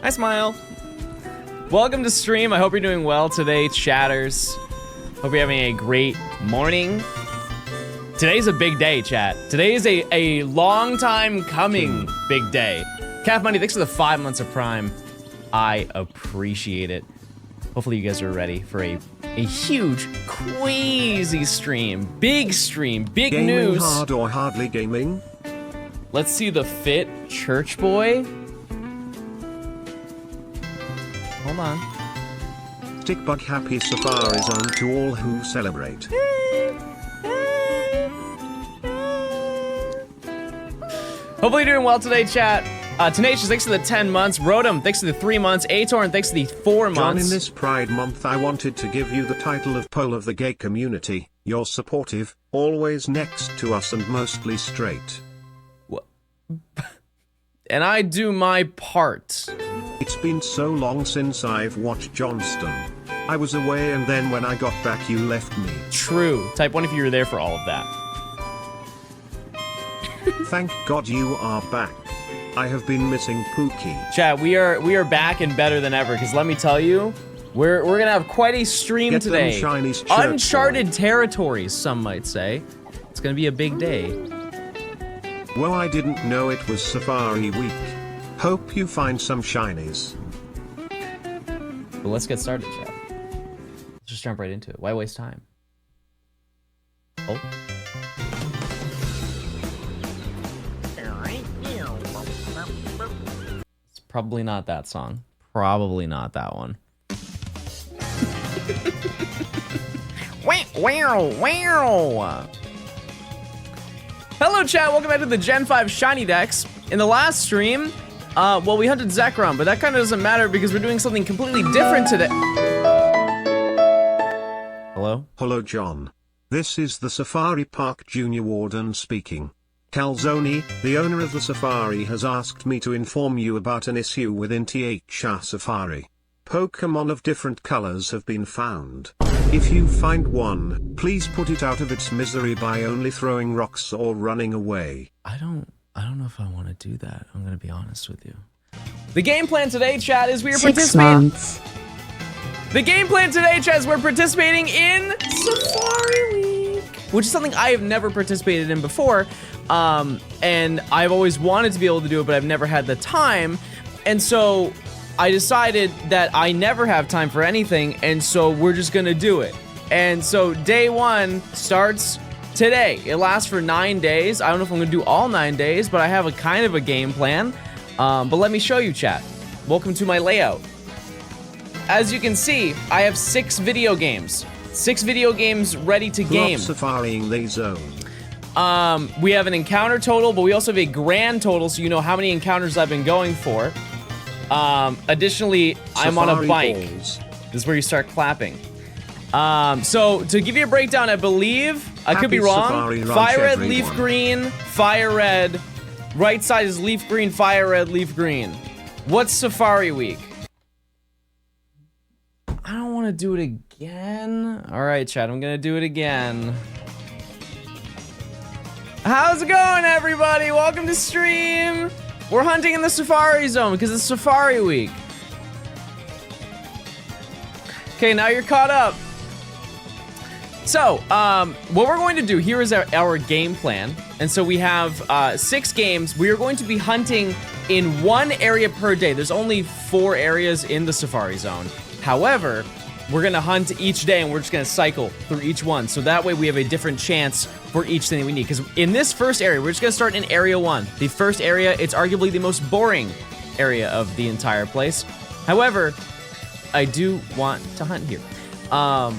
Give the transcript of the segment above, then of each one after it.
Hi, Smile. Welcome to stream. I hope you're doing well today, chatters. Hope you're having a great morning. Today's a big day, chat. Today is a long time coming big day. Calf Money, thanks for the 5 months of Prime. I appreciate it. Hopefully you guys are ready for a huge, crazy stream. Big Gaming news. Hard or hardly gaming? Let's see the fit church boy. Hold on. Stickbug happy Safari Zone to all who celebrate. Hopefully you're doing well today, chat. Tenacious, thanks for the 10 months. Rodham, thanks for the 3 months. Atorn, thanks for the 4 months. John, in this Pride Month, I wanted to give you the title of Pole of the Gay Community. You're supportive, always next to us, and mostly straight. What? And I do my part. It's been so long since I've watched Johnstone. I was away, and then when I got back, you left me. True. Type 1 if you were there for all of that. Thank God you are back. I have been missing Pookie. Chat, we are back and better than ever, because let me tell you, we're gonna have quite a stream Get today. them shinies, Uncharted territories, some might say. It's gonna be a big day. Well, I didn't know it was Safari Week. Hope you find some shinies. But let's get started, chat. Let's just jump right into it. Why waste time? Oh. It's probably not that song. Probably not that one. Wow. Hello, chat. Welcome back to the Gen 5 Shiny Decks. In the last stream, well, we hunted Zekrom, but that kind of doesn't matter because we're doing something completely different today. Hello? Hello, John. This is the Safari Park Junior Warden speaking. Calzone, the owner of the Safari, has asked me to inform you about an issue within THR Safari. Pokemon of different colors have been found. If you find one, please put it out of its misery by only throwing rocks or running away. I don't know if I want to do that. I'm gonna be honest with you. The game plan today, chat, is we are 6 months. The game plan today, chat, is we're participating in Safari Week, which is something I have never participated in before. And I've always wanted to be able to do it, but I've never had the time. And so I decided that I never have time for anything, and so we're just gonna do it. And so day 1 starts today. It lasts for 9 days. I don't know if I'm gonna do all 9 days, but I have a kind of a game plan. But let me show you, chat. Welcome to my layout. As you can see, I have 6 video games. 6 video games ready to game. Safaring the zone. We have an encounter total, but we also have a grand total, so you know how many encounters I've been going for. Additionally, I'm on a bike. Balls. This is where you start clapping. So to give you a breakdown, I believe, I could be wrong. Fire red, leaf green, fire red. Right side is leaf green, fire red, leaf green. What's Safari Week? I don't want to do it again. All right, chat, I'm gonna do it again. How's it going, everybody? Welcome to stream. We're hunting in the Safari Zone because it's Safari Week. Okay, now you're caught up. So, what we're going to do here is our game plan. And so we have 6 games. We are going to be hunting in 1 area per day. There's only 4 areas in the Safari Zone. However, we're gonna hunt each day and we're just gonna cycle through each one. So that way we have a different chance for each thing that we need. Because in this first area, we're just gonna start in area 1. The first area, it's arguably the most boring area of the entire place. However, I do want to hunt here. But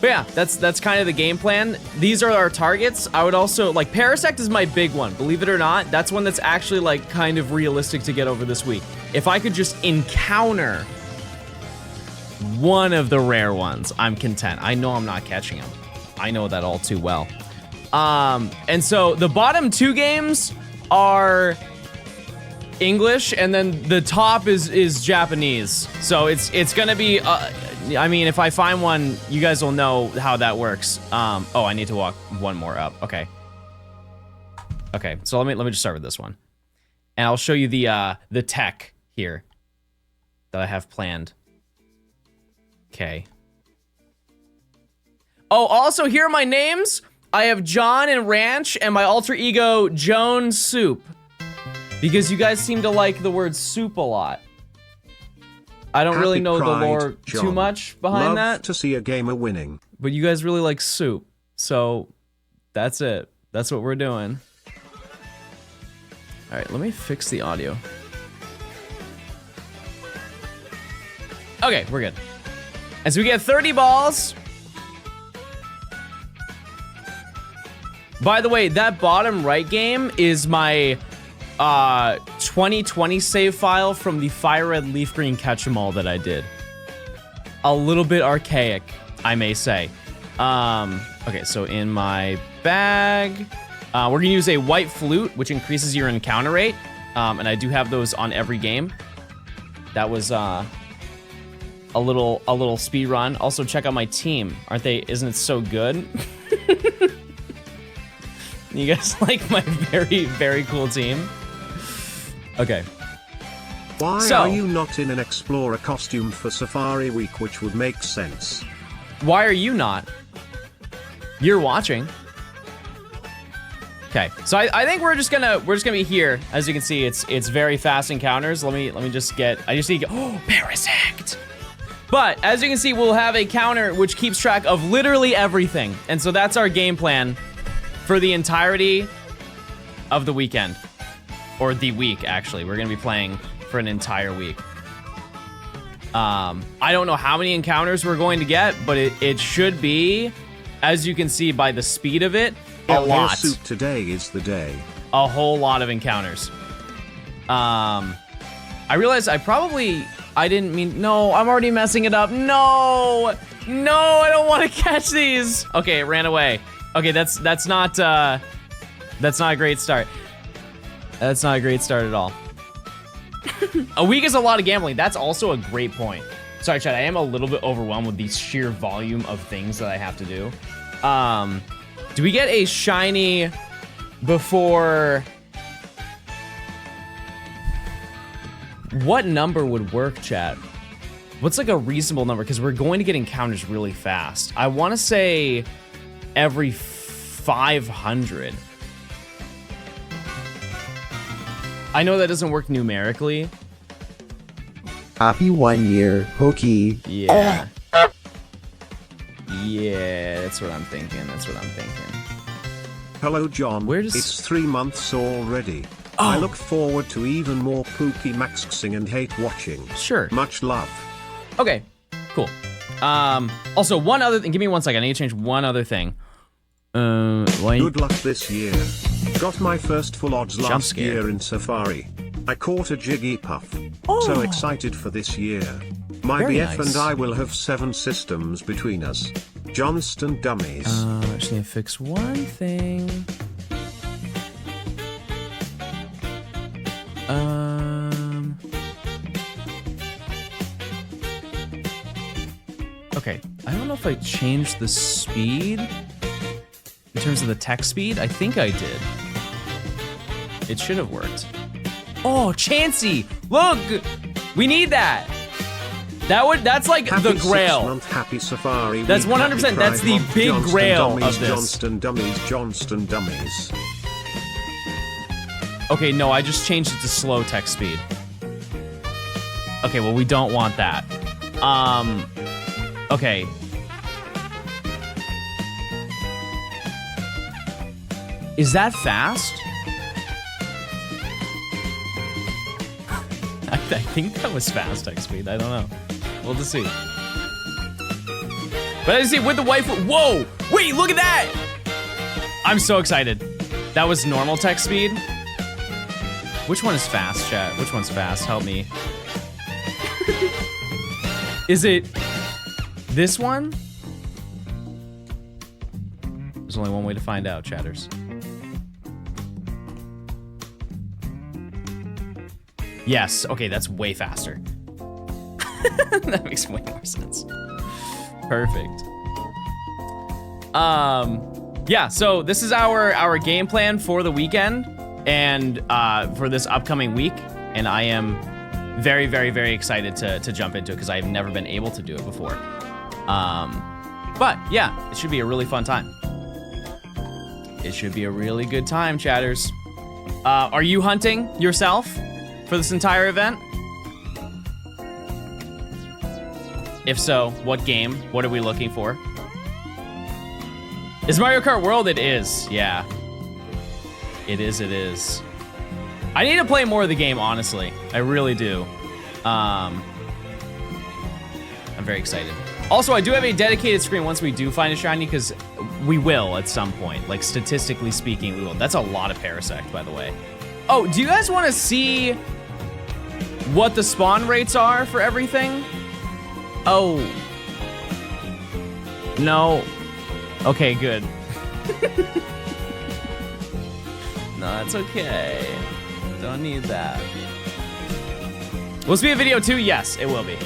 yeah, that's kind of the game plan. These are our targets. I would also, like, Parasect is my big one. Believe it or not, that's one that's actually, like, kind of realistic to get over this week. If I could just encounter one of the rare ones, I'm content. I know I'm not catching them. I know that all too well. And so the bottom 2 games are English, and then the top is Japanese. So it's gonna be, I mean, if I find one, you guys will know how that works. Oh, I need to walk one more up. Okay. Okay, so let me just start with this one. And I'll show you the tech here. that I have planned. Okay. Oh, also, here are my names. I have John and Ranch, and my alter ego, Joan Soup. Because you guys seem to like the word soup a lot. I don't really know the lore too much behind that. Love to see a gamer winning. But you guys really like soup. So, that's it. That's what we're doing. Alright, let me fix the audio. Okay, we're good. And so we get 30 balls. By the way, that bottom right game is my 2020 save file from the Fire Red Leaf Green Catch-em-all that I did. A little bit archaic, I may say. Okay, so in my bag, we're gonna use a white flute, which increases your encounter rate. And I do have those on every game. That was a little speed run. Also, check out my team. Isn't it so good? You guys like my very, very cool team? Okay. Why are you not in an explorer costume for Safari Week, which would make sense? Why are you not? You're watching. Okay, so I think we're just gonna be here. As you can see, it's very fast encounters. Let me just get. I just need to get. Parasect. But as you can see, we'll have a counter which keeps track of literally everything, and so that's our game plan for the entirety of the weekend, or the week. Actually, we're gonna be playing for an entire week. I don't know how many encounters we're going to get, but it should be, as you can see by the speed of it, a lot. Soup, today is the day. A whole lot of encounters. I realized I didn't mean, no, I'm already messing it up. No, I don't want to catch these. Okay, it ran away. Okay, that's not a great start. That's not a great start at all. A week is a lot of gambling. That's also a great point. Sorry, Chad, I am a little bit overwhelmed with the sheer volume of things that I have to do. Do we get a shiny before... What number would work, chat? What's like a reasonable number? Because we're going to get encounters really fast. I want to say every 500. I know that doesn't work numerically. Happy 1 year, Pokey. Yeah. Yeah, that's what I'm thinking. Hello, John. It's 3 months already. I look forward to even more Pookie maxing and hate watching. Sure. Much love. Okay, cool. Also, one other thing. Give me 1 second. I need to change one other thing. Good luck this year. Got my first full odds last year in Safari. I caught a Jigglypuff. So excited for this year. My BF and I will have 7 systems between us. Johnstone dummies. I just need to fix one thing. Okay, I don't know if I changed the speed in terms of the text speed. I think I did. It should have worked. Oh, Chansey! Look! We need that! That's like happy the grail. 6 month happy Safari. That's 100%. That's the big grail of this. Johnstone dummies. Okay, no, I just changed it to slow text speed. Okay, well, we don't want that. Okay. Is that fast? I think that was fast text speed. I don't know. We'll just see. But I see with the white foot. Whoa! Wait, look at that! I'm so excited. That was normal text speed. Which one is fast, chat? Which one's fast? Help me. Is it this one? There's only one way to find out, chatters. Yes, okay, that's way faster. That makes way more sense. Perfect. Yeah, so this is our game plan for the weekend and for this upcoming week, and I am very, very, very excited to jump into it because I've never been able to do it before. But yeah, it should be a really fun time. It should be a really good time, chatters. Are you hunting yourself for this entire event? If so, what game? What are we looking for? Is Mario Kart World? It is, yeah. It is. I need to play more of the game, honestly. I really do. I'm very excited. Also, I do have a dedicated screen once we do find a shiny, because we will at some point. Like, statistically speaking, we will. That's a lot of Parasect, by the way. Oh, do you guys want to see what the spawn rates are for everything? Oh. No. Okay, good. No, that's okay. Don't need that. Will this be a video too? Yes, it will be.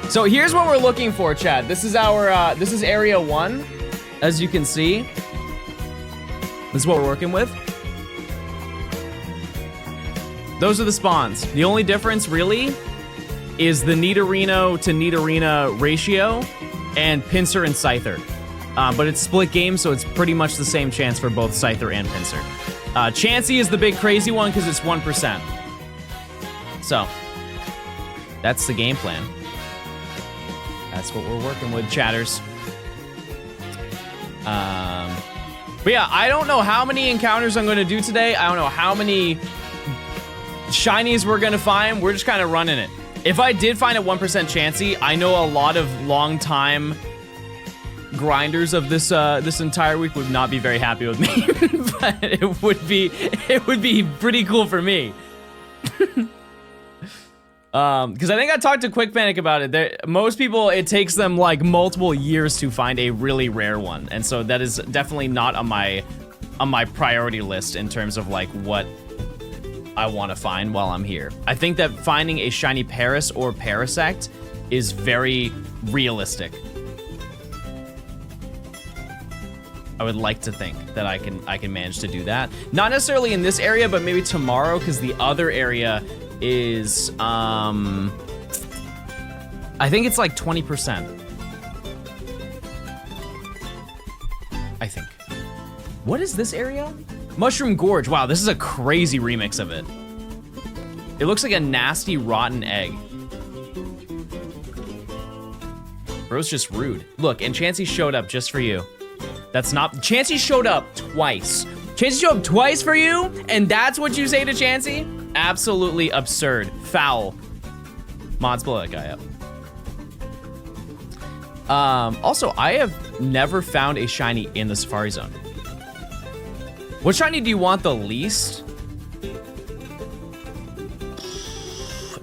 So here's what we're looking for, Chad. This is our, this is area 1, as you can see. This is what we're working with. Those are the spawns. The only difference, really, is the Nidorino to Nidorina ratio and Pinsir and Scyther. But it's split game, so it's pretty much the same chance for both Scyther and Pinsir. Chansey is the big crazy one because it's 1%. So, that's the game plan. That's what we're working with, chatters. But yeah, I don't know how many encounters I'm going to do today. I don't know how many shinies we're going to find. We're just kind of running it. If I did find a 1% Chansey, I know a lot of long-time grinders of this this entire week would not be very happy with me. But it would be pretty cool for me. Because I think I talked to Quick Panic about it. Most people, it takes them like multiple years to find a really rare one, and so that is definitely not on my priority list in terms of like what I want to find while I'm here. I think that finding a shiny Paras or Parasect is very realistic. I would like to think that I can manage to do that. Not necessarily in this area, but maybe tomorrow, because the other area is, I think it's like 20%. I think. What is this area? Mushroom Gorge. Wow, this is a crazy remix of it. It looks like a nasty, rotten egg. Bro's just rude. Look, and Chansey showed up just for you. That's not, Chansey showed up twice. Chansey showed up twice for you, and that's what you say to Chansey? Absolutely absurd. Foul. Mods, blow that guy up. Also, I have never found a shiny in the Safari Zone. What shiny do you want the least?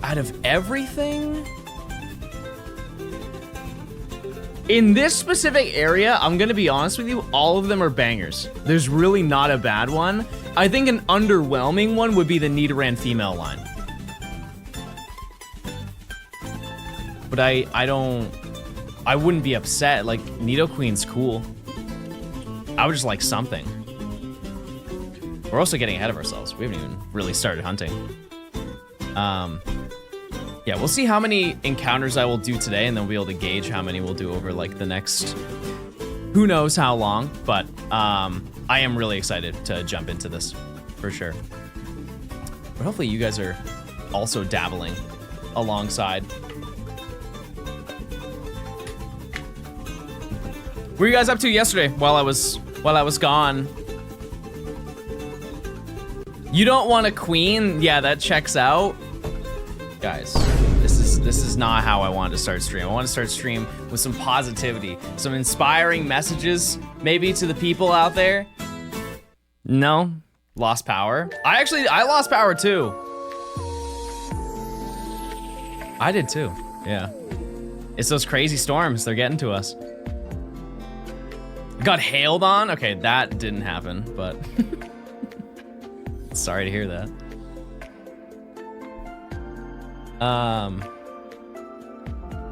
Out of everything? In this specific area, I'm gonna be honest with you, all of them are bangers. There's really not a bad one. I think an underwhelming one would be the Nidoran female line. But I wouldn't be upset. Like, Nidoqueen's cool. I would just like something. We're also getting ahead of ourselves. We haven't even really started hunting. Yeah, we'll see how many encounters I will do today, and then we'll be able to gauge how many we'll do over like the next, who knows how long, but I am really excited to jump into this, for sure. But hopefully you guys are also dabbling alongside. What were you guys up to yesterday while I was gone? You don't want a queen? Yeah, that checks out. Guys, this is not how I wanted to start stream. I want to start stream with some positivity, some inspiring messages, maybe to the people out there. No, lost power. I lost power too. I did too, yeah. It's those crazy storms, they're getting to us. Got hailed on? Okay, that didn't happen, but sorry to hear that.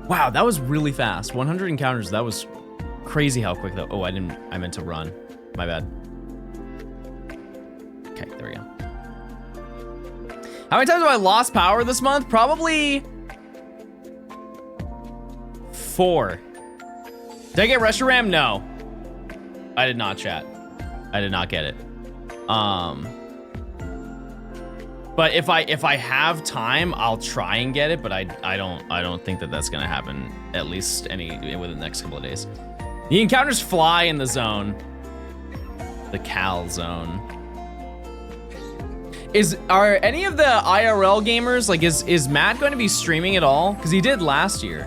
Wow, that was really fast. 100 encounters, that was crazy how quick that. Oh, I meant to run. My bad. Okay, there we go. How many times have I lost power this month? Probably 4. Did I get Reshiram? No. I did not, chat. I did not get it. But if I have time, I'll try and get it, but I don't think that that's gonna happen, at least within the next couple of days. The encounters fly in the zone. The Cal zone. Are any of the IRL gamers, like, is Matt going to be streaming at all? Because he did last year.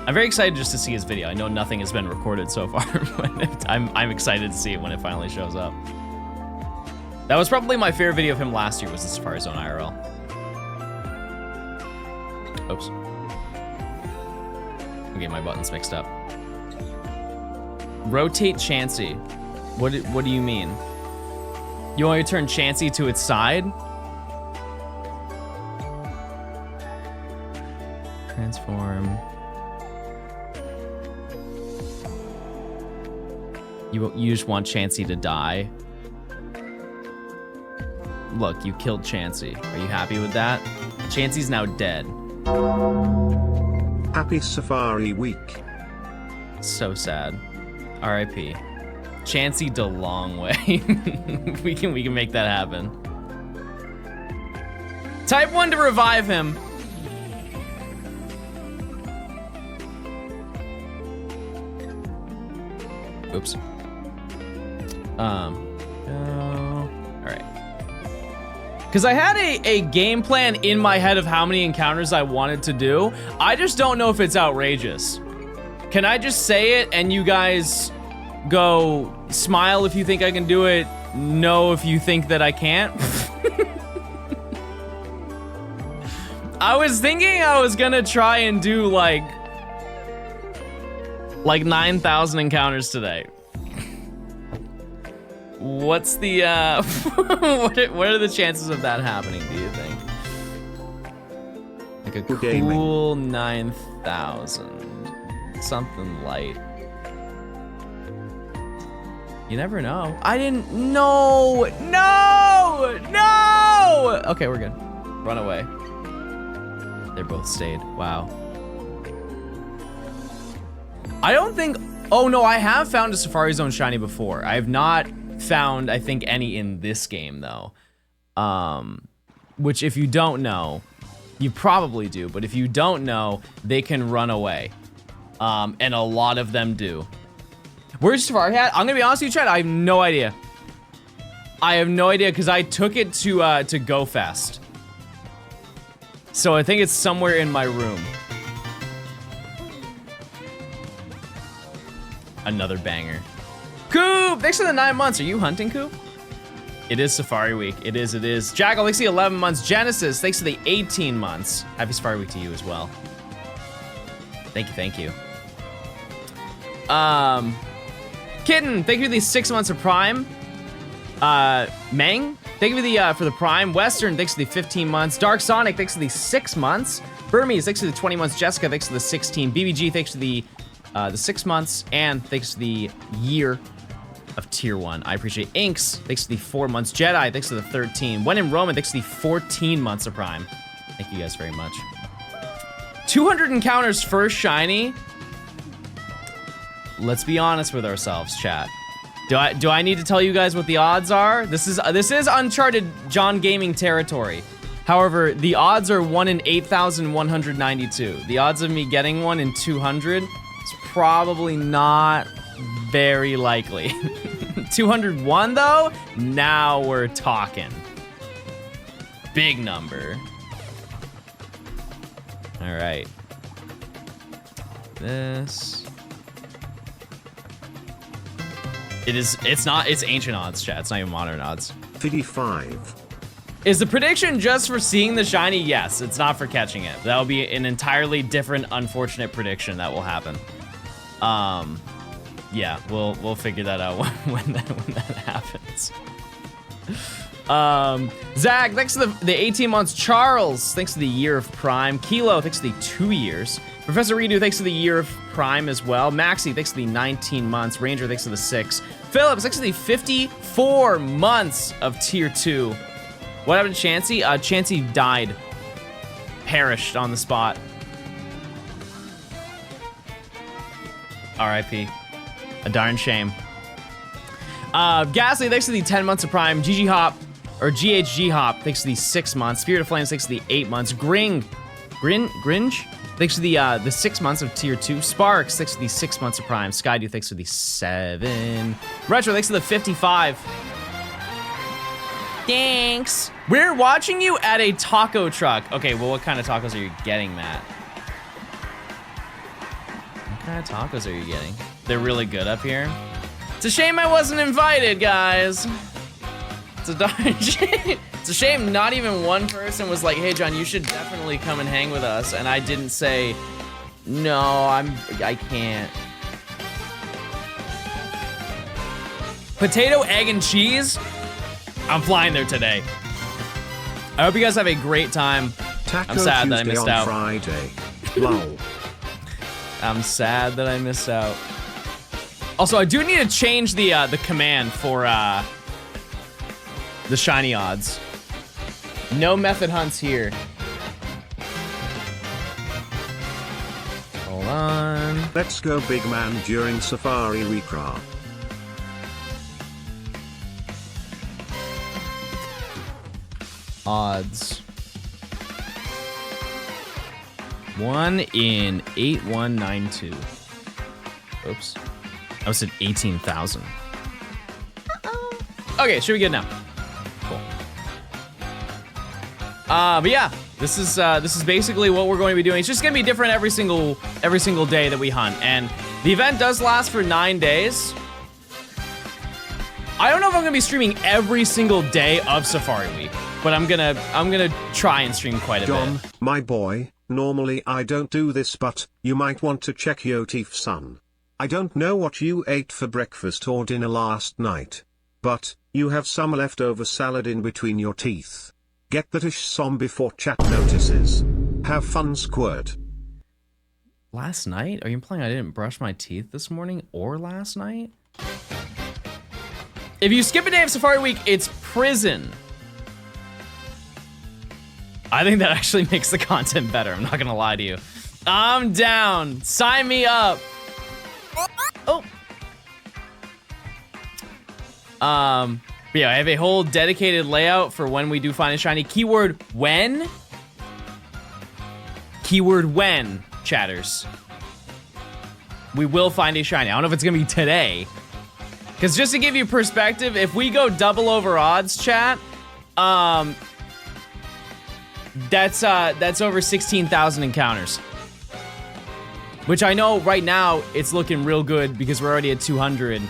I'm very excited just to see his video. I know nothing has been recorded so far, but I'm excited to see it when it finally shows up. That was probably my favorite video of him last year, was the Safari Zone IRL. Oops. I'm getting my buttons mixed up. Rotate Chansey. What do you mean? You want me to turn Chansey to its side? Transform. You just want Chansey to die? Look, you killed Chansey. Are you happy with that? Chansey's now dead. Happy Safari Week. So sad. R.I.P. Chansey the long way. we can make that happen. Type 1 to revive him. Oops. All right. Because I had a game plan in my head of how many encounters I wanted to do. I just don't know if it's outrageous. Can I just say it and you guys go smile if you think I can do it, no if you think that I can't? I was thinking I was gonna try and do like 9,000 encounters today. What's the what are the chances of that happening, do you think? Like a cool 9,000. Something light. You never know. I didn't know. No! Okay, we're good. Run away. They both stayed. Wow. I don't think, oh no, I have found a Safari Zone shiny before. I have not found, I think, any in this game though. Which if you don't know, you probably do, but if you don't know, they can run away. And a lot of them do. Where's Safari Hat? I'm gonna be honest with you, Chad, I have no idea. I have no idea, because I took it to Go Fest. So I think it's somewhere in my room. Another banger. Coop, thanks for the 9 months. Are you hunting, Coop? It is Safari Week. It is. Jackal, thanks for the 11 months. Genesis, thanks for the 18 months. Happy Safari Week to you as well. Thank you. Kitten, thank you for the 6 months of Prime. Meng, thank you for the Prime. Western, thanks for the 15 months. Dark Sonic, thanks for the 6 months. Burmese, thanks for the 20 months. Jessica, thanks for the 16. BBG, thanks for the 6 months. And thanks for the year of Tier 1. I appreciate Inks, thanks for the 4 months. Jedi, thanks for the 13. When in Roman, thanks for the 14 months of Prime. Thank you guys very much. 200 encounters first shiny. Let's be honest with ourselves, chat. Do I need to tell you guys what the odds are? This is uncharted John Gaming territory. However, the odds are 1 in 8,192. The odds of me getting one in 200 is probably not very likely. 201 though? Now we're talking. Big number. All right. This. It's ancient odds, chat. It's not even modern odds. 55. Is the prediction just for seeing the shiny? Yes, it's not for catching it. That'll be an entirely different, unfortunate prediction that will happen. Yeah, we'll figure that out when that happens. Zach, thanks to the 18 months. Charles, thanks to the year of Prime. Kilo, thanks to the 2 years. Professor Redo, thanks to the year of Prime as well. Maxi, thanks to the 19 months. Ranger, thanks to the 6. Phillips, thanks to the 54 months of Tier 2. What happened to Chansey? Chansey died. Perished on the spot. R.I.P. A darn shame. Gasly, thanks to the 10 months of Prime. GG Hop, or GHG Hop, thanks to the 6 months. Spirit of Flames, thanks to the 8 months. Gringe, thanks to the 6 months of Tier 2. Sparks, thanks to the 6 months of Prime. Skydew, thanks to the 7. Retro, thanks to the 55. Thanks. We're watching you at a taco truck. Okay, well, what kind of tacos are you getting, Matt? What kind of tacos are you getting? They're really good up here. It's a shame I wasn't invited, guys. It's a darn shame. It's a shame not even one person was like, hey, John, you should definitely come and hang with us. And I didn't say, no, I can't. Potato, egg, and cheese? I'm flying there today. I hope you guys have a great time. Taco I'm sad that I Tuesday missed on out. Friday. Lol. I'm sad that I missed out. Also, I do need to change the command for the shiny odds. No method hunts here. Hold on. Let's go big man during Safari Recra. Odds. 1 in 8192. Oops. I was at 18,000. Okay, should we get now? Cool. But yeah, this is basically what we're going to be doing. It's just gonna be different every single day that we hunt, and the event does last for 9 days. I don't know if I'm gonna be streaming every single day of Safari Week, but I'm gonna try and stream quite a John, bit. my boy, normally I don't do this, but you might want to check your teeth, son. I don't know what you ate for breakfast or dinner last night, but you have some leftover salad in between your teeth. Get that ish some before chat notices. Have fun, squirt. Last night? Are you implying I didn't brush my teeth this morning or last night? If you skip a day of Safari Week, it's prison. I think that actually makes the content better. I'm not gonna lie to you. I'm down. Sign me up. Oh. But yeah, I have a whole dedicated layout for when we do find a shiny. Keyword when. Keyword when, chatters. We will find a shiny. I don't know if it's gonna be today. Because just to give you perspective, if we go double over odds, chat, that's over 16,000 encounters. Which I know right now it's looking real good because we're already at 200.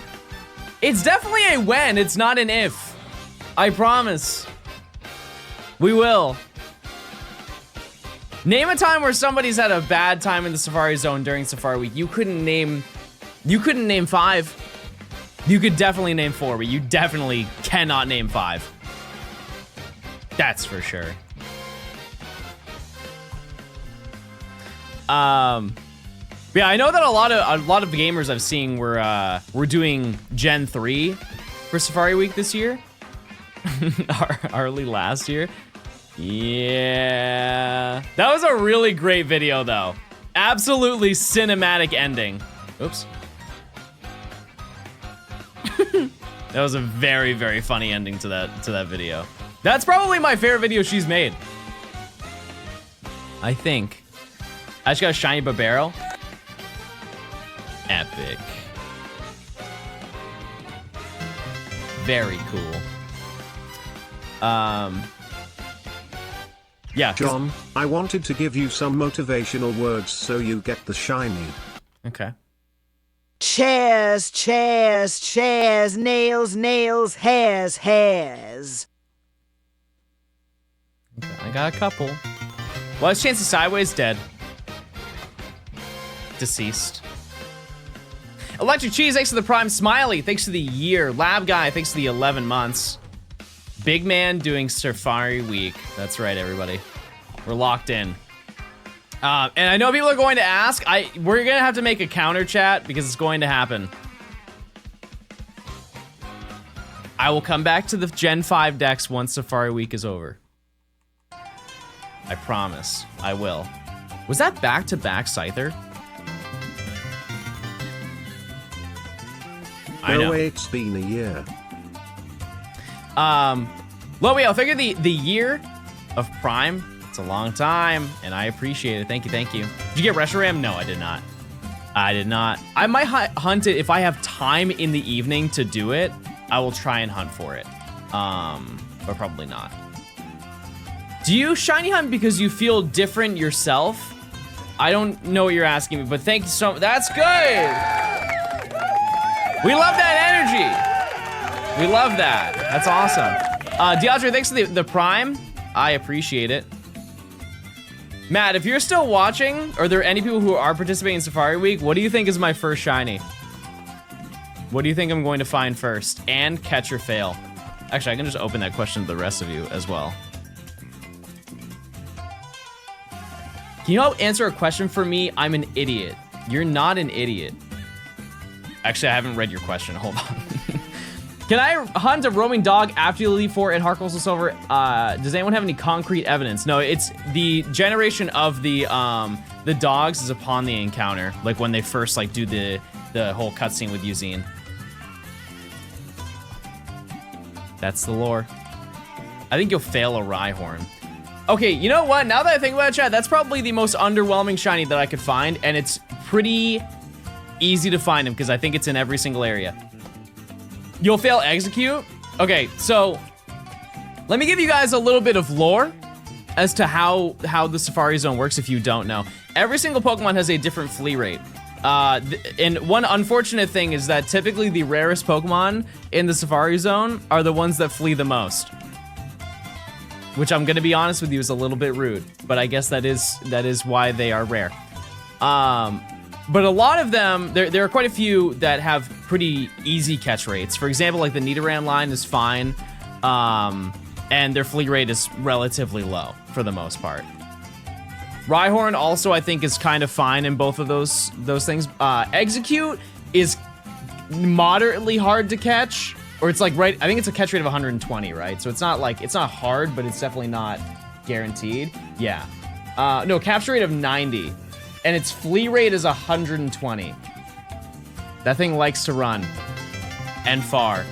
It's definitely a when, it's not an if. I promise. We will. Name a time where somebody's had a bad time in the Safari Zone during Safari Week. You couldn't name 5. You could definitely name 4, but you definitely cannot name 5. That's for sure. Yeah, I know that a lot of gamers I've seen were doing Gen 3 for Safari Week this year. Early last year. Yeah. That was a really great video though. Absolutely cinematic ending. Oops. That was a very, very funny ending to that video. That's probably my favorite video she's made. I think. I just got a shiny Barbaro. Epic. Very cool. Yeah. John, I wanted to give you some motivational words so you get the shiny. Okay. Chairs, chairs, chairs, nails, nails, hairs, hairs. Okay, I got a couple. Well, his chance of Sideways dead. Deceased. Electric Cheese, thanks to the Prime. Smiley, thanks to the year. Lab Guy, thanks to the 11 months. Big Man doing Safari Week. That's right, everybody. We're locked in. And I know people are going to ask. We're gonna have to make a counter chat because it's going to happen. I will come back to the Gen 5 decks once Safari Week is over. I promise. I will. Was that back-to-back Scyther? I know. No way, it's been a year. Lowy, I'll figure the year of Prime. It's a long time, and I appreciate it. Thank you, thank you. Did you get Reshiram? No, I did not. I did not. I might hunt it if I have time in the evening to do it. I will try and hunt for it. But probably not. Do you shiny hunt because you feel different yourself? I don't know what you're asking me, but thank you so much. That's good. We love that energy. We love that. That's awesome. DeAndre, thanks for the Prime. I appreciate it. Matt, if you're still watching, are there any people who are participating in Safari Week? What do you think is my first shiny? What do you think I'm going to find first? And catch or fail? Actually, I can just open that question to the rest of you as well. Can you help answer a question for me? I'm an idiot. You're not an idiot. Actually, I haven't read your question. Hold on. Can I hunt a roaming dog after you leave for in Heart Crystal Silver? Does anyone have any concrete evidence? No, it's the generation of the dogs is upon the encounter, like when they first like do the whole cutscene with Eugene. That's the lore. I think you'll fail a Rhyhorn. Okay, you know what? Now that I think about it, chat, that's probably the most underwhelming shiny that I could find, and it's pretty easy to find him because I think it's in every single area. You'll fail Execute? Okay, so let me give you guys a little bit of lore as to how the Safari Zone works if you don't know. Every single Pokemon has a different flee rate. And one unfortunate thing is that typically the rarest Pokemon in the Safari Zone are the ones that flee the most. Which I'm gonna be honest with you is a little bit rude, but I guess that is why they are rare. But a lot of them, there are quite a few that have pretty easy catch rates. For example, like the Nidoran line is fine, and their flee rate is relatively low for the most part. Rhyhorn also, I think, is kind of fine in both of those things. Execute is moderately hard to catch, or it's like right. I think it's a catch rate of 120, right? So it's not hard, but it's definitely not guaranteed. Yeah. No, capture rate of 90. And its flee rate is 120. That thing likes to run. And far.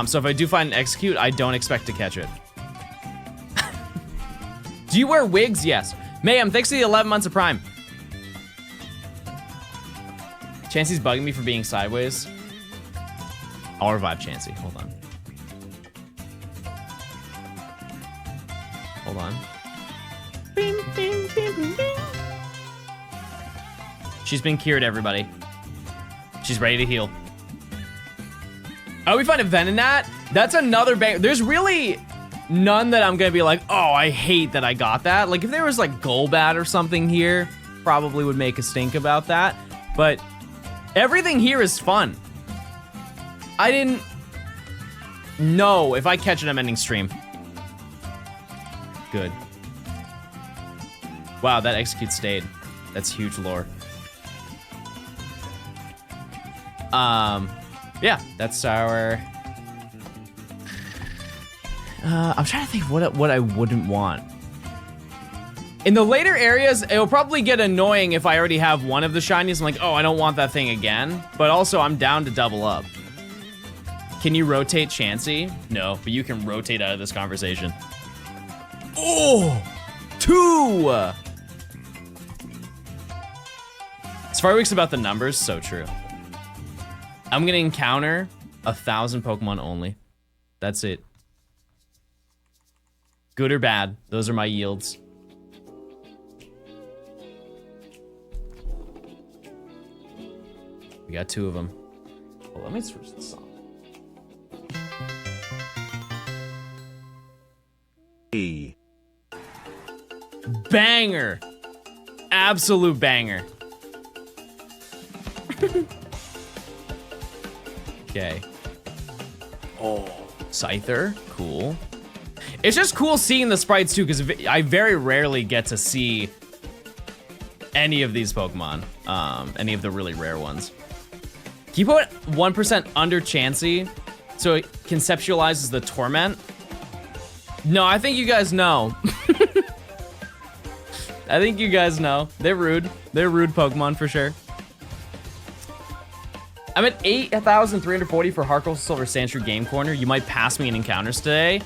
So if I do find an Execute, I don't expect to catch it. Do you wear wigs? Yes. Mayhem, thanks for the 11 months of Prime. Chansey's bugging me for being sideways. I'll revive Chansey. Hold on. Hold on. Bing, bing, bing, bing, bing. She's been cured, everybody. She's ready to heal. Oh, we find a Venonat? That's another bang. There's really none that I'm gonna be like, oh, I hate that I got that. Like, if there was like Golbat or something here, probably would make a stink about that. But everything here is fun. I didn't know if I catch it, I'm ending stream. Good. Wow, that Execute stayed. That's huge lore. Yeah, that's our... I'm trying to think what I wouldn't want. In the later areas, it'll probably get annoying if I already have one of the shinies. I'm like, oh, I don't want that thing again. But also, I'm down to double up. Can you rotate Chansey? No, but you can rotate out of this conversation. Oh! 2! Safari Week's about the numbers, so true. I'm gonna encounter 1,000 Pokemon only. That's it. Good or bad, those are my yields. We got 2 of them. Well, let me switch the song. E. Banger. Absolute banger. Okay. Oh, Scyther, cool. It's just cool seeing the sprites too, because I very rarely get to see any of these Pokemon, any of the really rare ones. Can you put 1% under Chansey? So conceptualizes the torment? No, I think you guys know. I think you guys know. They're rude. They're rude Pokemon for sure. I'm at 8,340 for Harkle Silver Sandshrew Game Corner. You might pass me in encounters today.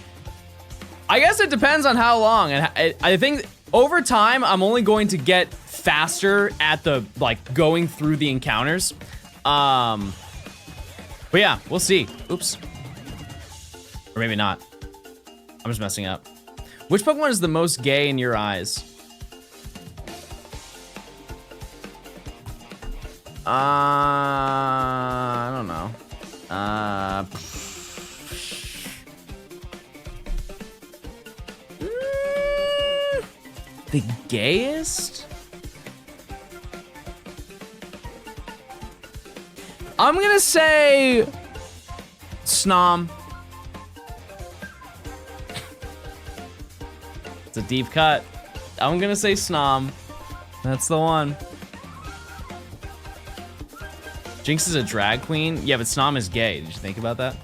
I guess it depends on how long. And I think over time, I'm only going to get faster at the, like, going through the encounters. But yeah, we'll see. Oops. Or maybe not. I'm just messing up. Which Pokemon is the most gay in your eyes? I don't know. The gayest? I'm gonna say Snom. It's a deep cut. I'm gonna say Snom. That's the one. Jinx is a drag queen? Yeah, but Snom is gay. Did you think about that?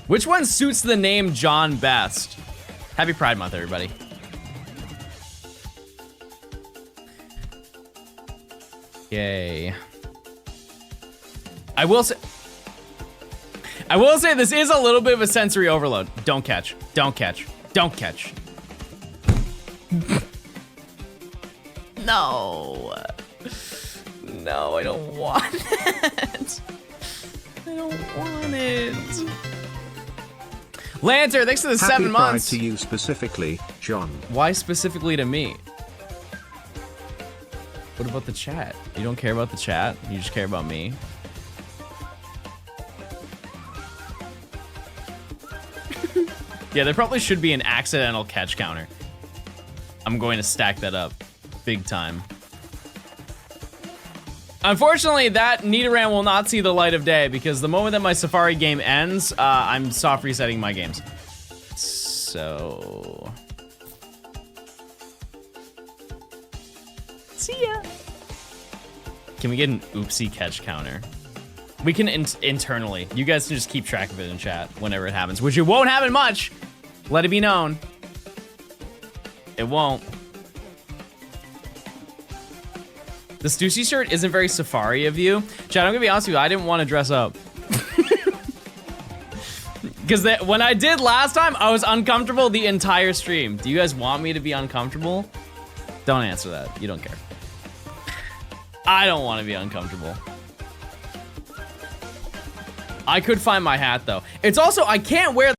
Which one suits the name John best? Happy Pride Month, everybody. Yay. I will say this is a little bit of a sensory overload. Don't catch. Don't catch. Don't catch. No. No, I don't want it. I don't want it. Lancer, thanks for the 7 months. Happy Pride to you specifically, John. Why specifically to me? What about the chat? You don't care about the chat? You just care about me? Yeah, there probably should be an accidental catch counter. I'm going to stack that up big time. Unfortunately, that Nidoran will not see the light of day because the moment that my Safari game ends, I'm soft resetting my games. So... see ya. Can we get an oopsie catch counter? We can internally. You guys can just keep track of it in chat whenever it happens, which it won't happen much. Let it be known. It won't. The Stussy shirt isn't very Safari of you. Chad, I'm gonna be honest with you, I didn't want to dress up. Because when I did last time, I was uncomfortable the entire stream. Do you guys want me to be uncomfortable? Don't answer that. You don't care. I don't want to be uncomfortable. I could find my hat though. It's also, I can't wear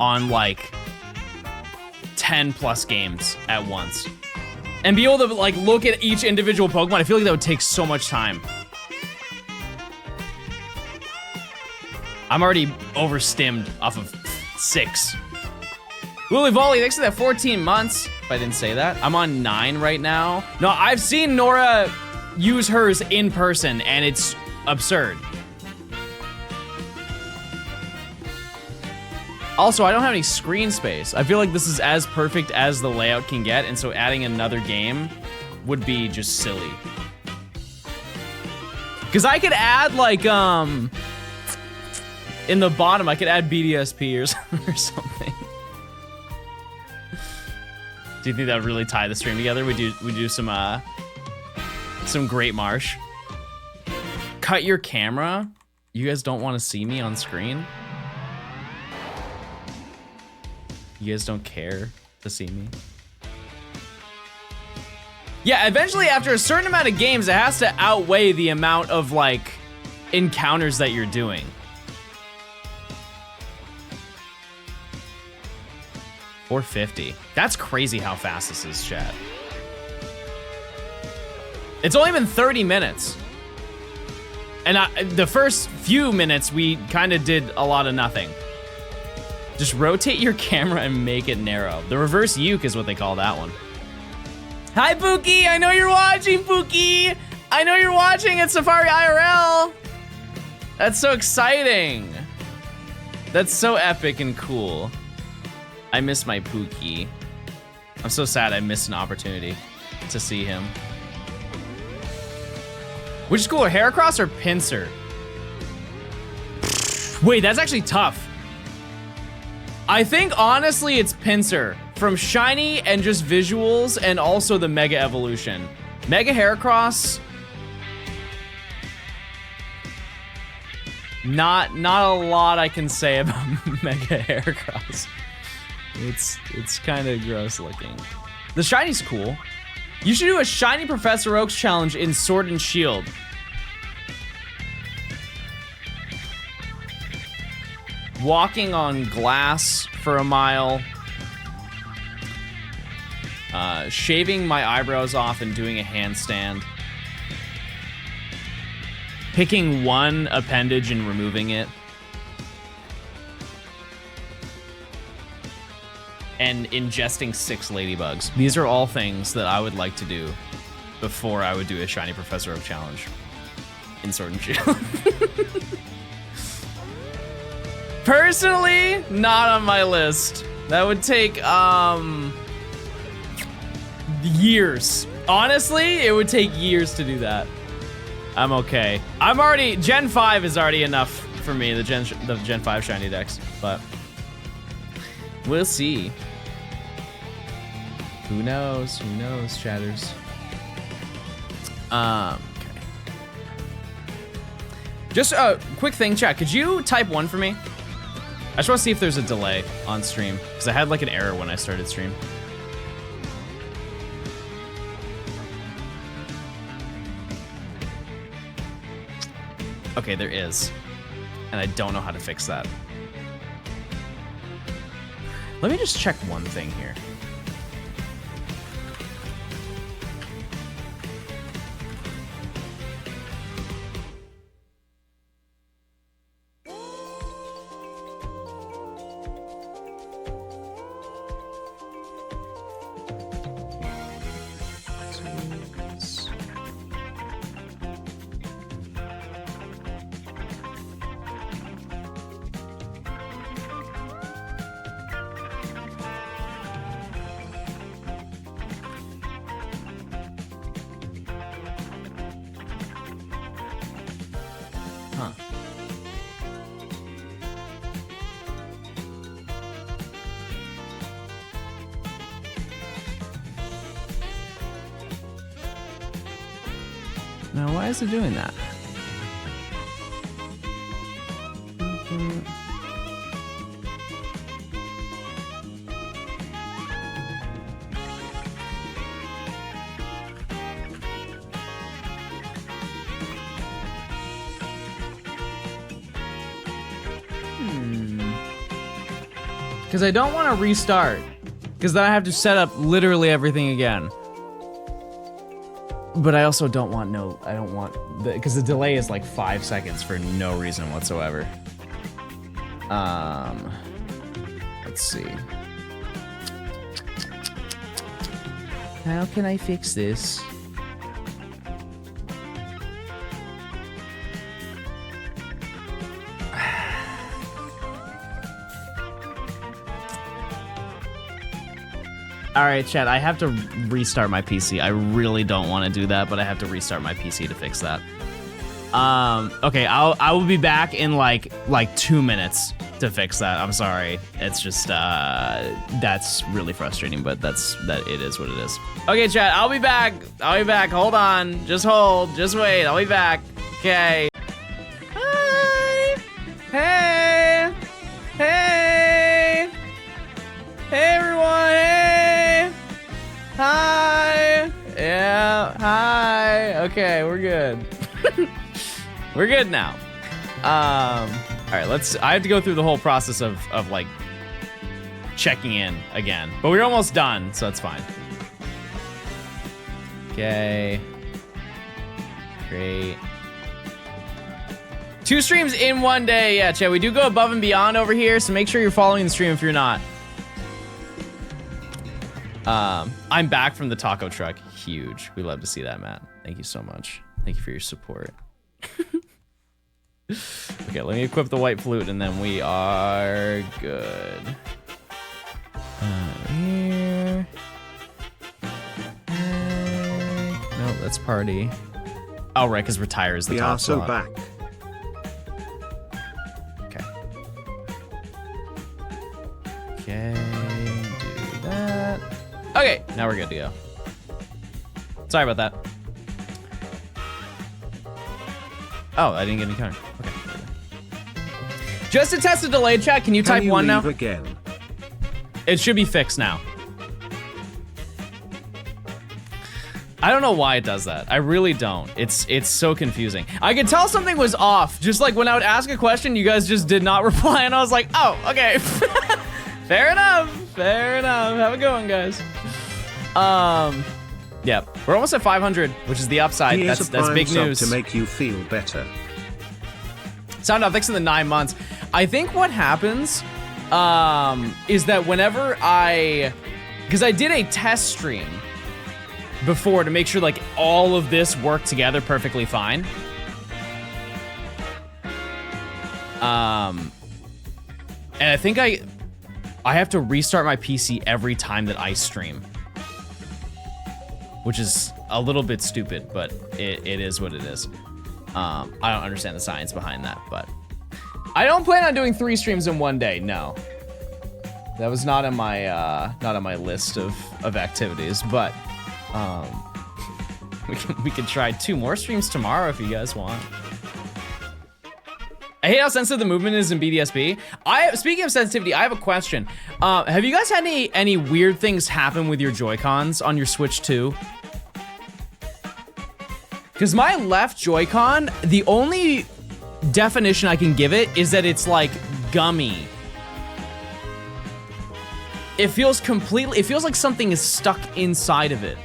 on like 10 plus games at once and be able to like look at each individual Pokemon. I feel like that would take so much time. I'm already overstimmed off of 6. Willy Volley, thanks for that 14 months. If I didn't say that. I'm on 9 right now. No, I've seen Nora use hers in person and it's absurd. Also, I don't have any screen space. I feel like this is as perfect as the layout can get, and so adding another game would be just silly. Because I could add like, in the bottom, I could add BDSP or something. Do you think that would really tie the stream together? We do some Great Marsh. Cut your camera? You guys don't want to see me on screen? You guys don't care to see me? Yeah, eventually after a certain amount of games, it has to outweigh the amount of like encounters that you're doing. $450. That's crazy how fast this is, chat. It's only been 30 minutes. And the first few minutes, we kind of did a lot of nothing. Just rotate your camera and make it narrow. The reverse uke is what they call that one. Hi, Pookie. I know you're watching, Pookie. I know you're watching at Safari IRL. That's so exciting. That's so epic and cool. I miss my Pookie. I'm so sad I missed an opportunity to see him. Which is cooler, Heracross or Pinsir? Wait, that's actually tough. I think honestly it's Pinsir from shiny and just visuals and also the Mega Evolution. Mega Heracross, not a lot I can say about Mega Heracross. It's kind of gross looking. The shiny's cool. You should do a shiny Professor Oaks challenge in Sword and Shield. Walking on glass for a mile. Shaving my eyebrows off and doing a handstand. Picking one appendage and removing it. And ingesting 6 ladybugs. These are all things that I would like to do before I would do a shiny Professor Oak challenge in Sword and Shield. Personally, not on my list. That would take years. Honestly, it would take years to do that. I'm okay. I'm already, Gen 5 is already enough for me, the Gen 5 shiny decks, but we'll see. Who knows? Who knows, chatters? Okay. Just a quick thing, chat. Could you type 1 for me? I just want to see if there's a delay on stream, because I had like an error when I started stream. Okay, there is. And I don't know how to fix that. Let me just check one thing here. Now, why is it doing that? Because I don't want to restart. Because then I have to set up literally everything again. But I also don't want because the delay is like 5 seconds for no reason whatsoever. Let's see. How can I fix this? All right, chat, I have to restart my PC. I really don't want to do that, but I have to restart my PC to fix that. Okay, I will be back in like 2 minutes to fix that. I'm sorry. It's just that's really frustrating, but it is what it is. Okay, chat, I'll be back. Hold on. Just hold. Just wait. I'll be back. Okay. Hi. Hey. Hey. Hey everyone. Hey. Hi. Yeah. Hi. Okay, we're good. We're good now. All right, I have to go through the whole process of like checking in again, but we're almost done, so that's fine. Okay. Great. 2 streams in 1 day. Yeah, chat, we do go above and beyond over here, so make sure you're following the stream if you're not. I'm back from the taco truck. Huge. We love to see that, Matt. Thank you so much. Thank you for your support. Okay, let me equip the white flute and then we are good. Here. No, that's party. Oh, right, because retire is the top so slot. back. Okay. Okay, do that. Okay, now we're good to go. Sorry about that. Oh, I didn't get any counter. Okay. Just to test the delay, chat, can you type 1 now? Again? It should be fixed now. I don't know why it does that. I really don't. It's so confusing. I could tell something was off. Just like when I would ask a question, you guys just did not reply, and I was like, oh, okay. Fair enough. Fair enough. Have a good one, guys. Yeah, we're almost at 500, which is the upside. Here's That's big news. to make you feel better. Sound off, thanks in the 9 months. I think what happens is that whenever because I did a test stream before to make sure like all of this worked together perfectly fine. And I think I have to restart my PC every time that I stream, which is a little bit stupid, but it is what it is. I don't understand the science behind that, but I don't plan on doing 3 streams in 1 day. No, that was not on my list of activities. But we can try 2 more streams tomorrow if you guys want. I hate how sensitive the movement is in BDSB. Speaking of sensitivity, I have a question. Have you guys had any weird things happen with your Joy-Cons on your Switch 2? Because my left Joy-Con, the only definition I can give it is that it's like gummy. It feels like something is stuck inside of it.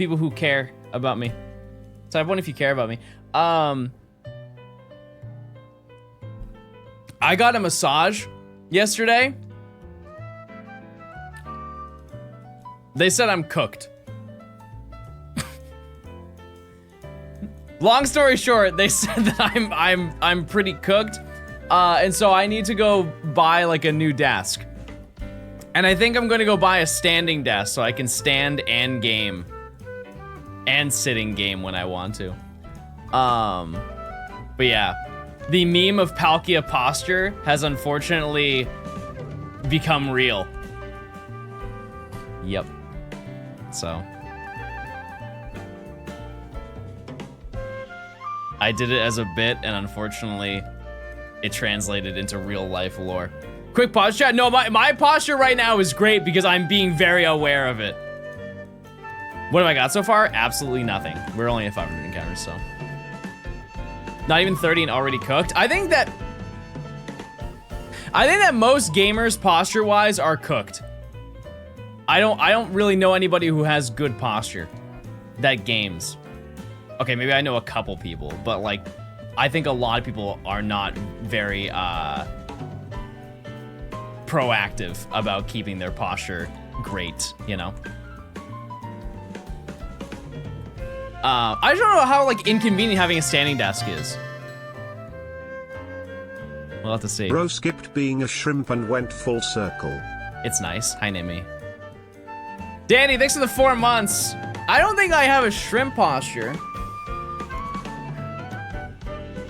people who care about me. Type 1 if you care about me. I got a massage yesterday. They said I'm cooked. Long story short, they said that I'm pretty cooked, and so I need to go buy like a new desk. And I think I'm gonna go buy a standing desk so I can stand and game, and sitting game when I want to. But yeah, the meme of Palkia posture has unfortunately become real. Yep. So I did it as a bit, and unfortunately, it translated into real life lore. Quick pause chat. No, my posture right now is great because I'm being very aware of it. What have I got so far? Absolutely nothing. We're only at 500 encounters, so. Not even 30 and already cooked. I think that most gamers posture-wise are cooked. I don't really know anybody who has good posture that games. Okay, maybe I know a couple people, but like, I think a lot of people are not very proactive about keeping their posture great, you know? I just don't know how like inconvenient having a standing desk is. We'll have to see. Bro skipped being a shrimp and went full circle. It's nice. Hi, Nimi. Danny, thanks for the 4 months. I don't think I have a shrimp posture.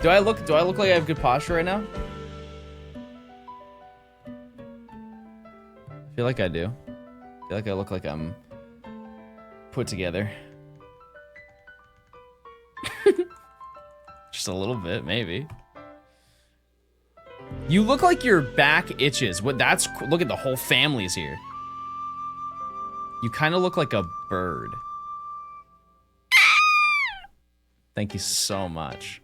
Do I look like I have good posture right now? I feel like I do. I feel like I look like I'm put together. Just a little bit, maybe. You look like your back itches. Look at the whole family's here. You kind of look like a bird. Thank you so much.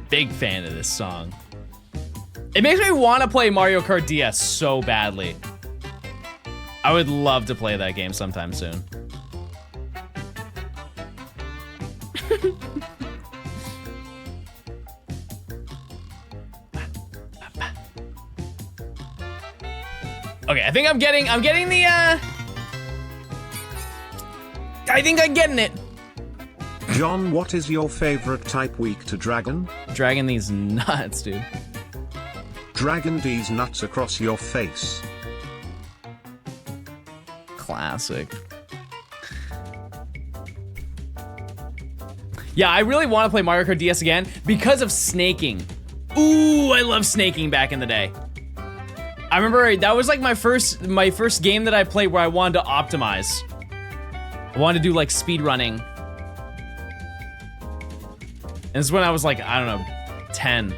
Big fan of this song. It makes me want to play Mario Kart DS so badly. I would love to play that game sometime soon. Okay, I think I'm getting the I think I'm getting it. John, what is your favorite type weak to dragon? Dragging these nuts, dude. Dragon these nuts across your face. Classic. Yeah, I really want to play Mario Kart DS again because of snaking. Ooh, I love snaking back in the day. I remember that was like my first game that I played where I wanted to optimize. I wanted to do like speed running. And this is when I was like, I don't know, 10.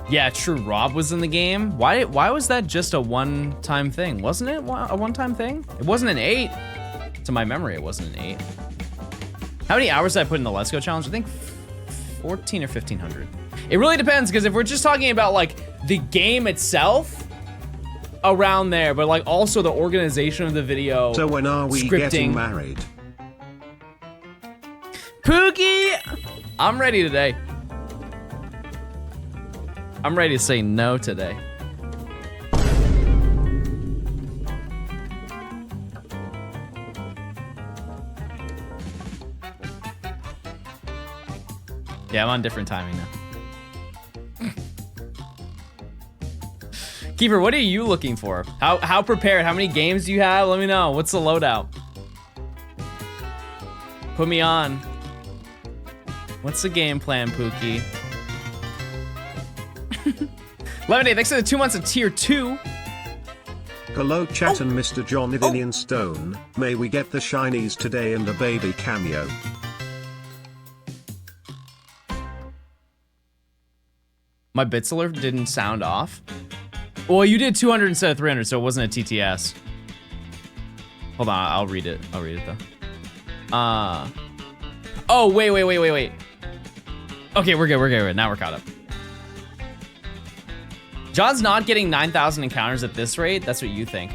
Yeah, true, Rob was in the game. Why was that just a one-time thing? Wasn't it a one-time thing? It wasn't an 8. To my memory, it wasn't an 8. How many hours did I put in the Let's Go challenge? I think 14 or 1500. It really depends, because if we're just talking about like the game itself, around there, but like also the organization of the video. So when are we getting married? Pookie! I'm ready today. I'm ready to say no today. Yeah, I'm on different timing now. Keeper, what are you looking for? How prepared? How many games do you have? Let me know. What's the loadout? Put me on. What's the game plan, Pookie? Lemonade, thanks for the 2 months of tier 2. Hello chat and Mr. John Stone. May we get the shinies today and a baby cameo. My Bitseler didn't sound off. Well, you did 200 instead of 300, so it wasn't a TTS. Hold on, I'll read it. I'll read it though. Oh, wait. Okay, we're good. Now we're caught up. John's not getting 9,000 encounters at this rate. That's what you think.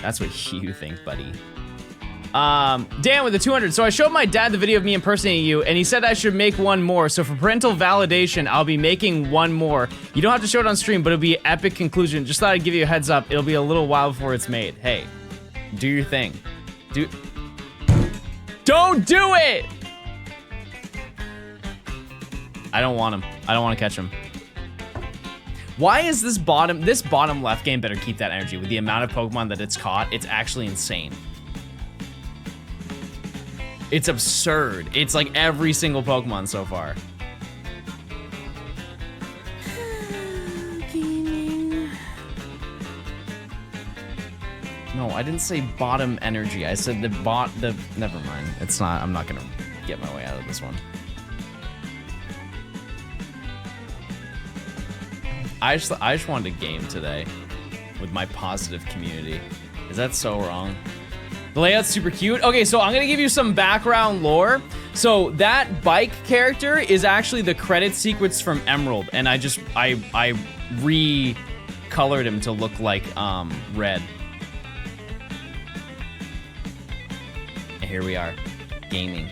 That's what you think, buddy. Dan with the 200. So I showed my dad the video of me impersonating you, and he said I should make one more. So for parental validation, I'll be making one more. You don't have to show it on stream, but it'll be an epic conclusion. Just thought I'd give you a heads up. It'll be a little while before it's made. Hey, do your thing. Don't do it! I don't want him. I don't want to catch him. Why is this bottom left game better keep that energy with the amount of Pokemon that it's caught? It's actually insane. It's absurd. It's like every single Pokemon so far. No, I didn't say bottom energy. I said never mind. It's not, I'm not gonna get my way out of this one. I just wanted a game today with my positive community. Is that so wrong? The layout's super cute. Okay, so I'm gonna give you some background lore. So that bike character is actually the credit sequence from Emerald, and I recolored him to look like red. And here we are, gaming.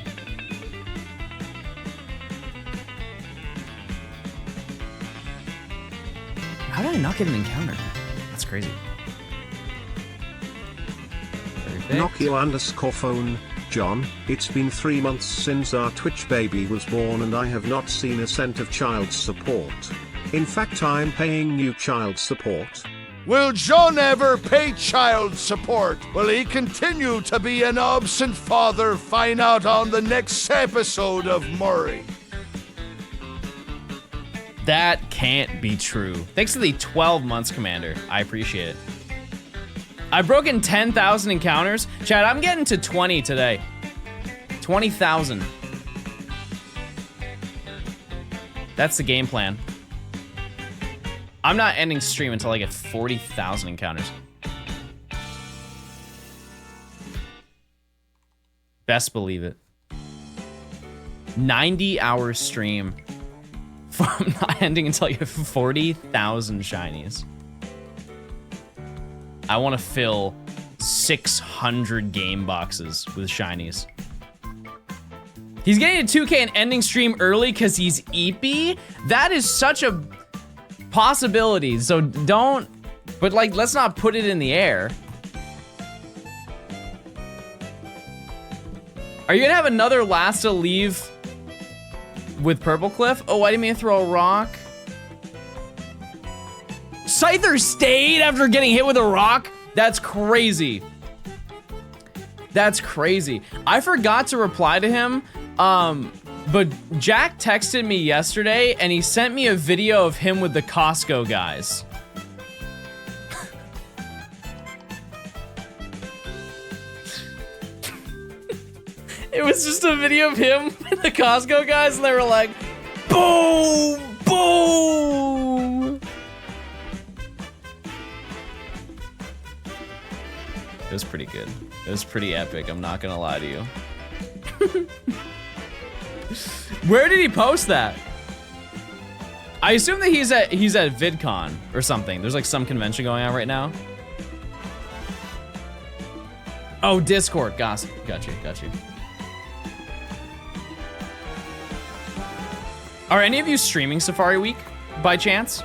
How did I not get an encounter? That's crazy. Nokia_phone, John, it's been 3 months since our Twitch baby was born and I have not seen a cent of child support. In fact, I'm paying new child support. Will John ever pay child support? Will he continue to be an absent father? Find out on the next episode of Murray. That can't be true. Thanks to the 12 months, Commander. I appreciate it. I've broken 10,000 encounters. Chad, I'm getting to 20 today. 20,000. That's the game plan. I'm not ending stream until I get 40,000 encounters. Best believe it. 90-hour stream from not ending until you have 40,000 shinies. I want to fill 600 game boxes with shinies. He's getting a 2K and ending stream early because he's eepy. That is such a possibility. So don't, but like, let's not put it in the air. Are you gonna have another Lasta leave with Purple Cliff? Oh, I didn't mean to throw a rock. Scyther stayed after getting hit with a rock? That's crazy. That's crazy. I forgot to reply to him, but Jack texted me yesterday and he sent me a video of him with the Costco guys. It was just a video of him with the Costco guys and they were like, boom, boom. It was pretty good. It was pretty epic, I'm not gonna lie to you. Where did he post that? I assume that he's at VidCon or something. There's like some convention going on right now. Oh, Discord, got you. Are any of you streaming Safari Week by chance?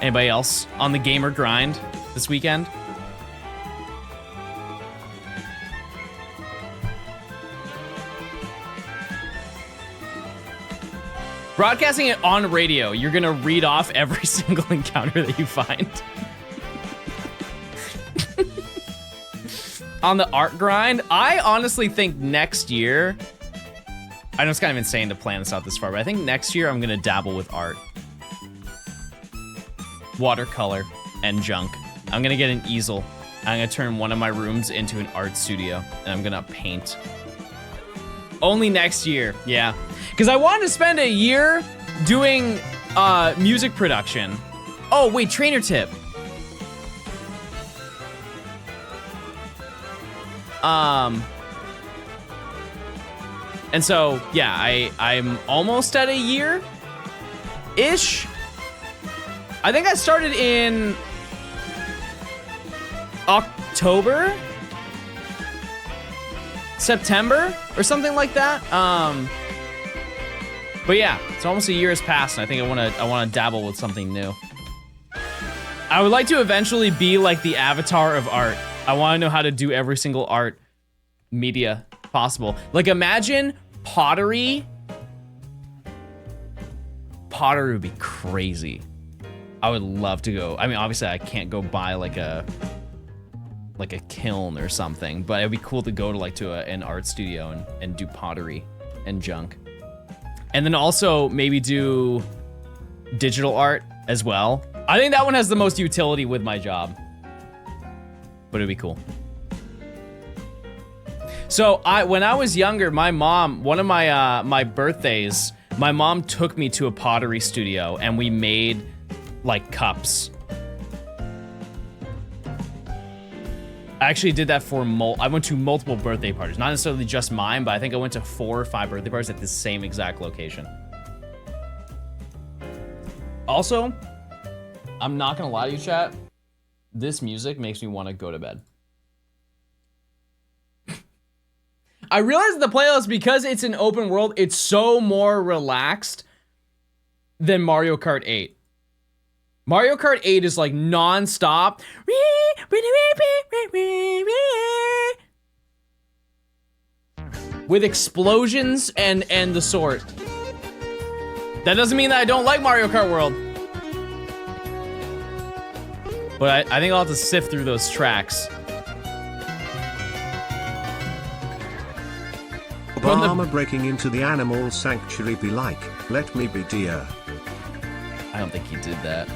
Anybody else on the gamer grind this weekend? Broadcasting it on radio, you're gonna read off every single encounter that you find. On the art grind, I honestly think next year, I know it's kind of insane to plan this out this far, but I think next year I'm gonna dabble with art. Watercolor and junk. I'm gonna get an easel. I'm gonna turn one of my rooms into an art studio and I'm gonna paint. Only next year, yeah. Because I wanted to spend a year doing music production. Oh, wait, trainer tip. And so, yeah, I'm almost at a year-ish. I think I started in October, September, or something like that. But yeah, it's almost a year has passed, and I think I wanna dabble with something new. I would like to eventually be like the avatar of art. I want to know how to do every single art media possible. Like, imagine pottery. Pottery would be crazy. I would love to go. I mean, obviously I can't go buy like a kiln or something, but it'd be cool to go to an art studio and do pottery and junk. And then also maybe do digital art as well. I think that one has the most utility with my job, but it'd be cool. So when I was younger, my mom, one of my birthdays, my mom took me to a pottery studio and we made like cups. I actually did that for I went to multiple birthday parties, not necessarily just mine, but I think I went to 4 or 5 birthday parties at the same exact location. Also, I'm not gonna lie to you, chat. This music makes me want to go to bed. I realize the playlist, because it's an open world, it's so more relaxed than Mario Kart 8. Mario Kart 8 is like non-stop. With explosions and the sort. That doesn't mean that I don't like Mario Kart World. But I think I'll have to sift through those tracks. Obama breaking into the animal sanctuary be like, let me be dear. I don't think he did that.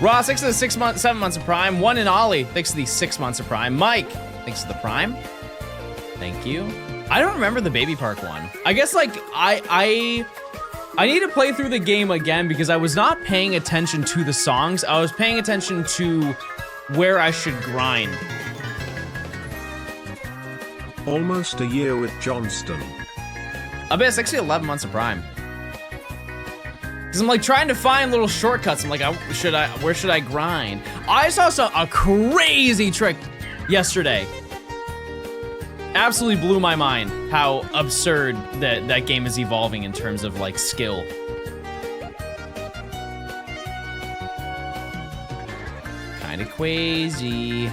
Ross, thanks for the 7 months of Prime. One in Ollie, thanks for the 6 months of Prime. Mike, thanks for the Prime. Thank you. I don't remember the Baby Park one. I guess like I need to play through the game again because I was not paying attention to the songs. I was paying attention to where I should grind. Almost a year with Johnstone. I bet it's actually 11 months of Prime. Cause I'm like trying to find little shortcuts. I'm like, where should I grind? I saw a crazy trick yesterday. Absolutely blew my mind how absurd that game is evolving in terms of like skill. Kinda crazy.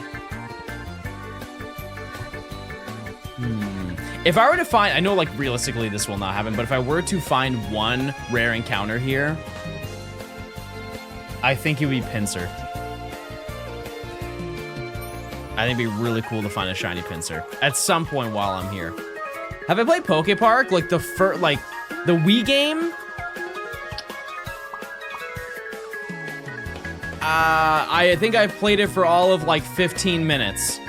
If I were to find, I know like realistically this will not happen, but if I were to find one rare encounter here, I think it would be Pinsir. I think it'd be really cool to find a shiny Pinsir at some point while I'm here. Have I played Poke Park? Like the Wii game? I think I played it for all of like 15 minutes.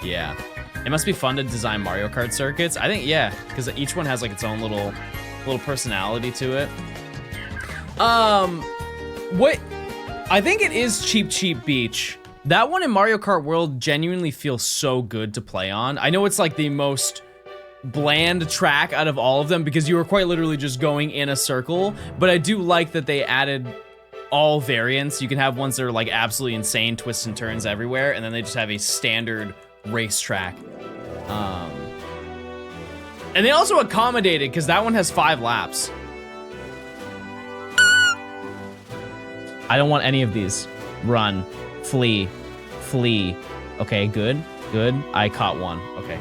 Yeah. It must be fun to design Mario Kart circuits. I think, yeah, because each one has like its own little personality to it. What? I think it is Cheap Beach. That one in Mario Kart World genuinely feels so good to play on. I know it's like the most bland track out of all of them because you were quite literally just going in a circle, but I do like that they added all variants. You can have ones that are like absolutely insane, twists and turns everywhere, and then they just have a standard racetrack. And they also accommodated because that one has 5 laps. I don't want any of these. Run, flee. Okay, good. I caught one. Okay.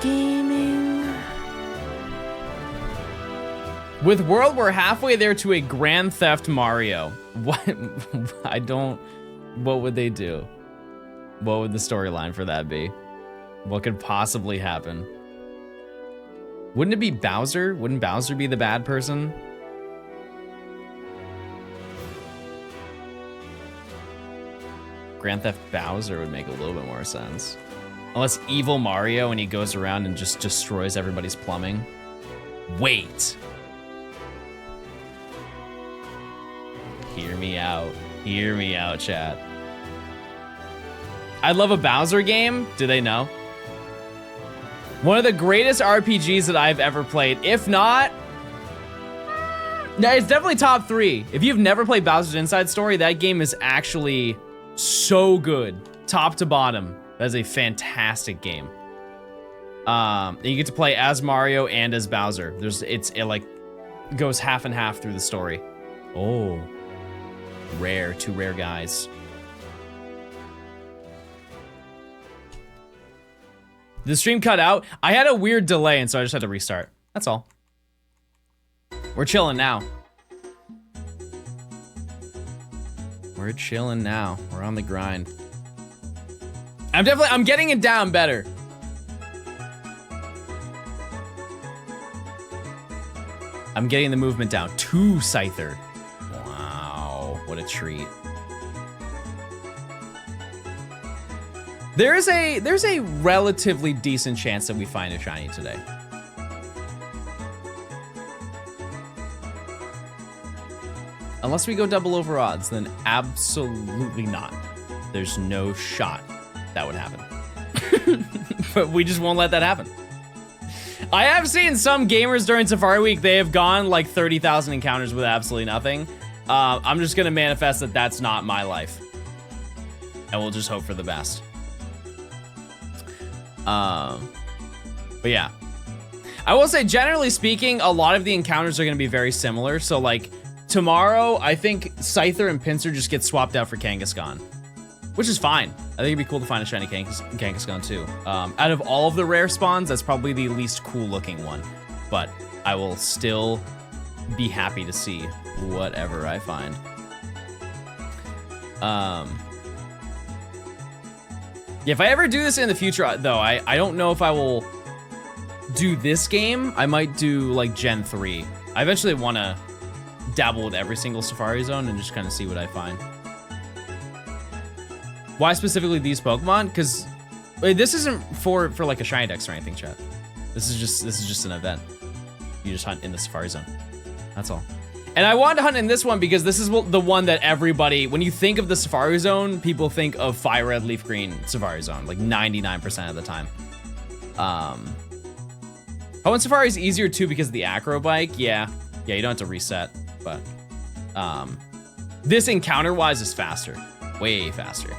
Gaming. With World, we're halfway there to a Grand Theft Mario. What? What would they do? What would the storyline for that be? What could possibly happen? Wouldn't it be Bowser? Wouldn't Bowser be the bad person? Grand Theft Bowser would make a little bit more sense. Unless evil Mario and he goes around and just destroys everybody's plumbing. Wait. Hear me out. Hear me out, chat. I love a Bowser game. Do they know? One of the greatest RPGs that I've ever played. If not, no, it's definitely top 3. If you've never played Bowser's Inside Story, that game is actually so good, top to bottom. That is a fantastic game. You get to play as Mario and as Bowser. It like goes half and half through the story. Oh, rare, 2 rare guys. The stream cut out. I had a weird delay, and so I just had to restart. That's all. We're chilling now. We're chilling now. We're on the grind. I'm getting it down better. I'm getting the movement down. 2 Scyther. Wow, what a treat. There's a relatively decent chance that we find a shiny today. Unless we go double over odds, then absolutely not. There's no shot that would happen. But we just won't let that happen. I have seen some gamers during Safari Week, they have gone like 30,000 encounters with absolutely nothing. I'm just gonna manifest that that's not my life. And we'll just hope for the best. But yeah. I will say, generally speaking, a lot of the encounters are gonna be very similar. So like, tomorrow, I think Scyther and Pinsir just get swapped out for Kangaskhan. Which is fine. I think it'd be cool to find a shiny Kangaskhan too. Out of all of the rare spawns, that's probably the least cool looking one. But I will still be happy to see whatever I find. Yeah, if I ever do this in the future, though, I don't know if I will do this game. I might do like Gen 3. I eventually want to dabble with every single Safari Zone and just kind of see what I find. Why specifically these Pokemon? Because this isn't for like a shiny dex or anything, chat. This is just an event. You just hunt in the Safari Zone. That's all. And I wanted to hunt in this one because this is the one that everybody, when you think of the Safari Zone, people think of Fire Red, Leaf Green Safari Zone, like 99% of the time. Oh, and Safari is easier too because of the acro bike. Yeah, you don't have to reset, but this encounter-wise is faster, way faster.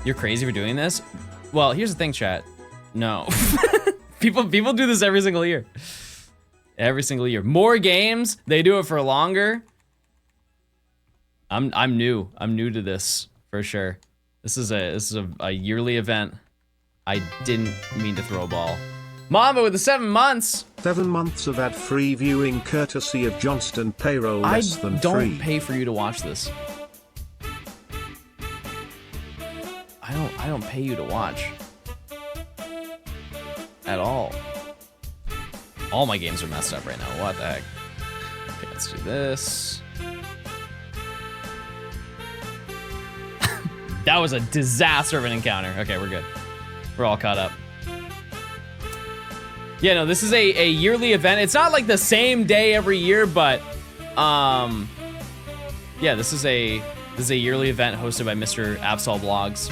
You're crazy for doing this? Well, here's the thing, chat. No. people do this every single year. Every single year. More games, they do it for longer. I'm new. I'm new to this for sure. This is a yearly event. I didn't mean to throw a ball. Mama with the 7 months. 7 months of ad-free viewing courtesy of Johnstone payroll less than free. I don't pay for you to watch this. I don't pay you to watch. At all. All my games are messed up right now. What the heck? Okay, let's do this. That was a disaster of an encounter. Okay, we're good. We're all caught up. Yeah, no, this is a yearly event. It's not like the same day every year, but yeah, this is a yearly event hosted by Mr. Absol Blogs.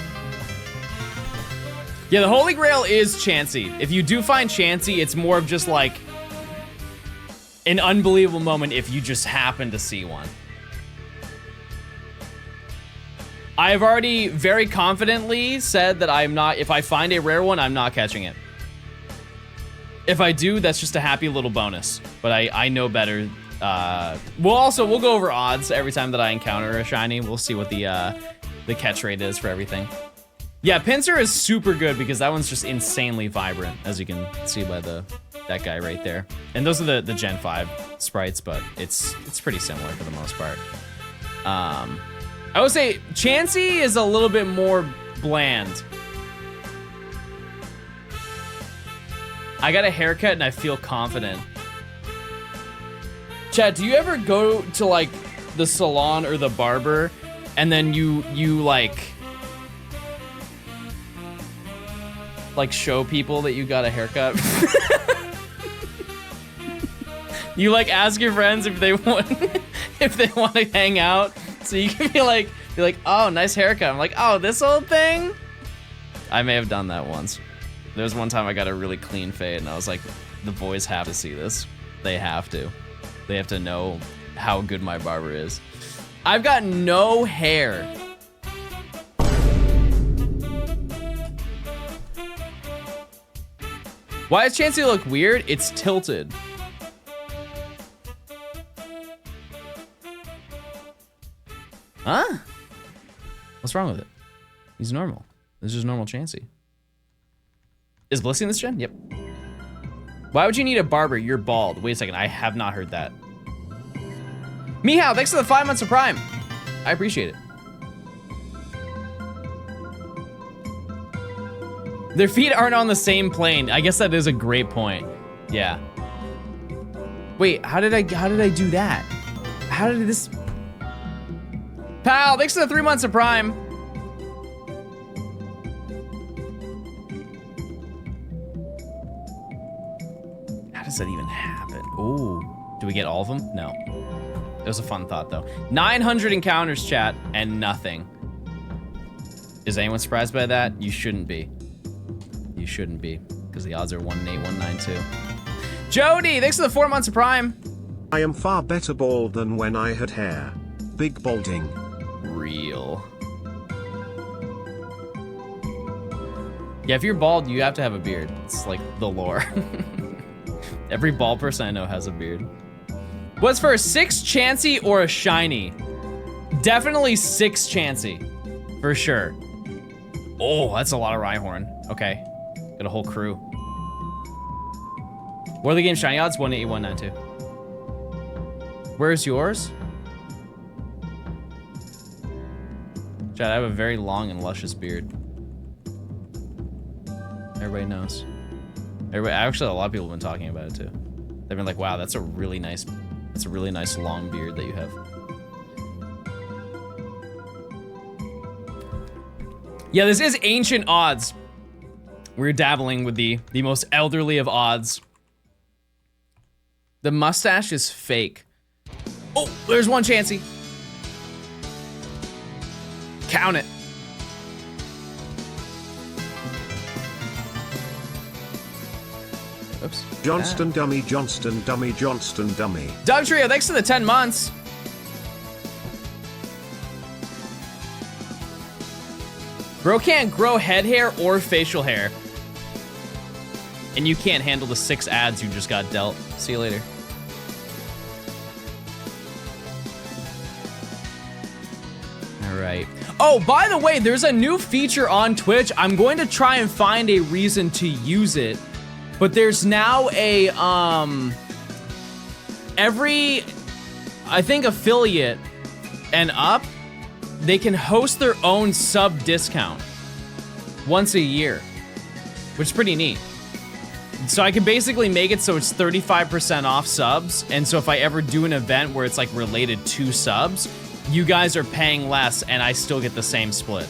Yeah, the Holy Grail is Chansey. If you do find Chansey, it's more of just like an unbelievable moment if you just happen to see one. I have already very confidently said that I'm not, if I find a rare one, I'm not catching it. If I do, that's just a happy little bonus. But I know better. We'll go over odds every time that I encounter a shiny. We'll see what the catch rate is for everything. Yeah, Pinsir is super good because that one's just insanely vibrant, as you can see by that guy right there. And those are the Gen 5 sprites, but it's pretty similar for the most part. I would say Chansey is a little bit more bland. I got a haircut and I feel confident. Chad, do you ever go to like the salon or the barber and then you like show people that you got a haircut? You like ask your friends if they want if they want to hang out, so you can be like, oh, nice haircut. I'm like, oh, this old thing. I may have done that once. There was one time I got a really clean fade, and I was like, the boys have to see this. They have to. They have to know how good my barber is. I've got no hair. Why does Chansey look weird? It's tilted. Huh? What's wrong with it? He's normal. This is just normal Chansey. Is Blissey in this gen? Yep. Why would you need a barber? You're bald. Wait a second, I have not heard that. Mihao, thanks for the 5 months of Prime. I appreciate it. Their feet aren't on the same plane. I guess that is a great point. Yeah. Wait, how did I do that? How did this? Pal, thanks for the 3 months of Prime. How does that even happen? Ooh, do we get all of them? No. It was a fun thought though. 900 encounters, chat, and nothing. Is anyone surprised by that? You shouldn't be. You shouldn't be, because the odds are 1 in 8, 192. Jody, thanks for the 4 months of Prime. I am far better bald than when I had hair. Big balding. Real. Yeah, if you're bald, you have to have a beard. It's like the lore. Every bald person I know has a beard. What's first, 6 Chansey or a shiny? Definitely 6 Chansey, for sure. Oh, that's a lot of Rhyhorn. Okay, got a whole crew. What are the game shiny odds? 180, 192. Where's yours? Chad, I have a very long and luscious beard. Everybody knows. Actually, a lot of people have been talking about it too. They've been like, wow, that's a really nice long beard that you have. Yeah, this is ancient odds. We're dabbling with the most elderly of odds. The mustache is fake. Oh, there's one Chansey. Count it. Oops. Johnston dummy, Johnston dummy, Johnston dummy. Doug Trio, thanks for the 10 months. Bro can't grow head hair or facial hair. And you can't handle the 6 ads you just got dealt. See you later. All right. Oh, by the way, there's a new feature on Twitch. I'm going to try and find a reason to use it. But there's now a, every, I think, affiliate and up, they can host their own sub discount once a year, which is pretty neat. So I can basically make it so it's 35% off subs, and so if I ever do an event where it's like related to subs, you guys are paying less and I still get the same split.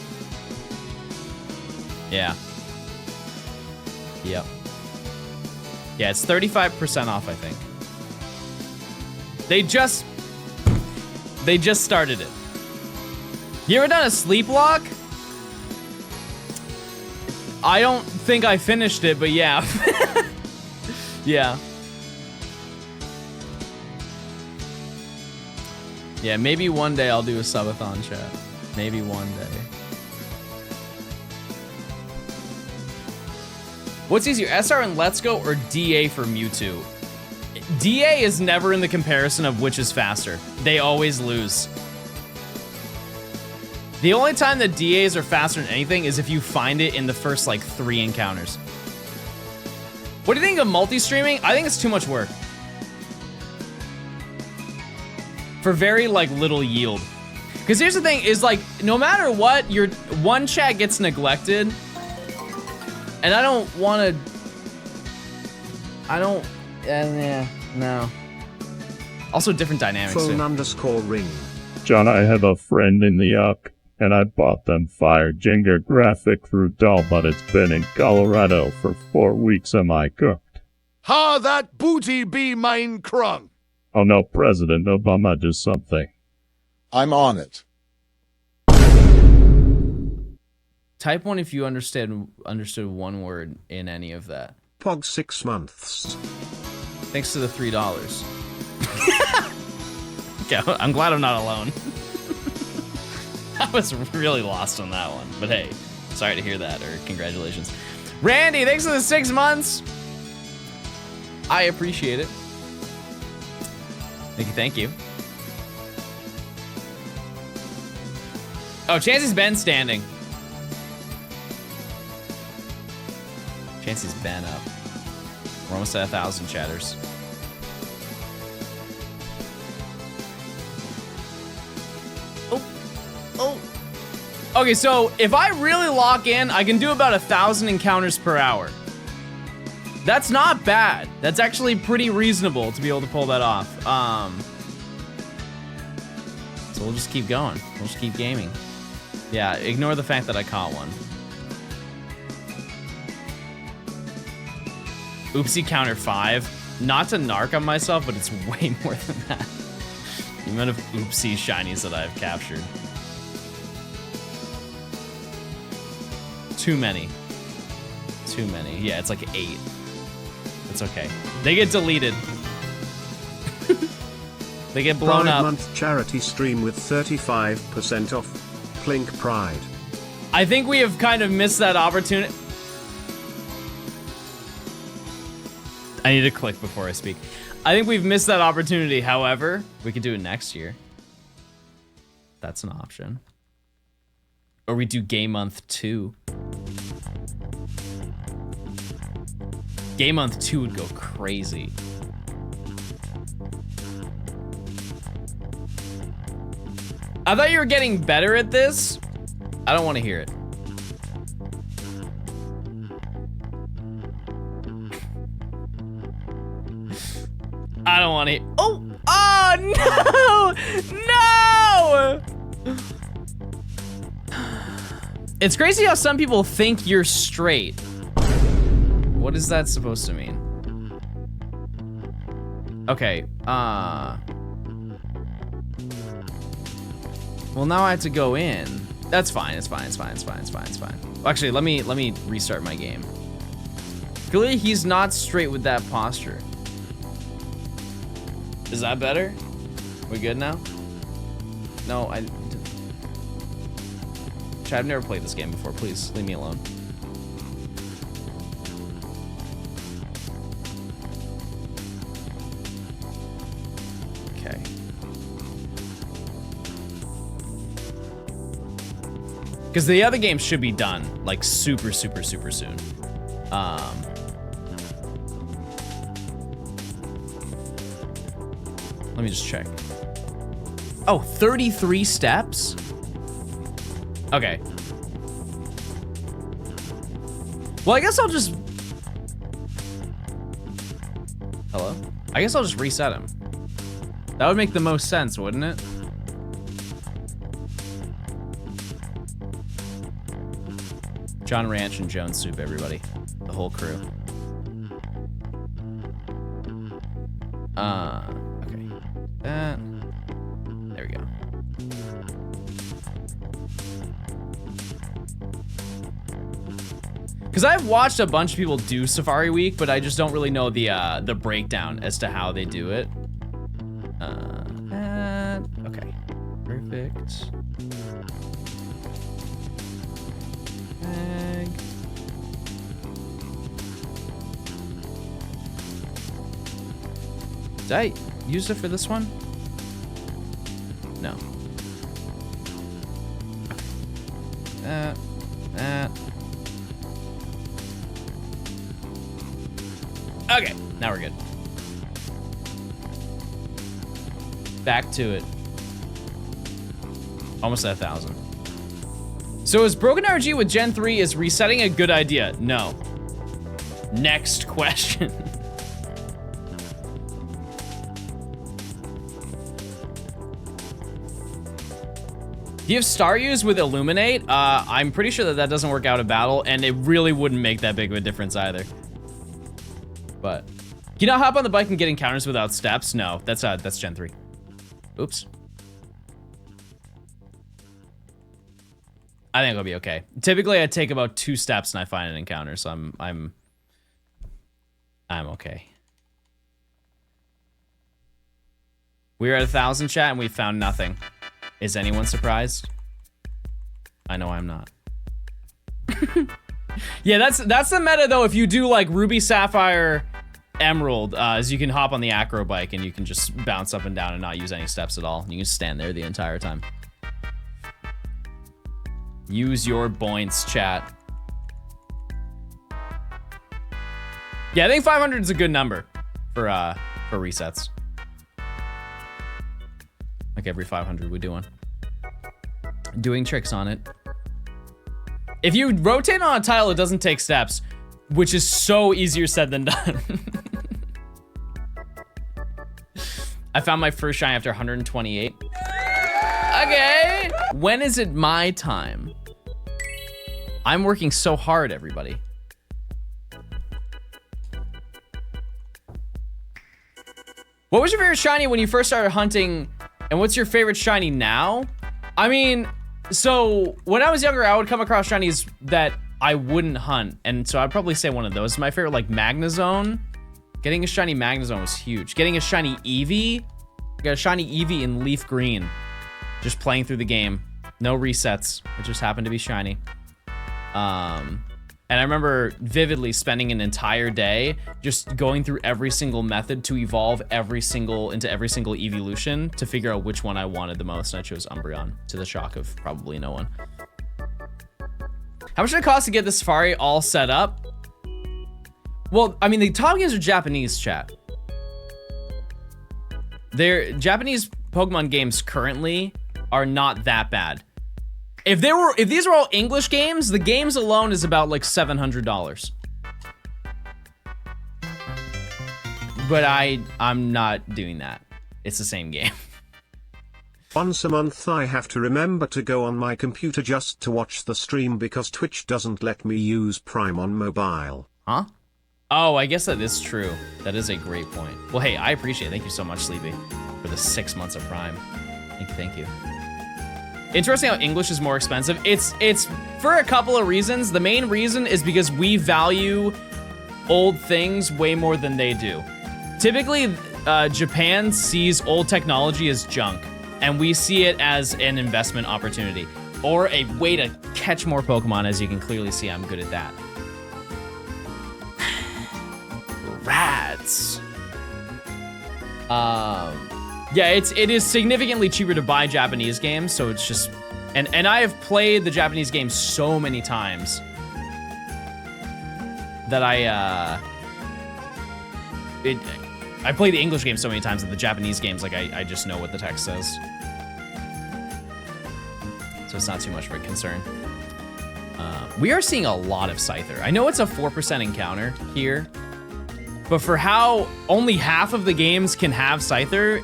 Yeah. Yep. Yeah, it's 35% off, I think. They just started it. You ever done a sleep lock? I don't think I finished it, but yeah. Yeah. Yeah, maybe one day I'll do a subathon chat. Maybe one day. What's easier, SR and Let's Go or DA for Mewtwo? DA is never in the comparison of which is faster. They always lose. The only time that DAs are faster than anything is if you find it in the first, like, 3 encounters. What do you think of multi-streaming? I think it's too much work. For very, like, little yield. Because here's the thing, is, like, no matter what, your one chat gets neglected. And I don't want to... yeah, no. Also different dynamics, Phone too. _ring. John, I have a friend in the Yuck, and I bought them Fire Jinger graphic through Doll, but it's been in Colorado for 4 weeks. Am I cooked? Ha, that booty be mine crunk. Oh no, President Obama, do something. I'm on it. Type 1 if you understood one word in any of that. Pog 6 months. Thanks to the $3. Okay, I'm glad I'm not alone. I was really lost on that one, but hey, sorry to hear that, or congratulations. Randy, thanks for the 6 months. I appreciate it. Thank you. Oh, Chancey's been standing. Chancey's been up. We're almost at 1,000 chatters. Oh. Okay, so if I really lock in, I can do about 1,000 encounters per hour. That's not bad. That's actually pretty reasonable to be able to pull that off. So we'll just keep going. We'll just keep gaming. Yeah, ignore the fact that I caught one. Oopsie counter 5. Not to narc on myself, but it's way more than that. The amount of oopsie shinies that I've captured. Too many. Too many. Yeah, it's like 8. It's okay. They get deleted. They get blown up. 5-month charity stream with 35% off. Clink Pride. I think we have kind of missed that opportunity. I need to click before I speak. I think we've missed that opportunity. However, we could do it next year. That's an option. Or we do game month 2. Game month 2 would go crazy. I thought you were getting better at this. I don't want to hear it. I don't want to. Oh no! No! It's crazy how some people think you're straight. What is that supposed to mean? Okay. Well, now I have to go in. That's fine. It's fine. It's fine. It's fine. It's fine. It's fine. Actually, let me restart my game. Clearly, he's not straight with that posture. Is that better? We good now? No, Chad, I've never played this game before. Please leave me alone. Okay. Because the other games should be done like super soon. Let me just check. Oh, 33 steps? Okay. Well, I guess I'll just... Hello? I guess I'll just reset him. That would make the most sense, wouldn't it? John Ranch and Jones Soup, everybody. The whole crew. Okay. That. There we go. Because I've watched a bunch of people do Safari Week, but I just don't really know the breakdown as to how they do it. Okay. Perfect. Bag. Did I use it for this one? No. That. Okay, now we're good. Back to it. Almost at 1,000. So is Broken RG with Gen 3 is resetting a good idea? No. Next question. Do you have Star Use with Illuminate? I'm pretty sure that doesn't work out in battle, and it really wouldn't make that big of a difference either. But Can you not hop on the bike and get encounters without steps? No, that's Gen 3. Oops. I think it'll be okay. Typically, I take about 2 steps and I find an encounter, so I'm okay. We're at 1,000 chat and we found nothing. Is anyone surprised? I know I'm not. Yeah, that's the meta though. If you do like Ruby, Sapphire, Emerald, is you can hop on the acro bike and you can just bounce up and down and not use any steps at all. You can stand there the entire time. Use your points, chat. Yeah, I think 500 is a good number for resets. Like every 500 we do one. Doing tricks on it. If you rotate on a tile, it doesn't take steps, which is so easier said than done. I found my first shiny after 128. Okay. When is it my time? I'm working so hard, everybody. What was your favorite shiny when you first started hunting, and what's your favorite shiny now? I mean, so when I was younger, I would come across shinies that I wouldn't hunt, and so I'd probably say one of those. My favorite, like Magnezone. Getting a shiny Magnezone was huge. Getting a shiny Eevee. I got a shiny Eevee in leaf green. Just playing through the game. No resets. It just happened to be shiny. And I remember vividly spending an entire day just going through every single method to evolve into every single evolution to figure out which one I wanted the most, and I chose Umbreon, to the shock of probably no one. How much did it cost to get the Safari all set up? Well, I mean, the top games are Japanese, chat. Their Japanese Pokemon games currently are not that bad. If these were all English games, the games alone is about like $700. But I'm not doing that. It's the same game. Once a month I have to remember to go on my computer just to watch the stream because Twitch doesn't let me use Prime on mobile. Huh? Oh, I guess that is true. That is a great point. Well, hey, I appreciate it. Thank you so much, Sleepy, for the 6 months of Prime. Thank you. Interesting how English is more expensive. It's for a couple of reasons. The main reason is because we value old things way more than they do. Typically, Japan sees old technology as junk, and we see it as an investment opportunity or a way to catch more Pokemon. As you can clearly see, I'm good at that. Rats. Yeah, it is significantly cheaper to buy Japanese games, so it's just, and I have played the Japanese games so many times that I play the English games so many times that the Japanese games, like I just know what the text says. So it's not too much of a concern. We are seeing a lot of Scyther. I know it's a 4% encounter here, but for how only half of the games can have Scyther,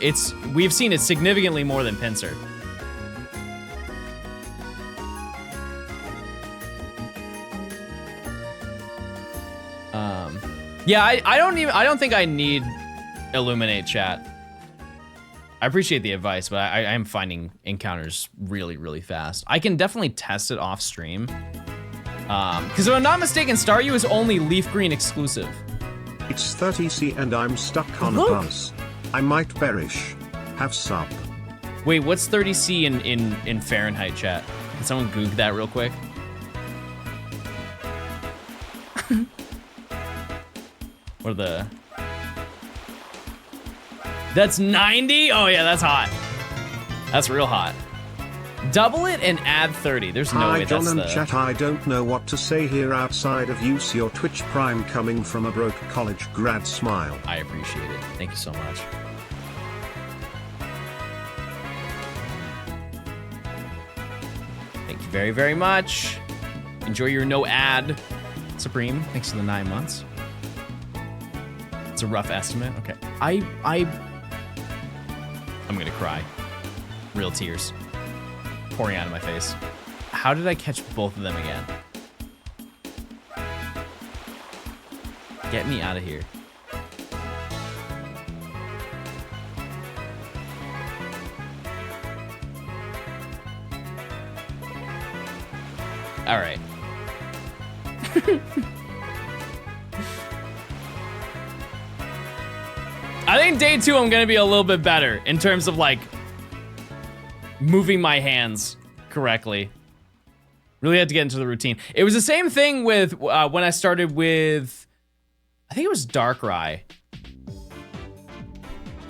we've seen it significantly more than Pinsir. Yeah, I don't think I need Illuminate, chat. I appreciate the advice, but I am finding encounters really, really fast. I can definitely test it off stream. Because if I'm not mistaken, Staryu is only Leaf Green exclusive. It's 30C and I'm stuck on a bus. I might perish. Have sub. Wait, what's 30C in Fahrenheit, chat? Can someone Goog that real quick? What are the... That's 90? Oh yeah, that's hot. That's real hot. Double it and add 30. There's no way Hi John that's and chat, I don't know what to say here outside of use your Twitch Prime coming from a broke college grad smile. I appreciate it. Thank you so much. Thank you very, very much. Enjoy your no ad, Supreme. Thanks for the 9 months. It's a rough estimate. Okay. I'm gonna cry. Real tears pouring out of my face. How did I catch both of them again? Get me out of here. All right. I think day 2 I'm gonna be a little bit better in terms of like moving my hands correctly. Really had to get into the routine. It was the same thing with when I started with, I think it was Darkrai.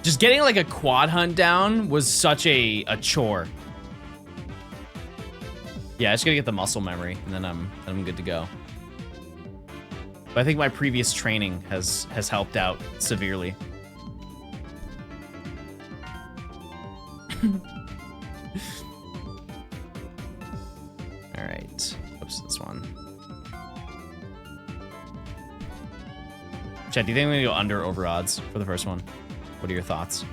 Just getting like a quad hunt down was such a chore. Yeah, I just gotta get the muscle memory, and then I'm good to go. But I think my previous training has helped out severely. All right, oops, this one. Chat, do you think I'm gonna go under or over odds for the first one? What are your thoughts?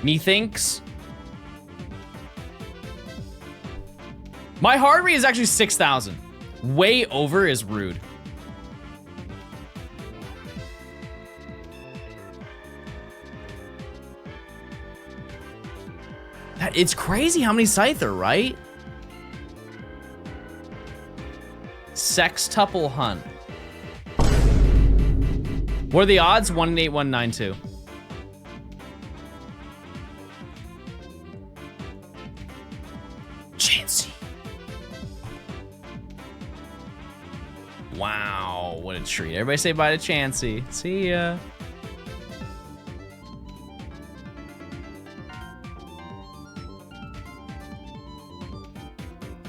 Methinks. My heart rate is actually 6,000. Way over is rude. It's crazy how many Scyther, right? Sextuple Hunt. What are the odds? 1 in 8, 1 in 9, 2. Chansey. Wow, what a treat. Everybody say bye to Chansey. See ya.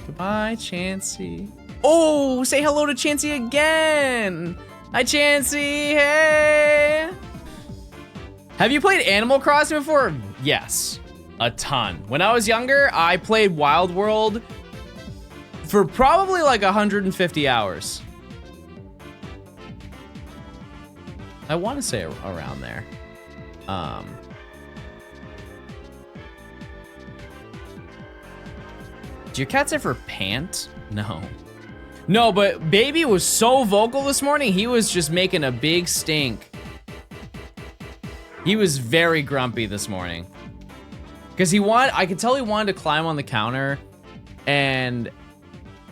Goodbye, Chansey. Oh, say hello to Chansey again. Hi, Chansey, hey. Have you played Animal Crossing before? Yes, a ton. When I was younger, I played Wild World for probably like 150 hours. I want to say around there. Do your cats ever pant? No. No, but Baby was so vocal this morning, he was just making a big stink. He was very grumpy this morning. Because I could tell he wanted to climb on the counter, and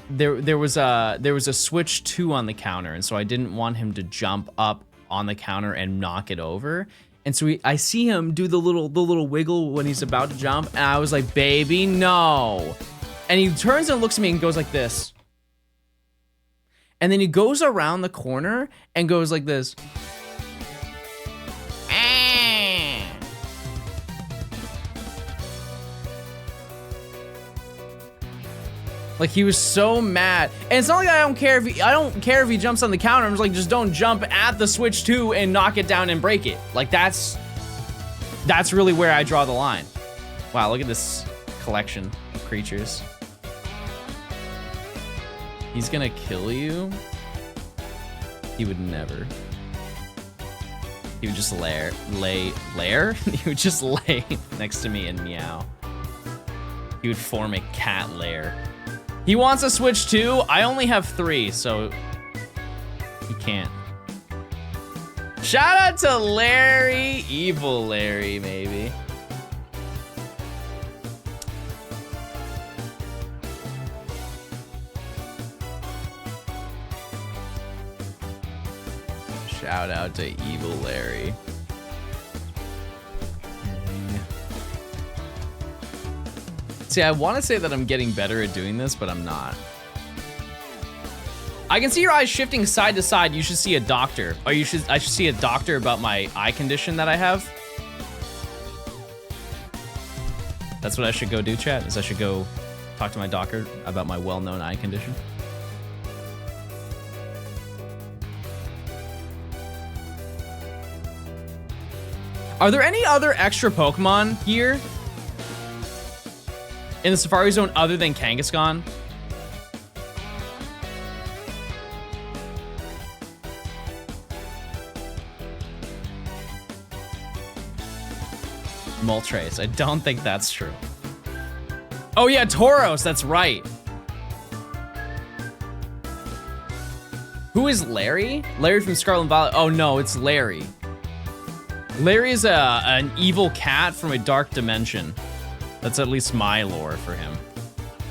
there was a switch 2 on the counter, and so I didn't want him to jump up on the counter and knock it over. And so I see him do the little wiggle when he's about to jump, and I was like, baby, no. And he turns and looks at me and goes like this. And then he goes around the corner and goes like this. Like, he was so mad. And it's not like I don't care if he jumps on the counter. I'm just like, just don't jump at the Switch 2 and knock it down and break it. Like, that's really where I draw the line. Wow, look at this collection of creatures. He's gonna kill you? He would never. He would just lair? He would just lay next to me and meow. He would form a cat lair. He wants a Switch 2. I only have 3, so he can't. Shout out to Larry. Evil Larry, maybe. Shout out to Evil Larry. See, I want to say that I'm getting better at doing this, but I'm not. I can see your eyes shifting side to side. You should see a doctor. Or I should see a doctor about my eye condition that I have. That's what I should go do, chat, is I should go talk to my doctor about my well-known eye condition. Are there any other extra Pokemon here in the Safari Zone other than Kangaskhan? Moltres, I don't think that's true. Oh yeah, Tauros, that's right. Who is Larry? Larry from Scarlet and Violet. Oh no, it's Larry. Larry is an evil cat from a dark dimension. That's at least my lore for him.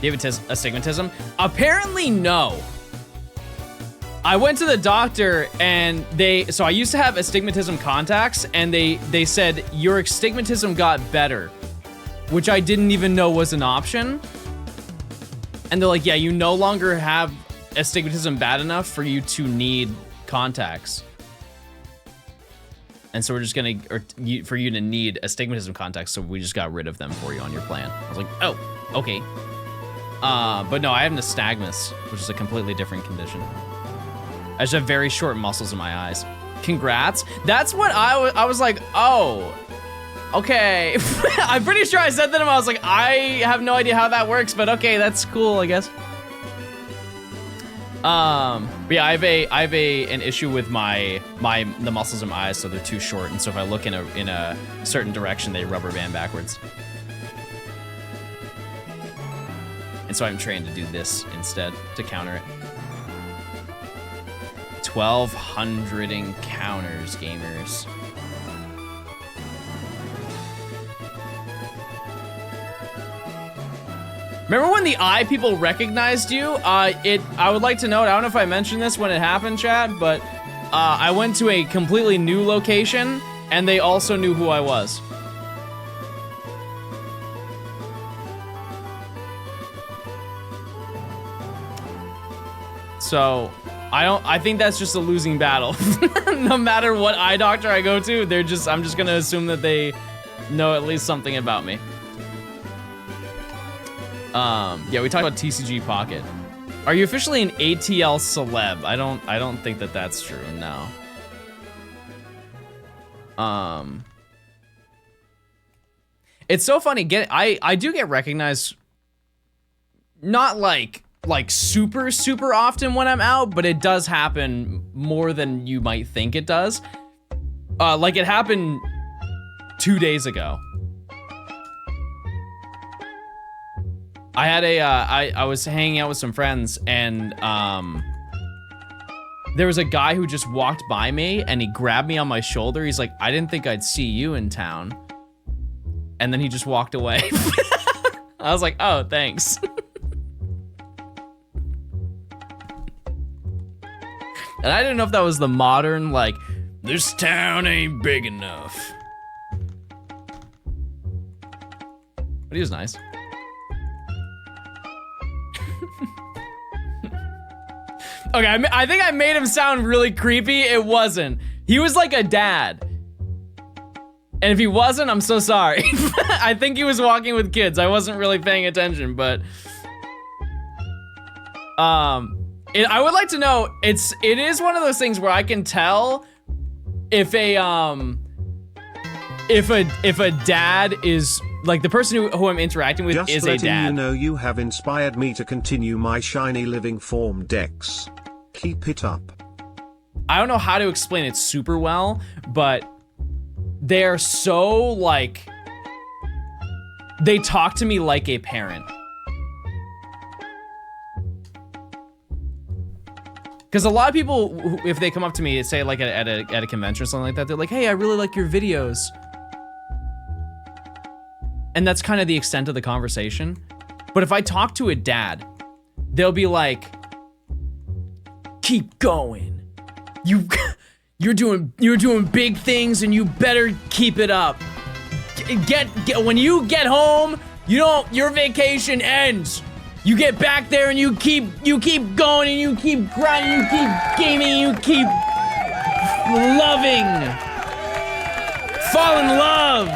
Do you have astigmatism? Apparently, no. I went to the doctor and so I used to have astigmatism contacts and they said your astigmatism got better, which I didn't even know was an option. And they're like, yeah, you no longer have astigmatism bad enough for you to need contacts. And so we're just gonna, for you to need astigmatism contacts, so we just got rid of them for you on your plan. I was like, oh, okay. But no, I have nystagmus, which is a completely different condition. I just have very short muscles in my eyes. Congrats. That's what I was like, oh, okay. I'm pretty sure I said that to him. I was like, I have no idea how that works, but okay, that's cool, I guess. But yeah, I have an issue with the muscles in my eyes, so they're too short, and so if I look in a certain direction, they rubber band backwards. And so I'm trained to do this instead to counter it. 1,200 encounters, gamers. Remember when the eye people recognized you? I would like to note, I don't know if I mentioned this when it happened, chat, but I went to a completely new location and they also knew who I was. So, I think that's just a losing battle. No matter what eye doctor I go to, I'm just gonna assume that they know at least something about me. Yeah, we talked about TCG Pocket. Are you officially an ATL celeb? I don't think that that's true, no. It's so funny, I do get recognized, not like super often when I'm out, but it does happen more than you might think it does. Like it happened 2 days ago. I had I was hanging out with some friends and there was a guy who just walked by me and he grabbed me on my shoulder. He's like, I didn't think I'd see you in town. And then he just walked away. I was like, oh, thanks. And I didn't know if that was the modern, like, this town ain't big enough. But he was nice. Okay, I think I made him sound really creepy. It wasn't. He was like a dad. And if he wasn't, I'm so sorry. I think he was walking with kids. I wasn't really paying attention, but... I would like to know, it is one of those things where I can tell if a dad is, like, the person who I'm interacting with Just is a dad. Just letting you know you have inspired me to continue my shiny living form Dex. Keep it up. I don't know how to explain it super well, but they're so, like, they talk to me like a parent. Because a lot of people, if they come up to me, say like at a convention or something like that, they're like, hey, I really like your videos. And that's kind of the extent of the conversation. But if I talk to a dad, they'll be like, keep going. You're doing big things and you better keep it up. When you get home, your vacation ends. You get back there and you keep going and you keep grinding, you keep gaming, you keep loving. Fall in love.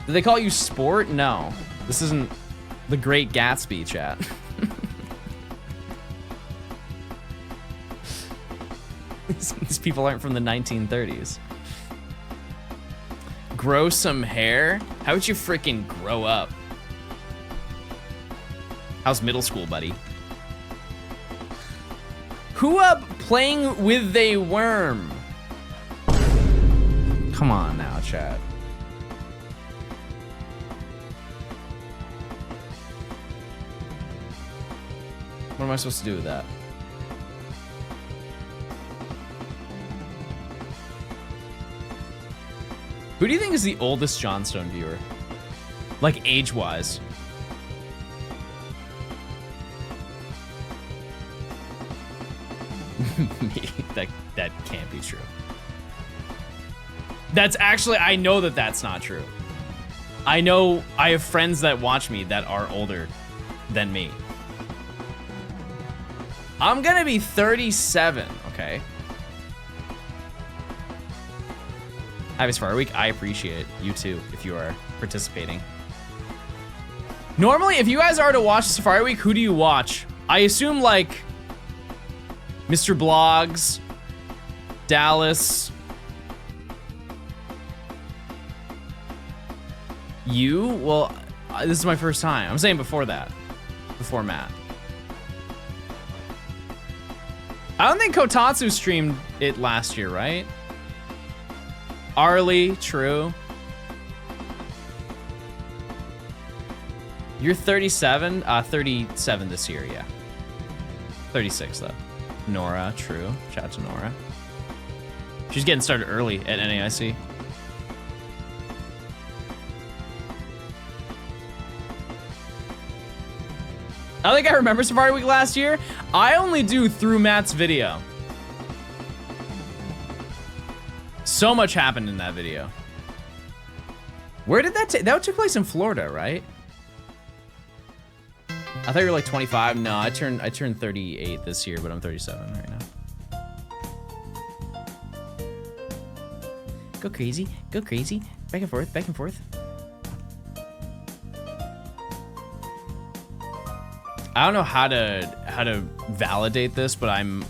Do they call you sport? No. This isn't the Great Gatsby, chat. These people aren't from the 1930s. Grow some hair? How would you freaking grow up? How's middle school, buddy? Who up playing with a worm? Come on now, chat. What am I supposed to do with that? Who do you think is the oldest Johnstone viewer? Like age-wise. Me. That can't be true. That's actually, I know that that's not true. I know I have friends that watch me that are older than me. I'm gonna be 37, okay? Happy Safari Week, I appreciate you too, if you are participating. Normally, if you guys are to watch Safari Week, who do you watch? I assume like Mr. Blogs, Dallas, you? Well, this is my first time. I'm saying before that, before Matt. I don't think Kotatsu streamed it last year, right? Arlie, true. You're 37? 37 this year, yeah. 36 though. Nora, true. Shout out to Nora. She's getting started early at NAIC. I don't think I remember Safari Week last year. I only do through Matt's video. So much happened in that video. Where did that take? That took place in Florida, right? I thought you were like 25. No, I turned 38 this year, but I'm 37 right now. Go crazy, back and forth, back and forth. I don't know how to validate this, but I'm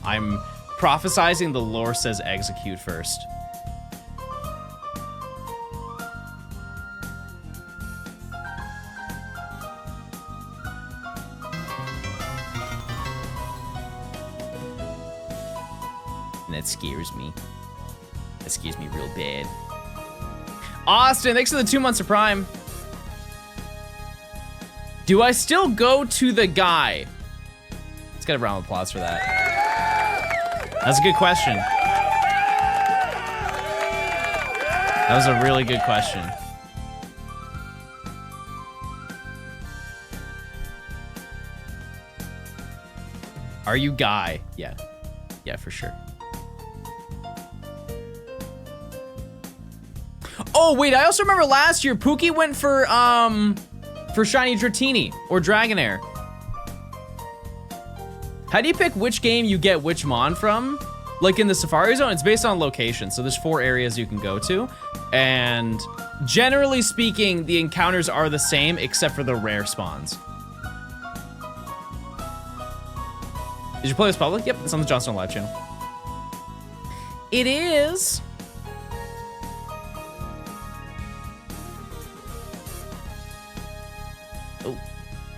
prophesizing the lore says execute first. And that scares me. That scares me real bad. Austin, thanks for the 2 months of Prime. Do I still go to the guy? Let's get a round of applause for that. That's a good question. That was a really good question. Are you Guy? Yeah. Yeah, for sure. Oh, wait, I also remember last year, Pookie went for Shiny Dratini or Dragonair. How do you pick which game you get which Mon from? Like in the Safari Zone, it's based on location. So there's 4 areas you can go to. And generally speaking, the encounters are the same except for the rare spawns. Did you play this public? Yep, it's on the Johnstone Live channel. It is.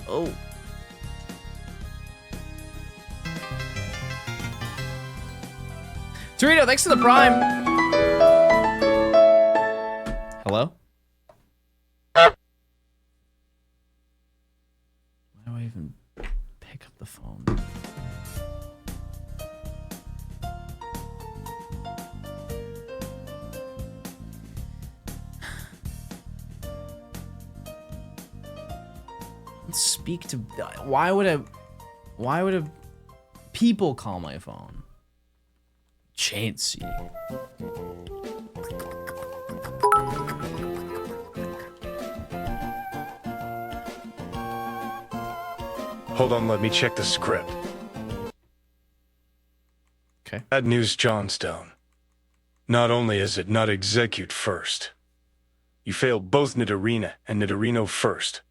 Oh. Torito, thanks for the Prime. Hello? Why do I even pick up the phone? Speak to, why would a people call my phone? Chansey. Hold on, let me check the script. Okay. Bad news, Johnstone. Not only is it not execute first, you failed both Nidorina and Nidorino first.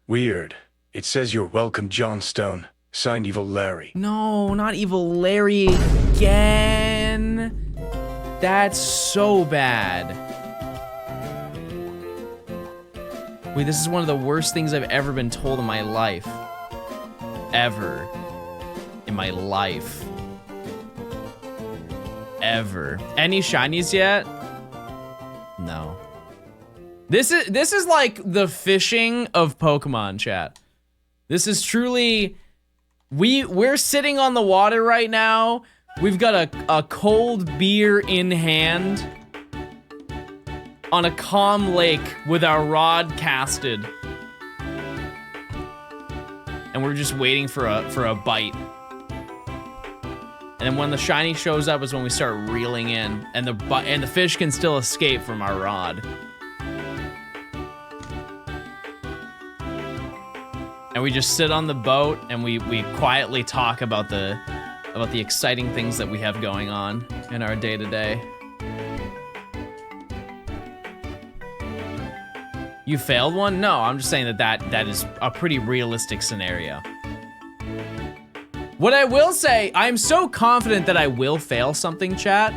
Weird. It says you're welcome, Johnstone. Signed, Evil Larry. No, not Evil Larry again. That's so bad. Wait, this is one of the worst things I've ever been told in my life. Ever. In my life. Ever. Any shinies yet? No. This is like the fishing of Pokemon, chat. This is truly, we're sitting on the water right now. We've got a cold beer in hand on a calm lake with our rod casted. And we're just waiting for a bite. And then when the shiny shows up is when we start reeling in, and the fish can still escape from our rod. And we just sit on the boat and we quietly talk about the exciting things that we have going on in our day-to-day. You failed one? No, I'm just saying that is a pretty realistic scenario. What I will say, I'm so confident that I will fail something, chat,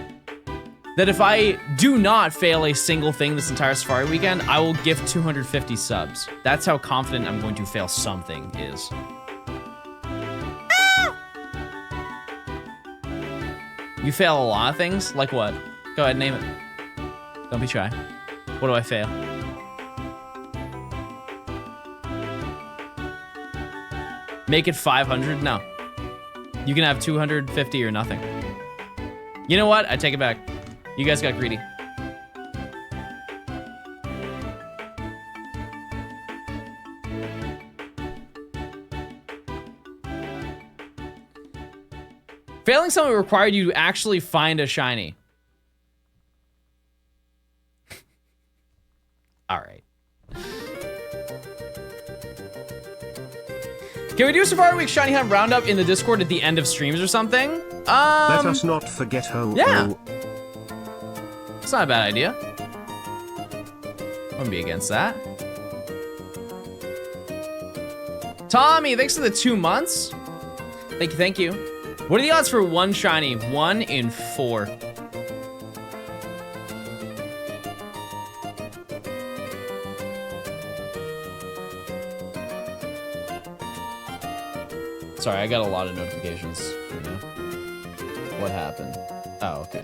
that if I do not fail a single thing this entire Safari weekend, I will gift 250 subs. That's how confident I'm going to fail something is. You fail a lot of things? Like what? Go ahead, name it. Don't be shy. What do I fail? Make it 500? No. You can have 250 or nothing. You know what? I take it back. You guys got greedy. Failing something required you to actually find a shiny. All right. Can we do a Safari Week Shiny Hunt Roundup in the Discord at the end of streams or something? Let us not forget yeah. It's not a bad idea. Wouldn't be against that. Tommy, thanks for the 2 months. Thank you. What are the odds for one shiny? 1 in 4. Sorry, I got a lot of notifications right now. What happened? Oh, okay.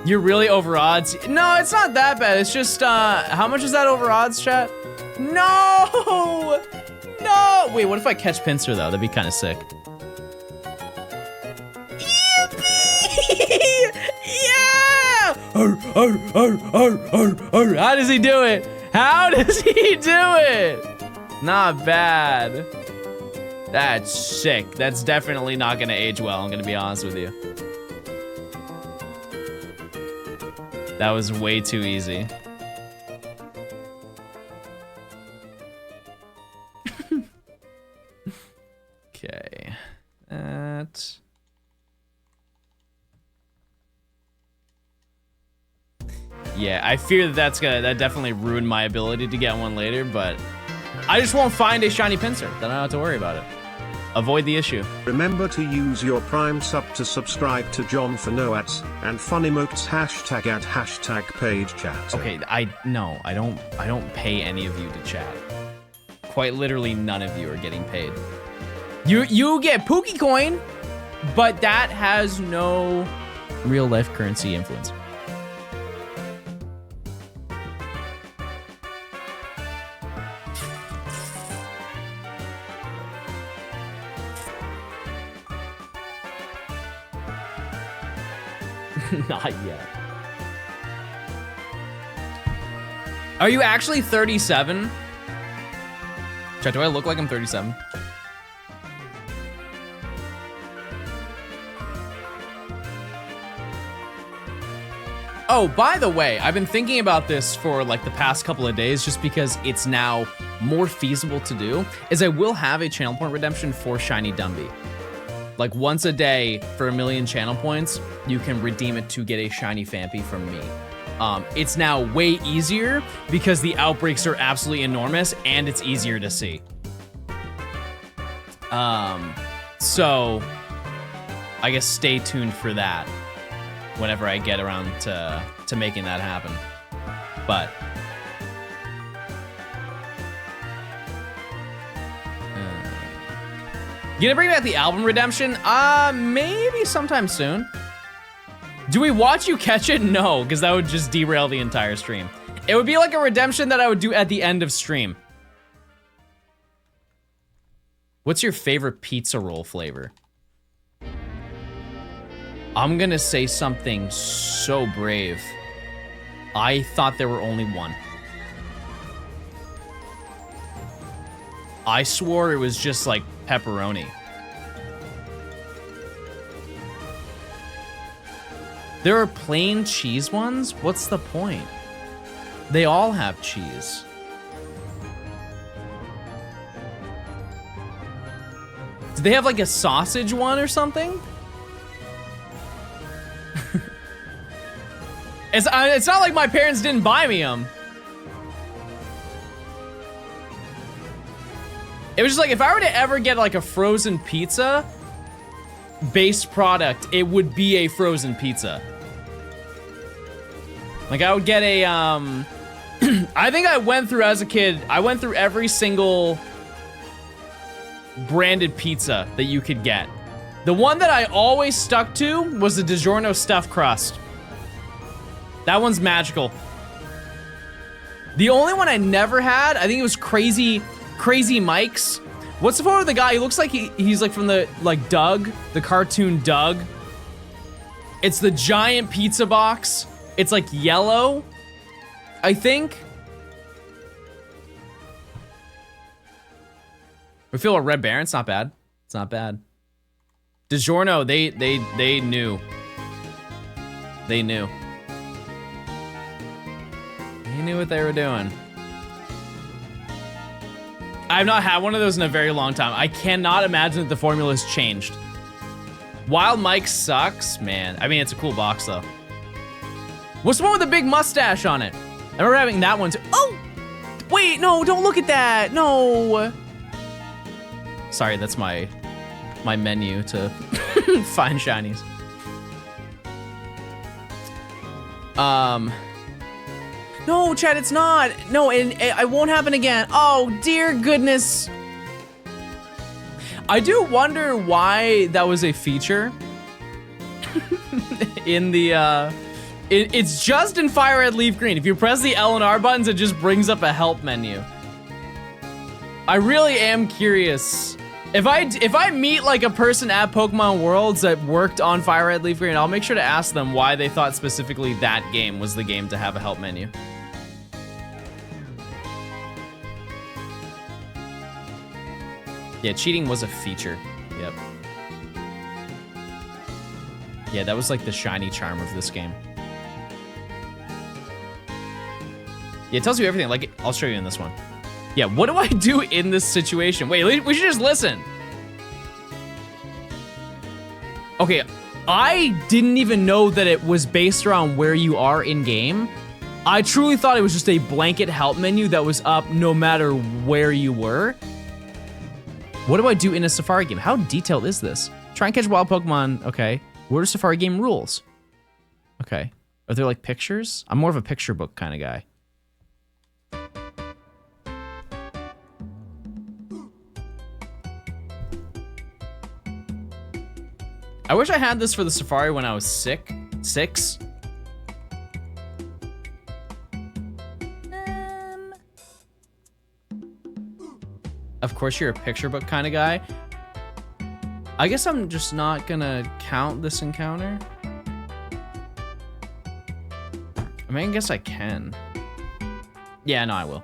You're really over odds? No, it's not that bad. It's just, how much is that over odds, chat? No! No! Wait, what if I catch Pinsir, though? That'd be kind of sick. Yeah! How does he do it? How does he do it? Not bad. That's sick. That's definitely not gonna age well, I'm gonna be honest with you. That was way too easy. Okay. That. Yeah, I fear that that definitely ruined my ability to get one later, but I just won't find a shiny Pinsir. Then I don't have to worry about it. Avoid the issue. Remember to use your Prime sub to subscribe to John for no ads and fun emotes hashtag at hashtag page chat. Okay, I don't pay any of you to chat. Quite literally none of you are getting paid. You get Pookie Coin, but that has no real life currency influence. Not yet. Are you actually 37? Chat, do I look like I'm 37? Oh, by the way, I've been thinking about this for like the past couple of days just because it's now more feasible to do, is I will have a channel point redemption for Shiny Dumby. Like once a day for 1,000,000 channel points, you can redeem it to get a shiny Phanpy from me. It's now way easier because the outbreaks are absolutely enormous and it's easier to see. So I guess stay tuned for that whenever I get around to making that happen. But you gonna bring back the album redemption? Maybe sometime soon. Do we watch you catch it? No, because that would just derail the entire stream. It would be like a redemption that I would do at the end of stream. What's your favorite pizza roll flavor? I'm gonna say something so brave. I thought there were only one. I swore it was just like pepperoni. There are plain cheese ones? What's the point? They all have cheese. Do they have like a sausage one or something? It's not like my parents didn't buy me them. It was just like, if I were to ever get like a frozen pizza based product, it would be a frozen pizza. Like I would get a, I think I went through as a kid, I went through every single branded pizza that you could get. The one that I always stuck to was the DiGiorno stuffed crust. That one's magical. The only one I never had, I think it was Crazy Mike's. What's the photo of the guy? He looks like he's like from the, like Doug, the cartoon Doug. It's the giant pizza box. It's like yellow, I think. We feel a Red Baron, it's not bad. It's not bad. DiGiorno, they knew. They knew. They knew what they were doing. I've not had one of those in a very long time. I cannot imagine that the formula's changed. Wild Mike sucks, man. I mean, it's a cool box though. What's the one with the big mustache on it? I remember having that one too. Oh! Wait, no, don't look at that. No. Sorry, that's my menu to find shinies. No, Chad, it's not. No, and it won't happen again. Oh, dear goodness. I do wonder why that was a feature in the, it's just in Fire Red Leaf Green. If you press the L and R buttons, it just brings up a help menu. I really am curious. If I meet like a person at Pokemon Worlds that worked on Fire Red Leaf Green, I'll make sure to ask them why they thought specifically that game was the game to have a help menu. Yeah, cheating was a feature. Yep. Yeah, that was like the shiny charm of this game. Yeah, it tells you everything. Like, I'll show you in this one. Yeah, what do I do in this situation? Wait, we should just listen. Okay, I didn't even know that it was based around where you are in game. I truly thought it was just a blanket help menu that was up no matter where you were. What do I do in a Safari game? How detailed is this? Try and catch wild Pokemon. Okay. What are Safari game rules? Okay. Are there like pictures? I'm more of a picture book kind of guy. I wish I had this for the Safari when I was six. Of course you're a picture book kind of guy. I guess I'm just not gonna count this encounter. I mean, I guess I can. Yeah, no, I will.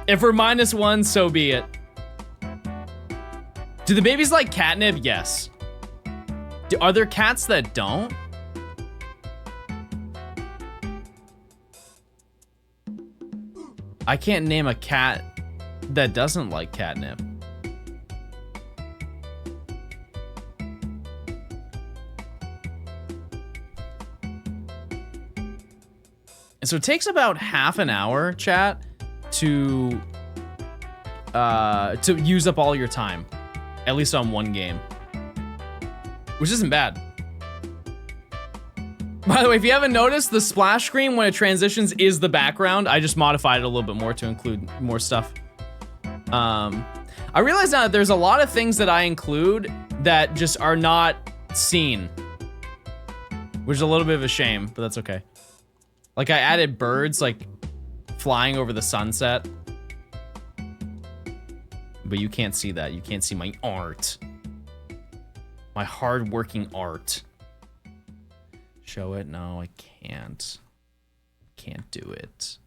If we're -1, so be it. Do the babies like catnip? Yes. Are there cats that don't? I can't name a cat that doesn't like catnip. And so it takes about half an hour, chat, to use up all your time, at least on one game, which isn't bad. By the way, if you haven't noticed, the splash screen when it transitions is the background. I just modified it a little bit more to include more stuff. I realize now that there's a lot of things that I include that just are not seen, which is a little bit of a shame, but that's okay. Like I added birds like flying over the sunset. but you can't see that. You can't see my art. My hard-working art. Show it? No, I can't. Can't do it.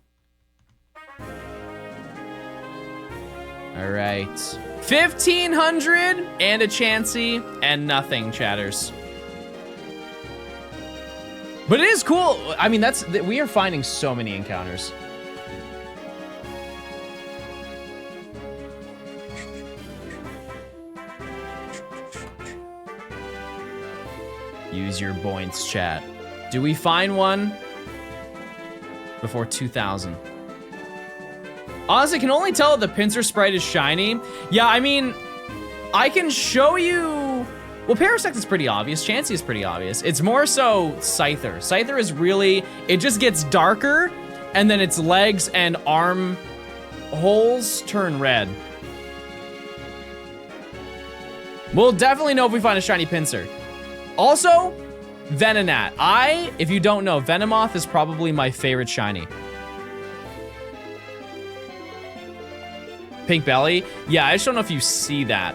All right. 1,500 and a Chansey and nothing, chatters. But it is cool. I mean, we are finding so many encounters. Use your points, chat. Do we find one before 2,000? Honestly, I can only tell if the pincer sprite is shiny. Yeah, I mean, I can show you... Well, Parasect is pretty obvious. Chansey is pretty obvious. It's more so Scyther. Scyther is really... It just gets darker, and then its legs and arm holes turn red. We'll definitely know if we find a shiny pincer. Also, Venonat. If you don't know, Venomoth is probably my favorite shiny. Pink belly? Yeah, I just don't know if you see that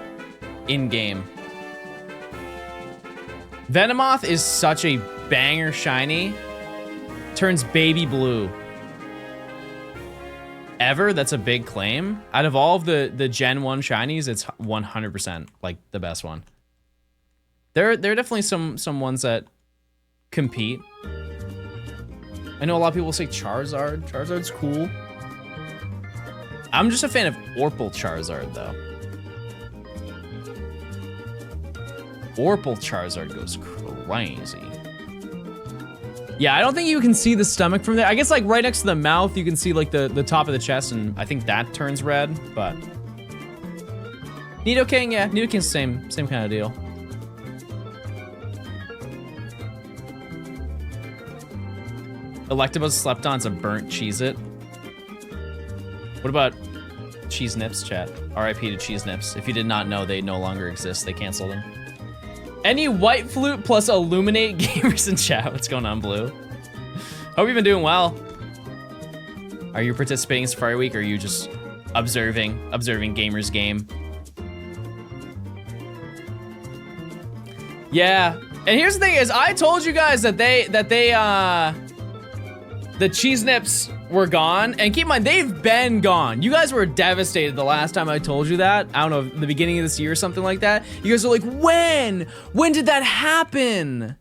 in-game. Venomoth is such a banger shiny. Turns baby blue. Ever? That's a big claim. Out of all of the Gen 1 shinies, it's 100% like the best one. There are definitely some ones that compete. I know a lot of people say Charizard. Charizard's cool. I'm just a fan of Orpal Charizard, though. Orpal Charizard goes crazy. Yeah, I don't think you can see the stomach from there. I guess like right next to the mouth, you can see like the top of the chest, and I think that turns red, but... Nidoking, yeah, Nidoking's same kind of deal. Electabuzz slept on, it's a burnt Cheez-It. What about Cheese Nips, chat? RIP to Cheese Nips. If you did not know, they no longer exist. They canceled them. Any White Flute plus Illuminate gamers in chat? What's going on, Blue? Hope you've been doing well. Are you participating in Safari Week, or are you just observing gamers game? Yeah. And here's the thing is, I told you guys that the Cheese Nips were gone, and keep in mind, they've been gone. You guys were devastated the last time I told you that. I don't know, the beginning of this year or something like that. You guys are like, when? When did that happen?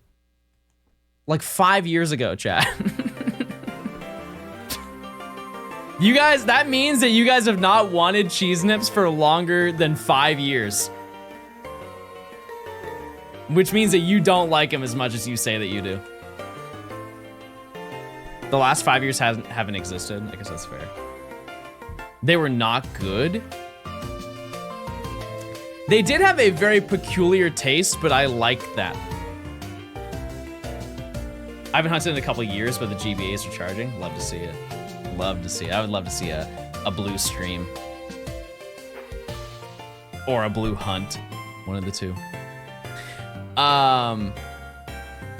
Like 5 years ago, chat. You guys, that means that you guys have not wanted Cheese Nips for longer than 5 years. Which means that you don't like them as much as you say that you do. The last 5 years haven't existed. I guess that's fair. They were not good. They did have a very peculiar taste, but I liked that. I haven't hunted in a couple years, but the GBAs are charging. Love to see it. Love to see it. I would love to see a blue stream. Or a blue hunt. One of the two.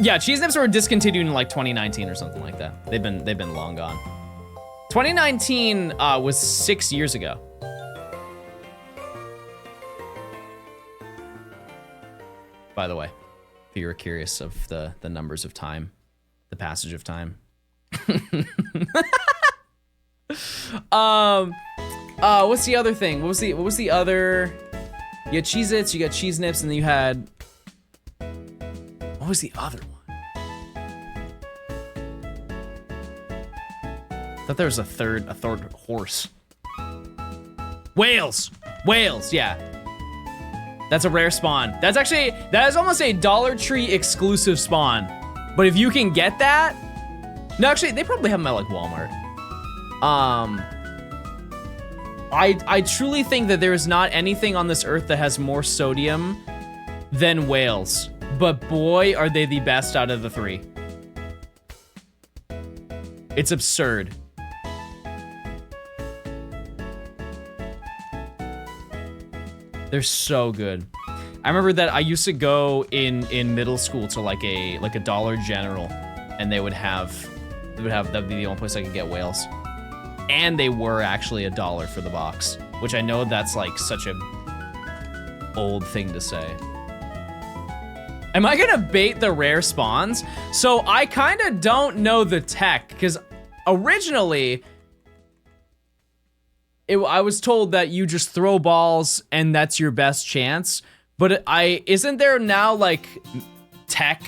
Yeah, Cheese Nips were discontinued in like 2019 or something like that. They've been long gone. 2019 was 6 years ago. By the way, if you were curious of the numbers of time, the passage of time. What's the other thing? What was the other? You had Cheez-Its, you got Cheese Nips, and then you had. What was the other one? I thought there was a third horse. Whales, yeah. That's a rare spawn. That is almost a Dollar Tree exclusive spawn. But if you can get that, no, actually, they probably have them at like Walmart. I truly think that there is not anything on this earth that has more sodium than whales. But boy, are they the best out of the three. It's absurd. They're so good. I remember that I used to go in middle school to like a Dollar General, and that'd be the only place I could get whales. and they were actually $1 for the box, which I know that's like such a old thing to say. Am I gonna bait the rare spawns? So I kind of don't know the tech, because originally I was told that you just throw balls and that's your best chance. But isn't there now like tech?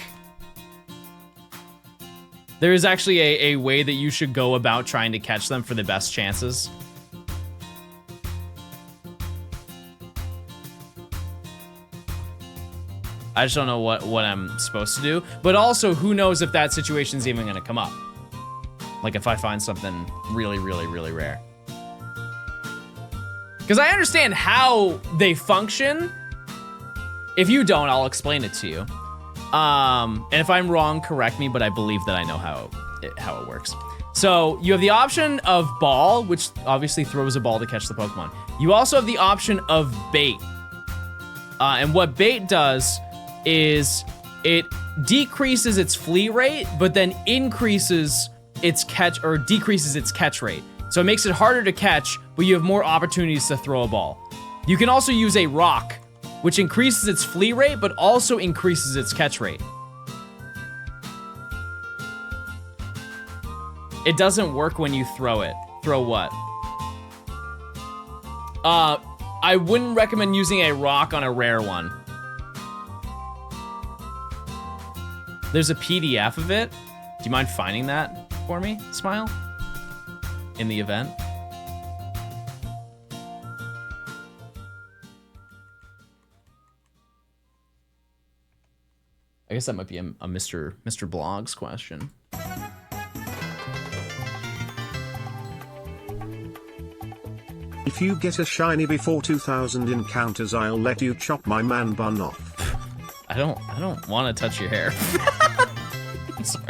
There is actually a way that you should go about trying to catch them for the best chances. I just don't know what I'm supposed to do. But also, who knows if that situation's even gonna come up. Like if I find something really, really, really rare. Because I understand how they function. If you don't, I'll explain it to you. And if I'm wrong, correct me, but I believe that I know how it works. So you have the option of ball, which obviously throws a ball to catch the Pokemon. You also have the option of bait. And what bait does is it decreases its flee rate, but then increases its catch, or decreases its catch rate. So it makes it harder to catch, but you have more opportunities to throw a ball. You can also use a rock, which increases its flee rate, but also increases its catch rate. It doesn't work when you throw it. Throw what? I wouldn't recommend using a rock on a rare one. There's a PDF of it. Do you mind finding that for me, Smile? In the event? I guess that might be a Mr. Blogs question. If you get a shiny before 2000 encounters, I'll let you chop my man bun off. I don't want to touch your hair. I'm sorry.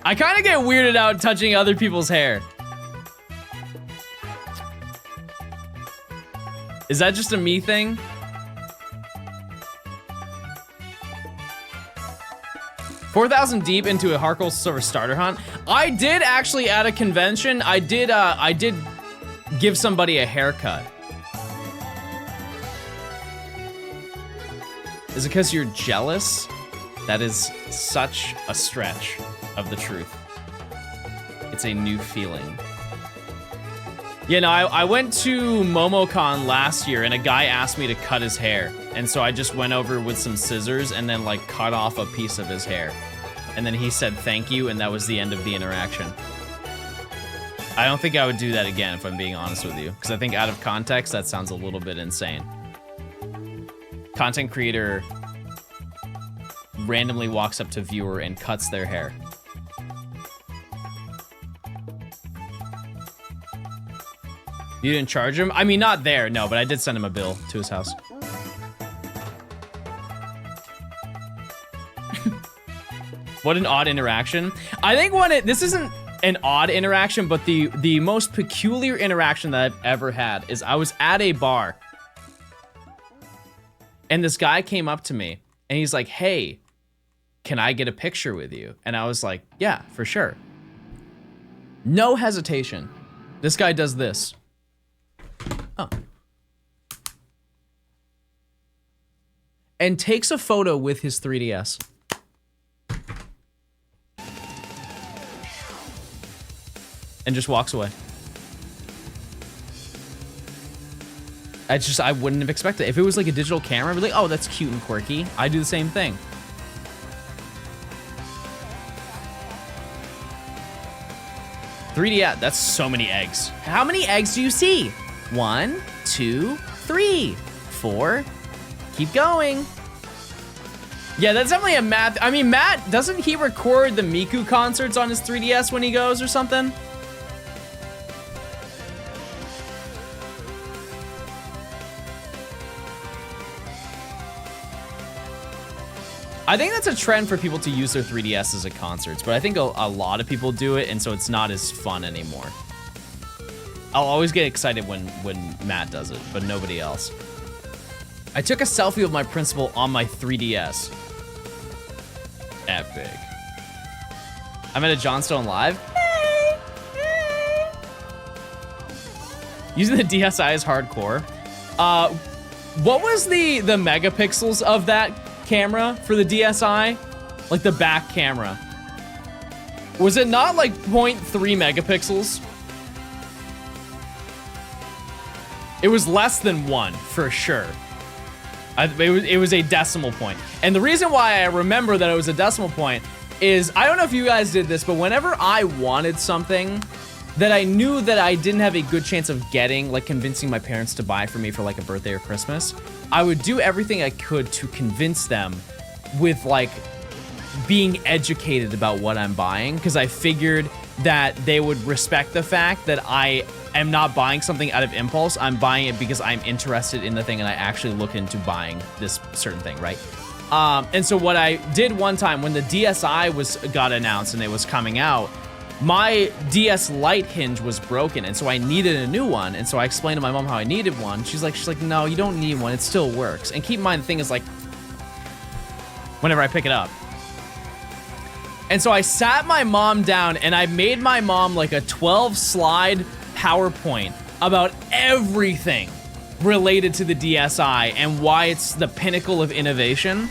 I kind of get weirded out touching other people's hair. Is that just a me thing? $4,000 deep into a Harkle Silver starter hunt. I did actually at a convention. I did give somebody a haircut. Is it because you're jealous? That is such a stretch of the truth. It's a new feeling. You know, I went to MomoCon last year and a guy asked me to cut his hair. And so I just went over with some scissors and then like cut off a piece of his hair. And then he said thank you, and that was the end of the interaction. I don't think I would do that again if I'm being honest with you. Because I think out of context, that sounds a little bit insane. Content creator randomly walks up to viewer and cuts their hair. You didn't charge him? I mean, not there, no, but I did send him a bill to his house. What an odd interaction. I think this isn't an odd interaction, but the most peculiar interaction that I've ever had is I was at a bar and this guy came up to me and he's like, hey, can I get a picture with you? And I was like, yeah, for sure. No hesitation. This guy does this. Oh. And takes a photo with his 3DS. And just walks away. I wouldn't have expected it. If it was like a digital camera, I'd be like, oh, that's cute and quirky. I do the same thing. $3D, that's so many eggs. How many eggs do you see? 1, 2, 3, 4. Keep going. Yeah, that's definitely a math. I mean, Matt, doesn't he record the Miku concerts on his 3DS when he goes or something? I think that's a trend for people to use their 3DSs at concerts, but I think a lot of people do it, and so it's not as fun anymore. I'll always get excited when Matt does it, but nobody else. I took a selfie of my principal on my 3DS. Epic. I'm at a Johnstone live. Using the DSi is hardcore. What was the megapixels of that camera for the DSi? Like the back camera. Was it not like 0.3 megapixels? It was less than 1 for sure. It was a decimal point. And the reason why I remember that it was a decimal point is, I don't know if you guys did this, but whenever I wanted something that I knew that I didn't have a good chance of getting, like convincing my parents to buy for me for like a birthday or Christmas, I would do everything I could to convince them with like being educated about what I'm buying, because I figured that they would respect the fact that I am not buying something out of impulse. I'm buying it because I'm interested in the thing and I actually look into buying this certain thing, right? And so what I did one time when the DSi got announced and it was coming out, my DS Lite hinge was broken, and so I needed a new one. And so I explained to my mom how I needed one. She's like, no, you don't need one. It still works. And keep in mind, the thing is like, whenever I pick it up. And so I sat my mom down and I made my mom like a 12-slide PowerPoint about everything related to the DSi and why it's the pinnacle of innovation.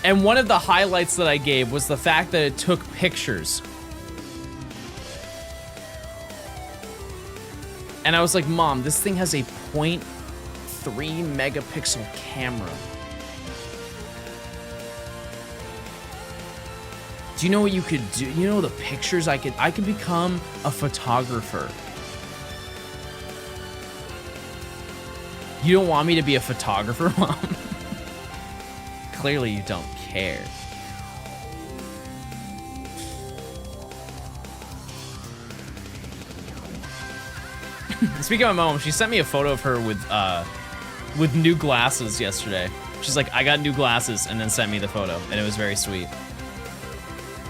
And one of the highlights that I gave was the fact that it took pictures. And I was like, Mom, this thing has a 0.3 megapixel camera. Do you know what you could do? You know the pictures I could become a photographer. You don't want me to be a photographer, Mom? Clearly you don't care. Speaking of my mom, she sent me a photo of her with new glasses yesterday. She's like, I got new glasses, and then sent me the photo, and it was very sweet.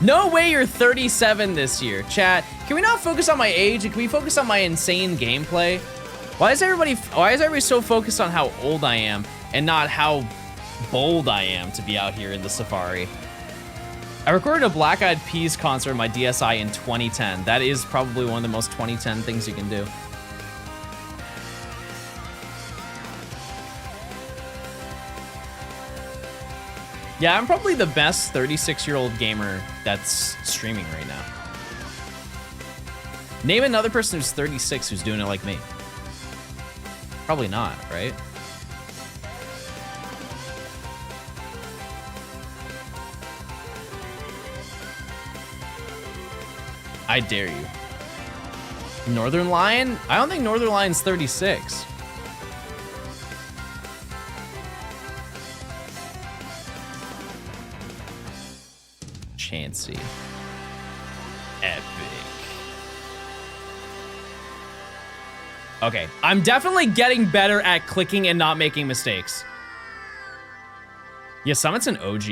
No way you're 37 this year. Chat, can we not focus on my age? Can we focus on my insane gameplay? Why is everybody so focused on how old I am and not how bold I am to be out here in the safari? I recorded a Black Eyed Peas concert on my DSi in 2010. That is probably one of the most 2010 things you can do. Yeah, I'm probably the best 36-year-old gamer that's streaming right now. Name another person who's 36 who's doing it like me. Probably not, right? I dare you. Northern Lion? I don't think Northern Lion's 36. Chansey. Epic. Okay, I'm definitely getting better at clicking and not making mistakes. Yeah, Summit's an OG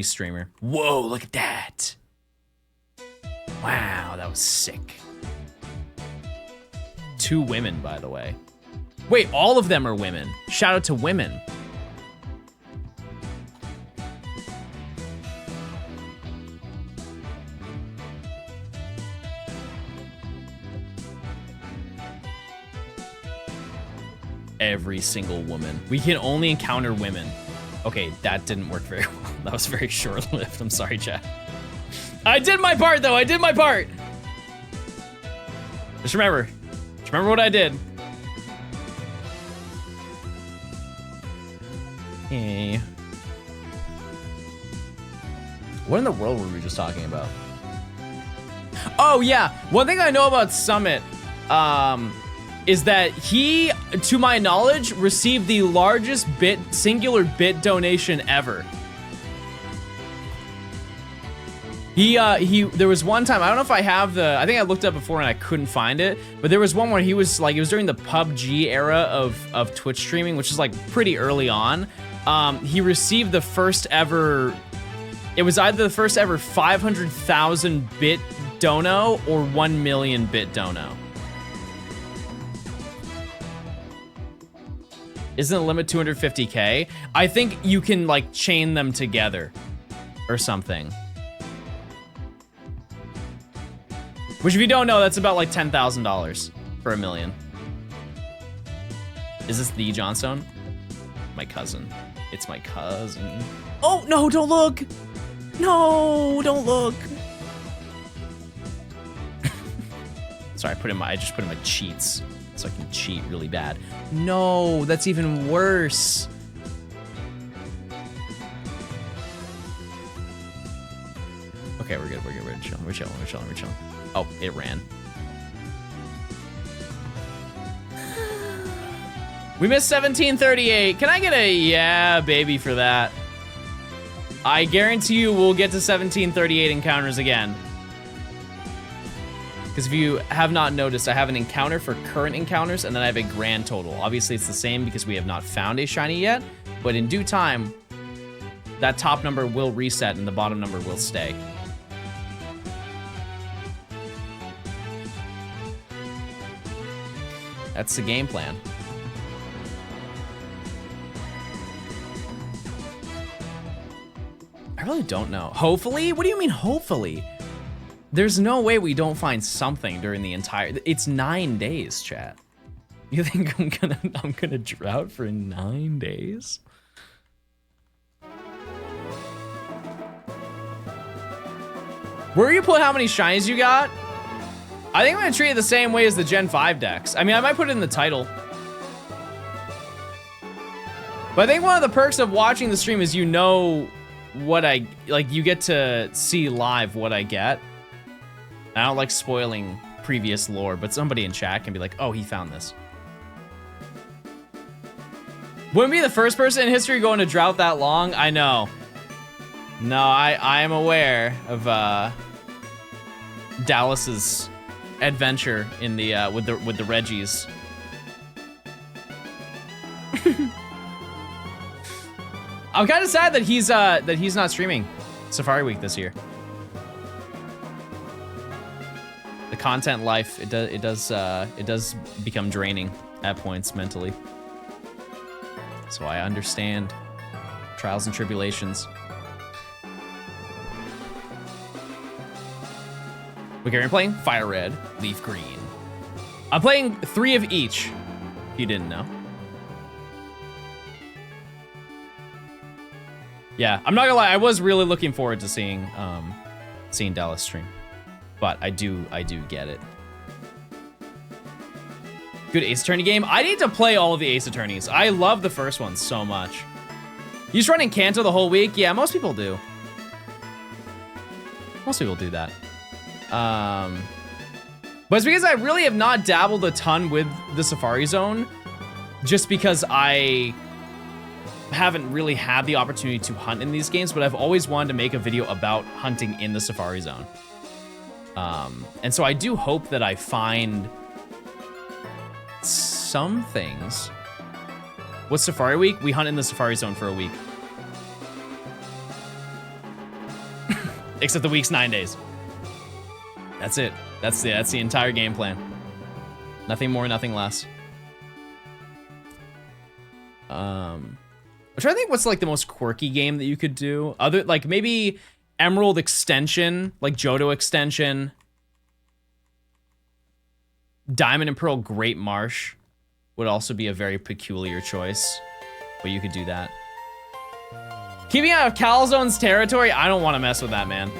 streamer. Whoa, look at that. Wow, that was sick. 2 women, by the way. Wait, all of them are women. Shout out to women. Every single woman. We can only encounter women. Okay, that didn't work very well. That was very short-lived. I'm sorry, chat. I did my part, though. I did my part. Just remember what I did. Hey. What in the world were we just talking about? Oh, yeah. One thing I know about Summit, is that he, to my knowledge, received the largest singular bit donation ever. There was one time, I don't know if I have I think I looked up before and I couldn't find it, but there was one where he was like, it was during the PUBG era of Twitch streaming, which is like pretty early on. He received the first ever, it was either the first ever 500,000 bit dono or 1 million bit dono. Isn't the limit 250K? I think you can like chain them together. or something. Which, if you don't know, that's about like $10,000 for a million. Is this the Johnstone? My cousin. It's my cousin. Oh, no, don't look. No, don't look. Sorry, I just put in my cheats so I can cheat really bad. No, that's even worse. Okay, we're good. We're chilling. Oh, it ran. We missed 1738. Can I get a yeah, baby, for that? I guarantee you we'll get to 1738 encounters again. Because if you have not noticed, I have an encounter for current encounters, and then I have a grand total. Obviously, it's the same because we have not found a shiny yet, but in due time, that top number will reset and the bottom number will stay. That's the game plan. I really don't know. Hopefully? What do you mean, hopefully? There's no way we don't find something during the entire... It's 9 days, chat. You think I'm gonna drought for 9 days? Where you put how many shinies you got? I think I'm gonna treat it the same way as the Gen 5 decks. I mean, I might put it in the title. But I think one of the perks of watching the stream is you know what I... Like, you get to see live what I get. I don't like spoiling previous lore, but somebody in chat can be like, oh, he found this. Wouldn't be the first person in history going to drought that long. I know. No, I am aware of Dallas's adventure in the with the Reggies. I'm kind of sad that he's not streaming Safari Week this year. The content life, it does become draining at points mentally. So I understand trials and tribulations. Okay, I'm playing Fire Red, Leaf Green. I'm playing 3 of each, if you didn't know. Yeah, I'm not gonna lie, I was really looking forward to seeing Dallas stream. But I do get it. Good Ace Attorney game. I need to play all of the Ace Attorneys. I love the first one so much. You just running Kanto the whole week? Yeah, most people do. Most people do that. But it's because I really have not dabbled a ton with the Safari Zone, just because I haven't really had the opportunity to hunt in these games, but I've always wanted to make a video about hunting in the Safari Zone. And so I do hope that I find some things. What's Safari Week? We hunt in the Safari Zone for a week. Except the week's 9 days. That's it. That's the entire game plan. Nothing more, nothing less. I'm trying to think what's like the most quirky game that you could do. Other, like maybe Emerald Extension, like Johto Extension. Diamond and Pearl Great Marsh would also be a very peculiar choice, but you could do that. Keeping out of Calzone's territory, I don't want to mess with that, man.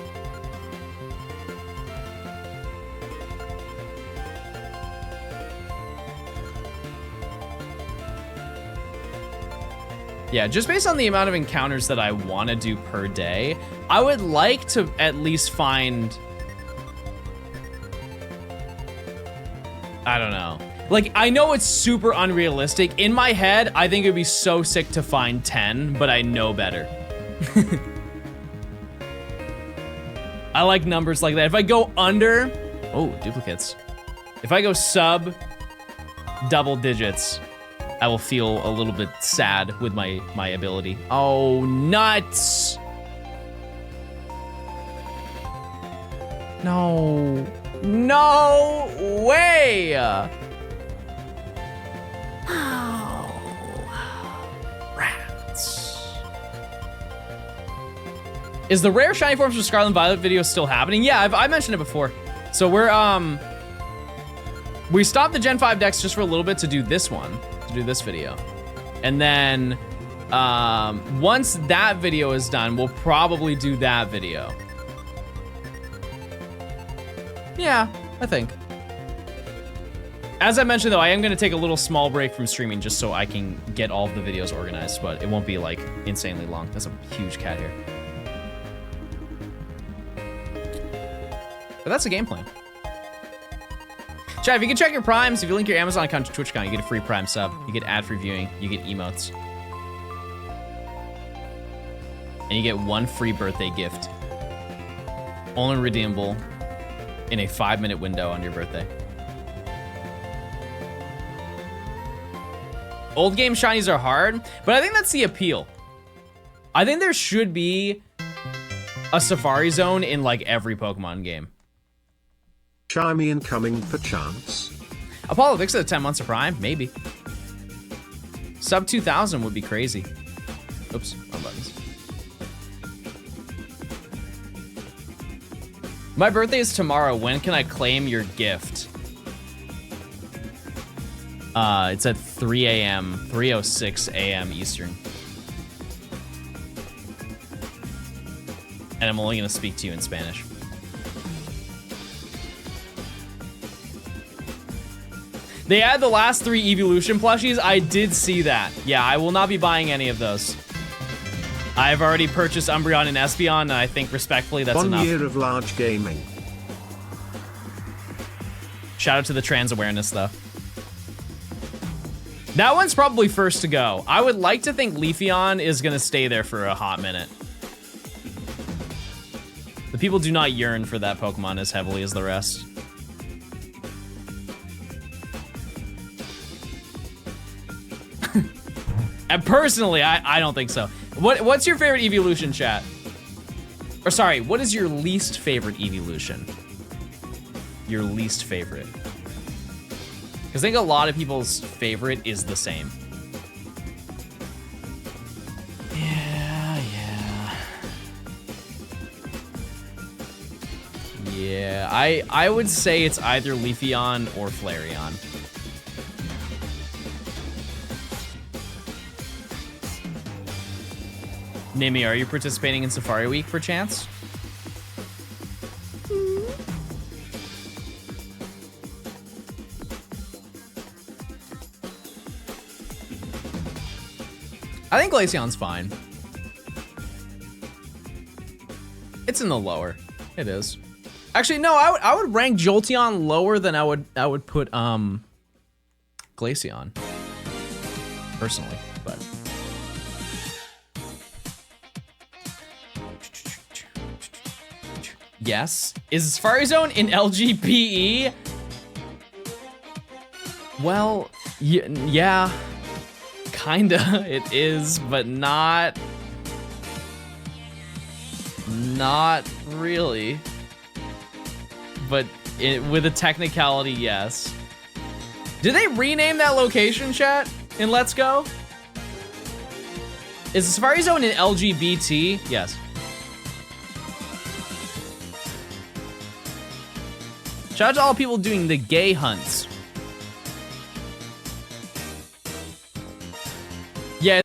Yeah, just based on the amount of encounters that I want to do per day, I would like to at least find... I don't know. Like, I know it's super unrealistic. In my head, I think it'd be so sick to find 10, but I know better. I like numbers like that. If I go under... Oh, duplicates. If I go sub double digits, I will feel a little bit sad with my ability. Oh, nuts! No. No way! Oh, rats. Is the rare shiny forms for Scarlet and Violet video still happening? Yeah, I mentioned it before. So we're, we stopped the Gen 5 decks just for a little bit to do this one, to do this video. And then, once that video is done, we'll probably do that video. Yeah, I think. As I mentioned though, I am gonna take a little small break from streaming just so I can get all of the videos organized, but it won't be like insanely long. That's a huge cat here. But that's the game plan. Chat, if you can check your primes, if you link your Amazon account to Twitch account, you get a free prime sub, you get ad-free viewing, you get emotes. And you get 1 free birthday gift. Only redeemable in a 5-minute window on your birthday. Old game shinies are hard, but I think that's the appeal. I think there should be a Safari Zone in like every Pokemon game. Shiny incoming perchance. Apollo Vix at 10 months of Prime? Maybe. Sub 2,000 would be crazy. Oops, wrong buttons. My birthday is tomorrow. When can I claim your gift? It's at 3 a.m., 3:06 a.m. Eastern. And I'm only gonna speak to you in Spanish. They add the last 3 evolution plushies. I did see that. Yeah, I will not be buying any of those. I've already purchased Umbreon and Espeon, and I think respectfully that's enough. 1 year of large gaming. Shout out to the trans awareness though. That one's probably first to go. I would like to think Leafeon is gonna stay there for a hot minute. The people do not yearn for that Pokemon as heavily as the rest. And personally, I don't think so. What's your favorite evolution, chat? Or sorry, what is your least favorite evolution? Your least favorite. Because I think a lot of people's favorite is the same. Yeah, I would say it's either Leafeon or Flareon. Nimi, are you participating in Safari Week per chance? I think Glaceon's fine. It's in the lower. It is. Actually, no, I would rank Jolteon lower than I would put Glaceon. Personally, but yes. Is Safari Zone in LGPE? Well, yeah. Kinda, it is, but not really. But with a technicality, yes. Did they rename that location, chat, in Let's Go? Is the Safari Zone in LGBT? Yes. Shout out to all people doing the gay hunts. Yeah.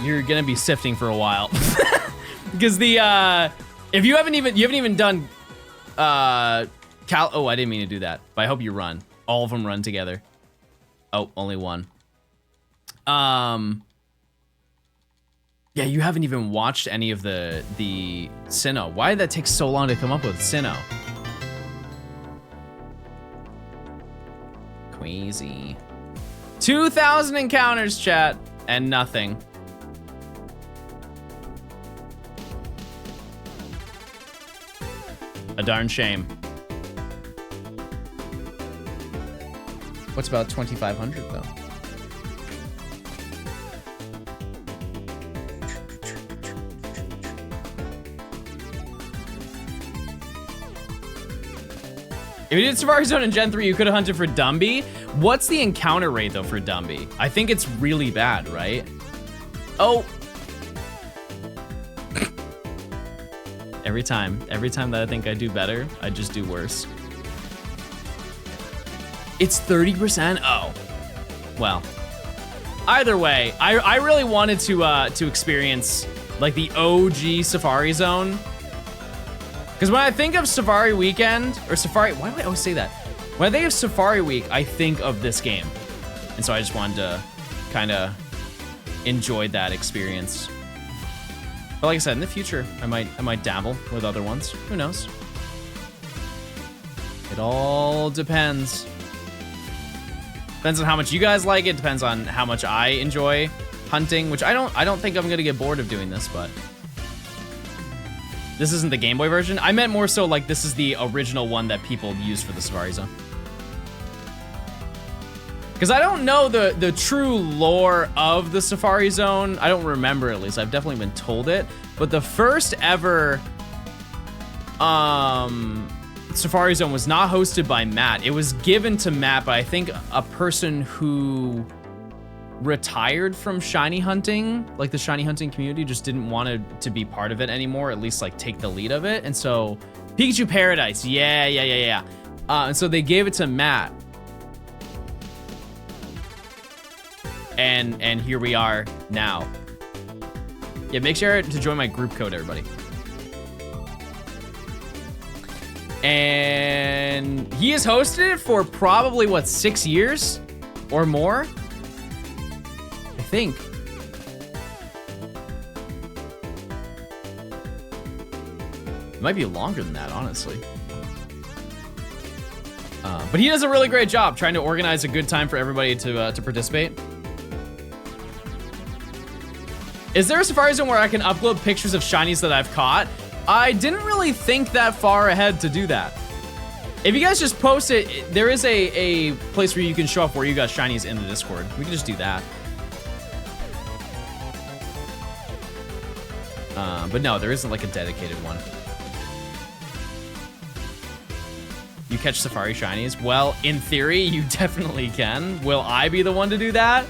you're gonna be sifting for a while. Because if you haven't even done oh, I didn't mean to do that, but I hope you run. All of them run together. Oh, only one. Yeah, you haven't even watched any of the Sinnoh. Why did that take so long to come up with Sinnoh? Crazy. 2,000 encounters, chat, and nothing. A darn shame. What's about 2,500 though? If you did Safari Zone in Gen 3, you could have hunted for Dumby. What's the encounter rate though for Dumby? I think it's really bad, right? Oh. Every time that I think I do better, I just do worse. It's 30%? Oh. Well. Either way, I really wanted to experience like the OG Safari Zone. Because when I think of Safari Weekend, or Safari, why do I always say that? When I think of Safari Week, I think of this game. And so I just wanted to kind of enjoy that experience. But like I said, in the future, I might dabble with other ones. Who knows? It all depends. Depends on how much you guys like it. Depends on how much I enjoy hunting, which I don't think I'm gonna get bored of doing this, but this isn't the Game Boy version. I meant more so like this is the original one that people use for the Safari Zone. Because I don't know the true lore of the Safari Zone. I don't remember, at least. I've definitely been told it. But the first ever Safari Zone was not hosted by Matt. It was given to Matt by, I think, a person who retired from shiny hunting. Like the shiny hunting community just didn't want to be part of it anymore, at least like take the lead of it. And so Pikachu Paradise, yeah. And so they gave it to Matt. And here we are now. Yeah, make sure to join my group code, everybody. And he has hosted it for probably, what, 6 years or more? I think. It might be longer than that, honestly. But he does a really great job trying to organize a good time for everybody to participate. Is there a Safari Zone where I can upload pictures of shinies that I've caught? I didn't really think that far ahead to do that. If you guys just post it, there is a place where you can show off where you got shinies in the Discord. We can just do that. But no, there isn't like a dedicated one. You catch Safari shinies? Well, in theory, you definitely can. Will I be the one to do that?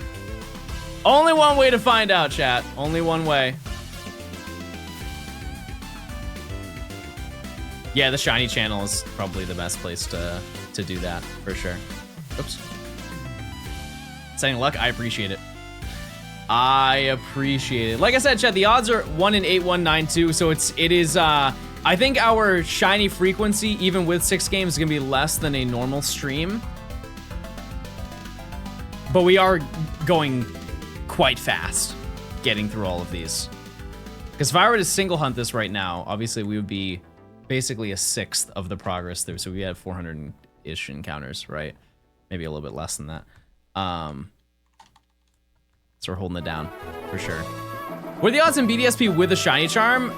Only one way to find out, chat. Only one way. Yeah, the shiny channel is probably the best place to do that, for sure. Oops. Saying luck, I appreciate it. I appreciate it. Like I said, chat, the odds are 1 in 8192, so it is I think our shiny frequency, even with 6 games, is gonna be less than a normal stream. But we are going quite fast getting through all of these. Because if I were to single hunt this right now, obviously we would be basically a 1/6 of the progress through. So we had 400-ish encounters, right? Maybe a little bit less than that. So we're holding it down for sure. What are the odds in BDSP with a shiny charm?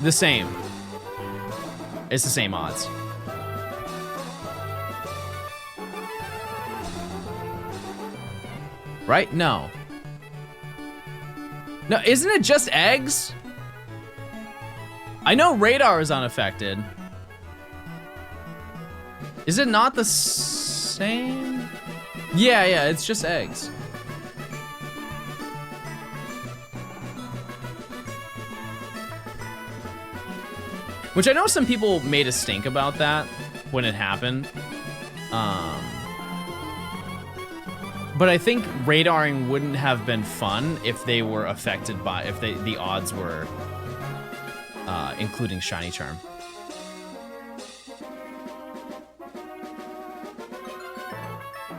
The same. It's the same odds. Right? No. No, isn't it just eggs? I know radar is unaffected. Is it not the same? Yeah, it's just eggs. Which I know some people made a stink about that when it happened. But I think radaring wouldn't have been fun if they were affected by, if the odds were including Shiny Charm.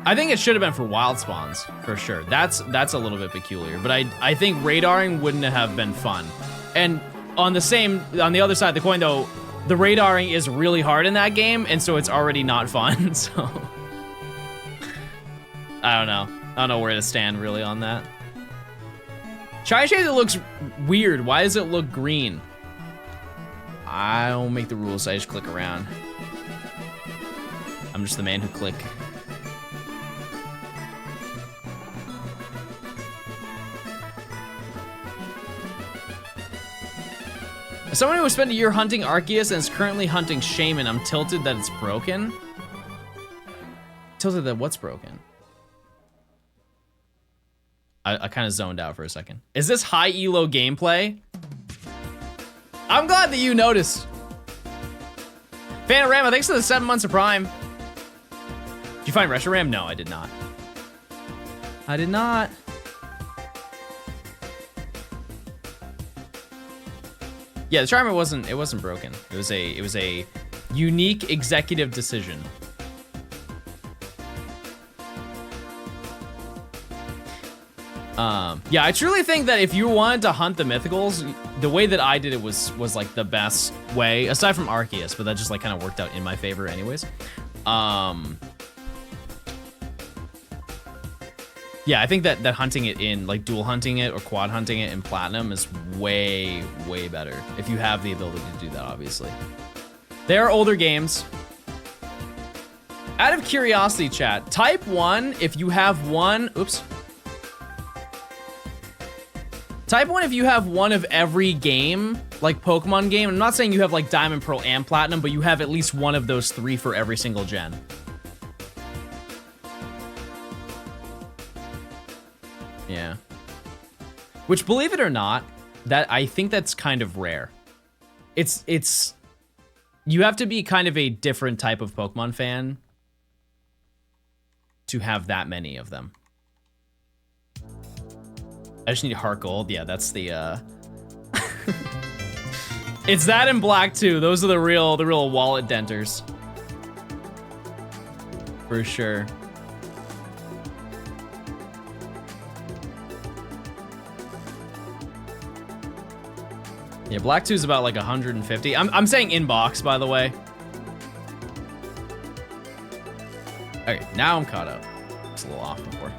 I think it should have been for wild spawns, for sure. That's a little bit peculiar, but I think radaring wouldn't have been fun. And on the other side of the coin though, the radaring is really hard in that game, and so it's already not fun, so. I don't know where to stand really on that. Shiny Shade looks weird. Why does it look green? I don't make the rules, I just click around. I'm just the man who click. As someone who spent a year hunting Arceus and is currently hunting Shaman, I'm tilted that it's broken. Tilted that what's broken? I kind of zoned out for a second. Is this high elo gameplay? I'm glad that you noticed. Panorama, thanks for the 7 months of Prime. Did you find Reshiram? No, I did not. I did not. Yeah, the Charmer wasn't broken. It was a unique executive decision. Yeah, I truly think that if you wanted to hunt the mythicals, the way that I did it was like the best way, aside from Arceus, but that just like kind of worked out in my favor anyways. Yeah, I think that hunting it in, like dual hunting it or quad hunting it in Platinum is way, way better. If you have the ability to do that, obviously. They are older games. Out of curiosity, chat, type 1 if you have one, oops. Type 1 if you have one of every game, like Pokemon game. I'm not saying you have like Diamond, Pearl, and Platinum, but you have at least one of those 3 for every single gen. Yeah. Which, believe it or not, that I think that's kind of rare. It's you have to be kind of a different type of Pokemon fan to have that many of them. I just need Heart Gold. Yeah, that's the It's that in black too. Those are the real wallet denters. For sure. Yeah, black 2 is about like 150. I'm saying inbox, by the way. Okay, now I'm caught up. It's a little off before.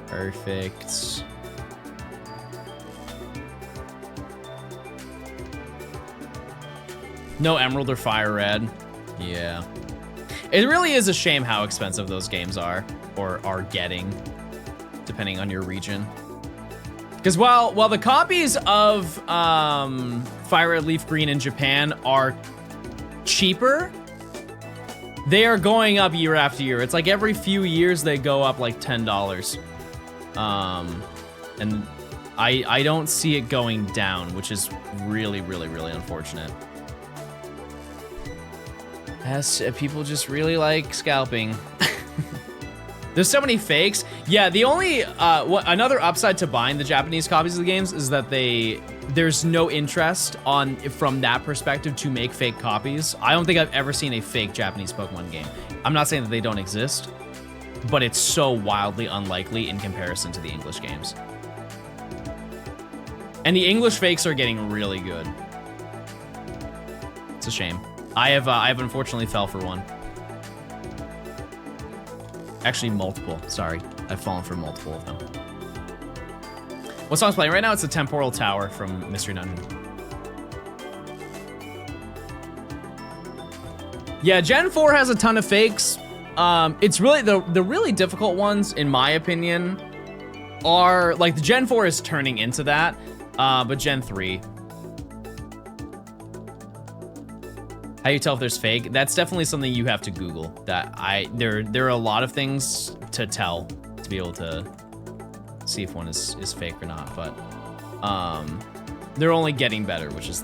Perfect. No Emerald or Fire Red. Yeah. It really is a shame how expensive those games are, or are getting, depending on your region. Because while the copies of Fire Red Leaf Green in Japan are cheaper, they are going up year after year. It's like every few years they go up like $10. And I don't see it going down, which is really, really, really unfortunate. Yes, people just really like scalping. There's so many fakes. Yeah, the only another upside to buying the Japanese copies of the games is that there's no interest from that perspective to make fake copies. I don't think I've ever seen a fake Japanese Pokemon game. I'm not saying that they don't exist, but it's so wildly unlikely in comparison to the English games. And the English fakes are getting really good. It's a shame. I have unfortunately fell for one. Actually, multiple. Sorry, I've fallen for multiple of them. What song's playing right now? It's the Temporal Tower from Mystery Dungeon. Yeah, Gen 4 has a ton of fakes. It's really the really difficult ones, in my opinion, are like the Gen 4 is turning into that, but Gen 3. How do you tell if there's fake? That's definitely something you have to Google. There are a lot of things to tell to be able to see if one is fake or not, but they're only getting better, which is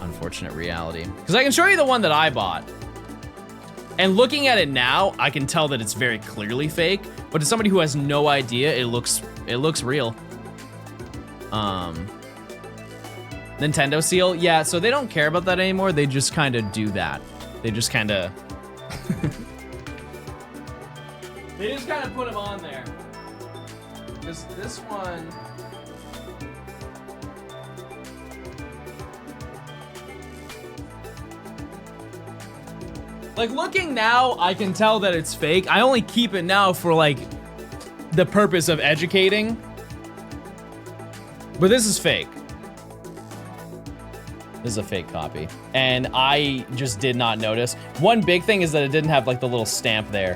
unfortunate reality. Because I can show you the one that I bought. And looking at it now, I can tell that it's very clearly fake. But to somebody who has no idea, it looks real. Nintendo seal? Yeah, so they don't care about that anymore. They just kind of do that. They just kind of... They just kind of put them on there. Because this one... Like, looking now, I can tell that it's fake. I only keep it now for, like, the purpose of educating. But this is fake. This is a fake copy. And I just did not notice. One big thing is that it didn't have, like, the little stamp there.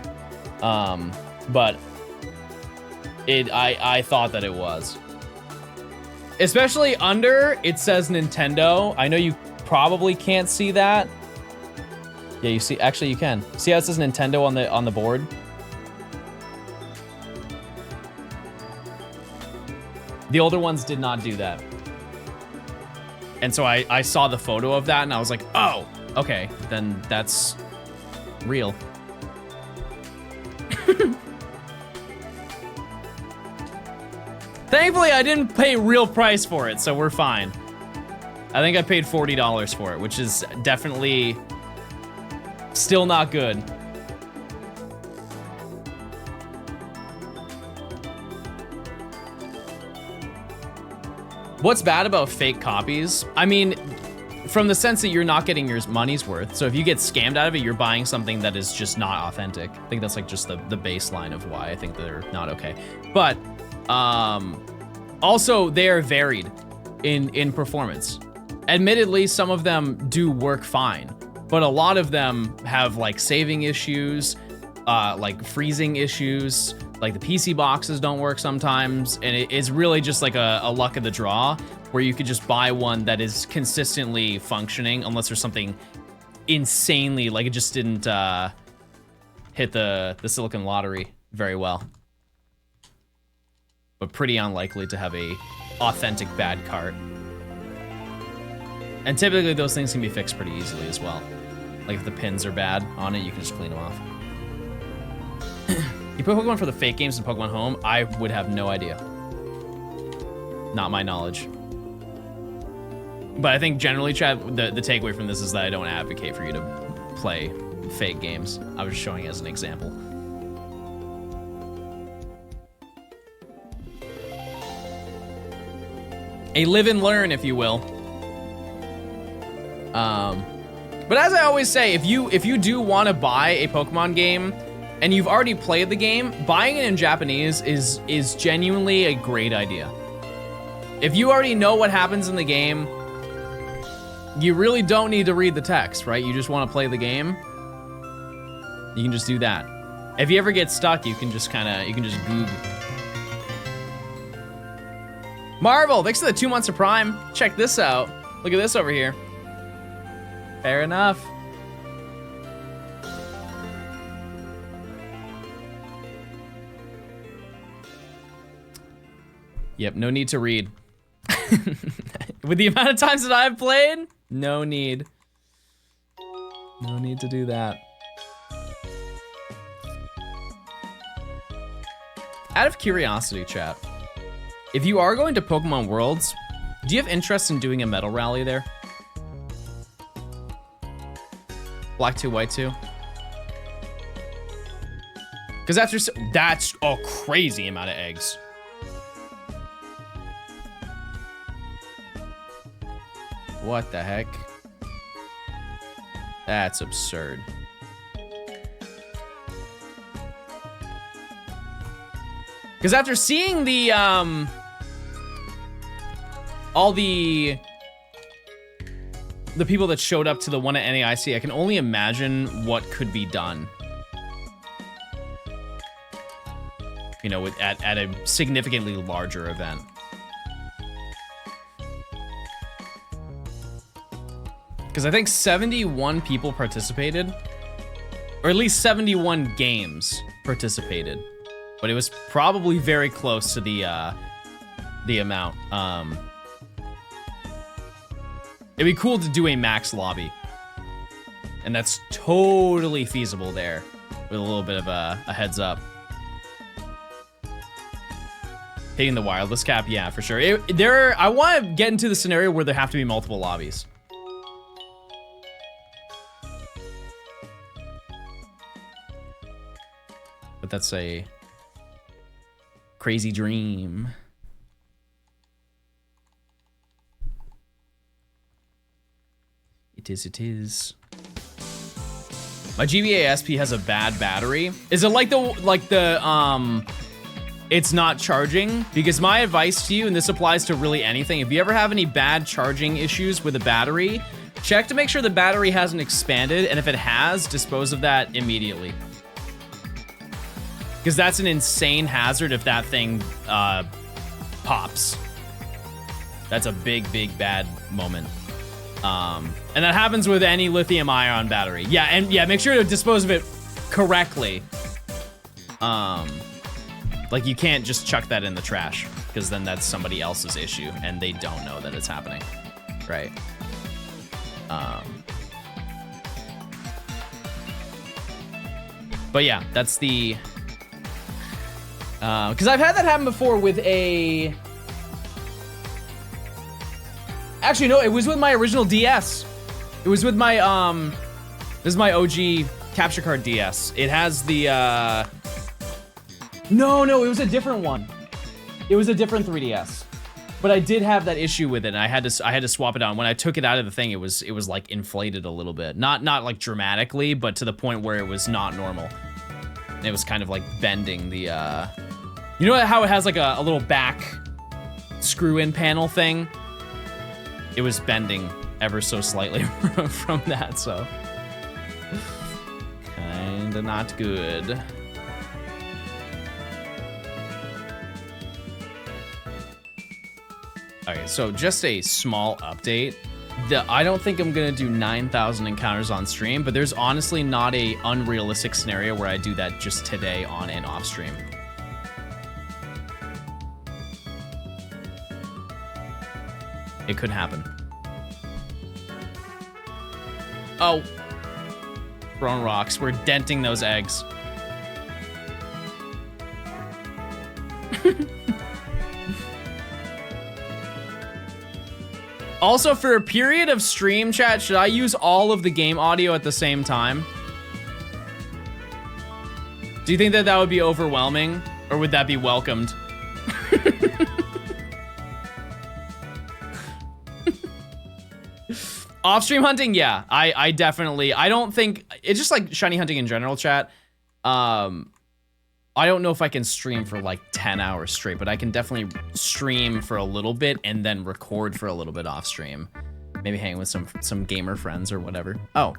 But I thought that it was. Especially under, it says Nintendo. I know you probably can't see that. Yeah, you see, actually you can. See how it says Nintendo on the board? The older ones did not do that. And so I saw the photo of that and I was like, oh, okay, then that's real. Thankfully, I didn't pay real price for it, so we're fine. I think I paid $40 for it, which is definitely still not good. What's bad about fake copies? I mean, from the sense that you're not getting your money's worth. So if you get scammed out of it, you're buying something that is just not authentic. I think that's like just the baseline of why I think they're not okay. But also they are varied in performance. Admittedly, some of them do work fine, but a lot of them have like saving issues, like freezing issues, like the PC boxes don't work sometimes, and it's really just like a luck of the draw where you could just buy one that is consistently functioning unless there's something insanely, like it just didn't hit the silicon lottery very well. But pretty unlikely to have a authentic bad cart. And typically those things can be fixed pretty easily as well. Like if the pins are bad on it, you can just clean them off. You put Pokemon for the fake games in Pokemon Home, I would have no idea. Not my knowledge. But I think generally, Chad, the takeaway from this is that I don't advocate for you to play fake games. I was showing as an example. A live and learn, if you will. But as I always say, if you do want to buy a Pokemon game and you've already played the game, buying it in Japanese is genuinely a great idea. If you already know what happens in the game, you really don't need to read the text, right? You just want to play the game. You can just do that. If you ever get stuck, you can just Google. Marvel, thanks for the 2 months of Prime. Check this out. Look at this over here. Fair enough. Yep, no need to read. With the amount of times that I've played, no need. No need to do that. Out of curiosity, chat, if you are going to Pokemon Worlds, do you have interest in doing a medal rally there? Black 2, white 2? Because that's a crazy amount of eggs. What the heck? That's absurd. Because after seeing the, all the people that showed up to the one at NAIC, I can only imagine what could be done. You know, at a significantly larger event. Because I think 71 people participated, or at least 71 games participated, but it was probably very close to the amount. It'd be cool to do a max lobby. And that's totally feasible there with a little bit of a heads up. Hitting the wireless cap, yeah, for sure. I want to get into the scenario where there have to be multiple lobbies. But that's a crazy dream. It is. My GBA SP has a bad battery. Is it like the it's not charging? Because my advice to you, and this applies to really anything, if you ever have any bad charging issues with a battery, check to make sure the battery hasn't expanded, and if it has, dispose of that immediately. Because that's an insane hazard if that thing pops. That's a big, big bad moment. And that happens with any lithium ion battery. Yeah, and yeah, make sure to dispose of it correctly. Like you can't just chuck that in the trash, because then that's somebody else's issue and they don't know that it's happening, right? But yeah, that's the, because I've had that happen before with a, actually no, it was with my original DS. It was with my, this is my OG capture card DS. It has the, no, it was a different one. It was a different 3DS. But I did have that issue with it, and I had to swap it out. When I took it out of the thing, it was like inflated a little bit. Not like dramatically, but to the point where it was not normal. And it was kind of like bending the, you know how it has like a little back screw-in panel thing? It was bending ever so slightly from that, so. Kinda not good. Okay, so just a small update. I don't think I'm gonna do 9,000 encounters on stream, but there's honestly not a unrealistic scenario where I do that just today on and off stream. It could happen. Oh. Throwing rocks. We're denting those eggs. Also, for a period of stream chat, should I use all of the game audio at the same time? Do you think that would be overwhelming, or would that be welcomed? Off-stream hunting, yeah. I definitely, I don't think, it's just like shiny hunting in general, chat. I don't know if I can stream for like 10 hours straight, but I can definitely stream for a little bit and then record for a little bit off stream. Maybe hang with some gamer friends or whatever. Oh.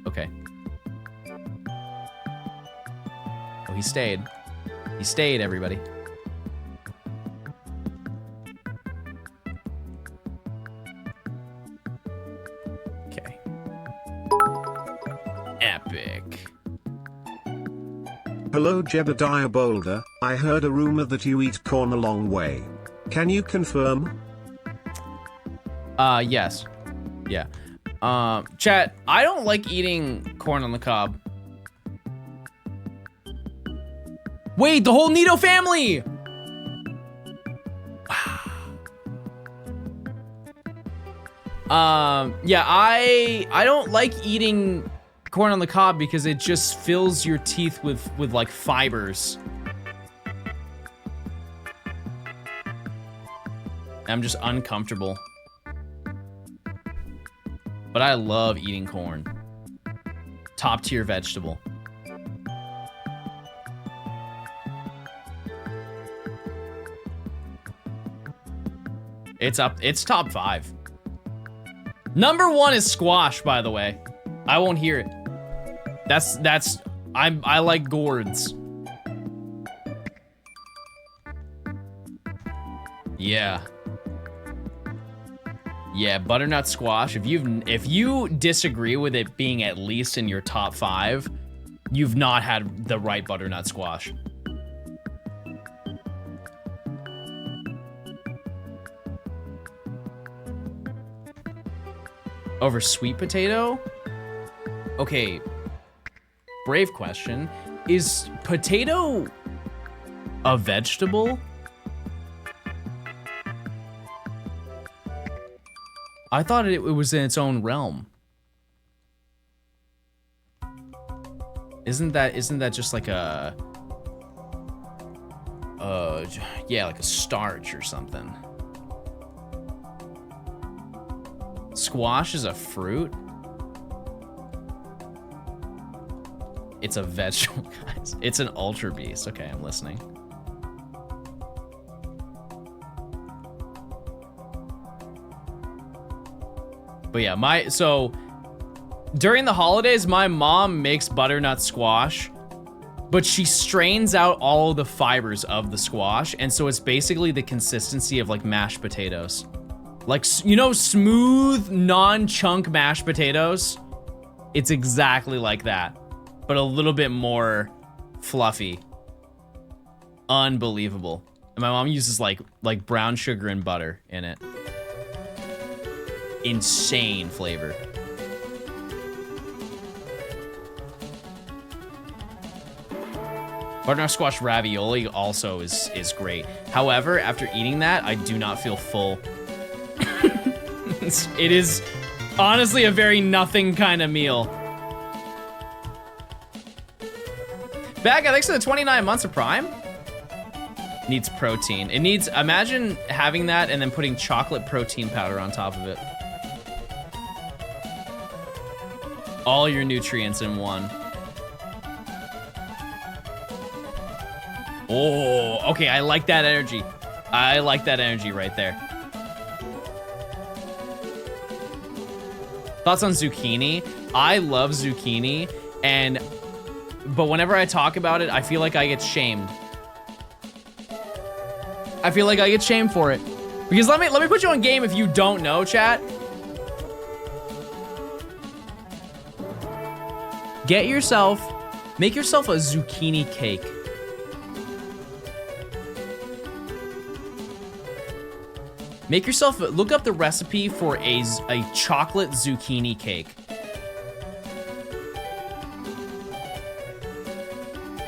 Okay. Oh, he stayed. He stayed, everybody. Okay. Epic. Hello Jebediah Boulder, I heard a rumor that you eat corn a long way. Can you confirm? Yes. Yeah. Chat, I don't like eating corn on the cob. Wait, the whole Nito family! Yeah, I don't like eating corn on the cob because it just fills your teeth with like fibers. I'm just uncomfortable. But I love eating corn. Top tier vegetable. It's top 5. Number 1 is squash, by the way. I won't hear it. I like gourds. Yeah. Yeah, butternut squash. If you disagree with it being at least in your top 5, you've not had the right butternut squash. Over sweet potato? Okay. Brave question. Is potato a vegetable? I thought it was in its own realm. Isn't that just like a yeah, like a starch or something? Squash is a fruit? It's a vegetable, guys. It's an ultra beast. Okay, I'm listening. But yeah, so during the holidays, my mom makes butternut squash, but she strains out all the fibers of the squash, and so it's basically the consistency of like mashed potatoes. Like, you know, smooth, non-chunk mashed potatoes? It's exactly like that, but a little bit more fluffy. Unbelievable. And my mom uses like brown sugar and butter in it. Insane flavor. Butternut squash ravioli also is great. However, after eating that, I do not feel full. It is honestly a very nothing kind of meal. Baga, thanks for the 29 months of Prime. Needs protein. It needs, imagine having that and then putting chocolate protein powder on top of it. All your nutrients in one. Oh, okay, I like that energy. I like that energy right there. Thoughts on zucchini? I love zucchini, but whenever I talk about it, I feel like I get shamed. I feel like I get shamed for it. Because let me put you on game if you don't know, chat. Make yourself a zucchini cake. Look up the recipe for a chocolate zucchini cake.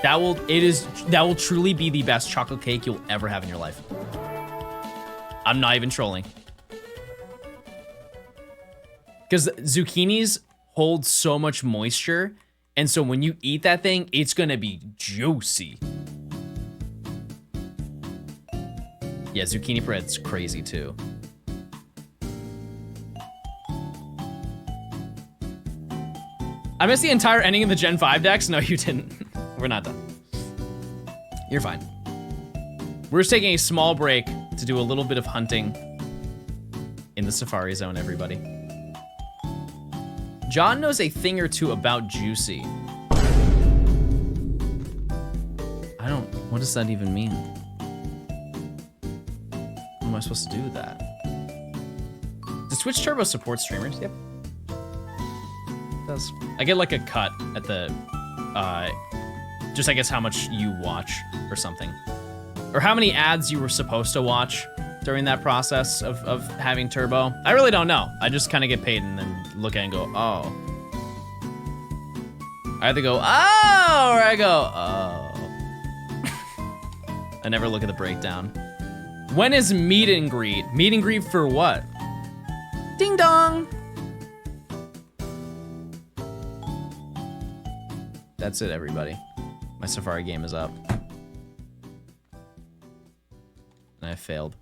That will truly be the best chocolate cake you'll ever have in your life. I'm not even trolling. Because zucchinis hold so much moisture, and so when you eat that thing, it's gonna be juicy. Yeah, zucchini bread's crazy too. I missed the entire ending of the Gen 5 decks. No, you didn't. We're not done. You're fine. We're just taking a small break to do a little bit of hunting in the Safari Zone, everybody. John knows a thing or two about Juicy. What does that even mean? What am I supposed to do with that? Does Twitch Turbo support streamers? Yep. It does. I get like a cut at the, just I guess how much you watch or something. Or how many ads you were supposed to watch during that process of having Turbo. I really don't know. I just kind of get paid and then look at it and go, oh. I either go, oh, or I go, oh. I never look at the breakdown. When is meet and greet? Meet and greet for what? Ding dong. That's it, everybody. My Safari game is up. And I failed.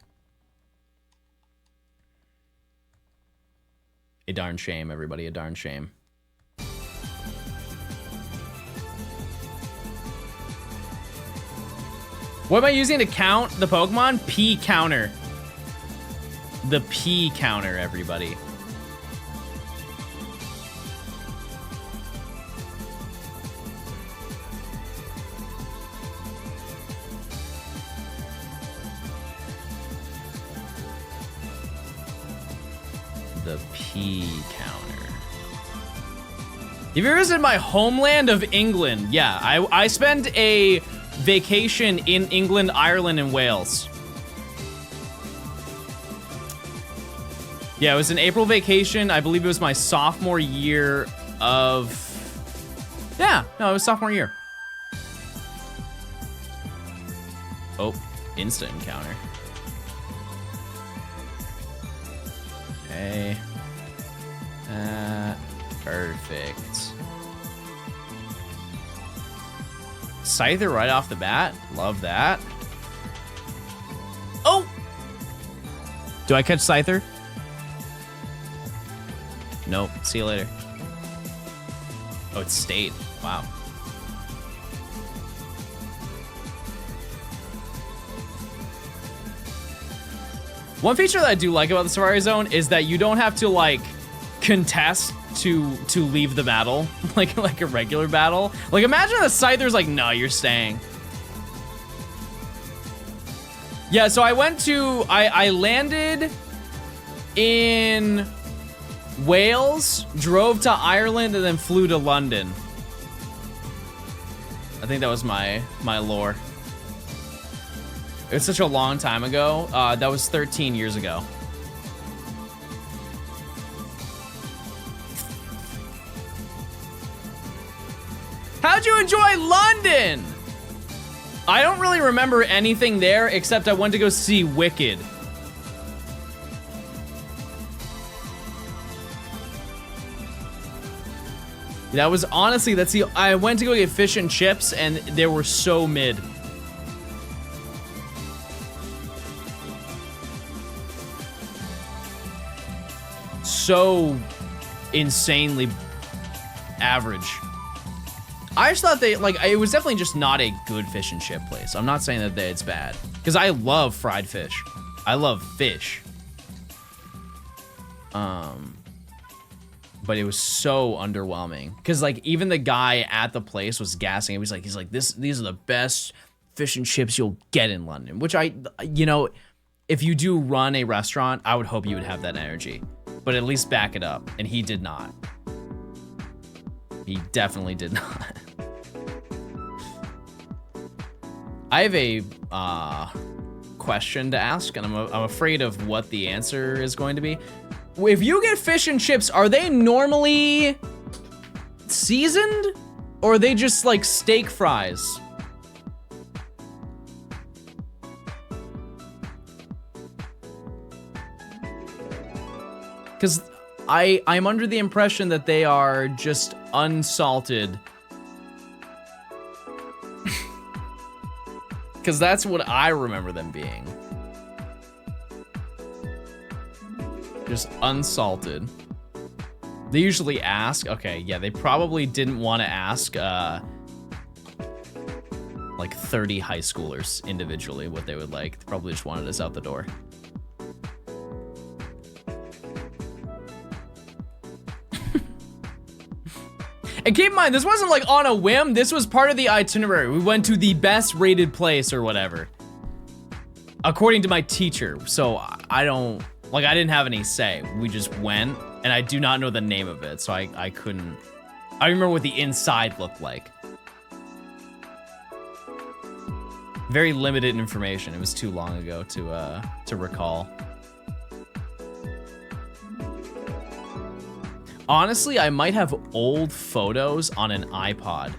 A darn shame, everybody, a darn shame. What am I using to count the Pokemon? P counter. The P counter, everybody. The P counter. Have you ever visited my homeland of England? Yeah, I spent a vacation in England, Ireland, and Wales. Yeah, it was an April vacation. I believe it was my sophomore year of... Yeah, no, it was sophomore year. Oh, instant encounter. Okay. Perfect. Scyther right off the bat. Love that. Oh! Do I catch Scyther? Nope. See you later. Oh, it stayed. Wow. One feature that I do like about the Safari Zone is that you don't have to, like, contest to leave the battle, like a regular battle. Like, imagine the Scyther's like, no, you're staying. Yeah, so I went to, I landed in Wales, drove to Ireland, and then flew to London. I think that was my lore. It's such a long time ago. That was 13 years ago. How'd you enjoy London? I don't really remember anything there except I went to go see Wicked. That was honestly, I went to go get fish and chips and they were so mid. So insanely average. I just thought it was definitely just not a good fish and chip place. I'm not saying that it's bad, because I love fried fish. I love fish. But it was so underwhelming, because like even the guy at the place was gassing. He's like, these are the best fish and chips you'll get in London. Which if you do run a restaurant, I would hope you would have that energy, but at least back it up. And he did not. He definitely did not. I have a question to ask, and I'm afraid of what the answer is going to be. If you get fish and chips, are they normally seasoned, or are they just like steak fries? Because I'm under the impression that they are just unsalted. Because that's what I remember them being. Just unsalted. They usually ask, okay, yeah, they probably didn't want to ask like 30 high schoolers individually what they would like. They probably just wanted us out the door. And keep in mind, this wasn't like on a whim. This was part of the itinerary. We went to the best rated place or whatever, according to my teacher. So I didn't have any say. We just went, and I do not know the name of it. So I couldn't, I remember what the inside looked like. Very limited information. It was too long ago to recall. Honestly, I might have old photos on an iPod.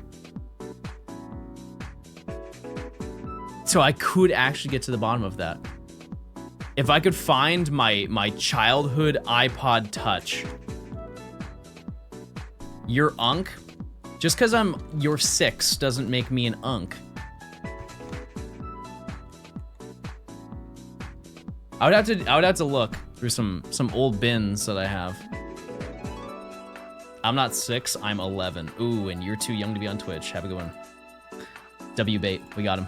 So I could actually get to the bottom of that. If I could find my childhood iPod Touch. Your unk? Just because you're 6 doesn't make me an unk. I would have to look through some old bins that I have. I'm not 6, I'm 11. Ooh, and you're too young to be on Twitch. Have a good one. W-bait, we got him.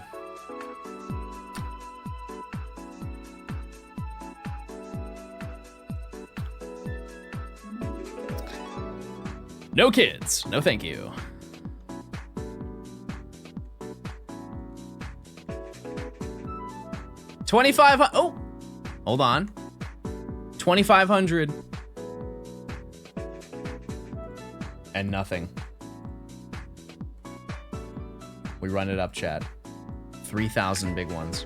No kids, no thank you. $2,500, oh, hold on. 2,500. And nothing. We run it up, Chad. 3,000 big ones.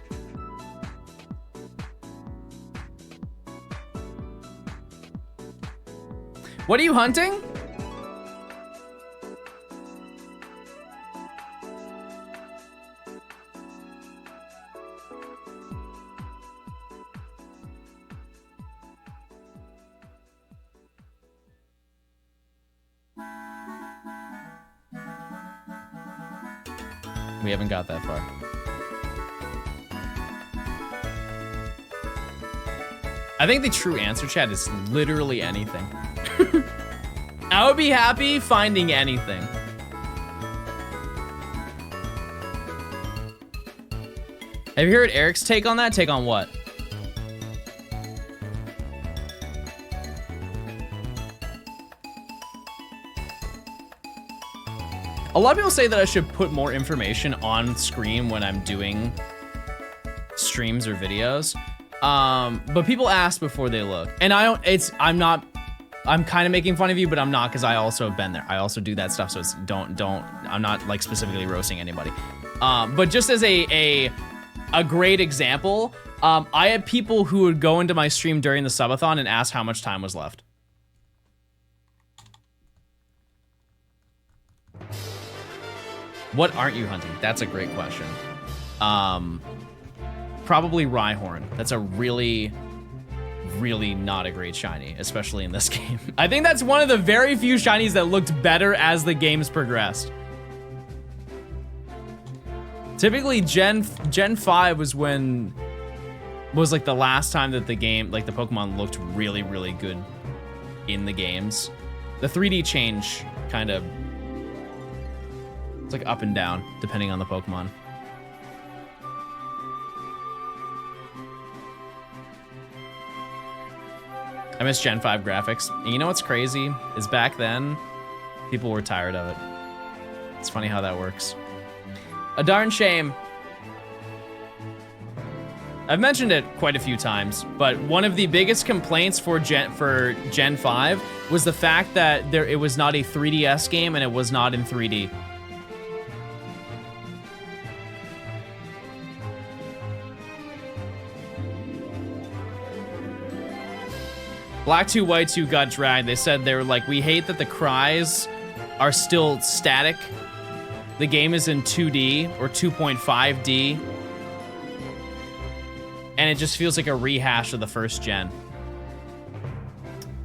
What are you hunting? We haven't got that far. I think the true answer, chat, is literally anything. I would be happy finding anything. Have you heard Eric's take on that? Take on what? A lot of people say that I should put more information on screen when I'm doing streams or videos. But people ask before they look. And I'm kind of making fun of you, but I'm not, because I also have been there. I also do that stuff, so it's I'm not like specifically roasting anybody. But just as a great example, I had people who would go into my stream during the subathon and ask how much time was left. What aren't you hunting? That's a great question. Probably Rhyhorn. That's a really, really not a great shiny, especially in this game. I think that's one of the very few shinies that looked better as the games progressed. Typically, Gen 5 was like the last time that the game, like the Pokemon looked really, really good in the games. The 3D change kind of, it's like up and down depending on the Pokemon. I miss Gen 5 graphics. And you know what's crazy? Is back then, people were tired of it. It's funny how that works. A darn shame. I've mentioned it quite a few times, but one of the biggest complaints for Gen 5 was the fact that it was not a 3DS game and it was not in 3D. Black 2, White 2 got dragged. They said they were like, we hate that the cries are still static. The game is in 2D or 2.5D. And it just feels like a rehash of the first gen.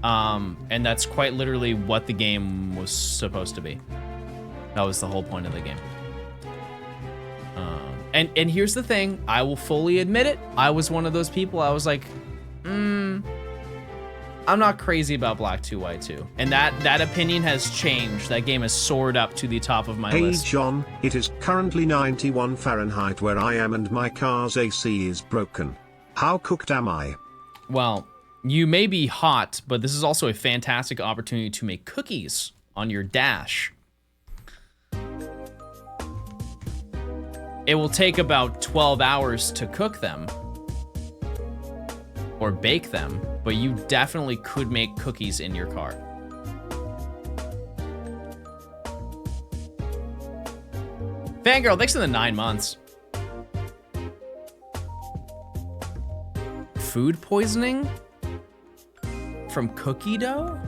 And that's quite literally what the game was supposed to be. That was the whole point of the game. And here's the thing, I will fully admit it. I was one of those people. I was like, I'm not crazy about Black 2, White 2. And that opinion has changed. That game has soared up to the top of my list. Hey John, it is currently 91 Fahrenheit where I am and my car's AC is broken. How cooked am I? Well, You may be hot, but this is also a fantastic opportunity to make cookies on your dash. It will take about 12 hours to cook them or bake them, but you definitely could make cookies in your car. Fangirl, thanks for the 9 months. Food poisoning from cookie dough?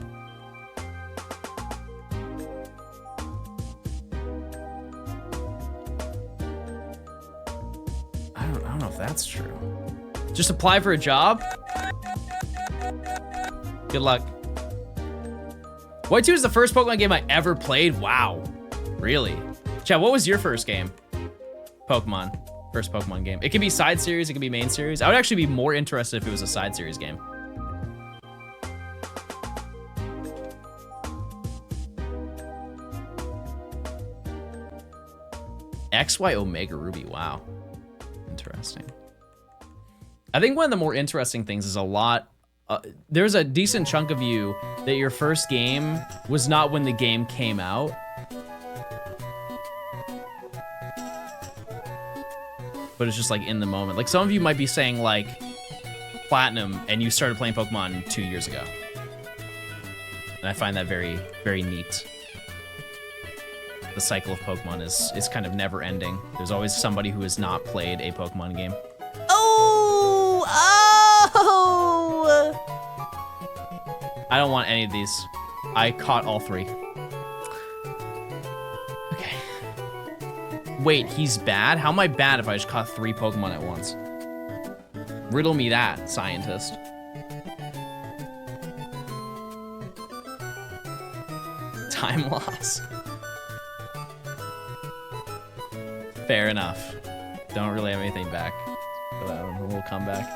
I don't know if that's true. Just apply for a job? Good luck. White 2 is the first Pokemon game I ever played. Wow. Really? Chad, what was your first game? Pokemon. First Pokemon game. It could be side series, it could be main series. I would actually be more interested if it was a side series game. XY Omega Ruby, wow. Interesting. I think one of the more interesting things is there's a decent chunk of you that your first game was not when the game came out. But it's just like in the moment. Like some of you might be saying like Platinum and you started playing Pokemon 2 years ago. And I find that very, very neat. The cycle of Pokemon is kind of never ending. There's always somebody who has not played a Pokemon game. Oh! I don't want any of these. I caught all 3. Okay. Wait, he's bad? How am I bad if I just caught 3 Pokemon at once? Riddle me that, scientist. Time loss. Fair enough. Don't really have anything back. But we'll come back.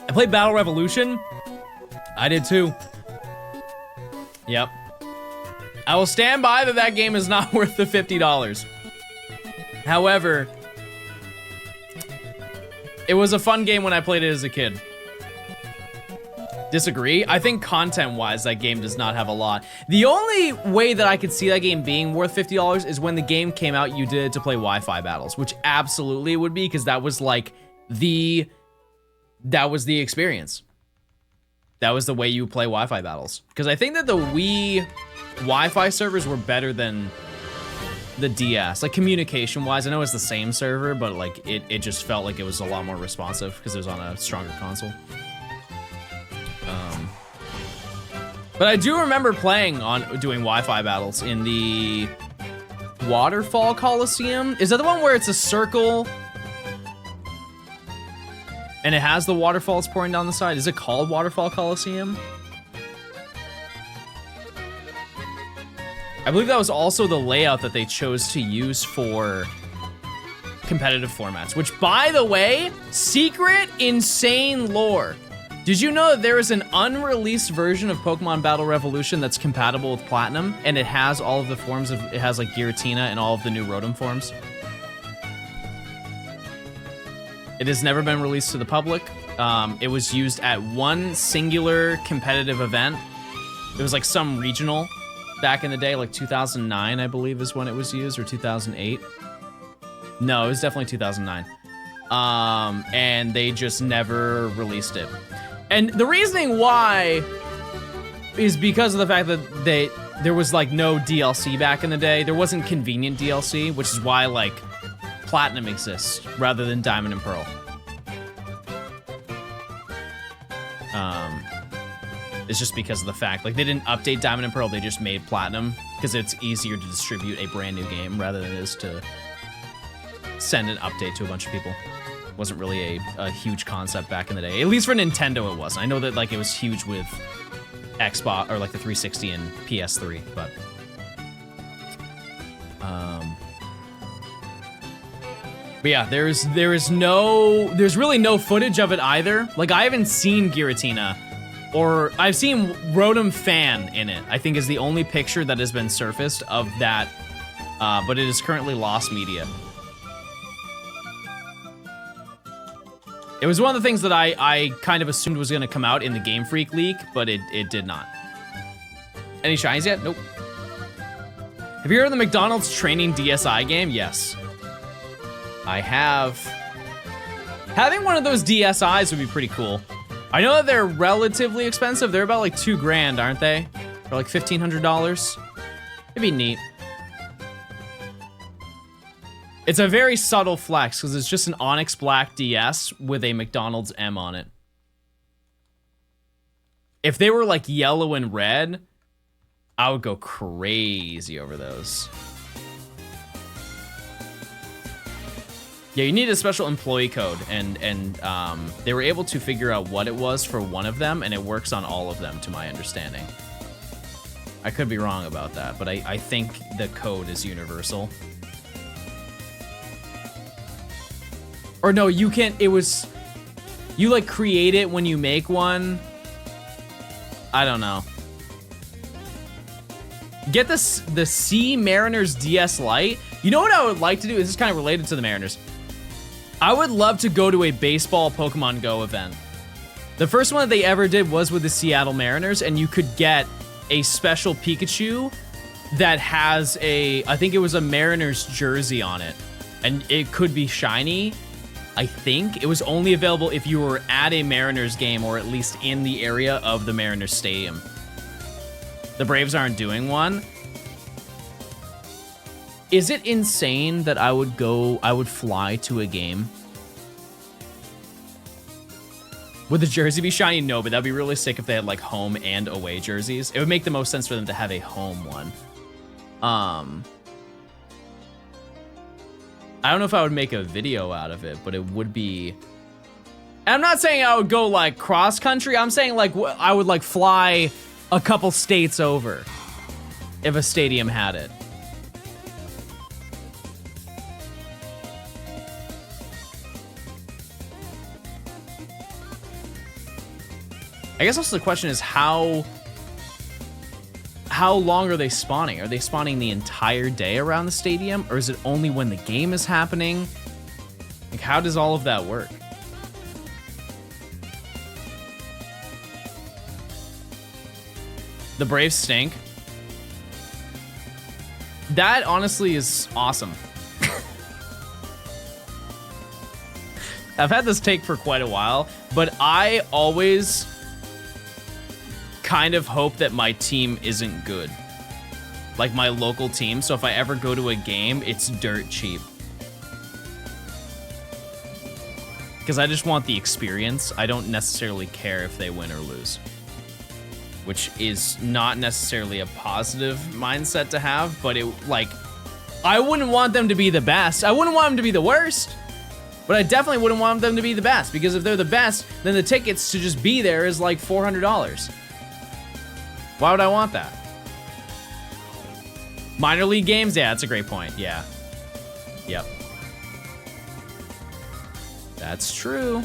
I played Battle Revolution. I did too. Yep. I will stand by that game is not worth the $50. However, it was a fun game when I played it as a kid. Disagree. I think content-wise, that game does not have a lot. The only way that I could see that game being worth $50 is when the game came out, you did it to play Wi-Fi battles, which absolutely would be, because that was like that was the experience. That was the way you play Wi-Fi battles. Because I think that the Wii Wi-Fi servers were better than the DS. Like, communication-wise, I know it's the same server, but like it just felt like it was a lot more responsive because it was on a stronger console. But I do remember doing Wi-Fi battles in the Waterfall Coliseum. Is that the one where it's a circle and it has the waterfalls pouring down the side? Is it called Waterfall Coliseum? I believe that was also the layout that they chose to use for competitive formats, which, by the way, secret insane lore. Did you know that there is an unreleased version of Pokemon Battle Revolution that's compatible with Platinum, and it has all of the forms of, it has like Giratina and all of the new Rotom forms? It has never been released to the public. It was used at one singular competitive event. It was like some regional back in the day, like 2009, I believe is when it was used, or 2008. No, it was definitely 2009. And they just never released it. And the reasoning why is because of the fact that there was like no DLC back in the day. There wasn't convenient DLC, which is why like Platinum exists rather than Diamond and Pearl. It's just because of the fact, like, they didn't update Diamond and Pearl, they just made Platinum because it's easier to distribute a brand new game rather than it is to send an update to a bunch of people. Wasn't really a huge concept back in the day. At least for Nintendo it wasn't. I know that like it was huge with Xbox or like the 360 and PS3, but yeah, there's really no footage of it either. Like, I haven't seen Giratina, or I've seen Rotom Fan in it, I think is the only picture that has been surfaced of that, but it is currently lost media. It was one of the things that I kind of assumed was going to come out in the Game Freak leak, but it did not. Any shinies yet? Nope. Have you heard of the McDonald's training DSi game? Yes. I have. Having one of those DSIs would be pretty cool. I know that they're relatively expensive. They're about like $2,000, aren't they? Or like $1,500. It'd be neat. It's a very subtle flex because it's just an Onyx Black DS with a McDonald's M on it. If they were like yellow and red, I would go crazy over those. Yeah, you need a special employee code, and they were able to figure out what it was for one of them, and it works on all of them, to my understanding. I could be wrong about that, but I think the code is universal. Or no, you can't, you like create it when you make one. I don't know. Get the Sea Mariners DS Lite. You know what I would like to do? This is kind of related to the Mariners. I would love to go to a baseball Pokemon Go event. The first one that they ever did was with the Seattle Mariners, and you could get a special Pikachu that has I think it was a Mariners jersey on it. And it could be shiny. I think it was only available if you were at a Mariners game or at least in the area of the Mariners Stadium. The Braves aren't doing one. Is it insane that I would fly to a game? Would the jersey be shiny? No, but that'd be really sick if they had like home and away jerseys. It would make the most sense for them to have a home one. I don't know if I would make a video out of it, but it would be... And I'm not saying I would go like cross country. I'm saying like I would like fly a couple states over if a stadium had it. I guess also the question is how long are they spawning? Are they spawning the entire day around the stadium, or is it only when the game is happening? Like, how does all of that work? The Braves stink. That honestly is awesome. I've had this take for quite a while, but I always kind of hope that my team isn't good. Like my local team, so if I ever go to a game, it's dirt cheap. Because I just want the experience. I don't necessarily care if they win or lose. Which is not necessarily a positive mindset to have, but it, like, I wouldn't want them to be the best. I wouldn't want them to be the worst, but I definitely wouldn't want them to be the best, because if they're the best, then the tickets to just be there is like $400. Why would I want that? Minor league games? Yeah, that's a great point. Yeah. Yep. That's true.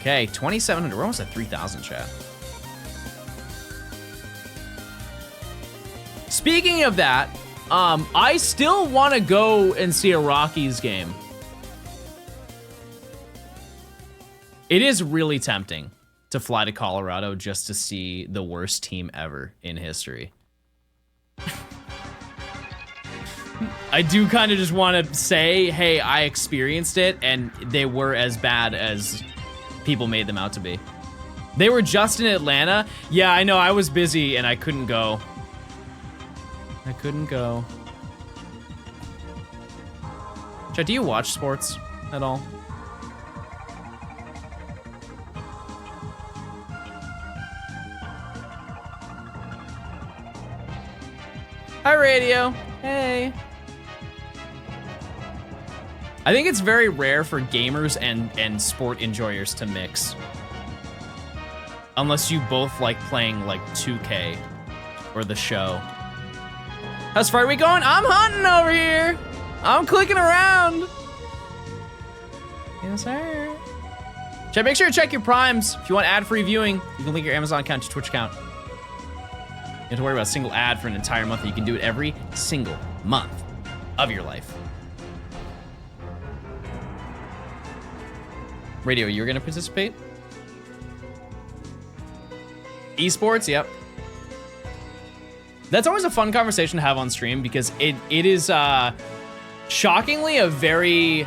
Okay, 2,700. We're almost at 3,000, chat. Speaking of that, I still want to go and see a Rockies game. It is really tempting to fly to Colorado just to see the worst team ever in history. I do kind of just want to say, hey, I experienced it, and they were as bad as people made them out to be. They were just in Atlanta. Yeah, I know, I was busy and I couldn't go. I couldn't go. Chat, do you watch sports at all? Hi, Radio. Hey. I think it's very rare for gamers and sport enjoyers to mix. Unless you both like playing like 2K or the show. How's far are we going? I'm hunting over here. I'm clicking around. Yes, sir. Chat, make sure to check your primes. If you want ad-free viewing, you can link your Amazon account to your Twitch account. You don't have to worry about a single ad for an entire month. You can do it every single month of your life. Radio, you're gonna participate? Esports, yep. That's always a fun conversation to have on stream because it is shockingly a very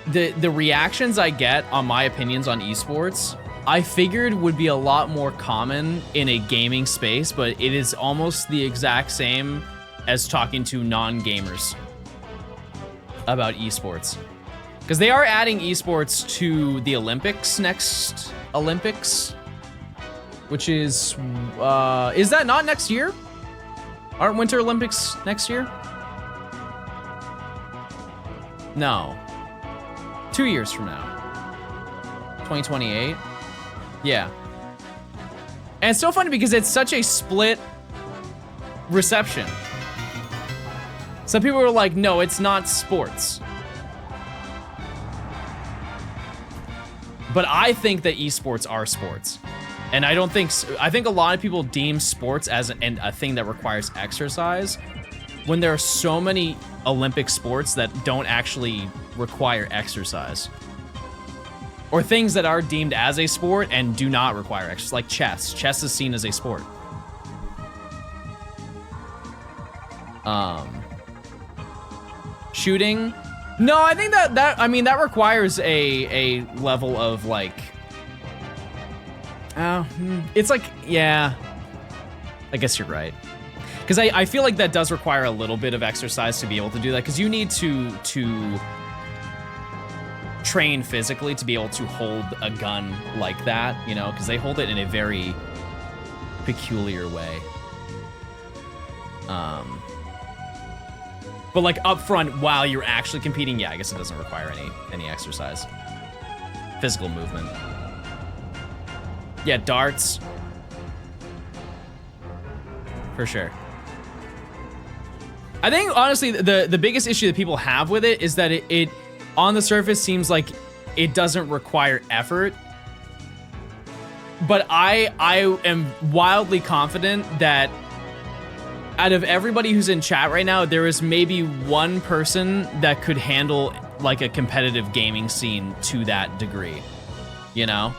the reactions I get on my opinions on esports, I figured would be a lot more common in a gaming space, but it is almost the exact same as talking to non-gamers about esports. Because they are adding esports to the Olympics next Olympics, which is that not next year? Aren't Winter Olympics next year? No. 2 years from now. 2028? Yeah. And it's so funny because it's such a split reception. Some people are like, no, it's not sports. But I think that esports are sports. And I think a lot of people deem sports as a thing that requires exercise when there are so many Olympic sports that don't actually require exercise. Or things that are deemed as a sport and do not require exercise, like chess. Chess is seen as a sport. Shooting? No, I think that requires a level of like, it's like, yeah. I guess you're right. Because I feel like that does require a little bit of exercise to be able to do that, because you need to train physically to be able to hold a gun like that, you know, because they hold it in a very peculiar way. But like up front while you're actually competing, yeah, I guess it doesn't require any exercise. Physical movement. Yeah, darts. For sure. I think honestly the biggest issue that people have with it is that it on the surface seems like it doesn't require effort. But I am wildly confident that out of everybody who's in chat right now, there is maybe one person that could handle like a competitive gaming scene to that degree, you know?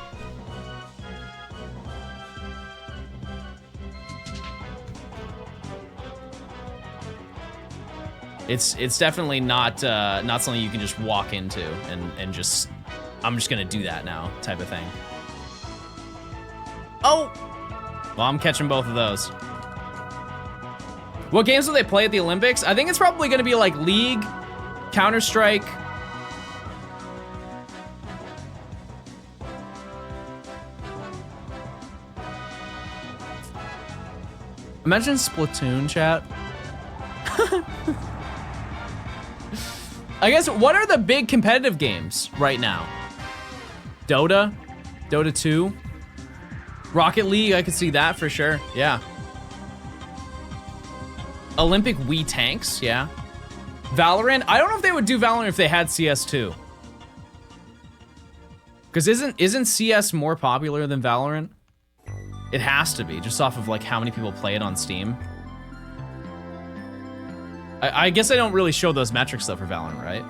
It's definitely not something you can just walk into and just, I'm just gonna do that now type of thing. Oh! Well, I'm catching both of those. What games will they play at the Olympics? I think it's probably gonna be like League, Counter-Strike. Imagine Splatoon, chat. I guess, what are the big competitive games right now? Dota? Dota 2? Rocket League, I could see that for sure, yeah. Olympic Wii Tanks, yeah. Valorant, I don't know if they would do Valorant if they had CS2. Because isn't CS more popular than Valorant? It has to be, just off of like how many people play it on Steam. I guess I don't really show those metrics though for Valorant, right?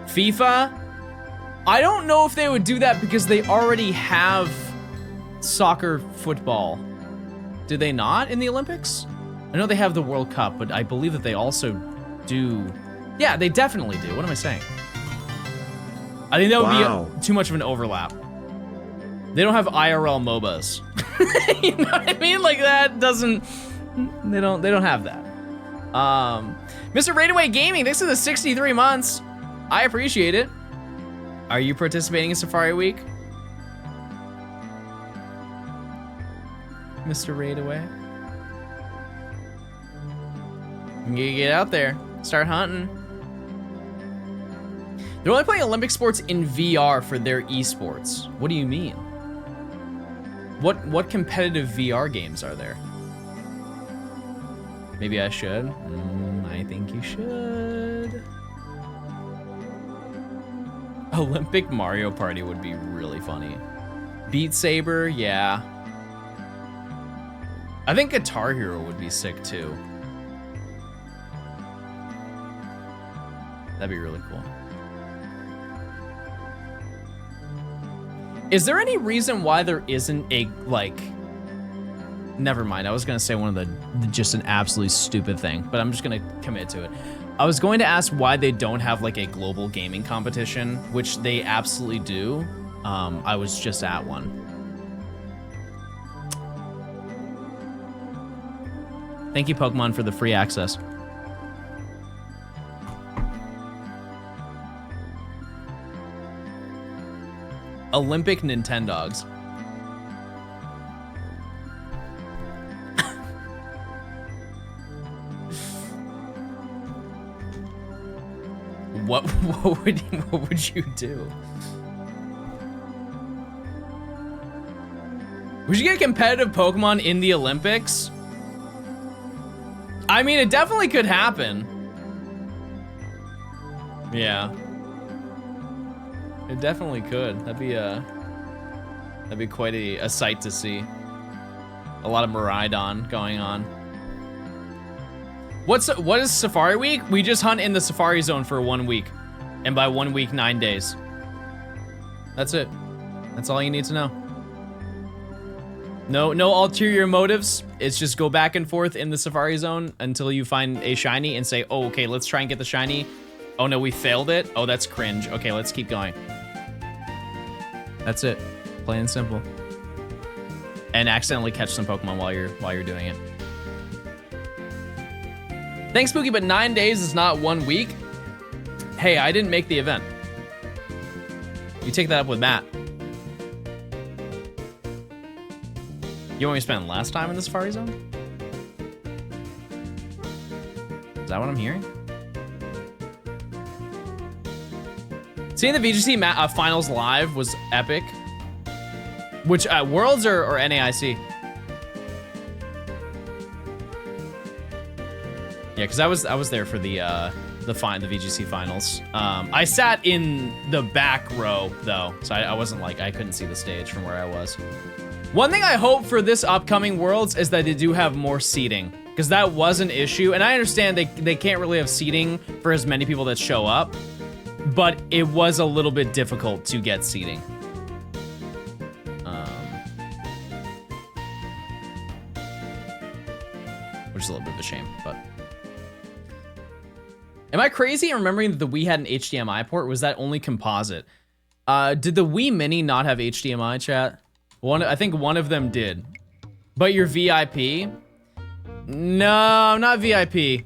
FIFA? I don't know if they would do that because they already have soccer football. Do they not in the Olympics? I know they have the World Cup, but I believe that they also do. Yeah, they definitely do. What am I saying? I think that would be too much of an overlap. They don't have IRL MOBAs. You know what I mean? Like that doesn't. They don't have that. Mr. Raidaway Gaming, thanks for the 63 months. I appreciate it. Are you participating in Safari Week? Mr. Raidaway. You get out there, start hunting. They're only playing Olympic sports in VR for their esports. What do you mean? What competitive VR games are there? Maybe I should. I think you should. Olympic Mario Party would be really funny. Beat Saber, yeah. I think Guitar Hero would be sick too. That'd be really cool. Is there any reason why there isn't a, like... Never mind, I was gonna say one of the just an absolutely stupid thing, but I'm just gonna commit to it. I was going to ask why they don't have like a global gaming competition, which they absolutely do. I was just at one. Thank you, Pokemon, for the free access. Olympic Nintendogs. What would you do? We should get competitive Pokemon in the Olympics. I mean, it definitely could happen. Yeah. It definitely could. That'd be quite a sight to see. A lot of Miraidon going on. What is Safari Week? We just hunt in the Safari Zone for 1 week. And by 1 week, 9 days. That's it. That's all you need to know. No ulterior motives. It's just go back and forth in the Safari Zone until you find a shiny and say, oh, okay, let's try and get the shiny. Oh no, we failed it. Oh, that's cringe. Okay, let's keep going. That's it. Plain and simple. and accidentally catch some Pokemon while you're doing it. Thanks, Spooky, but 9 days is not 1 week. Hey, I didn't make the event. You take that up with Matt. You want me to spend less time in the Safari Zone? Is that what I'm hearing? Seeing the VGC finals live was epic. Which, Worlds or NAIC? Yeah, because I was there for the VGC finals. I sat in the back row though, so I wasn't like, I couldn't see the stage from where I was. One thing I hope for this upcoming Worlds is that they do have more seating, because that was an issue, and I understand they can't really have seating for as many people that show up, but it was a little bit difficult to get seating. Which is a little bit of a shame, but. Am I crazy in remembering that the Wii had an HDMI port? Or was that only composite? Did the Wii Mini not have HDMI, chat? I think one of them did. But you're VIP? No, I'm not VIP.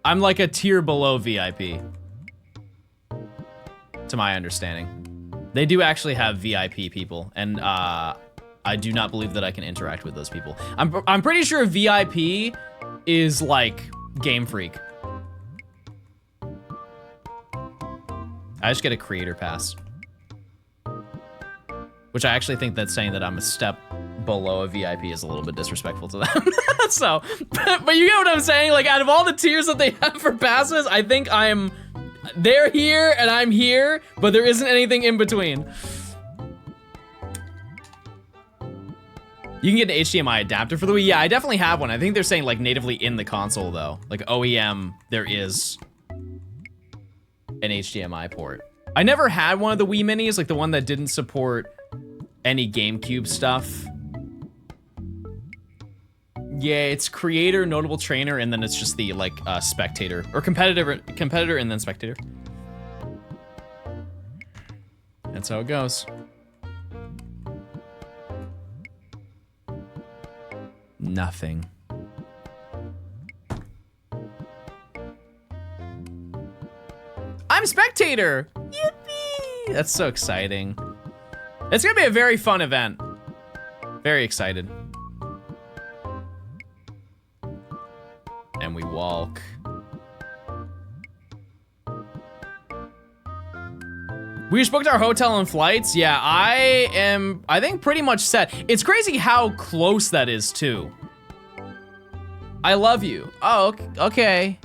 I'm like a tier below VIP. To my understanding. They do actually have VIP people, and I do not believe that I can interact with those people. I'm pretty sure VIP is like Game Freak. I just get a creator pass. Which I actually think that saying that I'm a step below a VIP is a little bit disrespectful to them. So, but you get what I'm saying? Like, out of all the tiers that they have for passes, I think they're here and I'm here, but there isn't anything in between. You can get an HDMI adapter for the Wii. Yeah, I definitely have one. I think they're saying like natively in the console though. Like OEM, there is an HDMI port. I never had one of the Wii Minis, like the one that didn't support any GameCube stuff. Yeah, it's creator, notable trainer, and then it's just the like spectator or competitor and then spectator. That's how it goes. Nothing. I'm spectator! Yippee! That's so exciting. It's gonna be a very fun event. Very excited. And we walk. We just booked our hotel and flights. Yeah, I think pretty much set. It's crazy how close that is too. I love you. Oh, okay.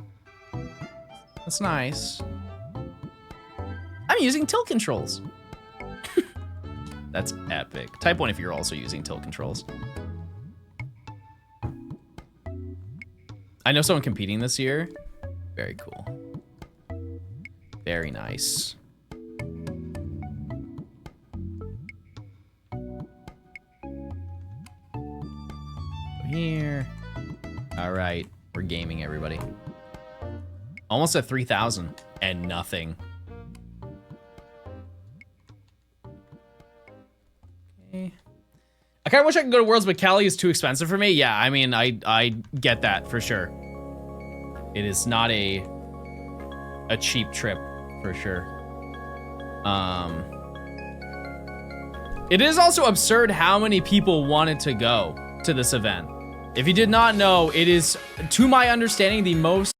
That's nice. I'm using tilt controls. That's epic. Type 1 if you're also using tilt controls. I know someone competing this year. Very cool. Very nice. Here. All right, we're gaming, everybody. Almost at 3,000 and nothing. Okay. I kind of wish I could go to Worlds, but Cali is too expensive for me. Yeah, I mean, I get that for sure. It is not a cheap trip for sure. It is also absurd how many people wanted to go to this event. If you did not know, it is, to my understanding, the most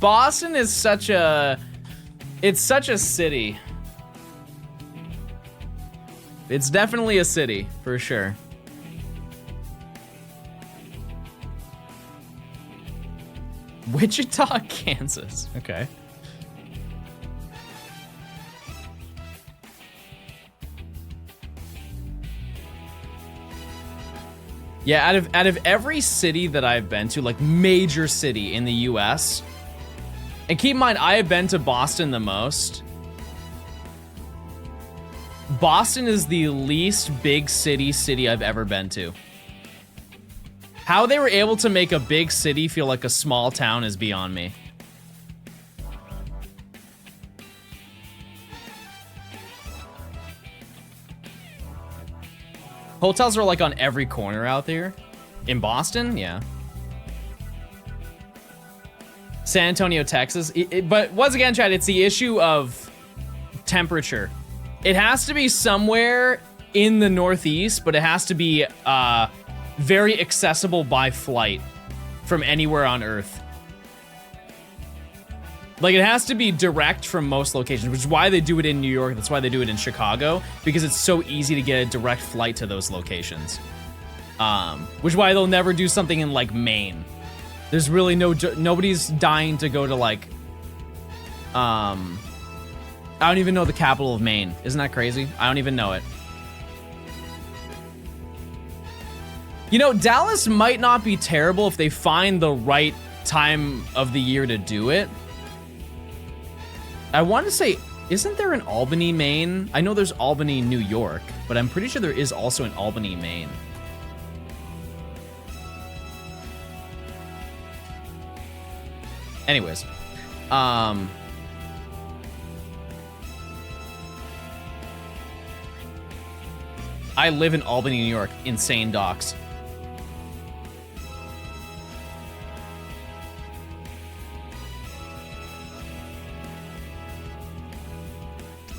Boston is such a... It's such a city. It's definitely a city, for sure. Wichita, Kansas. Okay. Yeah, out of every city that I've been to, like major city in the US, and keep in mind, I have been to Boston the most. Boston is the least big city I've ever been to. How they were able to make a big city feel like a small town is beyond me. Hotels are like on every corner out there. In Boston, yeah. San Antonio, Texas. But once again, Chad, it's the issue of temperature. It has to be somewhere in the Northeast, but it has to be very accessible by flight from anywhere on Earth. Like, it has to be direct from most locations, which is why they do it in New York. That's why they do it in Chicago, because it's so easy to get a direct flight to those locations. Which is why they'll never do something in, like, Maine. There's really nobody's dying to go to, like, I don't even know the capital of Maine. Isn't that crazy? I don't even know it. You know, Dallas might not be terrible if they find the right time of the year to do it. I want to say, isn't there an Albany, Maine? I know there's Albany, New York, but I'm pretty sure there is also an Albany, Maine. Anyways, I live in Albany, New York. Insane docks.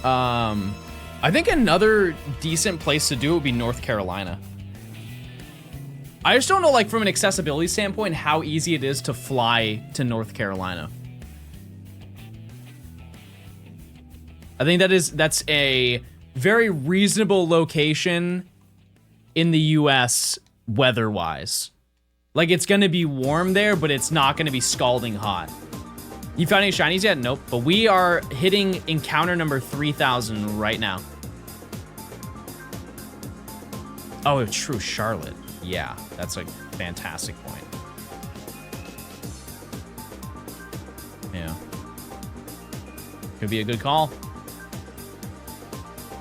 I think another decent place to do it would be North Carolina. I just don't know, like, from an accessibility standpoint, how easy it is to fly to North Carolina. I think that's a very reasonable location in the US weather-wise. Like, it's gonna be warm there, but it's not gonna be scalding hot. You found any shinies yet? Nope. But we are hitting encounter number 3000 right now. Oh, true, Charlotte. Yeah, that's a fantastic point. Yeah. Could be a good call.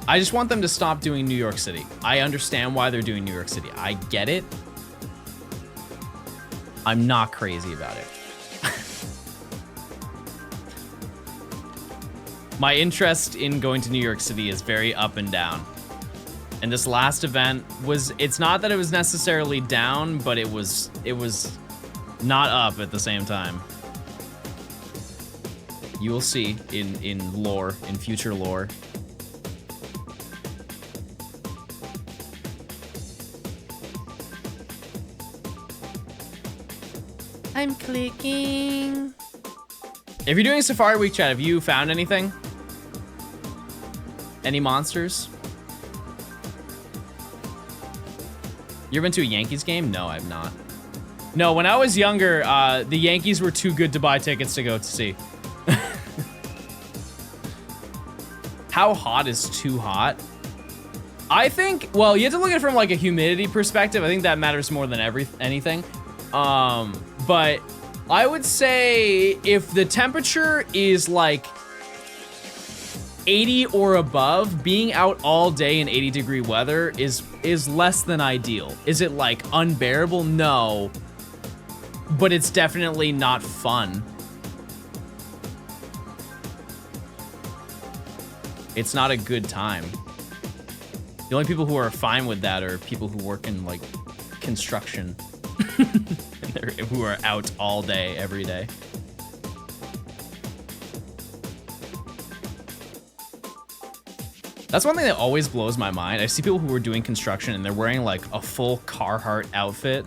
I just want them to stop doing New York City. I understand why they're doing New York City. I get it. I'm not crazy about it. My interest in going to New York City is very up and down. And this last event it's not that it was necessarily down, but it was not up at the same time. You will see in lore, in future lore. I'm clicking. If you're doing Safari Week, chat, have you found anything? Any monsters? You ever been to a Yankees game? No, I've not. No, when I was younger, the Yankees were too good to buy tickets to go to see. How hot is too hot? I think, well, you have to look at it from like a humidity perspective. I think that matters more than anything. But I would say if the temperature is like 80 or above, being out all day in 80-degree weather is less than ideal. Is it like unbearable? No, but it's definitely not fun. It's not a good time. The only people who are fine with that are people who work in like construction. Who are out all day, every day. That's one thing that always blows my mind. I see people who are doing construction and they're wearing like a full Carhartt outfit.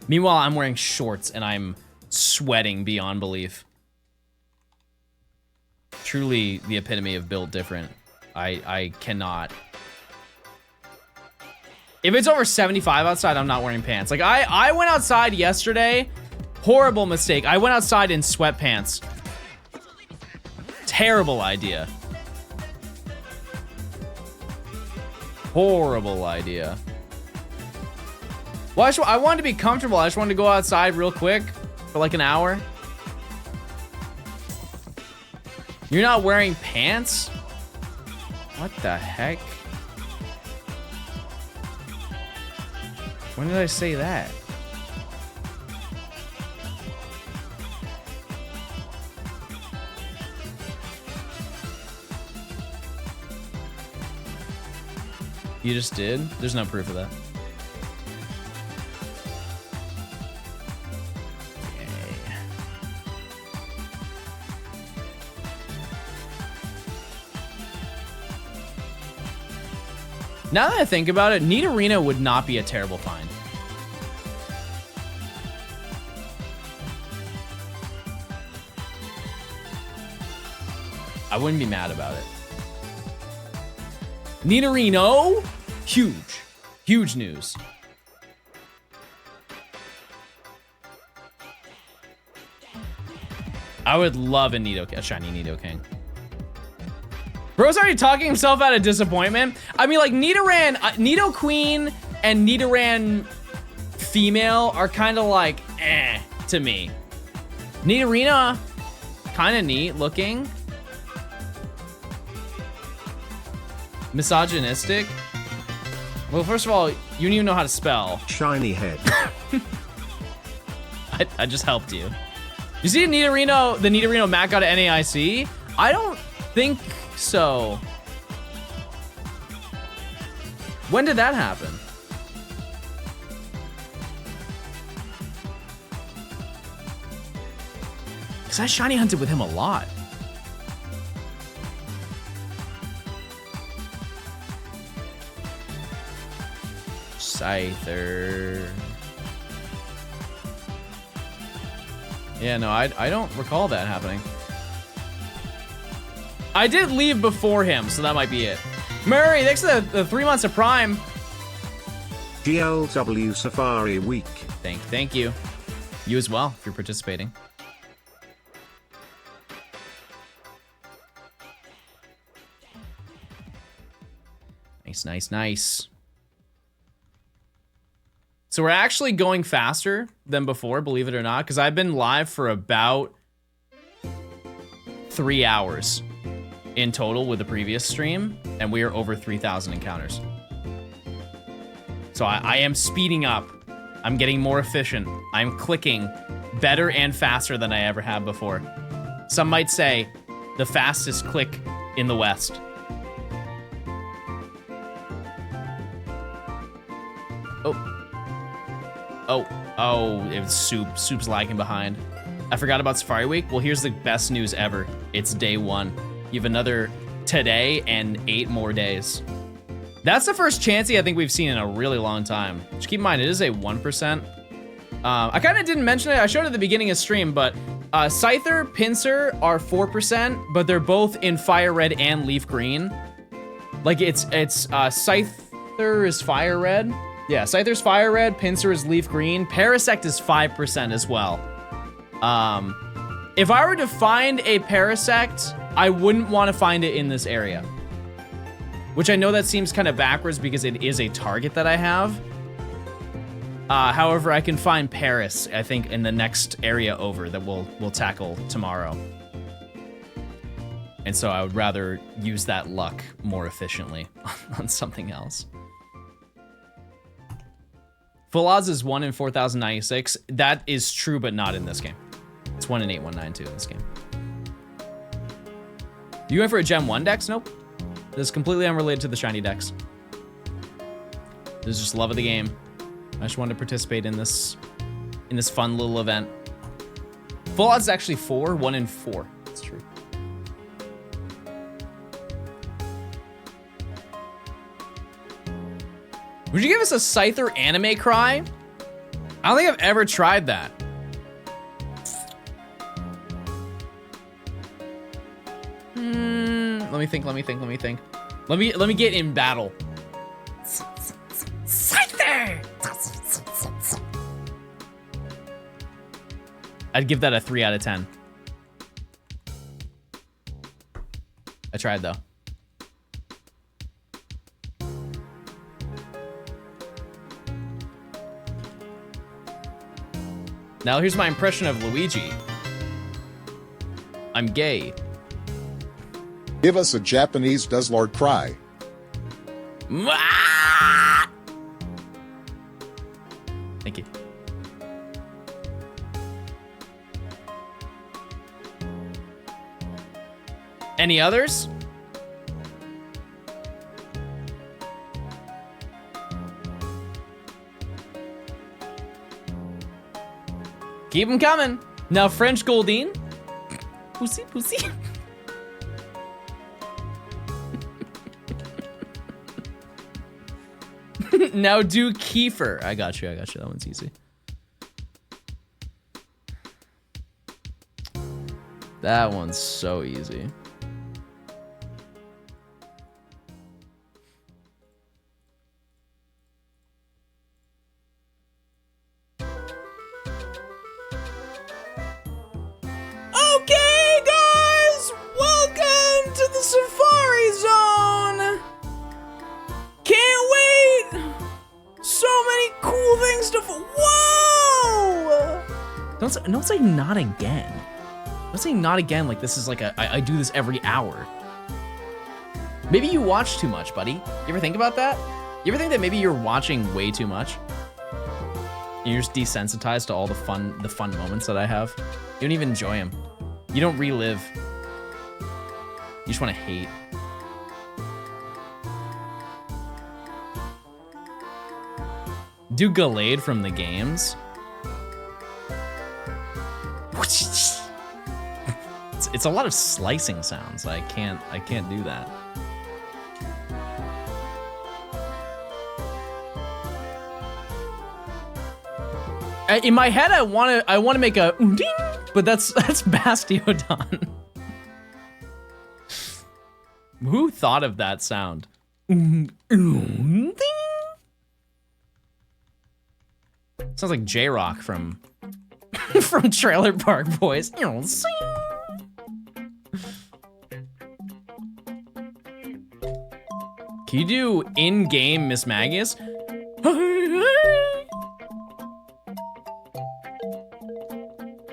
Meanwhile, I'm wearing shorts and I'm sweating beyond belief. truly the epitome of built different. I cannot. If it's over 75 outside, I'm not wearing pants. Like, I went outside yesterday. Horrible mistake. I went outside in sweatpants. Terrible idea. Horrible idea. Well, I wanted to be comfortable. I just wanted to go outside real quick for like an hour. You're not wearing pants? What the heck? When did I say that? You just did? There's no proof of that. Okay. Now that I think about it, Neat Arena would not be a terrible find. I wouldn't be mad about it. Nidorino, huge, huge news. I would love a shiny Nidoking. Bro's already talking himself out of disappointment. I mean, like, Nidoran, Nidoqueen and Nidoran female are kind of like, to me. Nidorina, kind of neat looking. Misogynistic? Well, first of all, you don't even know how to spell. Shiny head. I just helped you. You see the Nidorino Mac got an NAIC? I don't think so. When did that happen? Because I shiny hunted with him a lot. Scyther. Yeah, no, I don't recall that happening. I did leave before him, so that might be it. Murray, thanks for the 3 months of Prime. GLW Safari Week. Thank you. You as well, if you're participating. Nice. So we're actually going faster than before, believe it or not, because I've been live for about 3 hours in total with the previous stream, and we are over 3,000 encounters. So I am speeding up. I'm getting more efficient. I'm clicking better and faster than I ever have before. Some might say the fastest click in the West. Oh, it was Soup. Soup's lagging behind. I forgot about Safari Week. Well, here's the best news ever. It's day 1. You have another today and 8 more days. That's the first Chansey I think we've seen in a really long time. Just keep in mind, it is a 1%. I kind of didn't mention it. I showed it at the beginning of stream, but Scyther, Pinsir are 4%, but they're both in Fire Red and Leaf Green. Like, Scyther is Fire Red. Yeah, Scyther's Fire Red, Pinsir is Leaf Green, Parasect is 5% as well. If I were to find a Parasect, I wouldn't want to find it in this area. Which I know that seems kind of backwards because it is a target that I have. However, I can find Paris, I think, in the next area over that we'll tackle tomorrow. And so I would rather use that luck more efficiently on something else. Full odds is 1 in 4,096. That is true, but not in this game. It's 1 in 8,192 in this game. You went for a Gem 1 dex? Nope. This is completely unrelated to the shiny decks. This is just love of the game. I just wanted to participate in this fun little event. Full odds is actually 4, 1 in 4. That's true. Would you give us a Scyther anime cry? I don't think I've ever tried that. me think. Let me get in battle. Scyther! I'd give that a 3 out of 10. I tried though. Now here's my impression of Luigi. I'm gay. Give us a Japanese Does Lord Cry. Thank you. Any others? Keep them coming. Now French Goldine. Pussy, pussy. Now do Kiefer. I got you. That one's easy. That one's so easy. Okay, guys, welcome to the Safari Zone. Can't wait. So many cool things to. Whoa! Don't say not again. Don't say not again. Like this is like I do this every hour. Maybe you watch too much, buddy. You ever think about that? You ever think that maybe you're watching way too much? You're just desensitized to all the fun moments that I have. You don't even enjoy them. You don't relive. You just want to hate. Do Gallade from the games. It's a lot of slicing sounds. I can't do that. In my head, I want to make a ding, but that's Bastiodon. Who thought of that sound? Ding. Sounds like J-Rock from Trailer Park Boys. Can you do in-game Miss Magius?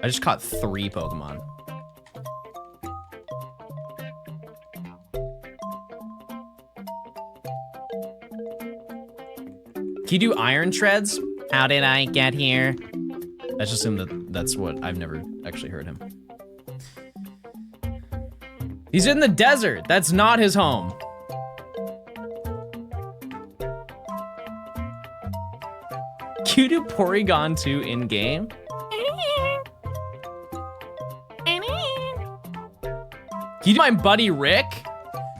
I just caught 3 Pokemon. Can you do Iron Treads? How did I get here? I just assume that's what I've never actually heard him. He's in the desert. That's not his home. Can you do Porygon 2 in game? Can you do my buddy Rick?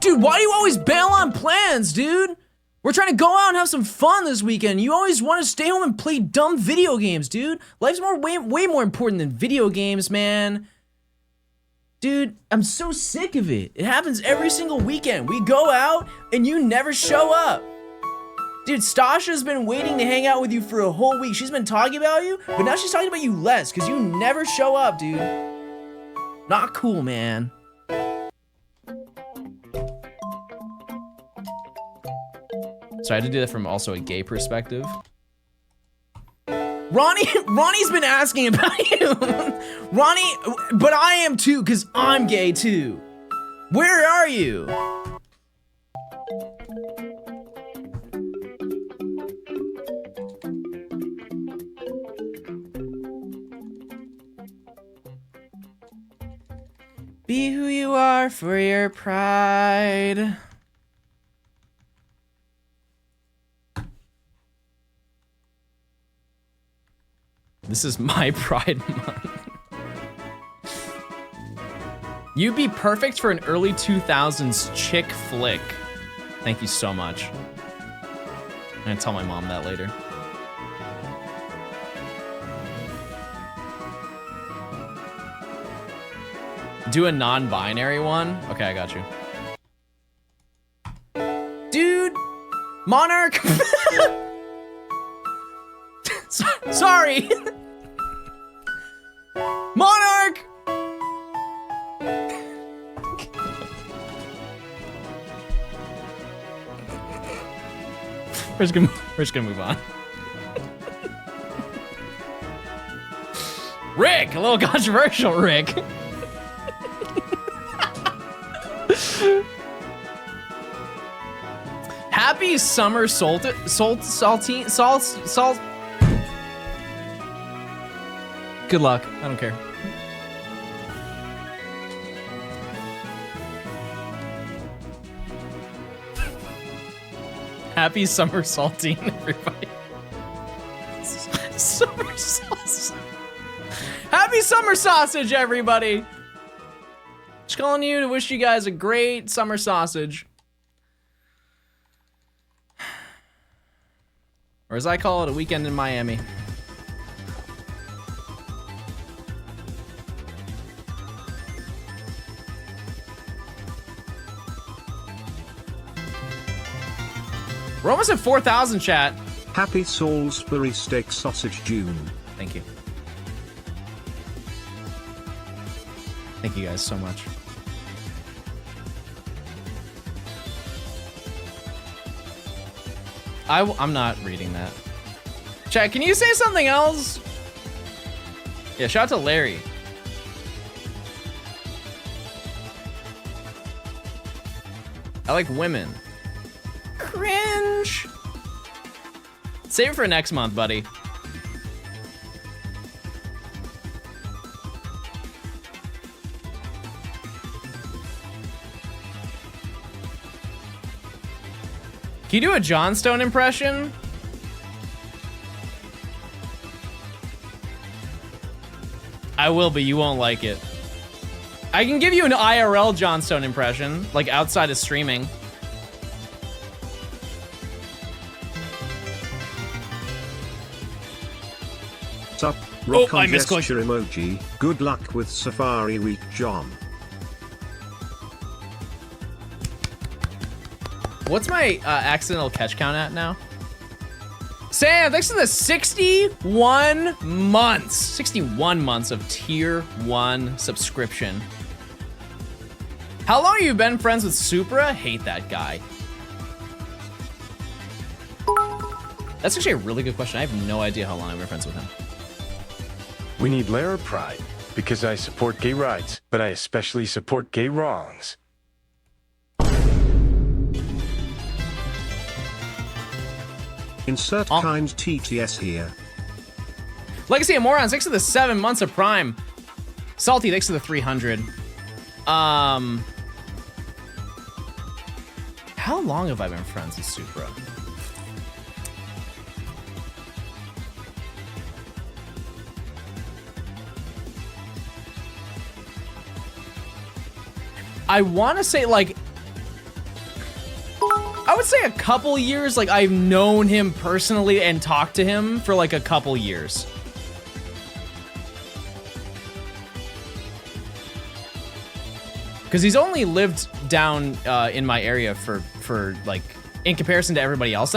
Dude, why do you always bail on plans, dude? We're trying to go out and have some fun this weekend. You always want to stay home and play dumb video games, dude. Life's way more important than video games, man. Dude, I'm so sick of it. It happens every single weekend. We go out and you never show up. Dude, Stasha's been waiting to hang out with you for a whole week. She's been talking about you, but now she's talking about you less because you never show up, dude. Not cool, man. So I had to do that from also a gay perspective. Ronnie's been asking about you. Ronnie, but I am too, because I'm gay too. Where are you? Be who you are for your pride. This is my Pride Month. You'd be perfect for an early 2000s chick flick. Thank you so much. I'm gonna tell my mom that later. Do a non-binary one? Okay, I got you. Monarch! Sorry! Monarch! We're just gonna move on. Rick! A little controversial, Rick. Happy summer salt. Good luck. I don't care. Happy summer saltine, everybody. Summer sausage. Happy summer sausage, everybody. Just calling you to wish you guys a great summer sausage. Or as I call it, a weekend in Miami. We're almost at 4,000, chat. Happy Salisbury steak sausage June. Thank you. Thank you guys so much. I'm not reading that. Chat, can you say something else? Yeah, shout out to Larry. I like women. Cringe. Save it for next month, buddy. Can you do a Johnstone impression? I will, but you won't like it. I can give you an IRL Johnstone impression, like outside of streaming. Sup, rock I on misclicked. gesture emoji. Good luck with Safari Week, John. What's my accidental catch count at now? Sam, thanks for the 61 months. 61 months of tier 1 subscription. How long have you been friends with Supra? Hate that guy. That's actually a really good question. I have no idea how long I've been friends with him. We need Lara Pride, because I support gay rights, but I especially support gay wrongs. Insert kind TTS here. Legacy of Morons, thanks for the 7 months of Prime. Salty, thanks for the 300. How long have I been friends with Supra? I want to say, like, I would say a couple years. Like, I've known him personally and talked to him for like a couple years. Because he's only lived down in my area for like, in comparison to everybody else.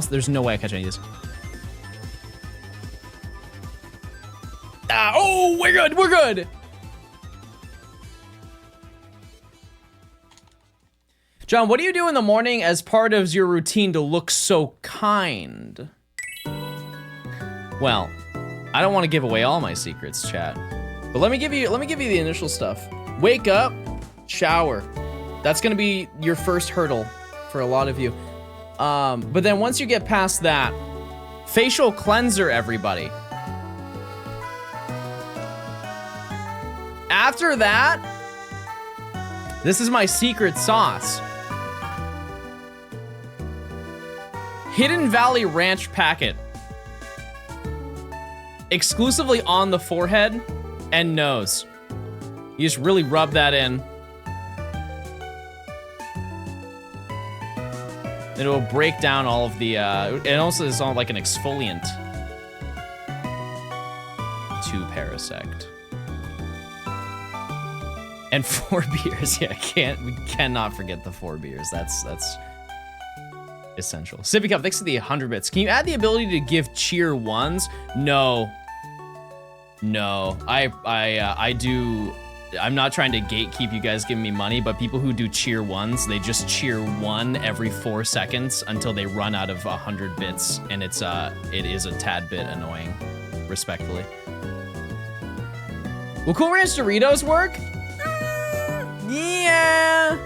There's no way I catch any of these. Oh, we're good, we're good. John, what do you do in the morning as part of your routine to look so kind? Well, I don't want to give away all my secrets, chat. But let me give you the initial stuff. Wake up, shower. That's gonna be your first hurdle for a lot of you. But then once you get past that, facial cleanser, everybody. After that, this is my secret sauce. Hidden Valley Ranch packet. Exclusively on the forehead and nose. You just really rub that in. It will break down all of the, it also is on like an exfoliant. 2 Parasect. And 4 beers, yeah, we cannot forget the 4 beers. That's essential. Sippy Cup, thanks to the 100 bits. Can you add the ability to give cheer ones? No. No, I do. I'm not trying to gatekeep you guys giving me money, but people who do cheer ones, they just cheer one every 4 seconds until they run out of 100 bits, and it is a tad bit annoying, respectfully. Will Cool Ranch Doritos work? Yeah.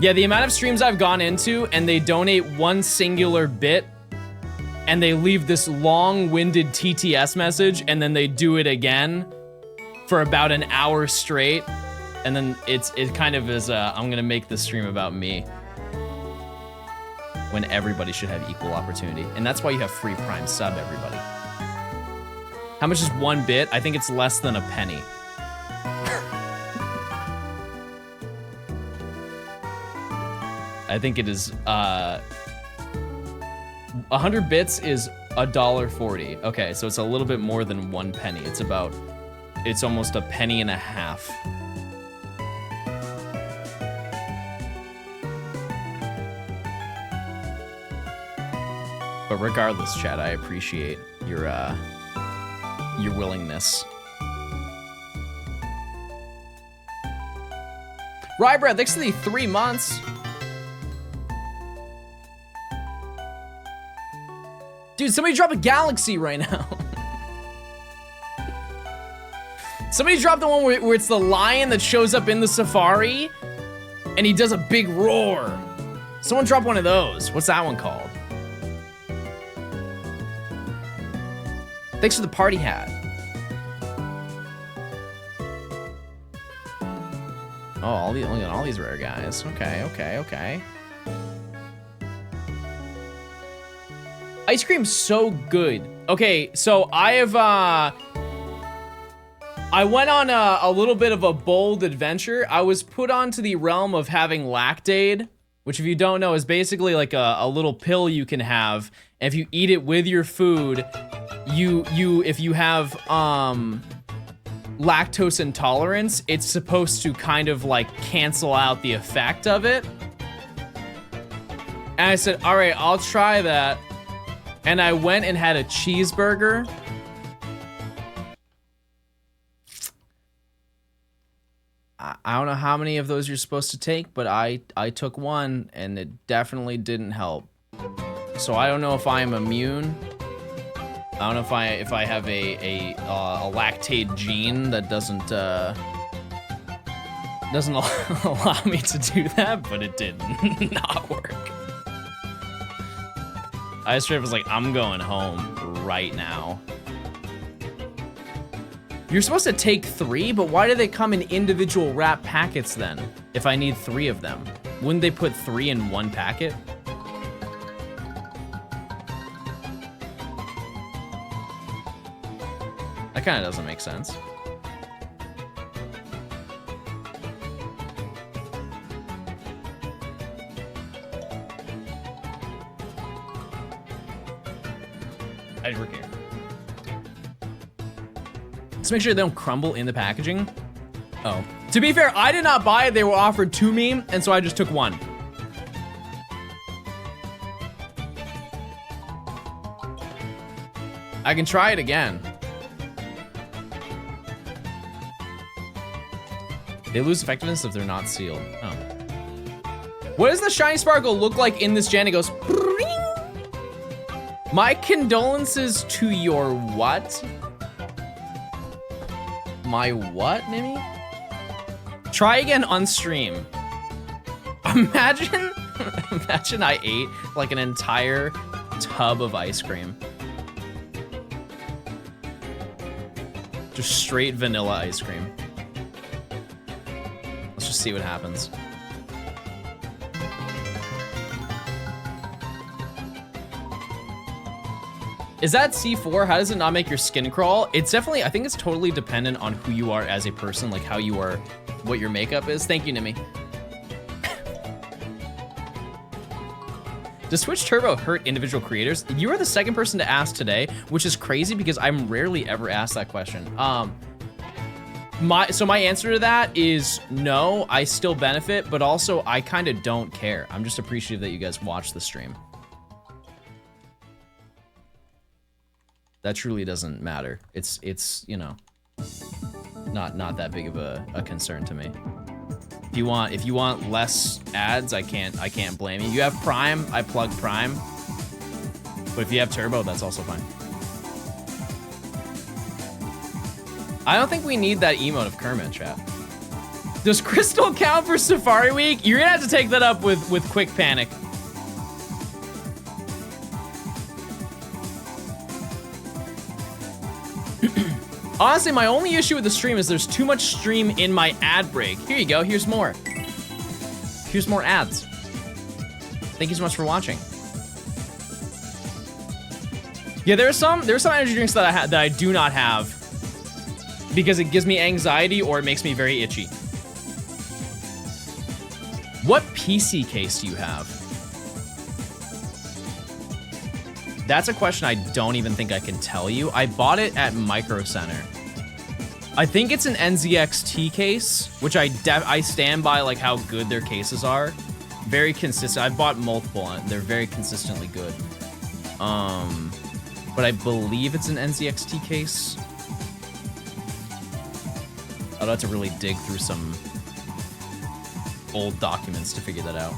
Yeah, the amount of streams I've gone into and they donate one singular bit and they leave this long-winded TTS message and then they do it again for about an hour straight. And then it kind of is, I'm gonna make this stream about me. When everybody should have equal opportunity. And that's why you have free Prime sub, everybody. How much is 1 bit? I think it's less than a penny. I think it is, 100 bits is $1.40. Okay, so it's a little bit more than 1 penny. It's almost a penny and a half. But regardless, Chad, I appreciate your willingness. Rybread, thanks to the 3 months. Dude, somebody drop a galaxy right now. Somebody drop the one where it's the lion that shows up in the safari and he does a big roar. Someone drop one of those. What's that one called? Thanks for the party hat. Oh, look at all these rare guys. Okay. Ice cream's so good. Okay, so I went on a little bit of a bold adventure. I was put onto the realm of having Lactaid, which if you don't know is basically like a little pill you can have. And if you eat it with your food, if you have lactose intolerance, it's supposed to kind of like cancel out the effect of it. And I said, all right, I'll try that. And I went and had a cheeseburger. I don't know how many of those you're supposed to take, but I took one and it definitely didn't help. So I don't know if I am immune. I don't know if I have a lactate gene that doesn't allow me to do that, but it did not work. I straight was like, I'm going home right now. You're supposed to take 3, but why do they come in individual wrap packets then? If I need 3 of them, wouldn't they put 3 in 1 packet? That kind of doesn't make sense. I just work here. Let's make sure they don't crumble in the packaging. Oh. To be fair, I did not buy it. They were offered to me, and so I just took 1. I can try it again. They lose effectiveness if they're not sealed. Oh. What does the shiny sparkle look like in this gen? It goes, "Pring." My condolences to your what? My what, Nimi? Try again on stream. Imagine I ate like an entire tub of ice cream. Just straight vanilla ice cream. Let's just see what happens. Is that C4? How does it not make your skin crawl? It's definitely, I think it's totally dependent on who you are as a person, like how you are, what your makeup is. Thank you, Nimi. Does Twitch Turbo hurt individual creators? You are the second person to ask today, which is crazy because I'm rarely ever asked that question. my answer to that is no, I still benefit, but also I kind of don't care. I'm just appreciative that you guys watch the stream. That truly doesn't matter. It's you know, not that big of a concern to me. If you want less ads, I can't blame you. You have Prime, I plug Prime. But if you have Turbo, that's also fine. I don't think we need that emote of Kermit, chat. Does Crystal count for Safari Week? You're gonna have to take that up with Quick Panic. Honestly, my only issue with the stream is there's too much stream in my ad break. Here you go, here's more. Here's more ads. Thank you so much for watching. Yeah, there's some energy drinks that I do not have because it gives me anxiety or it makes me very itchy. What PC case do you have? That's a question I don't even think I can tell you. I bought it at Micro Center. I think it's an NZXT case, which I stand by like how good their cases are. Very consistent. I've bought multiple and they're very consistently good. But I believe it's an NZXT case. I'd have to really dig through some old documents to figure that out.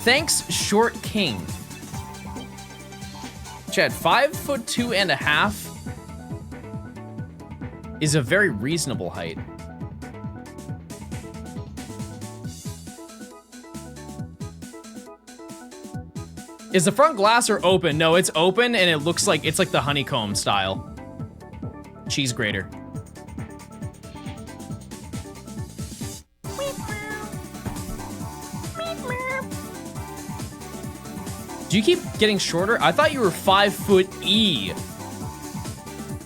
Thanks, Short King. Chad, 5'2.5" is a very reasonable height. Is the front glass or open? No, it's open and it looks like it's like the honeycomb style. Cheese grater. Do you keep getting shorter? I thought you were 5 foot E.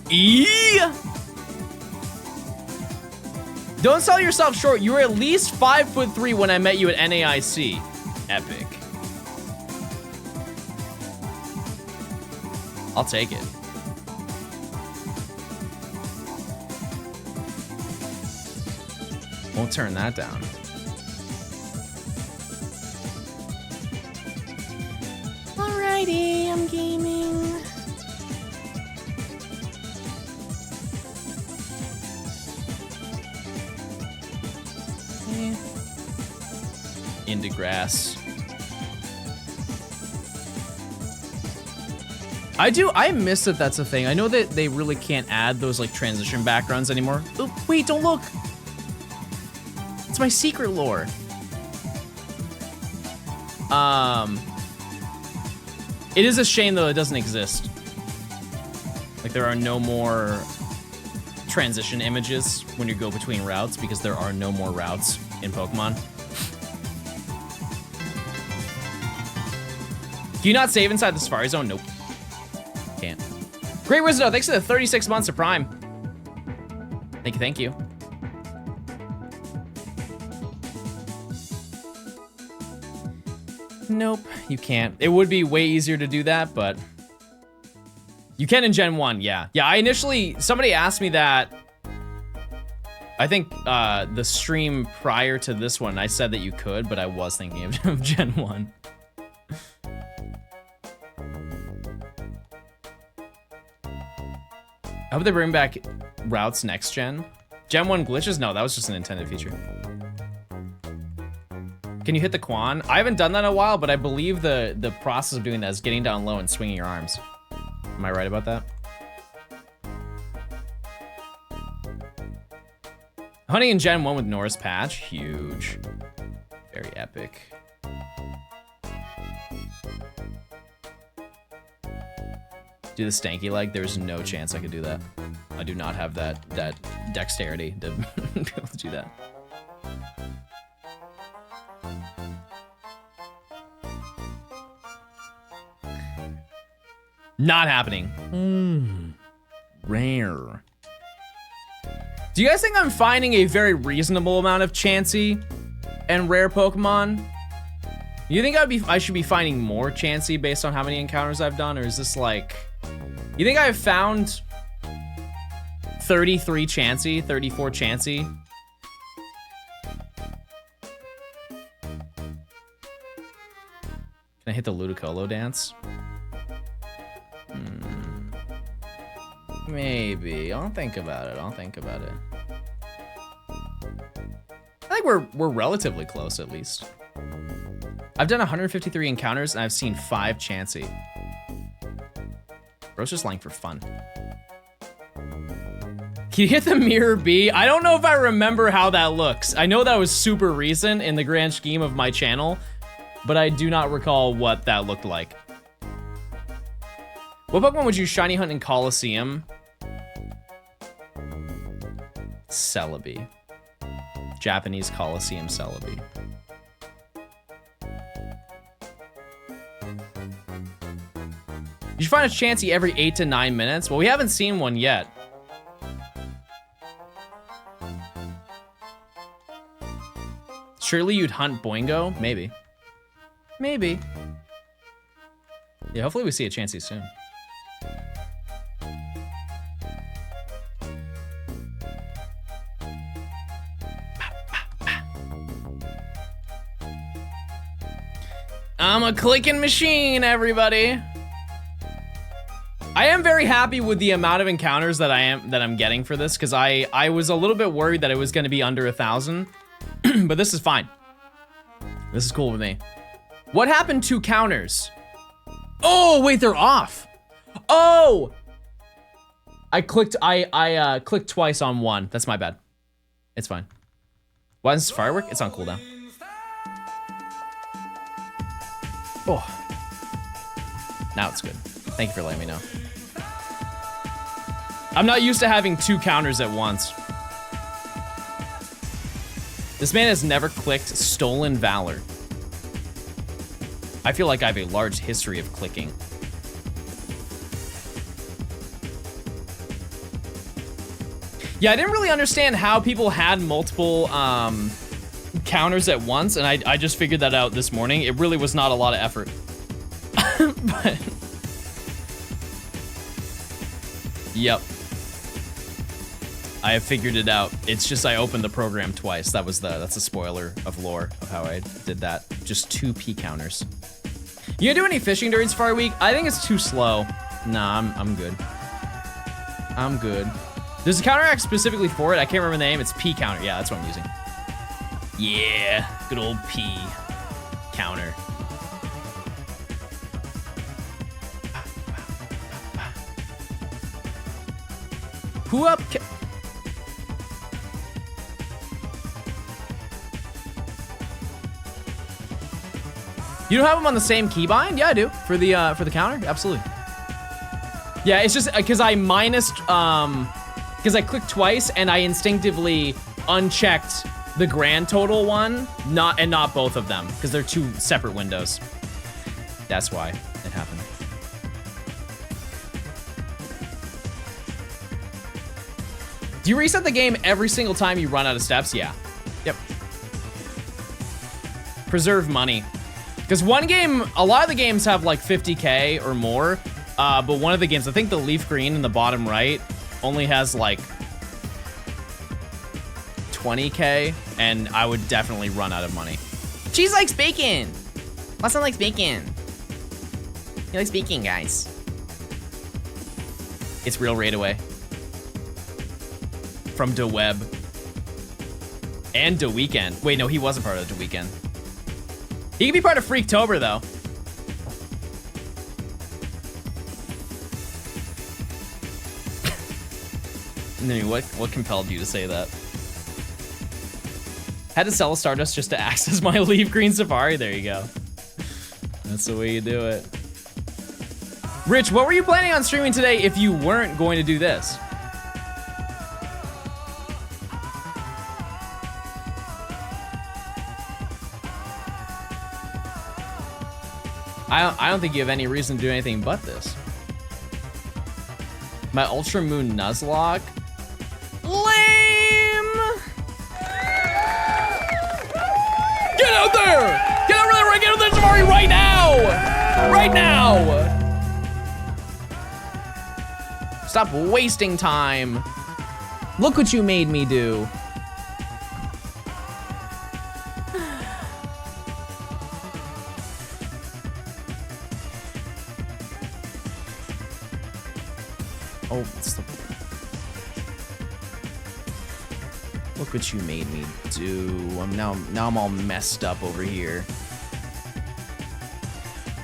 E? Don't sell yourself short. You were at least 5'3" when I met you at NAIC. Epic. I'll take it. Won't turn that down. Alrighty, I'm gaming. Into grass. I miss that that's a thing. I know that they really can't add those like transition backgrounds anymore. Oh, wait, don't look. It's my secret lore. It is a shame though it doesn't exist. Like there are no more transition images when you go between routes because there are no more routes in Pokemon. Can you not save inside the Safari Zone? Nope. Can't. Great Wizard, thanks for the 36 months of Prime. Thank you, thank you. Nope, you can't. It would be way easier to do that, but you can in Gen 1, yeah. Yeah, somebody asked me that, I think the stream prior to this one, I said that you could, but I was thinking of Gen 1. I hope they bring back routes next gen. Gen 1 glitches? No, that was just an intended feature. Can you hit the Quan? I haven't done that in a while, but I believe the process of doing that is getting down low and swinging your arms. Am I right about that? Hunting in Gen 1 with Norris Patch, huge. Very epic. Do the stanky leg? There's no chance I could do that. I do not have that dexterity to be able to do that. Not happening. Rare. Do you guys think I'm finding a very reasonable amount of Chansey and rare Pokemon? You think I should be finding more Chansey based on how many encounters I've done, or is this like You think I've found 33 Chansey, 34 Chansey? Can I hit the Ludicolo dance? Maybe. I'll think about it. I'll think about it. I think we're relatively close, at least. I've done 153 encounters, and I've seen 5 Chansey. Bro's just lying for fun. Can you hit the mirror B? I don't know if I remember how that looks. I know that was super recent in the grand scheme of my channel, but I do not recall what that looked like. What Pokemon would you shiny hunt in Coliseum? Celebi. Japanese Coliseum Celebi. You should find a Chansey every 8 to 9 minutes. Well, we haven't seen one yet. Surely you'd hunt Boingo? Maybe. Maybe. Yeah, hopefully we see a Chansey soon. I'm a clicking machine, everybody. I am very happy with the amount of encounters that I'm getting for this, because I was a little bit worried that it was going to be under 1,000, but this is fine. This is cool with me. What happened to counters? Oh wait, they're off. Oh, I clicked twice on one. That's my bad. It's fine. Why doesn't Safari work? It's on cooldown. Oh, now it's good. Thank you for letting me know. I'm not used to having 2 counters at once. This man has never clicked Stolen Valor. I feel like I have a large history of clicking. Yeah, I didn't really understand how people had multiple counters at once, and I just figured that out this morning. It really was not a lot of effort. But yep. I have figured it out. It's just I opened the program twice. That's a spoiler of lore of how I did that. Just 2 P counters. You gonna do any fishing during Safari Week? I think it's too slow. Nah, I'm good. I'm good. There's a counteract specifically for it. I can't remember the name. It's P counter. Yeah, that's what I'm using. Yeah, good old P counter. Who up? You don't have them on the same keybind? Yeah, I do. For the counter, absolutely. Yeah, it's just because I because I clicked twice and I instinctively unchecked the grand total one, not both of them, because they're 2 separate windows. That's why it happened. Do you reset the game every single time you run out of steps? Yeah. Yep. Preserve money. Because one game, a lot of the games have like 50K or more, but one of the games, I think the leaf green in the bottom right, only has like 20K, and I would definitely run out of money. Cheese likes bacon. Watson likes bacon. He likes bacon, guys. It's real right away. From De Web. And De Weekend. Wait, no, he wasn't part of De Weekend. He can be part of Freaktober, though. What compelled you to say that? Had to sell a Stardust just to access my Leaf Green Safari. There you go. That's the way you do it. Rich, what were you planning on streaming today if you weren't going to do this? I don't think you have any reason to do anything but this. My Ultra Moon Nuzlocke? Lame! Get out there! Get out there! Get out there, Safari, right now! Right now! Stop wasting time. Look what you made me do. Oh, look what you made me do. Now I'm all messed up over here.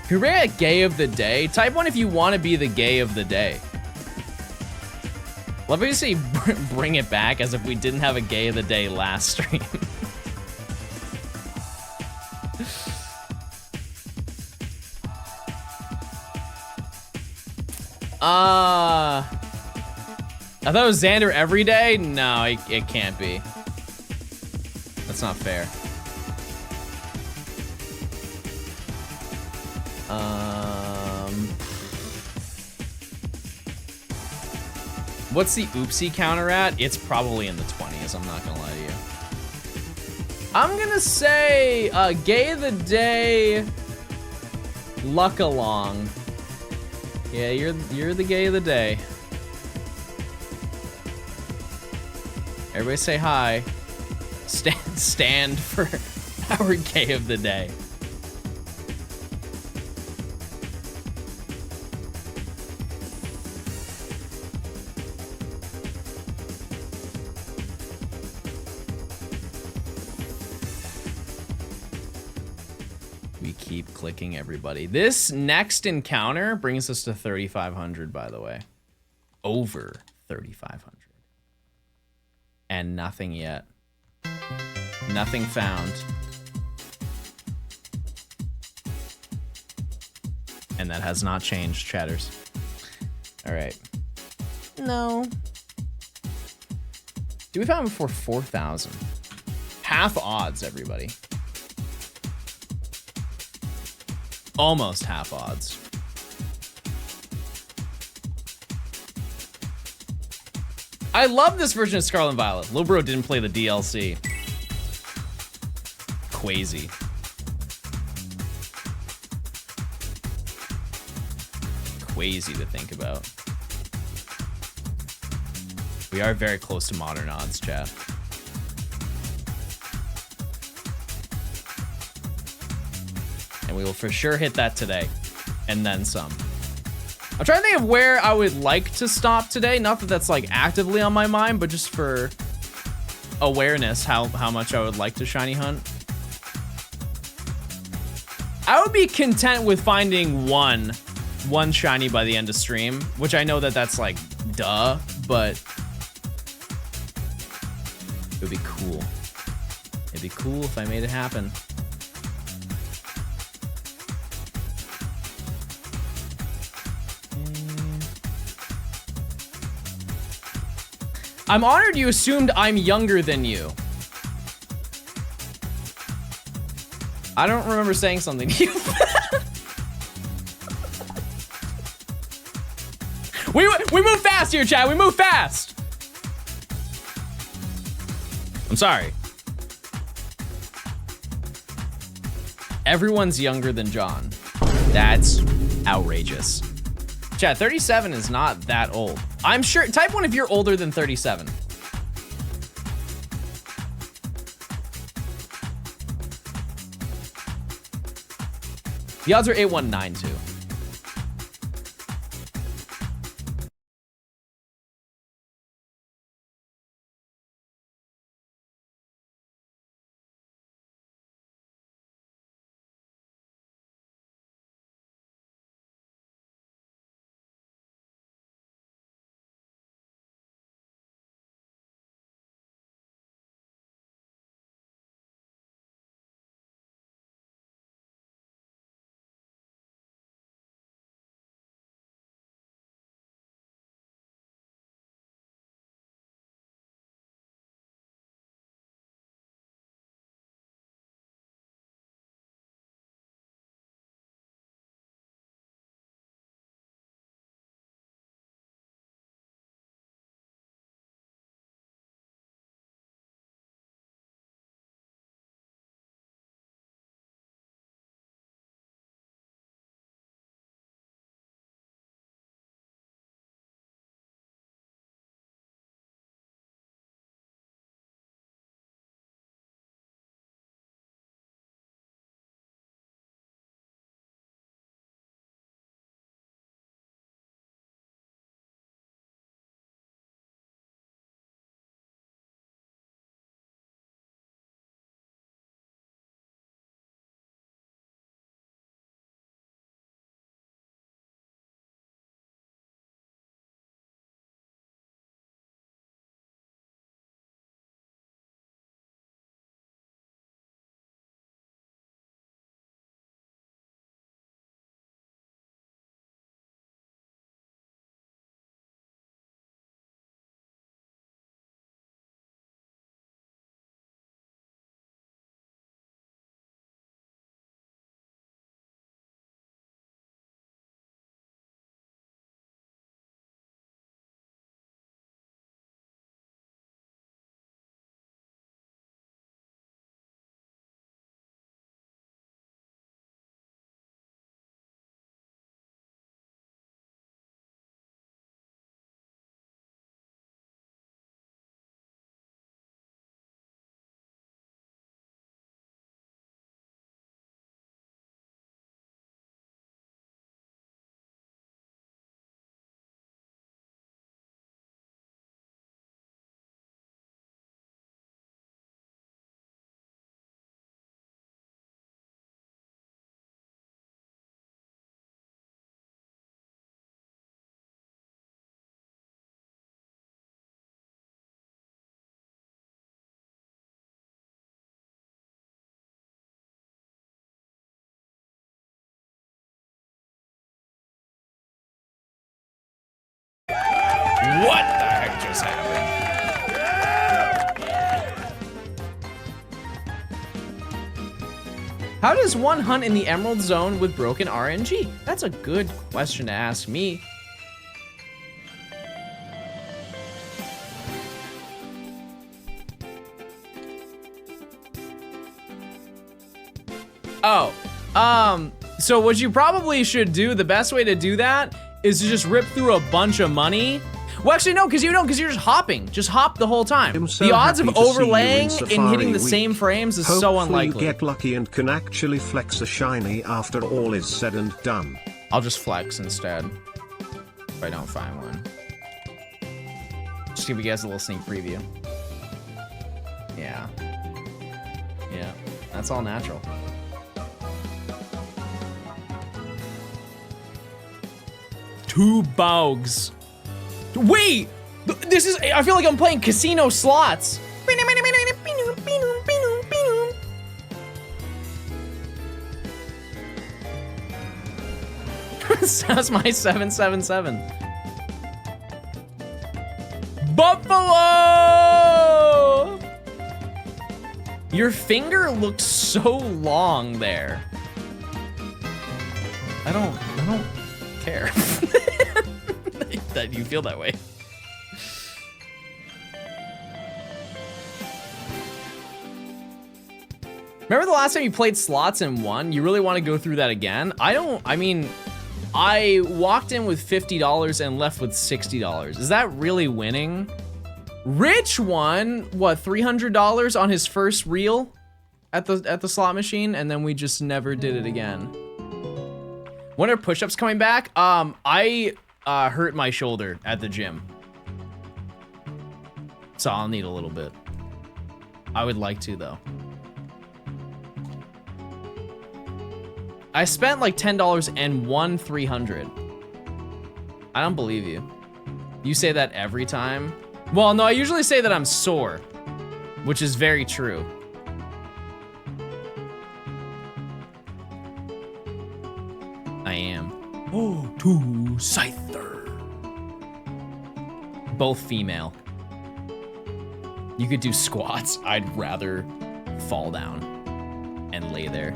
Can we bring a gay of the day? Type 1 if you want to be the gay of the day. Let me say bring it back as if we didn't have a gay of the day last stream. I thought it was Xander every day? No, it can't be. That's not fair. What's the oopsie counter at? It's probably in the 20s, I'm not gonna lie to you. I'm gonna say gay of the day, luck along. Yeah, you're the gay of the day. Everybody say hi. Stand for our gay of the day. We keep clicking everybody. This next encounter brings us to 3,500, by the way. Over 3,500. And nothing yet. Nothing found. And that has not changed, chatters. All right. No. Do we found him for 4,000? Half odds, everybody. Almost half odds. I love this version of Scarlet and Violet. Lil Bro didn't play the DLC. Crazy. Crazy to think about. We are very close to modern odds, chat. And we will for sure hit that today. And then some. I'm trying to think of where I would like to stop today. Not that that's like actively on my mind, but just for awareness, how much I would like to shiny hunt. I would be content with finding one shiny by the end of stream, which I know that that's like duh, but it would be cool. It'd be cool if I made it happen. I'm honored you assumed I'm younger than you. I don't remember saying something to you. We move fast here, chat. We move fast. I'm sorry. Everyone's younger than John. That's outrageous. Chat, 37 is not that old. I'm sure. Type 1 if you're older than 37. The odds are 8192. How does one hunt in the Emerald Zone with broken RNG? That's a good question to ask me. Oh, so what you probably should do, the best way to do that is to just rip through a bunch of money. Well, actually, no, because you're just hopping. Just hop the whole time. I'm so The odds of happy to see you in overlaying and Safari hitting the Week. same frames is so Hopefully unlikely. you get lucky and can actually flex a shiny after all is said and done. I'll just flex instead if I don't find one. Just give you guys a little sneak preview. Yeah. Yeah, that's all natural. Two Baugs. Wait! This is, I feel like I'm playing casino slots. That's my 777. Buffalo! Your finger looked so long there. I don't care that you feel that way. Remember the last time you played slots and won? You really want to go through that again? I mean, I walked in with $50 and left with $60. Is that really winning? Rich won, what, $300 on his first reel at the slot machine, and then we just never did it again. When are push-ups coming back? I hurt my shoulder at the gym, so I'll need a little bit. I would like to, though. I spent like $10 and won 300. I don't believe you. You say that every time? Well, no, I usually say that I'm sore, which is very true. I am. Oh, two Scyther. Both female. You could do squats. I'd rather fall down and lay there.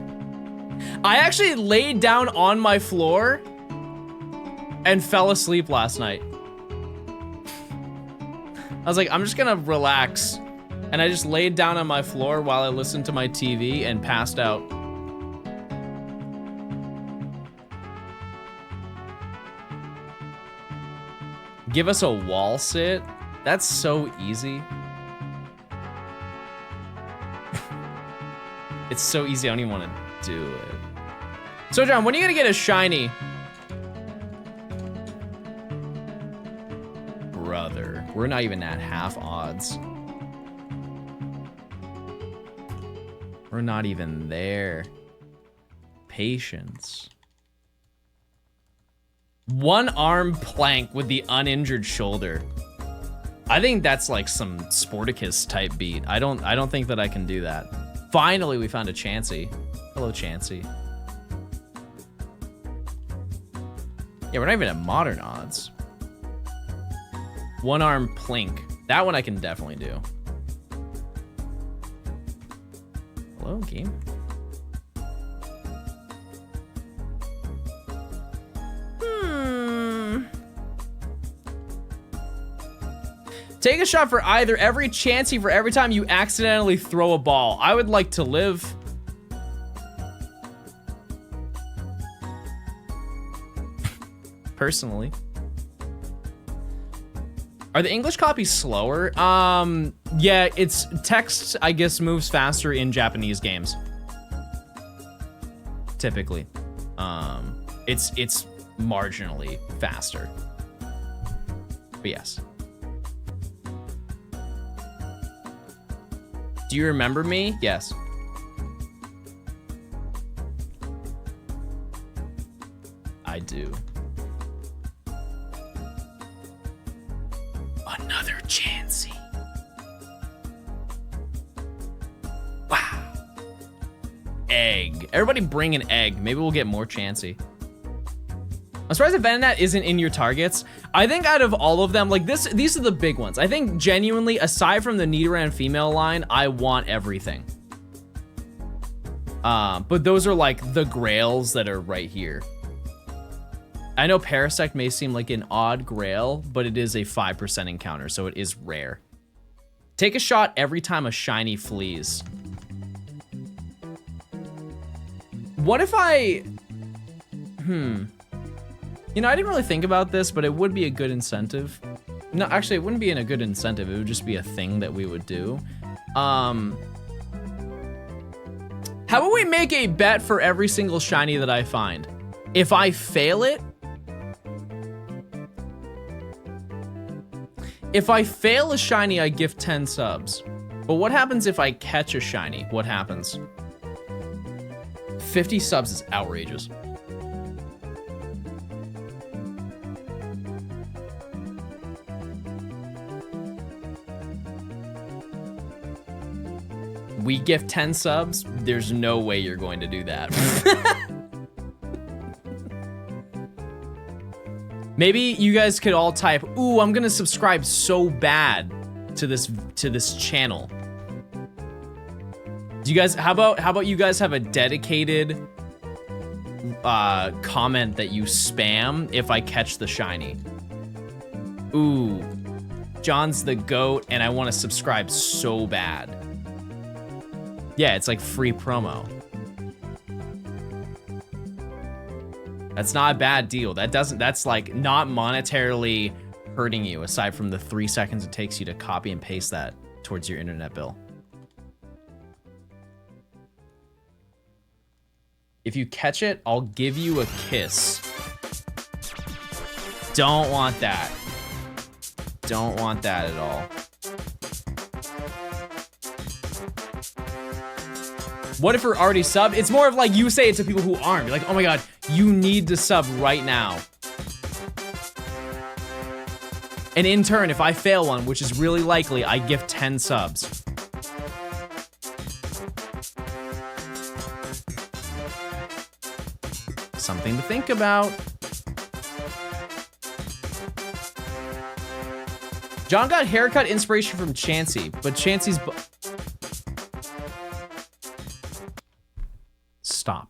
I actually laid down on my floor and fell asleep last night. I was like, I'm just gonna relax. And I just laid down on my floor while I listened to my TV and passed out. Give us a wall sit? That's so easy. It's so easy, I don't even want to do it. So John, when are you gonna get a shiny? Brother, we're not even at half odds. We're not even there. Patience. One arm plank with the uninjured shoulder. I think that's like some Sporticus type beat. I don't think that I can do that. Finally, we found a Chansey. Hello, Chansey. Yeah, we're not even at modern odds. One arm plink. That one I can definitely do. Hello, game. Take a shot for either every Chansey for every time you accidentally throw a ball. I would like to live. Personally. Are the English copies slower? Yeah, it's text, I guess, moves faster in Japanese games. Typically. It's marginally faster. But yes. Do you remember me? Yes. I do. Another Chansey. Wow. Egg. Everybody bring an egg. Maybe we'll get more Chansey. I'm surprised that Venonat isn't in your targets. I think out of all of them, like these are the big ones. I think genuinely, aside from the Nidoran female line, I want everything. But those are like the grails that are right here. I know Parasect may seem like an odd grail, but it is a 5% encounter, so it is rare. Take a shot every time a shiny flees. What if I... You know, I didn't really think about this, but it would be a good incentive. No, actually, it wouldn't be a good incentive. It would just be a thing that we would do. How about we make a bet for every single shiny that I find? If I fail it... If I fail a shiny, I gift 10 subs. But what happens if I catch a shiny? What happens? 50 subs is outrageous. We gift 10 subs? There's no way you're going to do that. Maybe you guys could all type, ooh, I'm gonna subscribe so bad to this channel. Do you guys, how about you guys have a dedicated comment that you spam if I catch the shiny? Ooh, John's the GOAT and I wanna subscribe so bad. Yeah, it's like free promo. That's not a bad deal. That's like not monetarily hurting you aside from the 3 seconds it takes you to copy and paste that towards your internet bill. If you catch it, I'll give you a kiss. Don't want that. Don't want that at all. What if we're already subbed? It's more of like you say it to people who aren't. You're like, oh my god, you need to sub right now. And in turn, if I fail one, which is really likely, I gift 10 subs. Something to think about. John got haircut inspiration from Chansey, but Chansey's... Stop.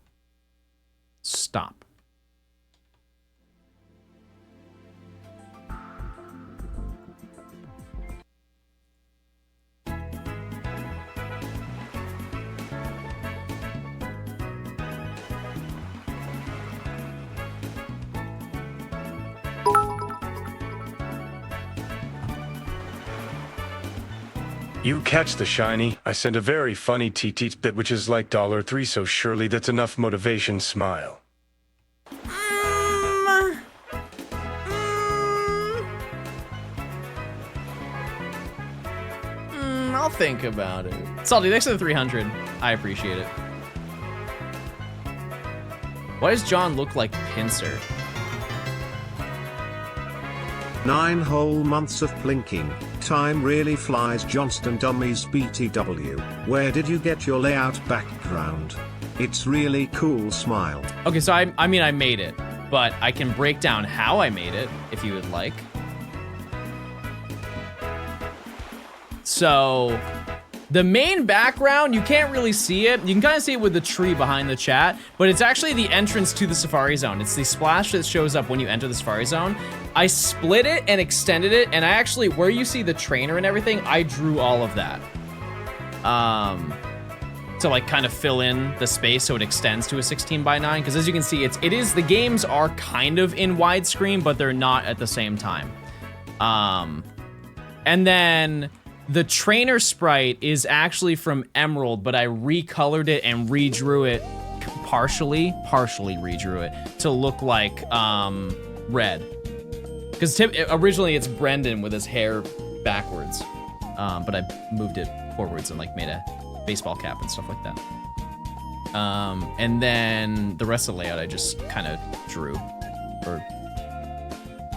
Stop. You catch the shiny. I sent a very funny TT bit, which is like $3, so surely that's enough motivation. Smile. I'll think about it. Salty, thanks for the 300. I appreciate it. Why does John look like Pinsir? 9 whole months of plinking. Time really flies. Johnstone Dummies BTW. Where did you get your layout background? It's really cool. Smile. Okay, so I mean I made it, but I can break down how I made it if you would like. So the main background, you can't really see it. You can kind of see it with the tree behind the chat, but it's actually the entrance to the Safari Zone. It's the splash that shows up when you enter the Safari Zone. I split it and extended it, and I actually, where you see the trainer and everything, I drew all of that. To like kind of fill in the space so it extends to a 16:9, because as you can see, the games are kind of in widescreen, but they're not at the same time. And then the trainer sprite is actually from Emerald, but I recolored it and redrew it partially redrew it to look like red. Because originally it's Brendan with his hair backwards, but I moved it forwards and like made a baseball cap and stuff like that. And then the rest of the layout I just kind of drew or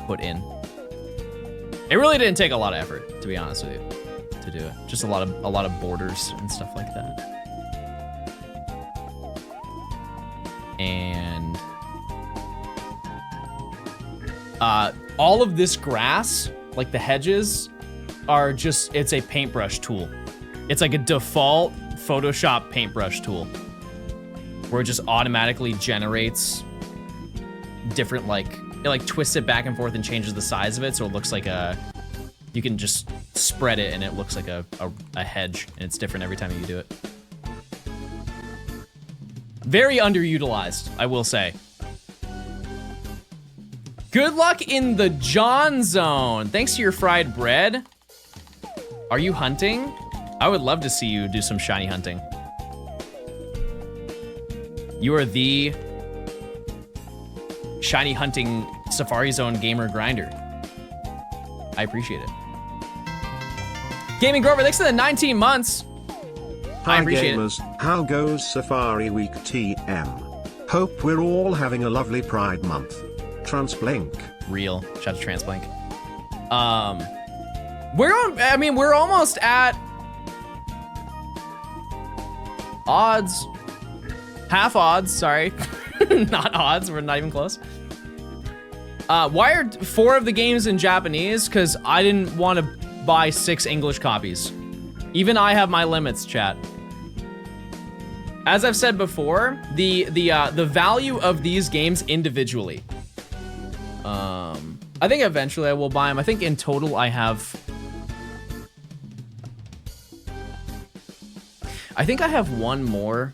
put in. It really didn't take a lot of effort, to be honest with you, to do it. Just a lot of borders and stuff like that. And all of this grass, like the hedges, are just, it's a paintbrush tool. It's like a default Photoshop paintbrush tool. where it just automatically generates different, like, it like twists it back and forth and changes the size of it, so it looks like a, you can just spread it and it looks like a hedge, and it's different every time you do it. Very underutilized, I will say. Good luck in the John Zone. Thanks to your fried bread. Are you hunting? I would love to see you do some shiny hunting. You are the shiny hunting Safari Zone gamer grinder. I appreciate it. Gaming Grover, thanks for the 19 months. I appreciate gamers, how goes Safari Week TM? Hope we're all having a lovely Pride Month. Transblink. Real. Shout out to Transblink. We're almost at odds. Half odds, sorry. Not odds, we're not even close. Why are 4 of the games in Japanese? Because I didn't want to buy 6 English copies. Even I have my limits, chat. As I've said before, the value of these games individually. I think eventually I will buy them. I think in total I have one more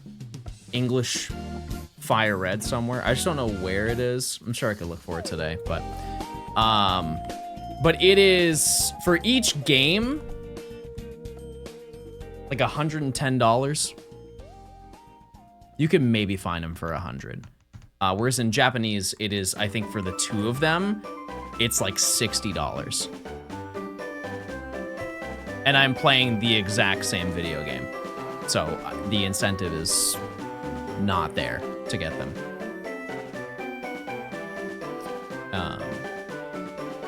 English Fire Red somewhere. I just don't know where it is. I'm sure I could look for it today, but it is for each game like $110. You can maybe find them for 100. Whereas in Japanese, it is, I think for the 2 of them, it's like $60. And I'm playing the exact same video game. So the incentive is not there to get them.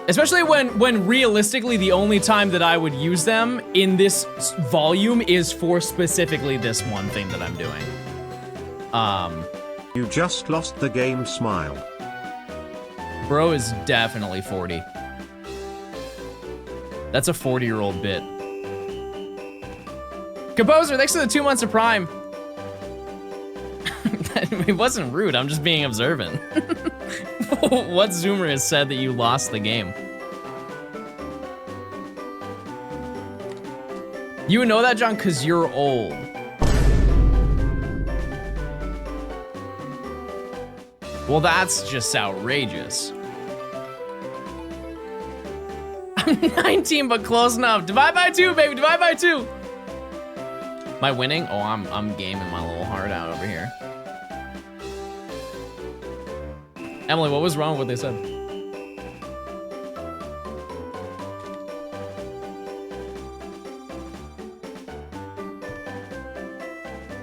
Especially when realistically the only time that I would use them in this volume is for specifically this one thing that I'm doing. You just lost the game, smile. Bro is definitely 40. That's a 40-year-old bit. Composer, thanks for the 2 months of Prime. It wasn't rude, I'm just being observant. What Zoomer has said that you lost the game? You would know that, John, because you're old. Well, that's just outrageous. I'm 19, but close enough. Divide by 2, baby, divide by 2. Am I winning? Oh, I'm gaming my little heart out over here. Emily, what was wrong with what they said?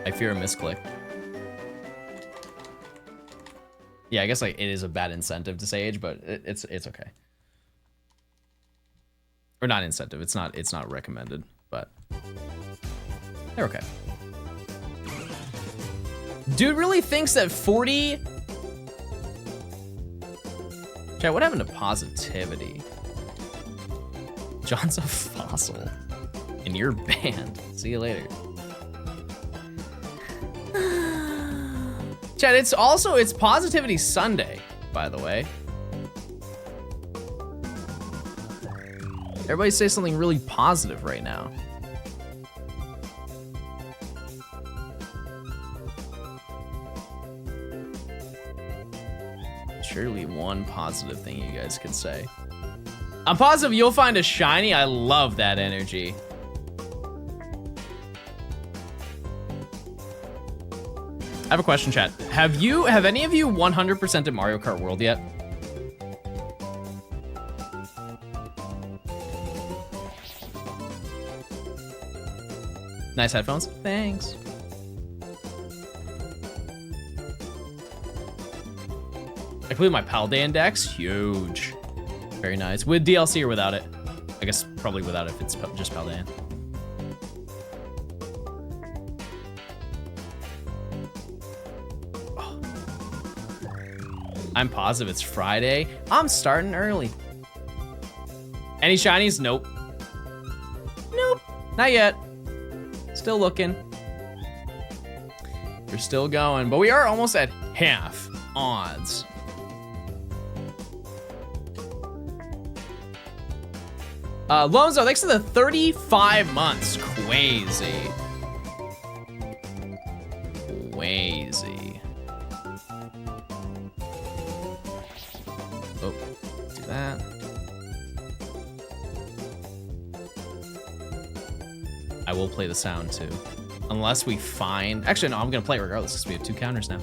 I fear a misclick. Yeah, I guess like it is a bad incentive to say age, but it's okay. Or not incentive. It's not recommended, but they're okay. Dude really thinks that 40. Chat, what happened to positivity? John's a fossil, and you're banned. See you later. Chat, it's Positivity Sunday, by the way. Everybody say something really positive right now. Surely one positive thing you guys could say. I'm positive you'll find a shiny. I love that energy. I have a question, chat. Have any of you 100%ed Mario Kart World yet? Nice headphones. Thanks. I completed my Pal Day Index. Huge. Very nice. With DLC or without it? I guess probably without it if it's just Pal Day. Oh. I'm positive it's Friday. I'm starting early. Any shinies? Nope. Nope. Not yet. Still looking. We're still going, but we are almost at half odds. Lonzo, thanks for the 35 months. Crazy. Crazy. Oh, do that. I will play the sound too. Unless we find... Actually, no, I'm going to play it regardless because we have 2 counters now.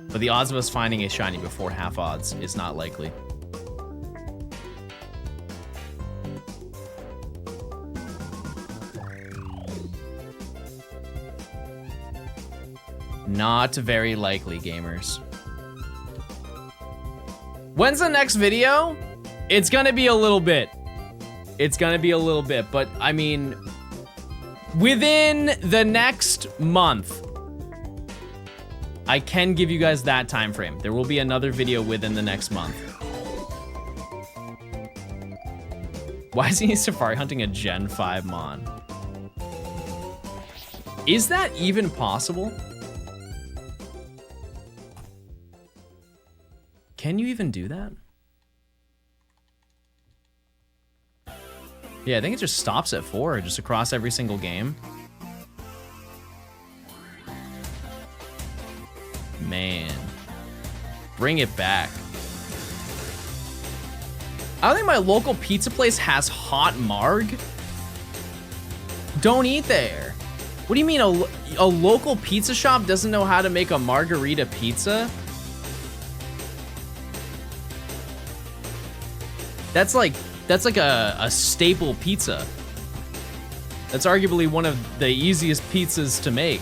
But the odds of us finding a shiny before half odds is not likely. Not very likely, gamers. When's the next video? It's gonna be a little bit. It's gonna be a little bit, but I mean, within the next month, I can give you guys that time frame. There will be another video within the next month. Why is he Safari hunting a Gen 5 Mon? Is that even possible? Can you even do that? Yeah, I think it just stops at 4, just across every single game. Man. Bring it back. I don't think my local pizza place has hot marg. Don't eat there. What do you mean a local pizza shop doesn't know how to make a margarita pizza? That's like a staple pizza. That's arguably one of the easiest pizzas to make.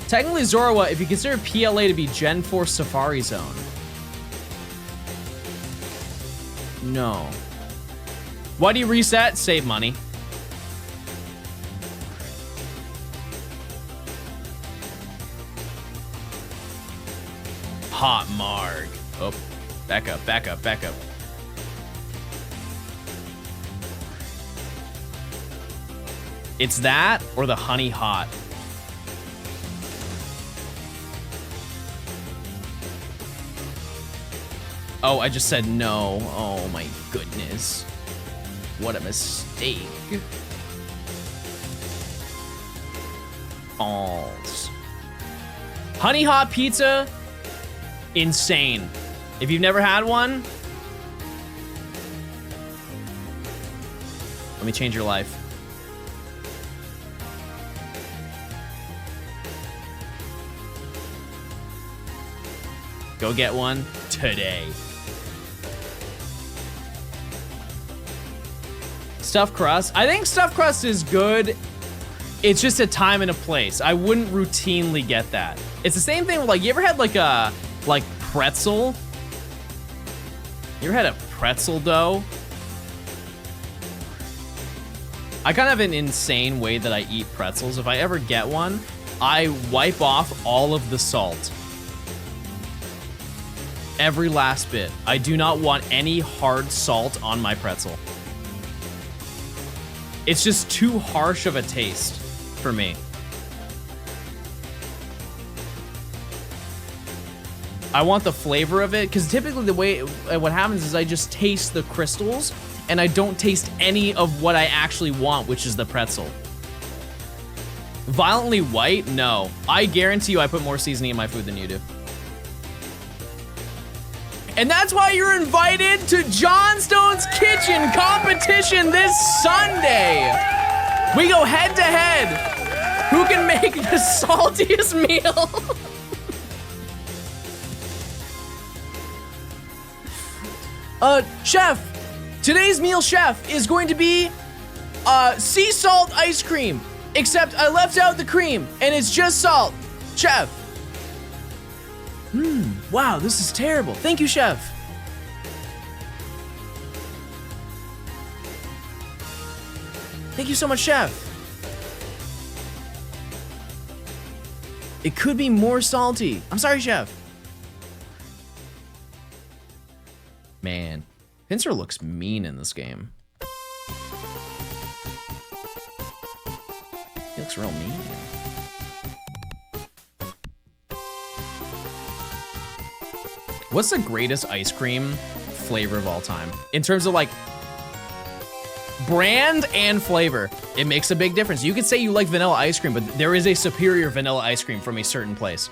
Technically, Zoroa, if you consider PLA to be Gen 4 Safari Zone. No. Why do you reset? Save money. Hot marg. Oh, back up, back up, back up. It's that or the honey hot. Oh, I just said no. Oh my goodness. What a mistake. Balls. Honey hot pizza. Insane. If you've never had one, let me change your life. Go get one today. Stuffed crust. I think stuffed crust is good. It's just a time and a place. I wouldn't routinely get that. It's the same thing with, like, you ever had like a pretzel? You ever had a pretzel dough? I kind of have an insane way that I eat pretzels. If I ever get one, I wipe off all of the salt. Every last bit. I do not want any hard salt on my pretzel. It's just too harsh of a taste for me. I want the flavor of it, because typically the way what happens is I just taste the crystals and I don't taste any of what I actually want, which is the pretzel. Violently white? No. I guarantee you I put more seasoning in my food than you do. And that's why you're invited to Johnstone's Kitchen competition this Sunday. We go head to head. Who can make the saltiest meal? Chef, today's meal, chef, is going to be sea salt ice cream. Except I left out the cream and it's just salt. Chef. Wow, this is terrible. Thank you, chef. Thank you so much, chef. It could be more salty. I'm sorry, chef. Man. Pinsir looks mean in this game. He looks real mean. What's the greatest ice cream flavor of all time? In terms of like brand and flavor, it makes a big difference. You could say you like vanilla ice cream, but there is a superior vanilla ice cream from a certain place.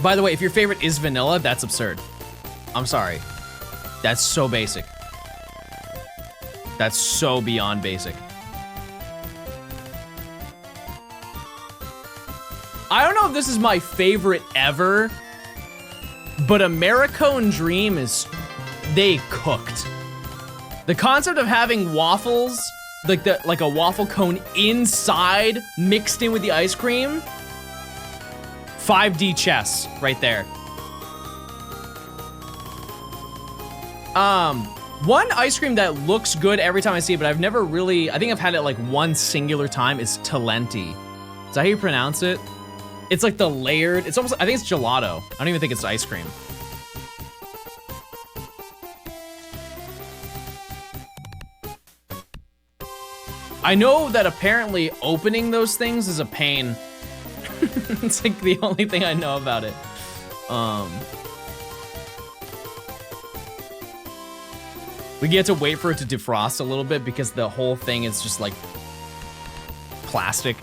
By the way, if your favorite is vanilla, that's absurd. I'm sorry. That's so basic. That's so beyond basic. I don't know if this is my favorite ever, but Americone Dream is, they cooked. The concept of having waffles, like a waffle cone inside, mixed in with the ice cream, 5D chess right there. One ice cream that looks good every time I see it, but I've never really, I think I've had it like one singular time, is Talenti. Is that how you pronounce it? It's like the layered, it's almost, I think it's gelato. I don't even think it's ice cream. I know that apparently opening those things is a pain. It's like the only thing I know about it. We get to wait for it to defrost a little bit because the whole thing is just like plastic.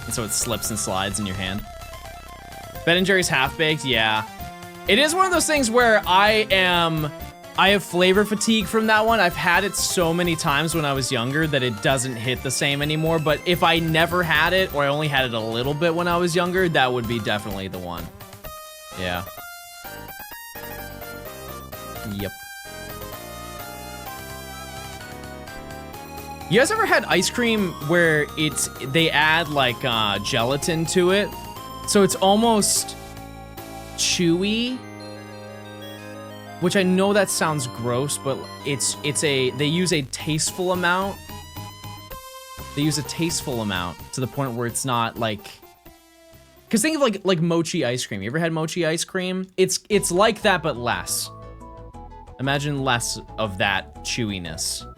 And so it slips and slides in your hand. Ben & Jerry's Half-Baked, yeah. It is one of those things where I have flavor fatigue from that one. I've had it so many times when I was younger that it doesn't hit the same anymore. But if I never had it, or I only had it a little bit when I was younger, that would be definitely the one. Yeah. Yep. You guys ever had ice cream where they add like gelatin to it? So it's almost chewy? Which I know that sounds gross, but they use a tasteful amount. They use a tasteful amount to the point where it's not like, cause think of like mochi ice cream. You ever had mochi ice cream? It's like that, but less. Imagine less of that chewiness.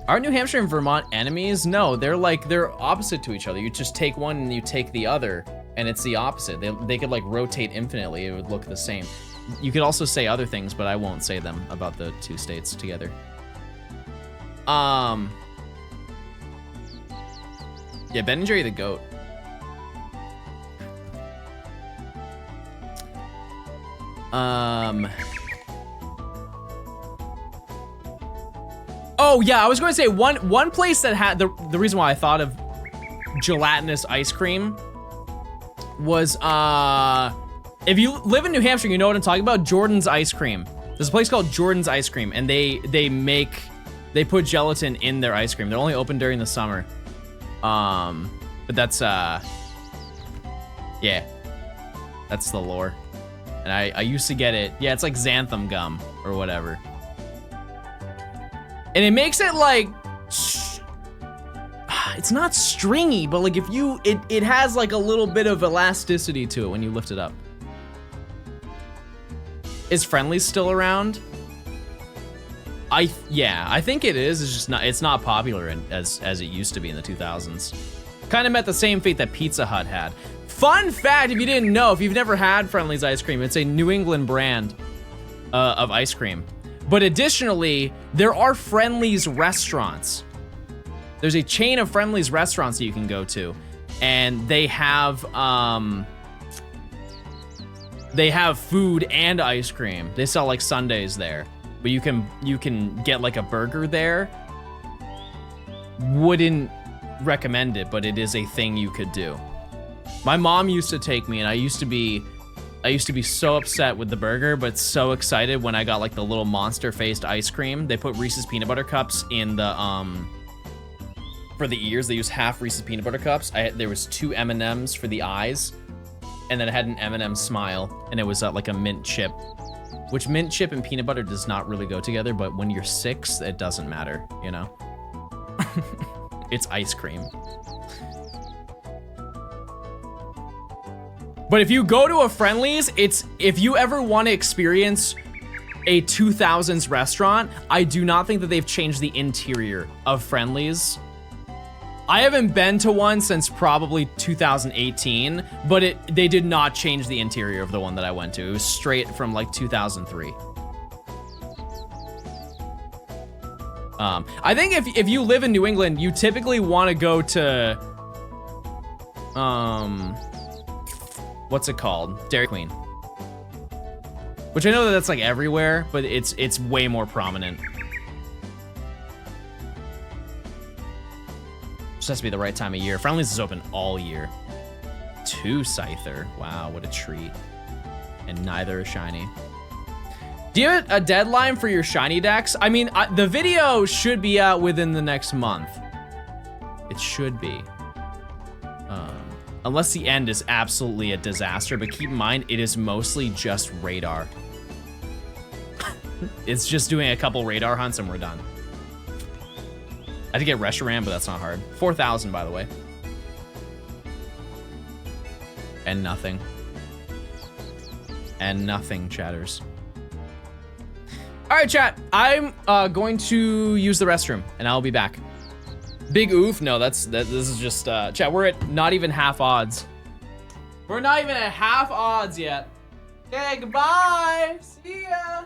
Are New Hampshire and Vermont enemies? No, they're opposite to each other. You just take one and you take the other, and it's the opposite. They could like rotate infinitely. It would look the same. You could also say other things, but I won't say them about the two states together. Yeah, Ben & Jerry the goat. Oh yeah, I was going to say one place that had the reason why I thought of gelatinous ice cream was if you live in New Hampshire, you know what I'm talking about. Jordan's Ice Cream. There's a place called Jordan's Ice Cream, and they put gelatin in their ice cream. They're only open during the summer. But that's yeah, that's the lore. And I used to get it. Yeah, it's like xanthan gum or whatever. And it makes it like, it's not stringy, but like if it has like a little bit of elasticity to it when you lift it up. Is Friendly's still around? Yeah, I think it is. It's just not, it's not popular as it used to be in the 2000s. Kind of met the same fate that Pizza Hut had. Fun fact, if you didn't know, if you've never had Friendly's ice cream, it's a New England brand of ice cream. But additionally, there are Friendly's restaurants. There's a chain of Friendly's restaurants that you can go to, and they have food and ice cream. They sell like sundaes there, but you can get like a burger there. Wouldn't recommend it, but it is a thing you could do. My mom used to take me, and I used to be so upset with the burger, but so excited when I got like the little monster-faced ice cream. They put Reese's peanut butter cups in the for the ears. They used half Reese's peanut butter cups. There was 2 M&Ms for the eyes, and then it had an M&M smile, and it was like a mint chip, which mint chip and peanut butter does not really go together. But when you're 6, it doesn't matter, you know. It's ice cream. But if you go to a Friendly's, if you ever want to experience a 2000s restaurant, I do not think that they've changed the interior of Friendly's. I haven't been to one since probably 2018, but they did not change the interior of the one that I went to. It was straight from like 2003. I think if you live in New England, you typically want to go to, what's it called? Dairy Queen. Which I know that that's like everywhere, but it's way more prominent. Just has to be the right time of year. Friendly's is open all year. 2 Scyther. Wow, what a treat. And neither is shiny. Do you have a deadline for your shiny decks? I mean, the video should be out within the next month. It should be. Unless the end is absolutely a disaster, but keep in mind, it is mostly just radar. It's just doing a couple radar hunts and we're done. I had to get Reshiram, but that's not hard. 4,000, by the way. And nothing. And nothing, chatters. All right, chat. I'm going to use the restroom, and I'll be back. Big oof? No, this is just, chat, we're at not even half odds. We're not even at half odds yet. Okay, goodbye. See ya.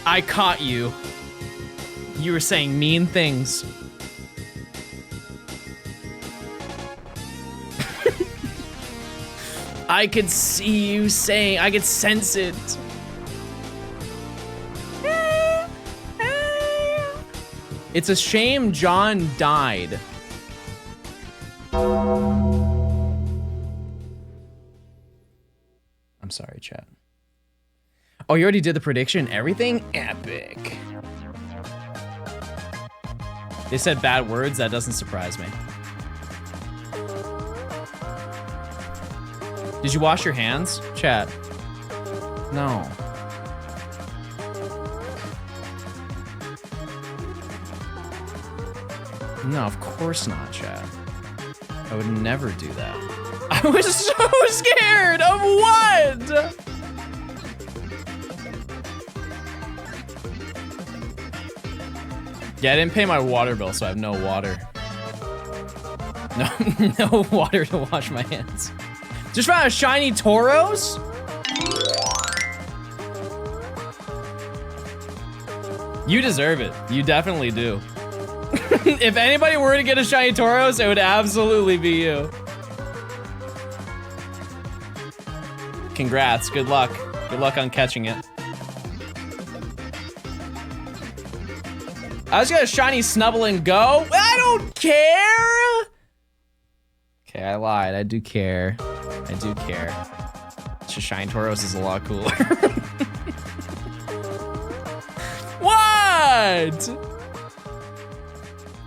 I caught you. You were saying mean things. I could see you saying, I could sense it. It's a shame John died. I'm sorry, chat. Oh, you already did the prediction? Everything epic. They said bad words, that doesn't surprise me. Did you wash your hands, chat? No. No, of course not, chat. I would never do that. I was so scared of what? Yeah, I didn't pay my water bill, so I have no water. No water to wash my hands. Just found a shiny Tauros? You deserve it. You definitely do. If anybody were to get a shiny Tauros, it would absolutely be you. Congrats. Good luck. Good luck on catching it. I just got a shiny Snubble and Go. I don't care. Okay, I lied. I do care. I do care. Just shiny Tauros is a lot cooler. What?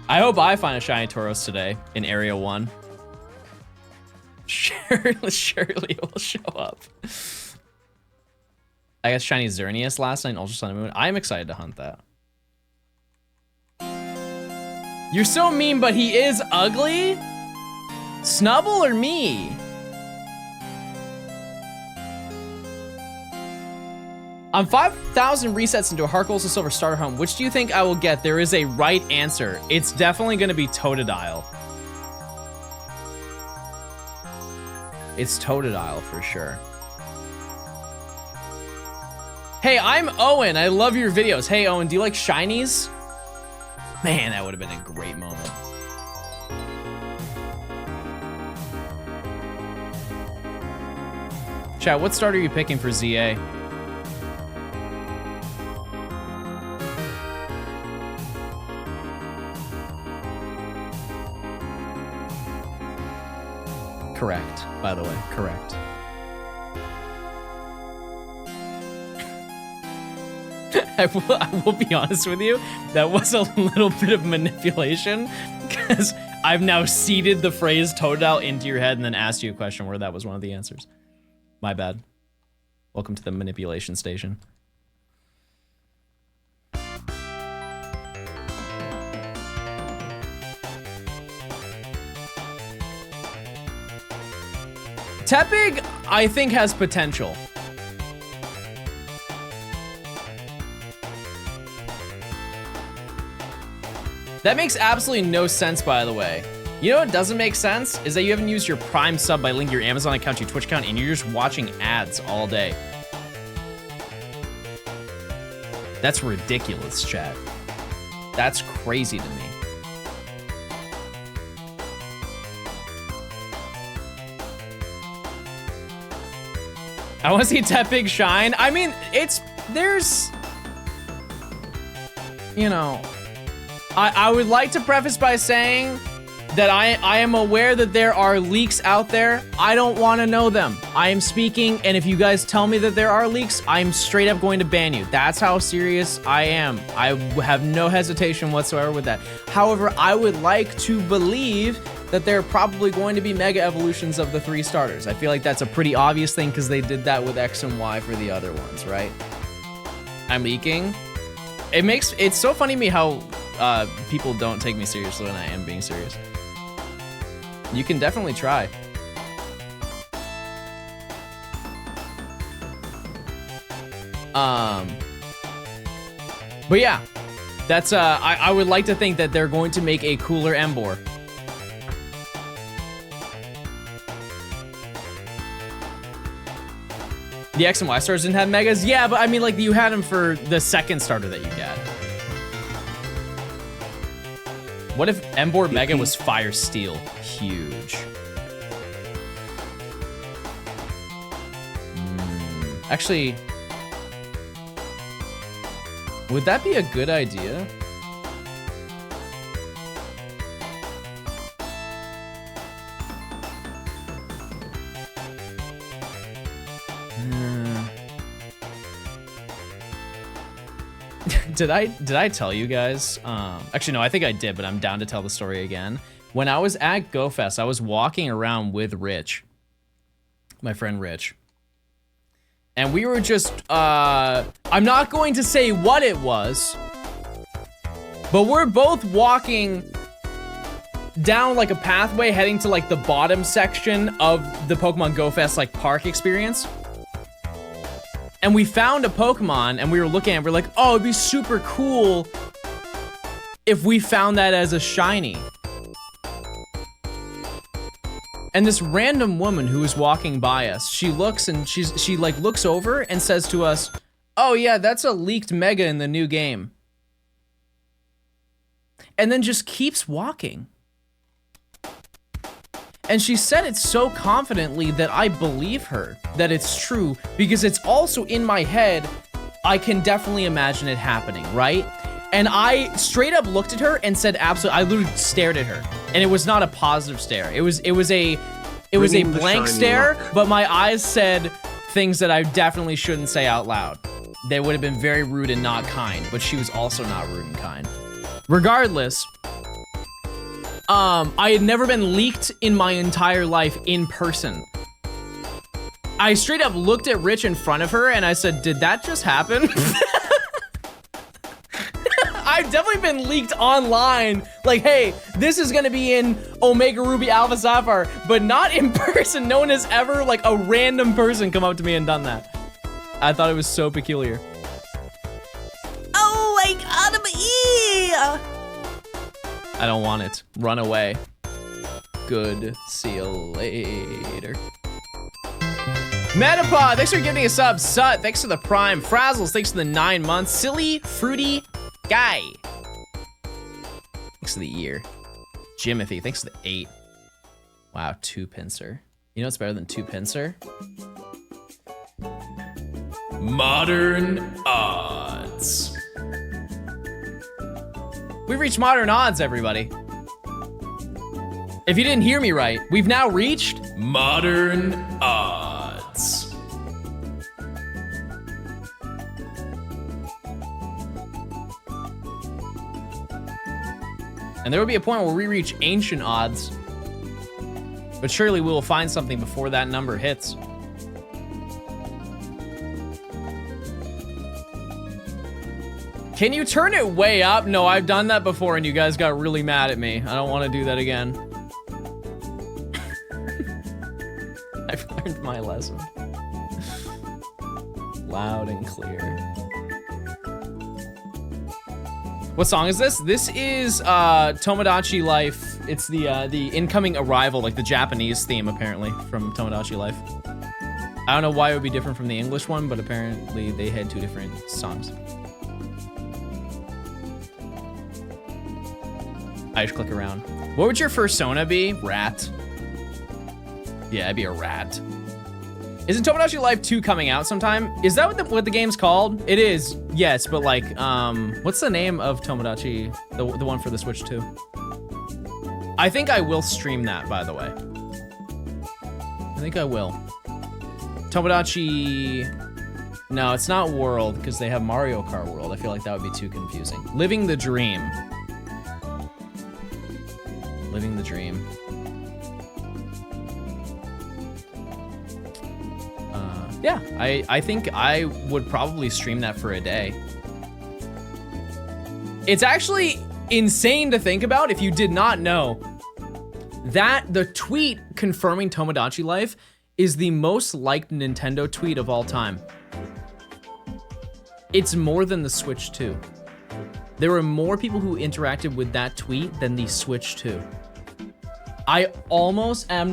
I hope I find a shiny Tauros today in Area 1. Surely it will show up. I got shiny Xerneas last night in Ultra Sun and Moon. I'm excited to hunt that. You're so mean, but he is ugly? Snubble or me? I'm 5,000 resets into a Heart Gold to Silver Starter Home. Which do you think I will get? There is a right answer. It's definitely gonna be Totodile. It's Totodile for sure. Hey, I'm Owen. I love your videos. Hey, Owen, do you like shinies? Man, that would have been a great moment. Chat, what starter are you picking for ZA? Correct, by the way, correct. I will be honest with you, that was a little bit of manipulation because I've now seeded the phrase Totodile into your head and then asked you a question where that was one of the answers. My bad. Welcome to the manipulation station. Tepig, I think, has potential. That makes absolutely no sense, by the way. You know what doesn't make sense? Is that you haven't used your Prime sub by linking your Amazon account to your Twitch account and you're just watching ads all day. That's ridiculous, chat. That's crazy to me. I want to see Tepig shine. I mean, there's, you know, I would like to preface by saying that I am aware that there are leaks out there. I don't want to know them. I am speaking, and if you guys tell me that there are leaks, I'm straight up going to ban you. That's how serious I am. I have no hesitation whatsoever with that. However, I would like to believe that there are probably going to be mega evolutions of the 3 starters. I feel like that's a pretty obvious thing because they did that with X and Y for the other ones, right? I'm leaking. It's so funny to me how people don't take me seriously when I am being serious. You can definitely try. But yeah, that's I would like to think that they're going to make a cooler Emboar. The X and Y stars didn't have megas? Yeah, but I mean, like, you had them for the second starter that you get. What if M-Board Mega was Fire Steel? Huge. Actually, would that be a good idea? Did I tell you guys? Actually, no, I think I did, but I'm down to tell the story again. When I was at GoFest, I was walking around with Rich, my friend Rich. And we were just, I'm not going to say what it was, but we're both walking down like a pathway heading to like the bottom section of the Pokemon Go Fest like park experience. And we found a Pokemon and we were looking at it, we're like, oh, it'd be super cool if we found that as a shiny. And this random woman who was walking by us, she looks and she like looks over and says to us, oh yeah, that's a leaked mega in the new game. And then just keeps walking. And she said it so confidently that I believe her, that it's true, because it's also in my head, I can definitely imagine it happening, right? And I straight up looked at her and said absolutely, I literally stared at her. And it was not a positive stare. It was a blank stare, but my eyes said things that I definitely shouldn't say out loud. They would have been very rude and not kind, but she was also not rude and kind. Regardless, I had never been leaked in my entire life in person. I straight up looked at Rich in front of her and I said, did that just happen? I've definitely been leaked online. Like, hey, this is gonna be in Omega Ruby Alpha Sapphire, but not in person. No one has ever, like, a random person come up to me and done that. I thought it was so peculiar. Oh my god, I'm here! I don't want it. Run away. Good. See you later. Metapod, thanks for giving a sub. Sut, thanks for the prime. Frazzles, thanks for the 9 months. Silly, fruity guy. Thanks for the ear. Jimothy, thanks for the 8. Wow, 2 pincer. You know what's better than 2 pincer? Modern odds. We've reached modern odds, everybody. If you didn't hear me right, we've now reached modern odds. And there will be a point where we reach ancient odds, but surely we will find something before that number hits. Can you turn it way up? No, I've done that before and you guys got really mad at me. I don't want to do that again. I've learned my lesson. Loud and clear. What song is this? This is Tomodachi Life. It's the incoming arrival, like the Japanese theme apparently from Tomodachi Life. I don't know why it would be different from the English one, but apparently they had 2 different songs. I just click around. What would your fursona be? Rat. Yeah, I'd be a rat. Isn't Tomodachi Life 2 coming out sometime? Is that what the game's called? It is, yes, but like, what's the name of Tomodachi, the one for the Switch 2? I think I will stream that, by the way. I think I will. Tomodachi, no, it's not World, because they have Mario Kart World. I feel like that would be too confusing. Living the Dream. Living the Dream. Yeah, I think I would probably stream that for a day. It's actually insane to think about if you did not know that the tweet confirming Tomodachi Life is the most liked Nintendo tweet of all time. It's more than the Switch 2. There were more people who interacted with that tweet than the Switch 2. I'm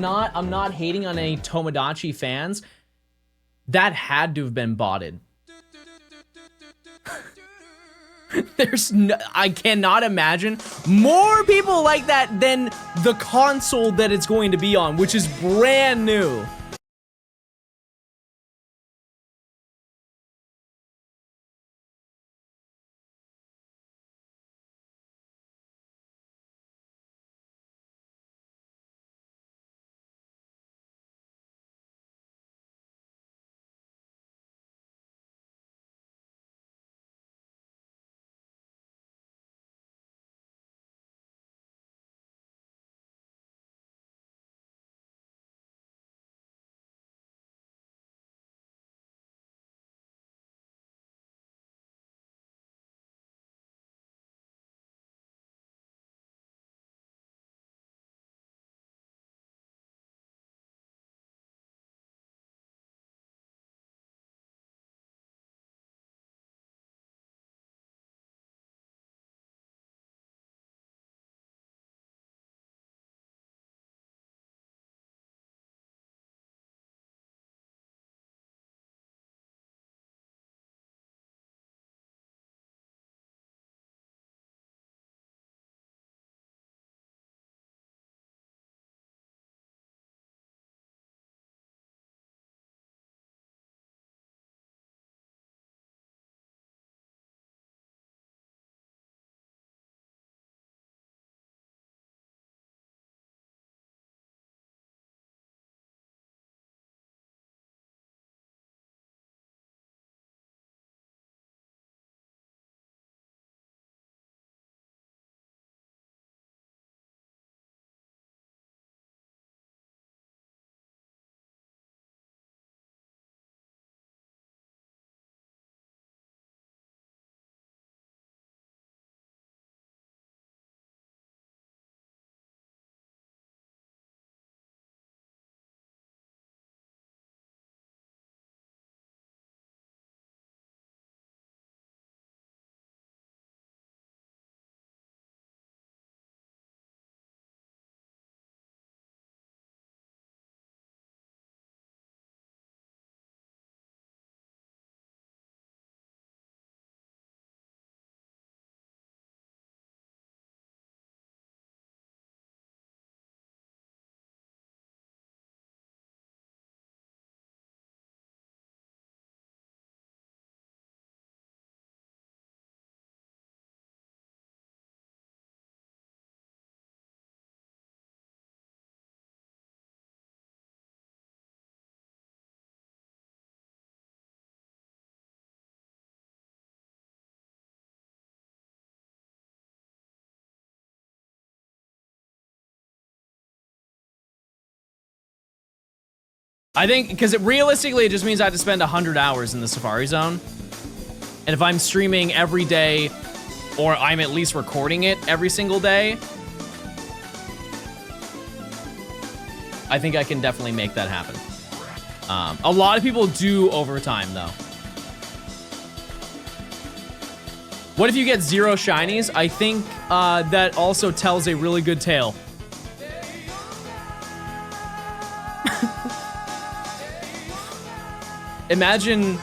not hating on any Tomodachi fans. That had to have been botted. There's no, I cannot imagine more people like that than the console that it's going to be on, which is brand new. I think, because realistically, it just means I have to spend 100 hours in the Safari Zone. And if I'm streaming every day, or I'm at least recording it every single day, I think I can definitely make that happen. A lot of people do overtime, though. What if you get 0 shinies? I think that also tells a really good tale. Imagine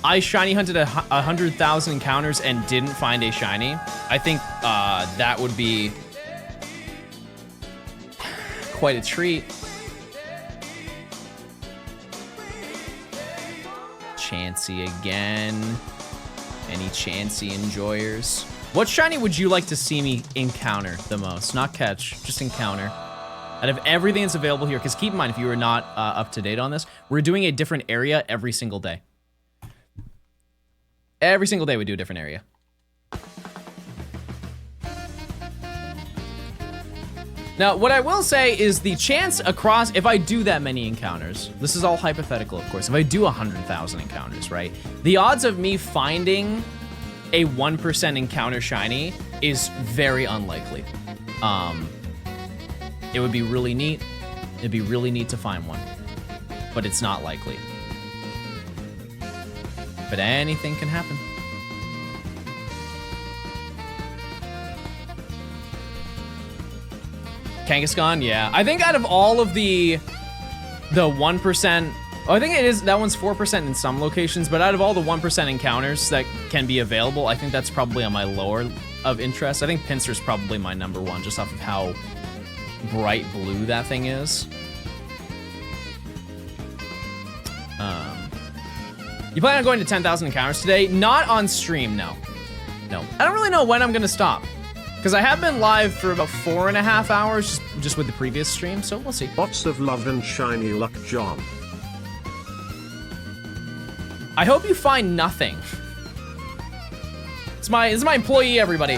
I shiny hunted 100,000 encounters and didn't find a shiny. I think that would be quite a treat. Chansey again. Any Chansey enjoyers? What shiny would you like to see me encounter the most? Not catch, just encounter. Out of everything that's available here, because keep in mind, if you are not up to date on this, we're doing a different area every single day. Every single day we do a different area. Now, what I will say is the chance across, if I do that many encounters, this is all hypothetical, of course, if I do 100,000 encounters, right? The odds of me finding a 1% encounter shiny is very unlikely. It would be really neat. It'd be really neat to find one, but it's not likely. But anything can happen. Kangaskhan, yeah. I think out of all of the 1% Oh, I think it is, that one's 4% in some locations, but out of all the 1% encounters that can be available, I think that's probably on my lower of interest. I think Pinsir's probably my number one, just off of how bright blue that thing is. You plan on going to 10,000 encounters today? Not on stream, no. No. I don't really know when I'm gonna stop, because I have been live for about 4.5 hours just with the previous stream, so we'll see. Lots of love and shiny luck, John. I hope you find nothing. It's my employee, everybody.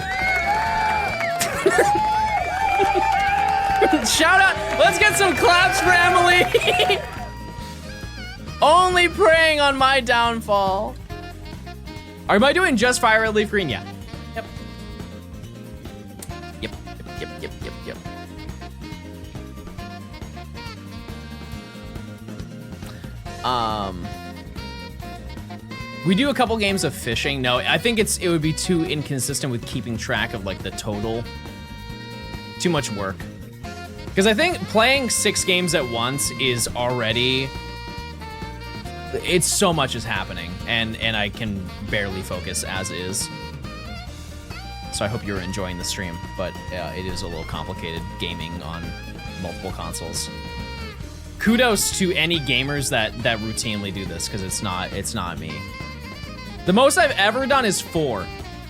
Shout out, let's get some claps for Emily. Only preying on my downfall. Am I doing just Fire Red Leaf Green? Yeah. Yep. Yep. We do a couple games of fishing. No, I think it would be too inconsistent with keeping track of like the total. Too much work. Because I think playing 6 games at once is already, it's so much is happening, and I can barely focus as is. So I hope you're enjoying the stream, but it is a little complicated gaming on multiple consoles. Kudos to any gamers that routinely do this, because it's not me. The most I've ever done is 4,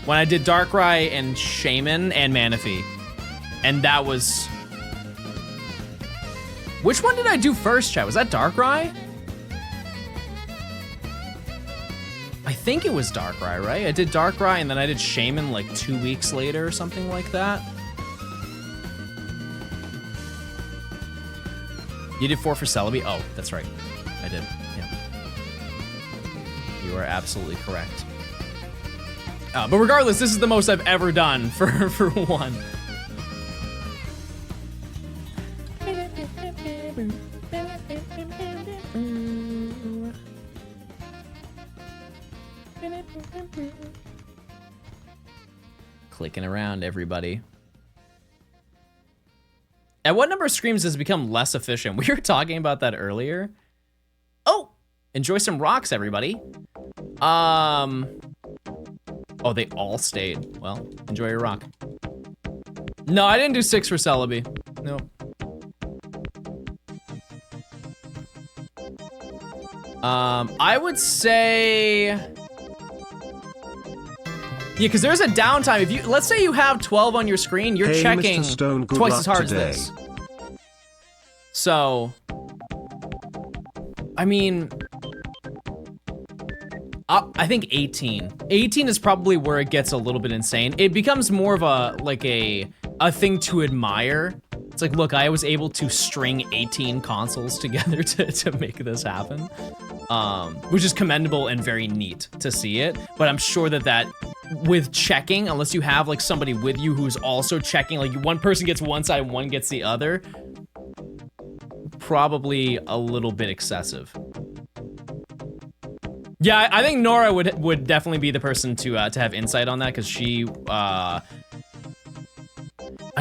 when I did Darkrai and Shaman and Manaphy, and that was. Which one did I do first, chat? Was that Darkrai? I think it was Darkrai, right? I did Darkrai and then I did Shaman like 2 weeks later or something like that. You did 4 for Celebi? Oh, that's right. I did, yeah. You are absolutely correct. But regardless, this is the most I've ever done for one. Clicking around, everybody. At what number of streams does it become less efficient? We were talking about that earlier. Oh, enjoy some rocks, everybody. Oh, they all stayed. Well, enjoy your rock. No, I didn't do 6 for Celebi. No. I would say, yeah, because there's a downtime. If you, let's say you have 12 on your screen, you're checking Mr. Stone, good twice luck as hard today. as this. So, I mean, I think 18. 18 is probably where it gets a little bit insane. It becomes more of a, like a thing to admire. It's like, look, I was able to string 18 consoles together to make this happen. Which is commendable and very neat to see it. But I'm sure that with checking, unless you have like somebody with you who's also checking, like one person gets one side and one gets the other, probably a little bit excessive. Yeah, I think Nora would definitely be the person to have insight on that, because she, I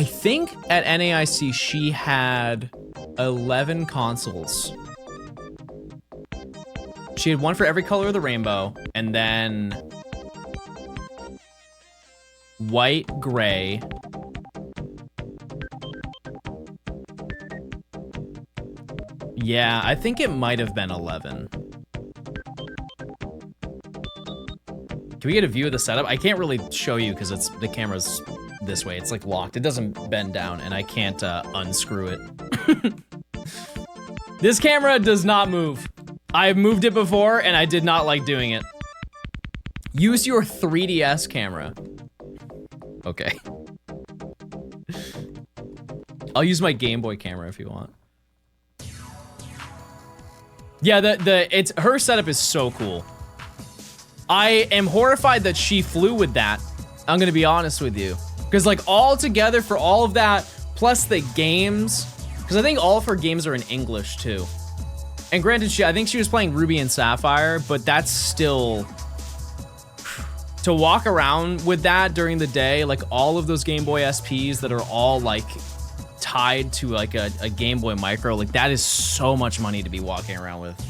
think at NAIC she had 11 consoles. She had one for every color of the rainbow, and then white, gray, yeah, I think it might have been 11. Can we get a view of the setup? I can't really show you because the camera's this way. It's like locked. It doesn't bend down, and I can't unscrew it. This camera does not move. I've moved it before, and I did not like doing it. Use your 3DS camera. Okay. I'll use my Game Boy camera if you want. Yeah, her setup is so cool. I am horrified that she flew with that. I'm gonna be honest with you. Because like all together for all of that, plus the games, because I think all of her games are in English too. And granted, I think she was playing Ruby and Sapphire, but that's still, to walk around with that during the day, like all of those Game Boy SPs that are all like tied to like a Game Boy Micro, like that is so much money to be walking around with.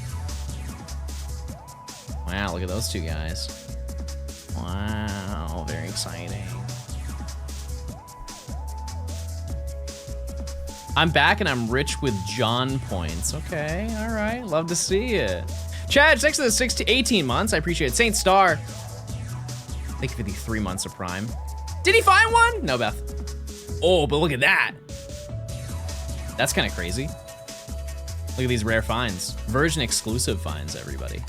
Wow, look at those two guys. Wow, very exciting. I'm back and I'm rich with John points. Okay, all right, love to see it. Chad, thanks for the 18 months. I appreciate it. Saint Star, thank you for the 3 months of Prime. Did he find one? No, Beth. Oh, but look at that. That's kind of crazy. Look at these rare finds. Version exclusive finds, everybody.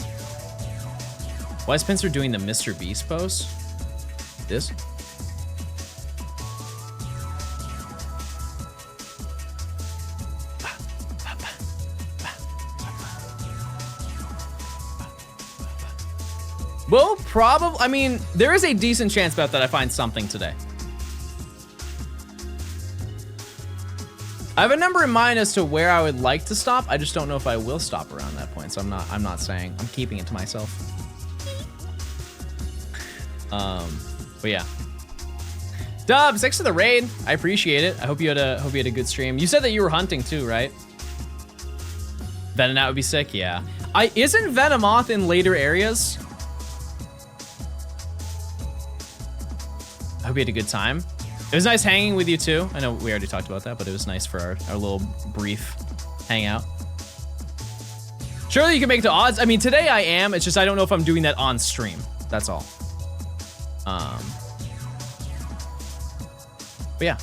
Why is Spencer doing the Mr. Beast pose? This? Well, probably, I mean, there is a decent chance about that I find something today. I have a number in mind as to where I would like to stop. I just don't know if I will stop around that point, so I'm not saying. I'm keeping it to myself. But yeah. Dubs, thanks for the raid. I appreciate it. I hope you had a good stream. You said that you were hunting too, right? Venomoth would be sick, yeah. Isn't Venomoth in later areas? I hope you had a good time. It was nice hanging with you too. I know we already talked about that, but it was nice for our little brief hangout. Surely you can make it to odds. I mean, today I am. It's just I don't know if I'm doing that on stream. That's all. But yeah.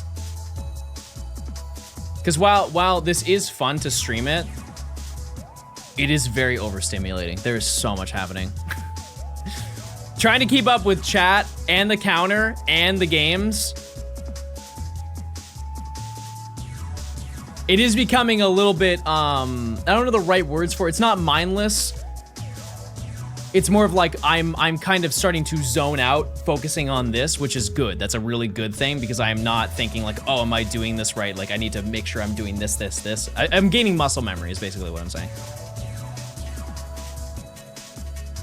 Because while this is fun to stream it, it is very overstimulating. There is so much happening. Trying to keep up with chat and the counter and the games. It is becoming a little bit, I don't know the right words for it. It's not mindless. It's more of like I'm kind of starting to zone out, focusing on this, which is good. That's a really good thing because I am not thinking like, oh, am I doing this right? Like I need to make sure I'm doing this. I'm gaining muscle memory is basically what I'm saying.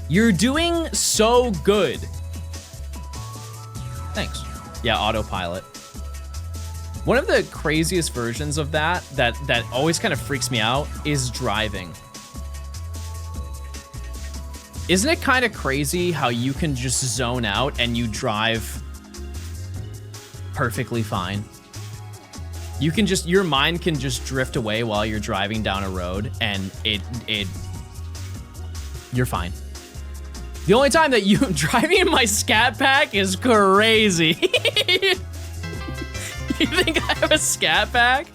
You're doing so good. Thanks. Yeah, autopilot. One of the craziest versions of that always kind of freaks me out is driving. Isn't it kind of crazy how you can just zone out and you drive perfectly fine? You can just, your mind can just drift away while you're driving down a road and you're fine. The only time that you driving in my scat pack is crazy. You think I have a scat pack?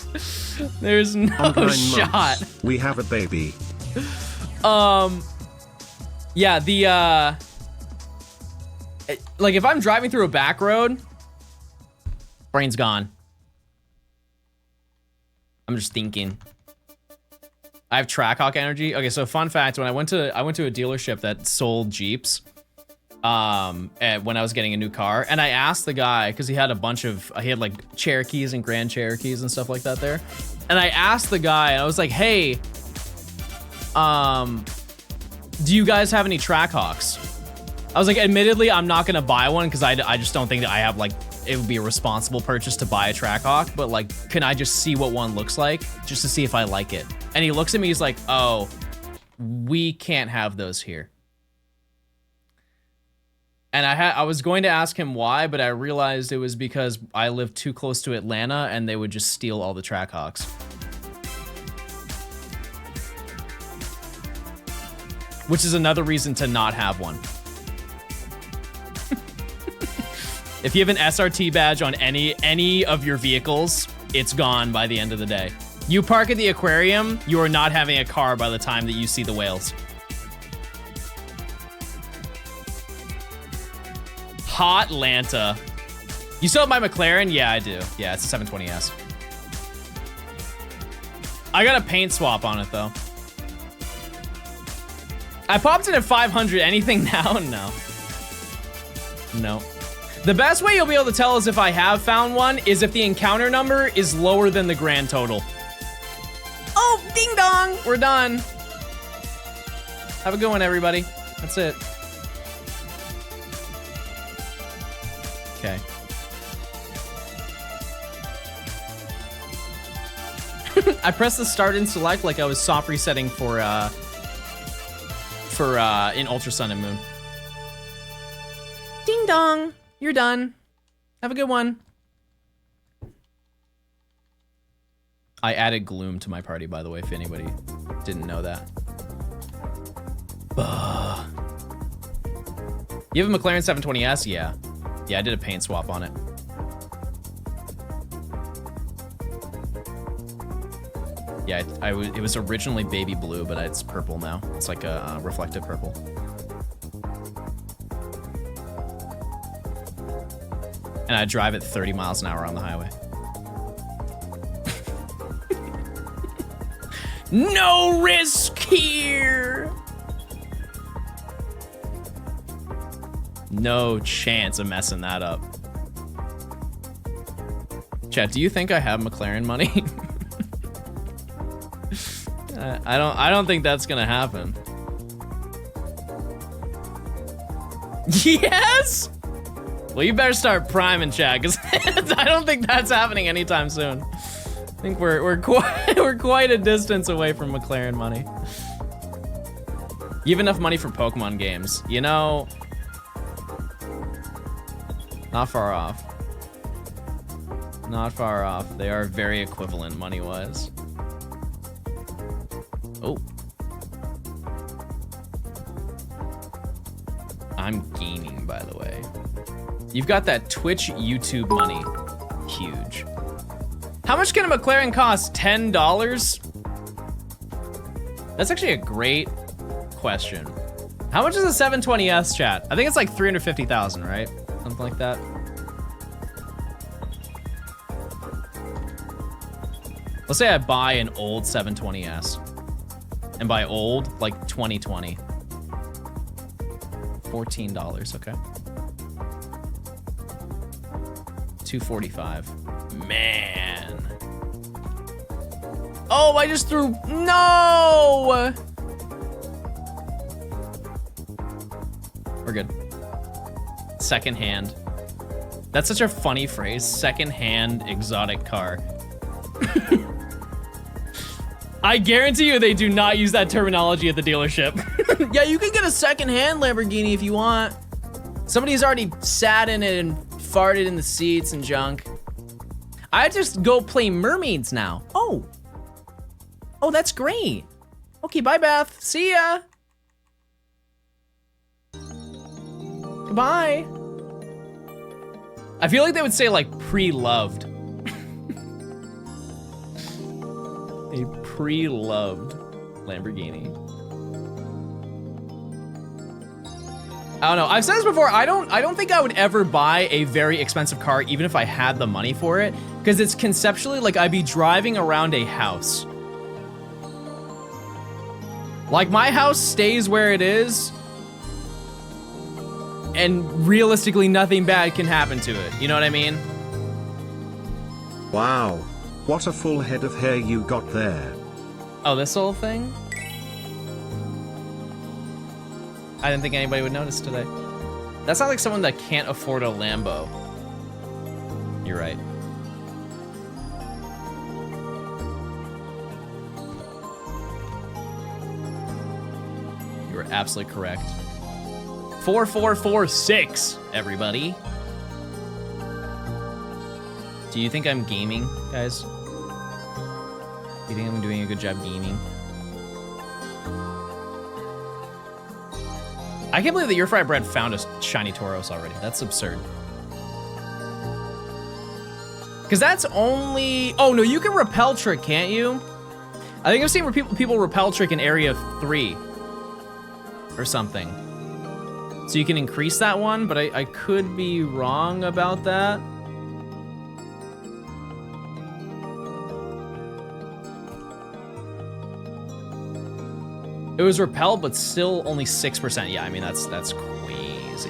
There's no shot. Months, we have a baby. Yeah, like if I'm driving through a back road, brain's gone. I'm just thinking. I have Trackhawk energy. Okay, so fun fact, when I went to a dealership that sold Jeeps, when I was getting a new car, and I asked the guy, because he had a bunch of, he had like Cherokees and Grand Cherokees and stuff like that there. And I asked the guy, and I was like, hey, do you guys have any Trackhawks? I was like, admittedly, I'm not gonna buy one because I just don't think that I have like, it would be a responsible purchase to buy a Trackhawk, but like, can I just see what one looks like just to see if I like it? And he looks at me, he's like, oh, we can't have those here. And I was going to ask him why, but I realized it was because I live too close to Atlanta and they would just steal all the Trackhawks. Which is another reason to not have one. If you have an SRT badge on any of your vehicles, it's gone by the end of the day. You park at the aquarium, you are not having a car by the time that you see the whales. Hot Lanta. You still have my McLaren? Yeah, I do. Yeah, it's a 720S. I got a paint swap on it though. I popped it at 500. Anything now? No. No. The best way you'll be able to tell is if I have found one is if the encounter number is lower than the grand total. Oh, ding dong. We're done. Have a good one, everybody. That's it. Okay. I pressed the start and select like I was soft resetting for for in Ultra Sun and Moon. Ding dong, you're done. Have a good one. I added Gloom to my party, by the way, if anybody didn't know that. You have a McLaren 720S? Yeah. Yeah, I did a paint swap on it. Yeah, it was originally baby blue, but it's purple now. It's like a reflective purple. And I drive at 30 miles an hour on the highway. No risk here! No chance of messing that up. Chat, do you think I have McLaren money? I don't think that's gonna happen. Yes? Well, you better start priming, chat, because I don't think that's happening anytime soon. I think we're quite a distance away from McLaren money. You have enough money for Pokemon games, you know? Not far off. Not far off. They are very equivalent money-wise. Oh. I'm gaining, by the way. You've got that Twitch YouTube money. Huge. How much can a McLaren cost? $10? That's actually a great question. How much is a 720S, chat? I think it's like 350,000, right? Something like that. Let's say I buy an old 720S. And by old, like 2020. $14, okay. $245. Man. Oh, I just threw, no! We're good. Secondhand. That's such a funny phrase. Secondhand exotic car. I guarantee you they do not use that terminology at the dealership. Yeah, you can get a secondhand Lamborghini if you want. Somebody's already sat in it and farted in the seats and junk. I just go play mermaids now. Oh. Oh, that's great. Okay, bye, Beth. See ya. Goodbye. I feel like they would say like pre-loved. A pre-loved Lamborghini. I don't know. I've said this before. I don't think I would ever buy a very expensive car, even if I had the money for it, because it's conceptually like I'd be driving around a house. Like my house stays where it is, and realistically nothing bad can happen to it. You know what I mean? Wow. What a full head of hair you got there. Oh, this whole thing? I didn't think anybody would notice today. That's not like someone that can't afford a Lambo. You're right. You are absolutely correct. 4446, everybody. Do you think I'm gaming, guys? Do you think I'm doing a good job gaming? I can't believe that Your Fried Bread found a shiny Tauros already. That's absurd. Because that's only... Oh, no, you can repel trick, can't you? I think I've seen where people repel trick in Area 3. Or something. So you can increase that one, but I could be wrong about that. It was repelled, but still only 6%. Yeah, I mean, that's crazy.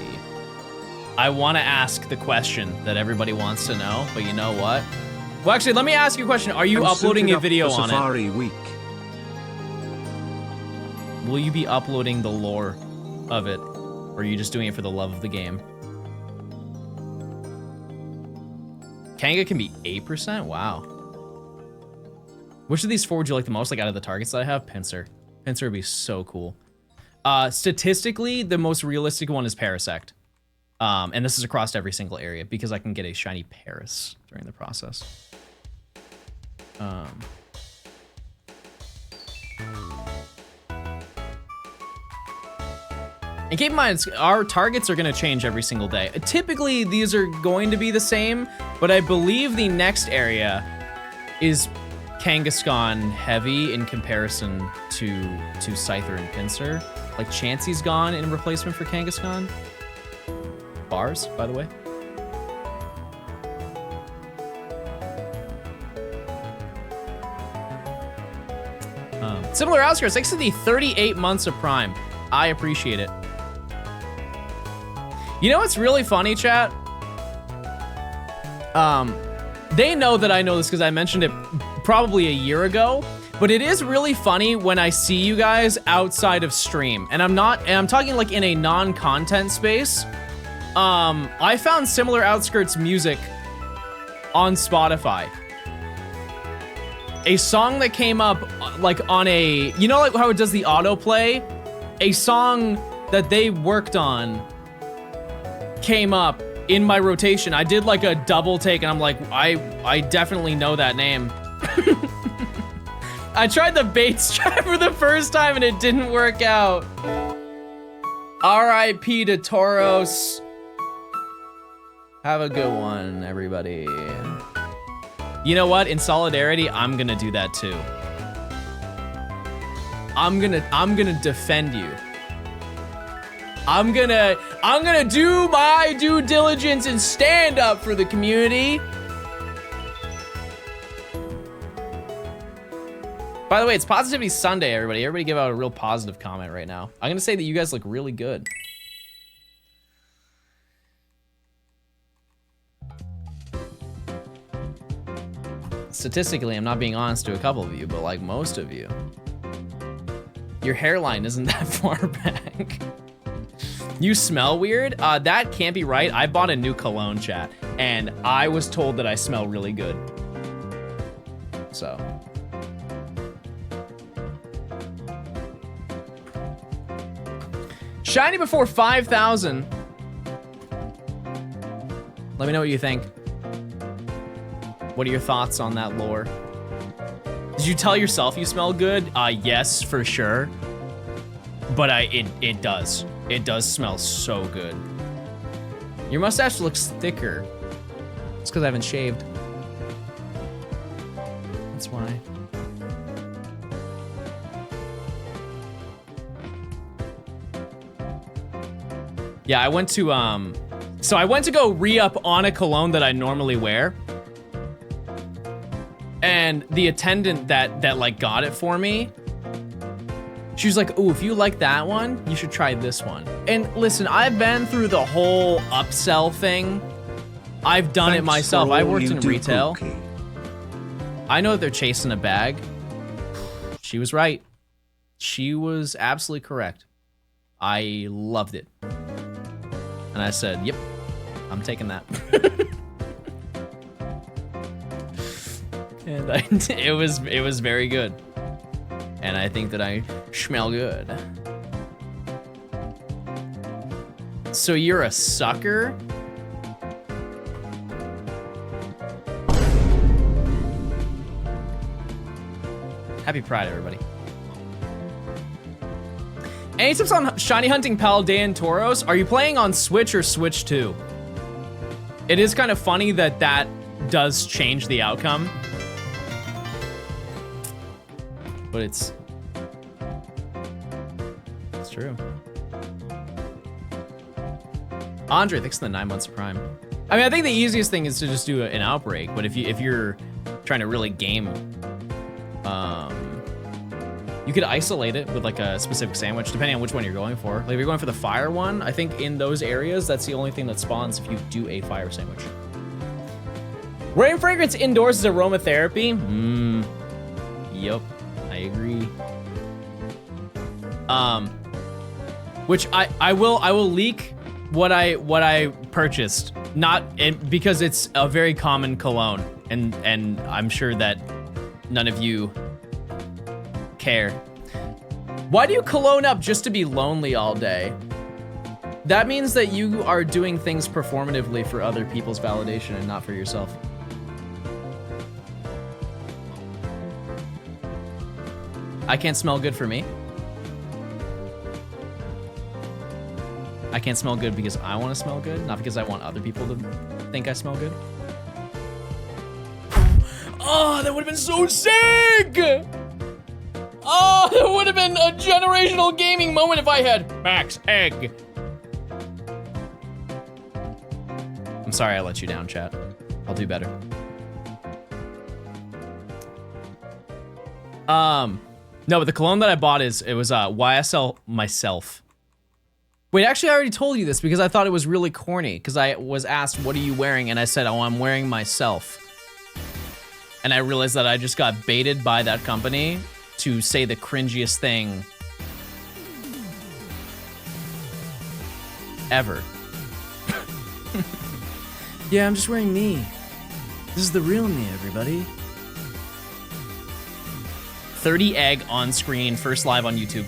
I want to ask the question that everybody wants to know, but you know what? Well, actually, let me ask you a question. Are you uploading a video on Safari Week. Will you be uploading the lore of it, or are you just doing it for the love of the game? Kanga can be 8%? Wow. Which of these four would you like the most, like out of the targets that I have? Pincer. Pincer would be so cool. Statistically, the most realistic one is Parasect. And this is across every single area because I can get a shiny Paris during the process. And keep in mind, our targets are going to change every single day. Typically, these are going to be the same, but I believe the next area is Kangaskhan heavy in comparison to Scyther and Pinsir. Like, Chansey's gone in replacement for Kangaskhan. Bars, by the way. Similar outskirts, thanks to the 38 months of Prime. I appreciate it. You know what's really funny, chat? They know that I know this because I mentioned it probably a year ago, but it is really funny when I see you guys outside of stream, and I'm talking like in a non-content space. I found Similar Outskirts music on Spotify. A song that came up like on a, you know, like how it does the autoplay? A song that they worked on came up in my rotation. I did like a double take and I'm like, I definitely know that name. I tried the bait strap for the first time and it didn't work out. R.I.P. to Tauros. Have a good one, everybody. You know what? In solidarity, I'm gonna do that too. I'm gonna defend you. I'm gonna do my due diligence and stand up for the community. By the way, it's Positivity Sunday, everybody. Everybody give out a real positive comment right now. I'm gonna say that you guys look really good. Statistically, I'm not being honest to a couple of you, but like most of you, your hairline isn't that far back. You smell weird? That can't be right. I bought a new cologne, chat, and I was told that I smell really good. So. Shiny before 5,000. Let me know what you think. What are your thoughts on that lore? Did you tell yourself you smell good? Yes, for sure. But it does. It does smell so good. Your mustache looks thicker. It's because I haven't shaved. That's why. Yeah, I went to, so I went to go re-up on a cologne that I normally wear. And the attendant that like got it for me, she was like, "Oh, if you like that one, you should try this one." And listen, I've been through the whole upsell thing. I've done it myself. I worked in retail. Pookie. I know that they're chasing a bag. She was right. She was absolutely correct. I loved it. And I said, "Yep, I'm taking that." And it was very good. And I think that I smell good. So you're a sucker? Happy Pride, everybody. Any tips on shiny hunting Paldean Tauros? Are you playing on Switch or Switch 2? It is kind of funny that that does change the outcome. But it's true. Andre, thanks for the 9 months of Prime. I mean, I think the easiest thing is to just do an outbreak, but if you're trying to really game, you could isolate it with like a specific sandwich, depending on which one you're going for. Like if you're going for the fire one, I think in those areas, that's the only thing that spawns if you do a fire sandwich. Rain fragrance indoors is aromatherapy? Yup. I agree. Which I will leak what I purchased, because it's a very common cologne, and I'm sure that none of you care. Why do you cologne up just to be lonely all day? That means that you are doing things performatively for other people's validation and not for yourself. I can't smell good for me. I can't smell good because I want to smell good, not because I want other people to think I smell good. Oh, that would have been so sick! Oh, that would have been a generational gaming moment if I had Max Egg. I'm sorry I let you down, chat. I'll do better. No, but the cologne that I bought it was YSL Myself. Wait, actually I already told you this because I thought it was really corny because I was asked, what are you wearing? And I said, oh, I'm wearing myself. And I realized that I just got baited by that company to say the cringiest thing ever. Yeah, I'm just wearing me. This is the real me, everybody. 30 egg on screen, first live on YouTube.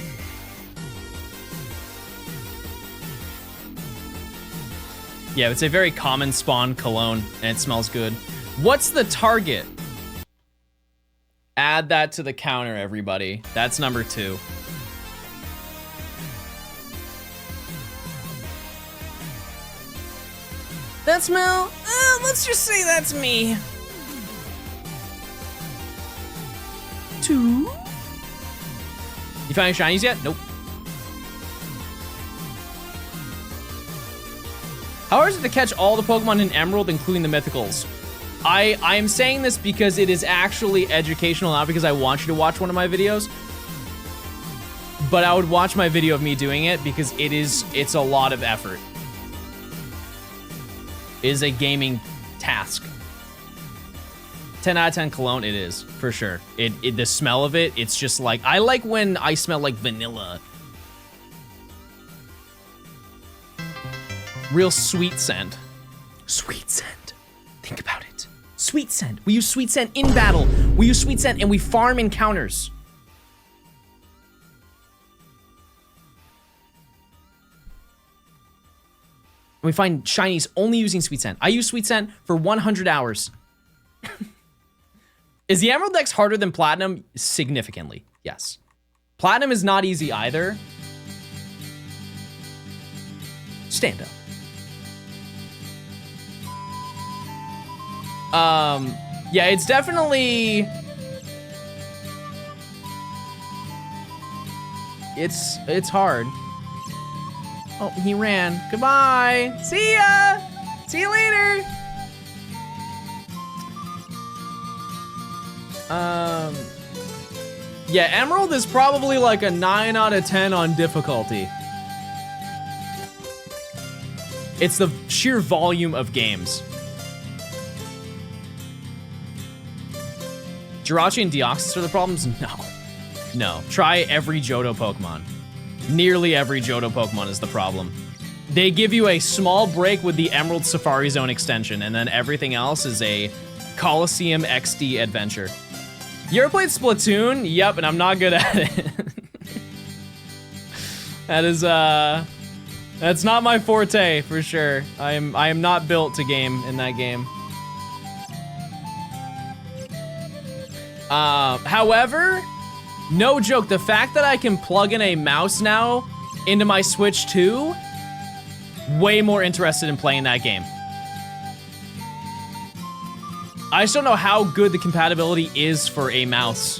Yeah, it's a very common spawn cologne, and it smells good. What's the target? Add that to the counter, everybody. That's number 2. That smell? Let's just say that's me. 2. You found any shinies yet? Nope. How hard is it to catch all the Pokemon in Emerald, including the Mythicals? I am saying this because it is actually educational, not because I want you to watch one of my videos. But I would watch my video of me doing it because it's a lot of effort. It is a gaming task. 10 out of 10 cologne, it is, for sure. The smell of it, it's just like, I like when I smell like vanilla. Real sweet scent. Sweet scent. Think about it. Sweet scent. We use sweet scent in battle. We use sweet scent and we farm encounters. We find shinies only using sweet scent. I use sweet scent for 100 hours. Is the Emerald Dex harder than Platinum? Significantly, yes. Platinum is not easy either. Stand up. Yeah, it's definitely... It's hard. Oh, he ran. Goodbye. See ya. See you later. Yeah, Emerald is probably like a 9 out of 10 on difficulty. It's the sheer volume of games. Jirachi and Deoxys are the problems? No. No. Try every Johto Pokemon. Nearly every Johto Pokemon is the problem. They give you a small break with the Emerald Safari Zone extension, and then everything else is a Coliseum XD adventure. You ever played Splatoon? Yep, and I'm not good at it. That is, that's not my forte, for sure. I am not built to game in that game. However, no joke, the fact that I can plug in a mouse now into my Switch 2, way more interested in playing that game. I just don't know how good the compatibility is for a mouse.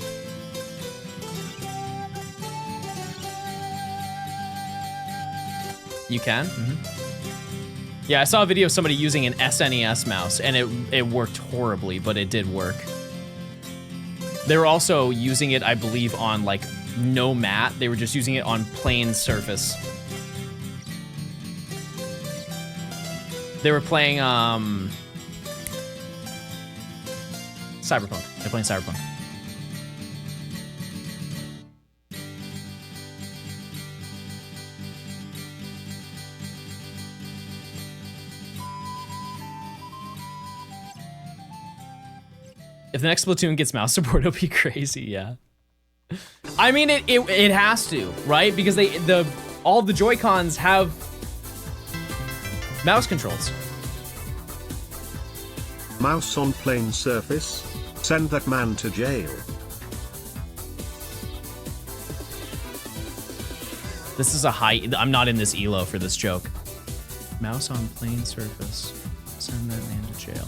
You can? Mm-hmm. Yeah, I saw a video of somebody using an SNES mouse, and it worked horribly, but it did work. They were also using it, I believe, on, like, no mat. They were just using it on plain surface. They were playing, Cyberpunk. They're playing Cyberpunk. If the next Splatoon gets mouse support, it'll be crazy, yeah. I mean, it has to, right? Because all the Joy-Cons have mouse controls. Mouse on plane surface? Send that man to jail. This is a high. I'm not in this elo for this joke. Mouse on plane surface. Send that man to jail.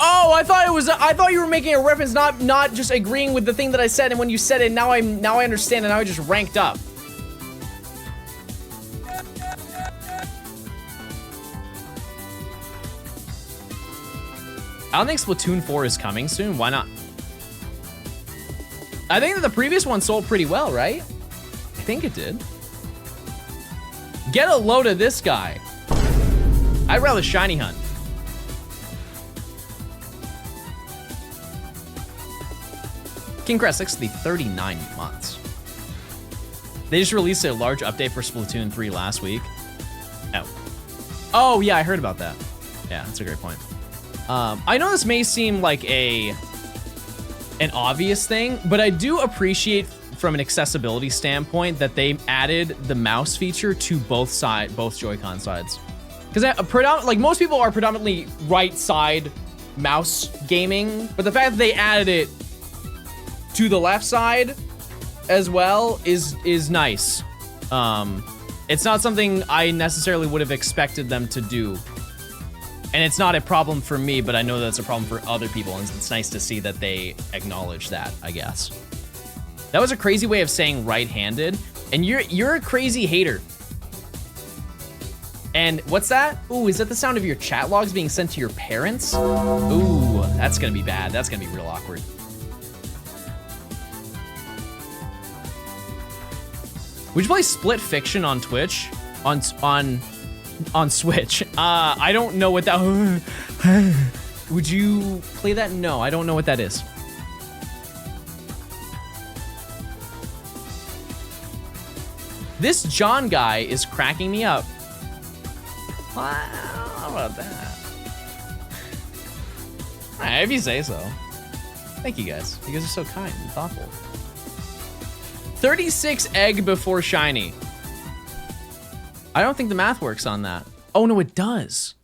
Oh, I thought you were making a reference, not just agreeing with the thing that I said. And when you said it, now I understand, and now I just ranked up. I don't think Splatoon 4 is coming soon. Why not? I think that the previous one sold pretty well, right? I think it did. Get a load of this guy. I'd rather shiny hunt. King Crest 60, 39 months. They just released a large update for Splatoon 3 last week. Oh yeah, I heard about that. Yeah, that's a great point. I know this may seem like an obvious thing, but I do appreciate from an accessibility standpoint that they added the mouse feature to both Joy-Con sides. Because like most people are predominantly right side mouse gaming, but the fact that they added it to the left side as well is nice. It's not something I necessarily would have expected them to do. And it's not a problem for me, but I know that's a problem for other people, and it's nice to see that they acknowledge that, I guess. That was a crazy way of saying right-handed, and you're a crazy hater. And what's that? Ooh, is that the sound of your chat logs being sent to your parents? Ooh, that's gonna be bad. That's gonna be real awkward. Would you play Split Fiction on Twitch? On Switch? I don't know what that... Would you play that? No, I don't know what that is. This John guy is cracking me up. How about that? Alright, if you say so. Thank you guys. You guys are so kind and thoughtful. 36 egg before shiny. I don't think the math works on that. Oh no, it does.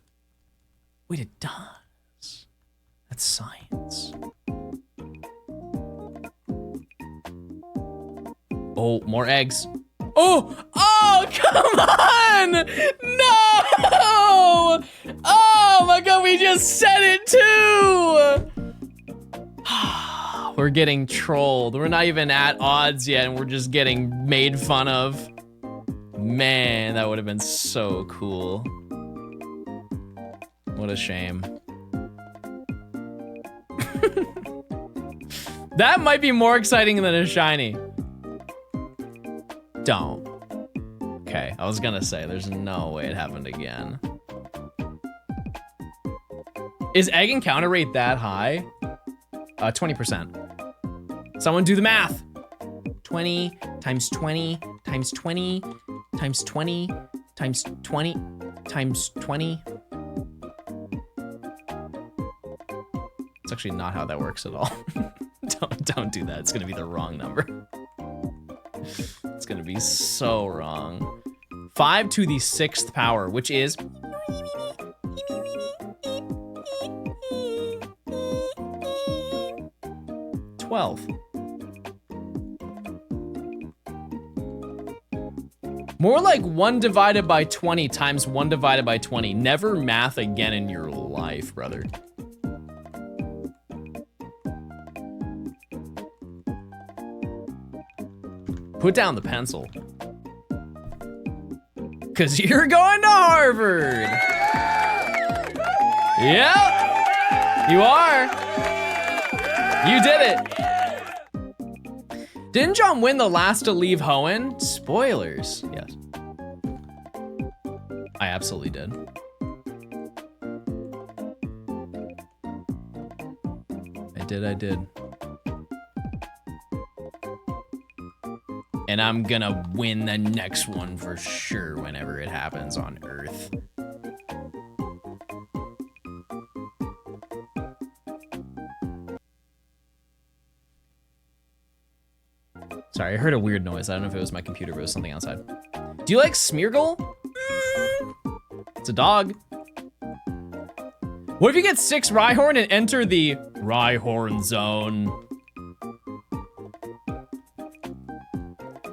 Wait, it does. That's science. Oh, more eggs. Oh, come on! No! Oh my god, we just said it too! We're getting trolled. We're not even at odds yet, and we're just getting made fun of. Man, that would have been so cool. What a shame. That might be more exciting than a shiny. Don't. Okay, I was gonna say, there's no way it happened again. Is egg encounter rate that high? 20%. Someone do the math. 20 times 20 times 20 times 20 times 20 times 20. It's actually not how that works at all. Don't do that. It's gonna be the wrong number. It's gonna be so wrong. 5 to the 6th power, which is 12. More like 1 divided by 20 times 1 divided by 20. Never math again in your life, brother. Put down the pencil. 'Cause you're going to Harvard. Yep, you are. You did it. Didn't John win the last to leave Hoenn? Spoilers, yes. I absolutely did. I did. And I'm gonna win the next one for sure whenever it happens on Earth. Sorry, I heard a weird noise. I don't know if it was my computer, but it was something outside. Do you like Smeargle? It's a dog. What if you get 6 Rhyhorn and enter the Rhyhorn zone?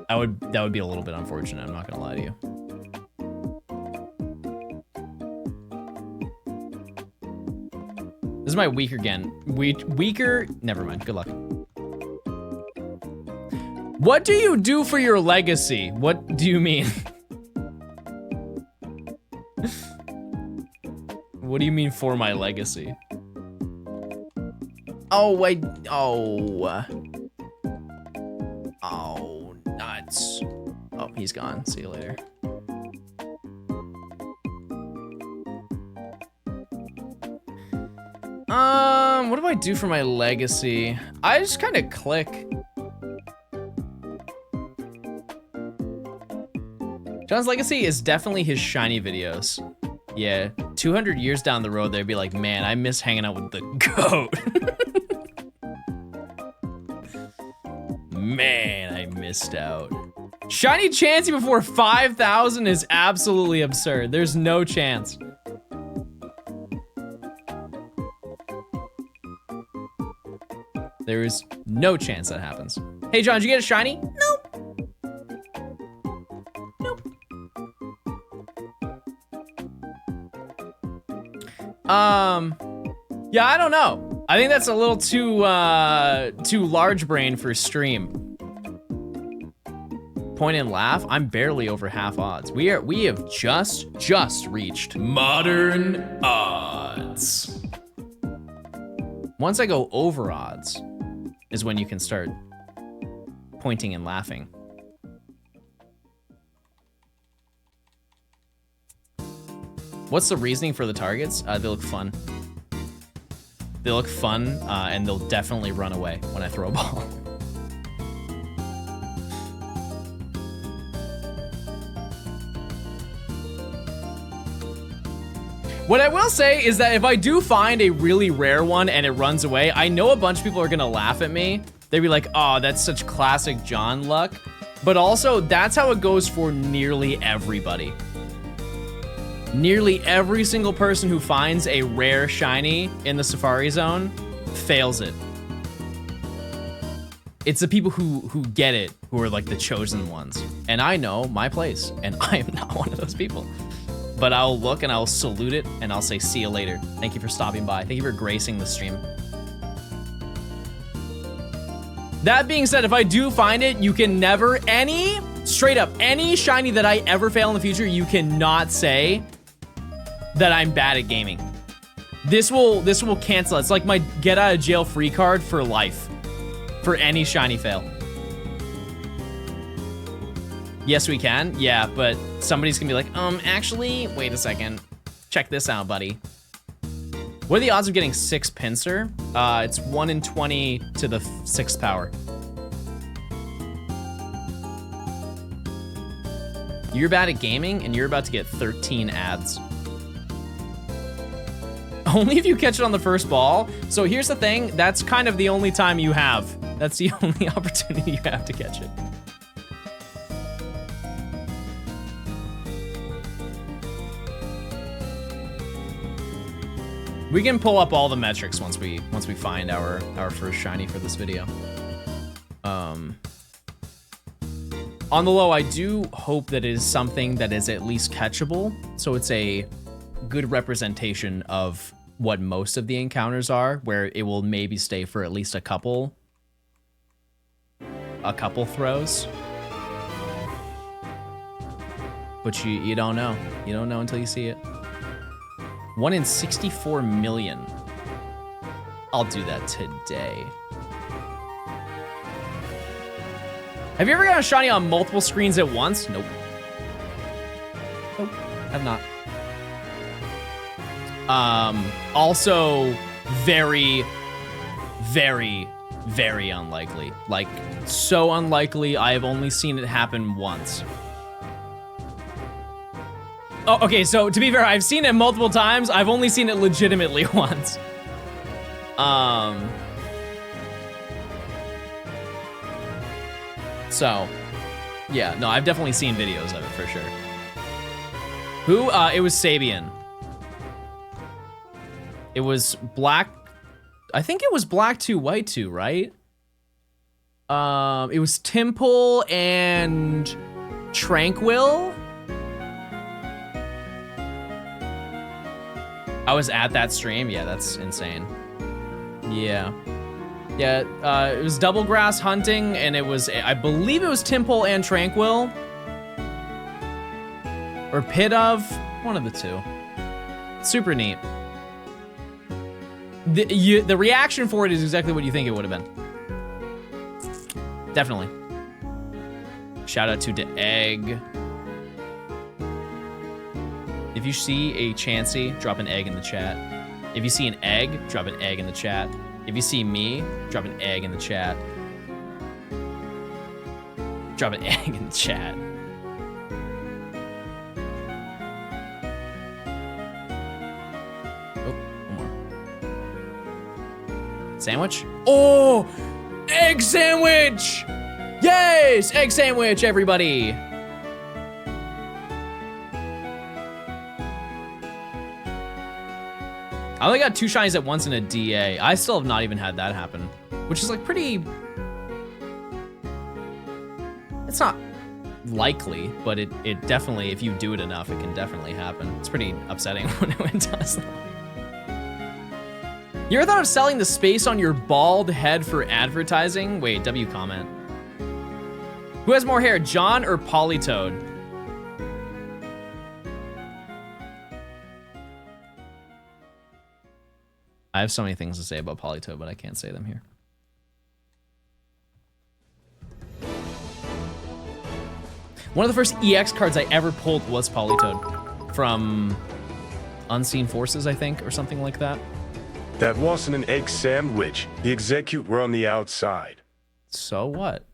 That would be a little bit unfortunate, I'm not gonna lie to you. This is my weaker again. Weaker, never mind, good luck. What do you do for your legacy? What do you mean? What do you mean for my legacy? Oh, oh, nuts. Oh, he's gone, see you later. What do I do for my legacy? I just kind of click. John's legacy is definitely his shiny videos. Yeah, 200 years down the road, they'd be like, man, I miss hanging out with the goat. Man, I missed out. Shiny Chansey before 5,000 is absolutely absurd. There's no chance. There is no chance that happens. Hey, John, did you get a shiny? Nope. Nope. Yeah, I don't know. I think that's a little too large brain for stream. Point and laugh. I'm barely over half odds. We have just reached modern odds. Once I go over odds is when you can start pointing and laughing. What's the reasoning for the targets? They look fun. They look fun, and they'll definitely run away when I throw a ball. What I will say is that if I do find a really rare one and it runs away, I know a bunch of people are gonna laugh at me. They'd be like, oh, that's such classic John luck. But also, that's how it goes for nearly everybody. Nearly every single person who finds a rare shiny in the Safari Zone fails it. It's the people who get it who are like the chosen ones. And I know my place, and I am not one of those people. But I'll look and I'll salute it and I'll say, see you later. Thank you for stopping by. Thank you for gracing the stream. That being said, if I do find it, you can never, straight up, any shiny that I ever fail in the future, you cannot say that I'm bad at gaming. This will cancel. It's like my get out of jail free card for life. For any shiny fail. Yes, we can. Yeah, but somebody's gonna be like, actually, wait a second. Check this out, buddy. What are the odds of getting 6 Pinsir? It's 1 in 20 to the 6th power. You're bad at gaming, and you're about to get 13 ads. Only if you catch it on the first ball. So here's the thing, that's kind of the only time you have. That's the only opportunity you have to catch it. We can pull up all the metrics once we find our first shiny for this video. On the low, I do hope that it is something that is at least catchable, so it's a good representation of what most of the encounters are, where it will maybe stay for at least a couple throws. But you don't know. You don't know until you see it. 1 in 64 million. I'll do that today. Have you ever gotten a shiny on multiple screens at once? Nope. Nope, have not. Also very, very, very unlikely. Like, so unlikely, I have only seen it happen once. Oh, okay, so to be fair, I've seen it multiple times. I've only seen it legitimately once. So, yeah, no, I've definitely seen videos of it for sure. Who? It was Sabian. It was black. I think it was black 2, white 2, right? It was Temple and Tranquil. I was at that stream. Yeah, that's insane. Yeah. Yeah, it was double grass hunting, and it was, I believe it was Temple and Tranquil. Or Pit of, one of the two. Super neat. The reaction for it is exactly what you think it would have been. Definitely. Shout out to Egg. If you see a Chansey, drop an egg in the chat. If you see an egg, drop an egg in the chat. If you see me, drop an egg in the chat. Drop an egg in the chat. Oh, one more. Sandwich? Oh! Egg sandwich! Yes! Egg sandwich, everybody! I only got 2 shinies at once in a DA. I still have not even had that happen, which is like pretty... It's not likely, but it definitely, if you do it enough, it can definitely happen. It's pretty upsetting when it does that. You ever thought of selling the space on your bald head for advertising? Wait, W comment. Who has more hair, John or Polytoad? I have so many things to say about Polytoad, but I can't say them here. One of the first EX cards I ever pulled was Polytoad from Unseen Forces, I think, or something like that. That wasn't an egg sandwich. The execute were on the outside. So what?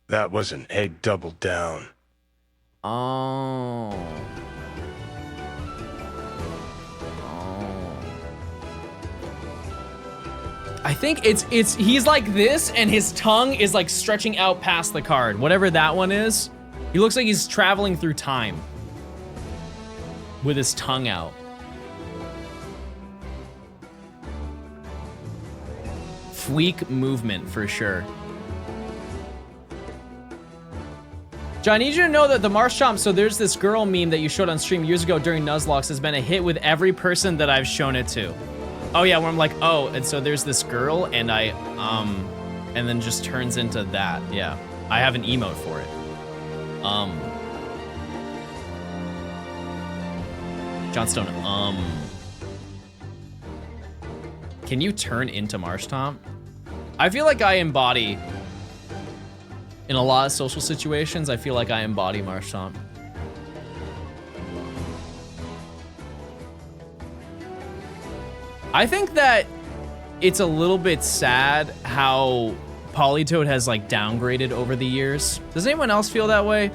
That was an egg double down. Oh. I think he's like this, and his tongue is like stretching out past the card. Whatever that one is, he looks like he's traveling through time with his tongue out. Fleek movement for sure. John, I need you to know that the Marshtomp, so there's this girl meme that you showed on stream years ago during Nuzlocke, has been a hit with every person that I've shown it to. Oh yeah, where I'm like, oh, and so there's this girl, and and then just turns into that. Yeah, I have an emote for it. Johnstone, can you turn into Marshtomp? I feel like I embody, in a lot of social situations, I feel like I embody Marshtomp. I think that it's a little bit sad how Polytoad has like downgraded over the years. Does anyone else feel that way?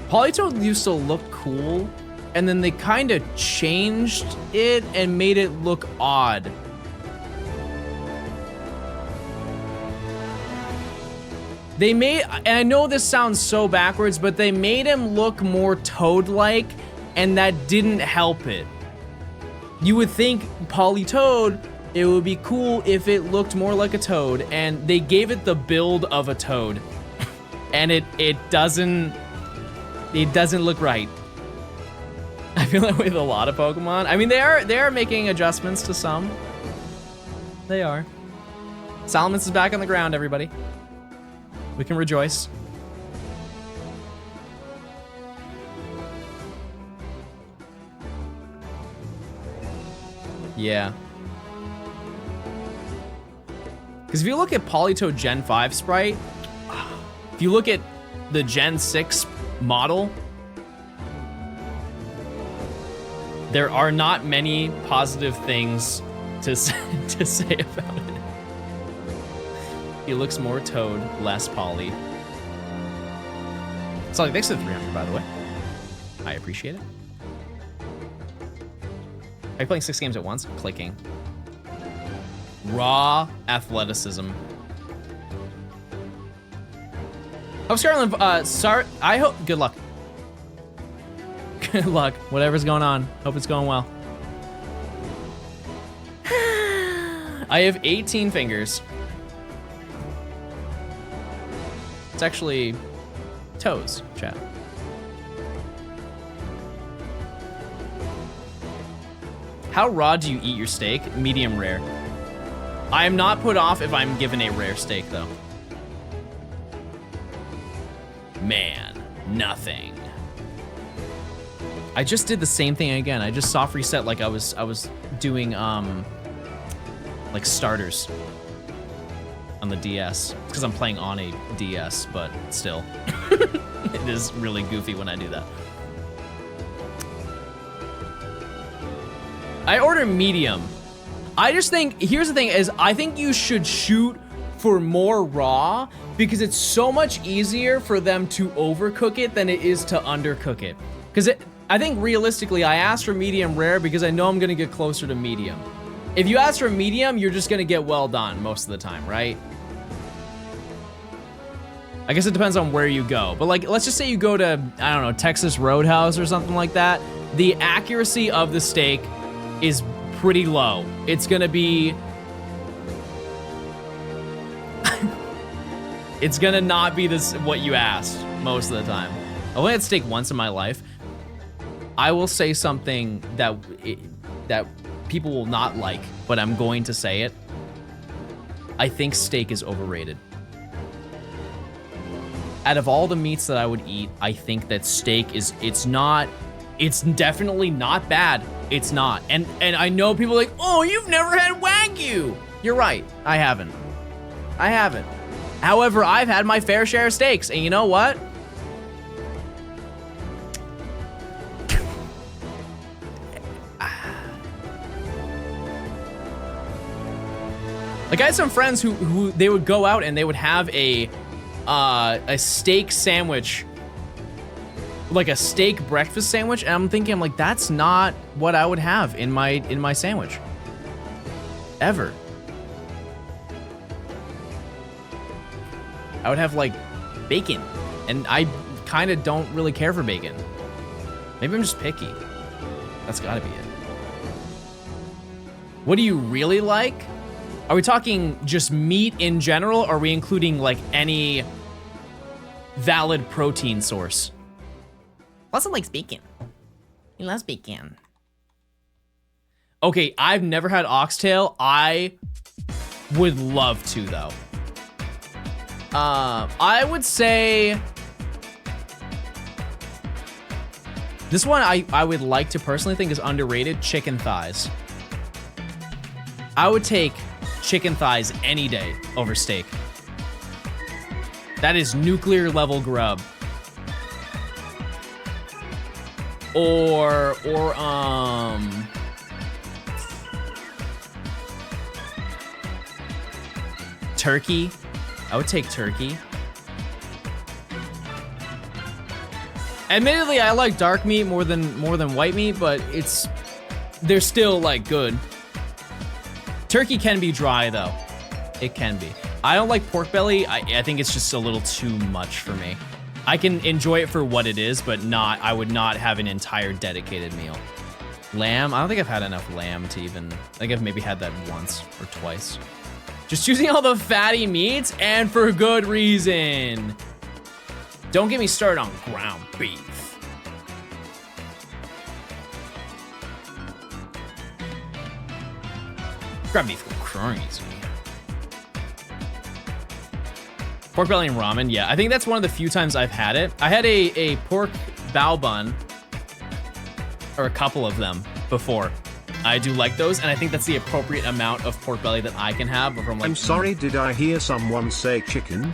Polytoad used to look cool, and then they kind of changed it and made it look odd. They made, and I know this sounds so backwards, but they made him look more Toad-like, and that didn't help it. You would think Polytoad, it would be cool if it looked more like a Toad, and they gave it the build of a Toad, and it doesn't look right. I feel that with a lot of Pokemon. I mean, they are making adjustments to some. They are. Salamence is back on the ground, everybody. We can rejoice. Yeah. Because if you look at Polytoad Gen 5 sprite, if you look at the Gen 6 model, there are not many positive things to say about it. He looks more Toad, less Poly. Sonic, thanks for the 300, by the way. I appreciate it. Are you playing 6 games at once? Clicking. Raw athleticism. Oh, Scarlet, I hope, good luck. Good luck, whatever's going on. Hope it's going well. I have 18 fingers. It's actually toes, chat. How raw do you eat your steak? Medium rare. I am not put off if I'm given a rare steak, though. Man, nothing. I just did the same thing again. I just soft reset like I was doing like starters on the DS. It's because I'm playing on a DS, but still, it is really goofy when I do that. I order medium. I just think, here's the thing is, I think you should shoot for more raw because it's so much easier for them to overcook it than it is to undercook it. Because I think realistically, I asked for medium rare because I know I'm gonna get closer to medium. If you ask for medium, you're just gonna get well done most of the time, right? I guess it depends on where you go. But like, let's just say you go to, I don't know, Texas Roadhouse or something like that. The accuracy of the steak is pretty low. It's gonna be... it's gonna not be this what you asked most of the time. I only had steak once in my life. I will say something that people will not like, but I'm going to say it. I think steak is overrated. Out of all the meats that I would eat, I think that steak is, it's definitely not bad. It's not. And I know people are like, oh, you've never had Wagyu. You're right, I haven't. I haven't. However, I've had my fair share of steaks, and you know what? Like, I had some friends who they would go out and they would have a steak sandwich, like a steak breakfast sandwich, and I'm thinking, like, that's not what I would have in my sandwich, ever. I would have like bacon, and I kind of don't really care for bacon. Maybe I'm just picky. That's gotta be it. What do you really like? Are we talking just meat in general, or are we including like any valid protein source? Also likes bacon. He loves bacon. Okay, I've never had oxtail. I would love to, though. I would say this one I would like to personally think is underrated, chicken thighs. I would take chicken thighs any day over steak. That is nuclear level grub. Or turkey. I would take turkey. Admittedly, I like dark meat more than white meat, but they're still like good. Turkey can be dry though. It can be. I don't like pork belly. I think it's just a little too much for me. I can enjoy it for what it is, but I would not have an entire dedicated meal. Lamb, I don't think I've had enough lamb to even, I think I've maybe had that once or twice. Just choosing all the fatty meats, and for good reason. Don't get me started on ground beef. Ground beef go crazy. Pork belly and ramen, yeah. I think that's one of the few times I've had it. I had a pork bao bun, or a couple of them, before. I do like those, and I think that's the appropriate amount of pork belly that I can have. From like, I'm sorry, did I hear someone say chicken?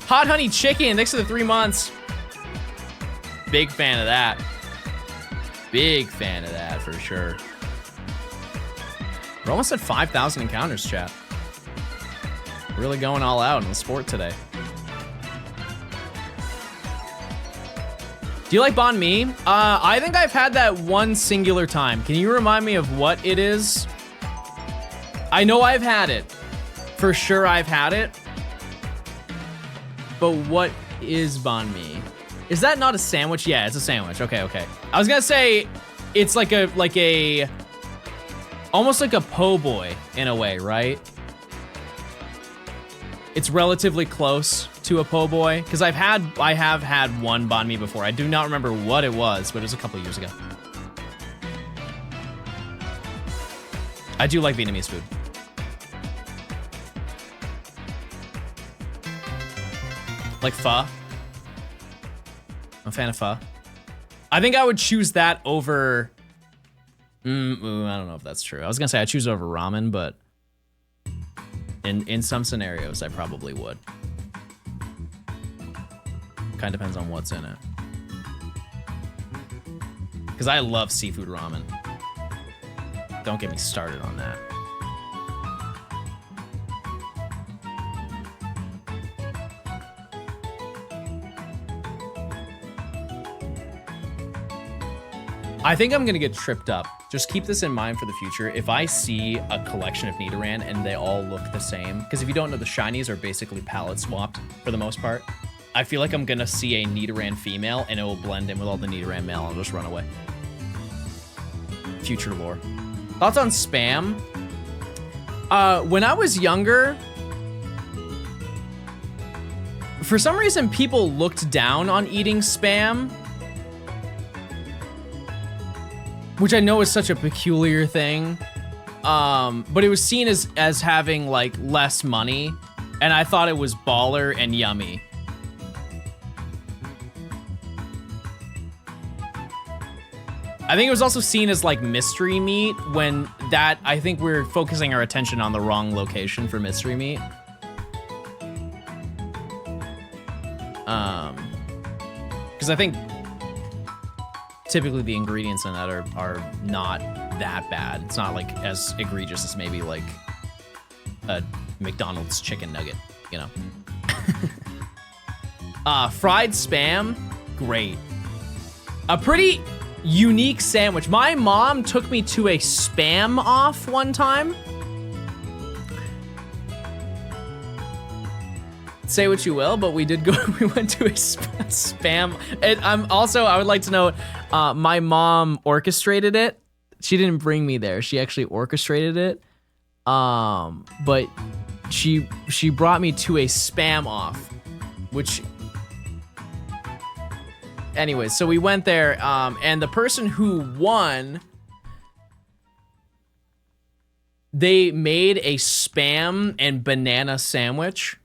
Hot honey chicken, thanks for the 3 months. Big fan of that. Big fan of that, for sure. We're almost at 5,000 encounters, chat. Really going all out in the sport today. Do you like banh mi? I think I've had that one singular time. Can you remind me of what it is? I know I've had it. For sure I've had it. But what is banh mi? Is that not a sandwich? Yeah, it's a sandwich. Okay, okay. I was gonna say it's like a almost like a po' boy in a way, right? It's relatively close to a po' boy because I have had one banh mi before. I do not remember what it was, but it was a couple years ago. I do like Vietnamese food. Like pho. I'm a fan of pho. I think I would choose that over... I don't know if that's true. I was gonna say I'd choose over ramen, but in some scenarios, I probably would. Kind of depends on what's in it. Because I love seafood ramen. Don't get me started on that. I think I'm gonna get tripped up. Just keep this in mind for the future. If I see a collection of Nidoran and they all look the same, because if you don't know, the shinies are basically palette swapped for the most part. I feel like I'm gonna see a Nidoran female and it will blend in with all the Nidoran male and I'll just run away. Future lore. Thoughts on Spam? When I was younger, for some reason people looked down on eating Spam. Which I know is such a peculiar thing, but it was seen as having like less money, and I thought it was baller and yummy. I think it was also seen as like mystery meat when that, I think we're focusing our attention on the wrong location for mystery meat. Because I think typically the ingredients in that are not that bad. It's not like as egregious as maybe like a McDonald's chicken nugget, you know? Fried Spam, great. A pretty unique sandwich. My mom took me to a Spam off one time. Say what you will, but we did go, we went to a Spam. And I would like to note, my mom orchestrated it. She didn't bring me there. She actually orchestrated it. But she brought me to a Spam off, which, anyways, so we went there, and the person who won, they made a Spam and banana sandwich.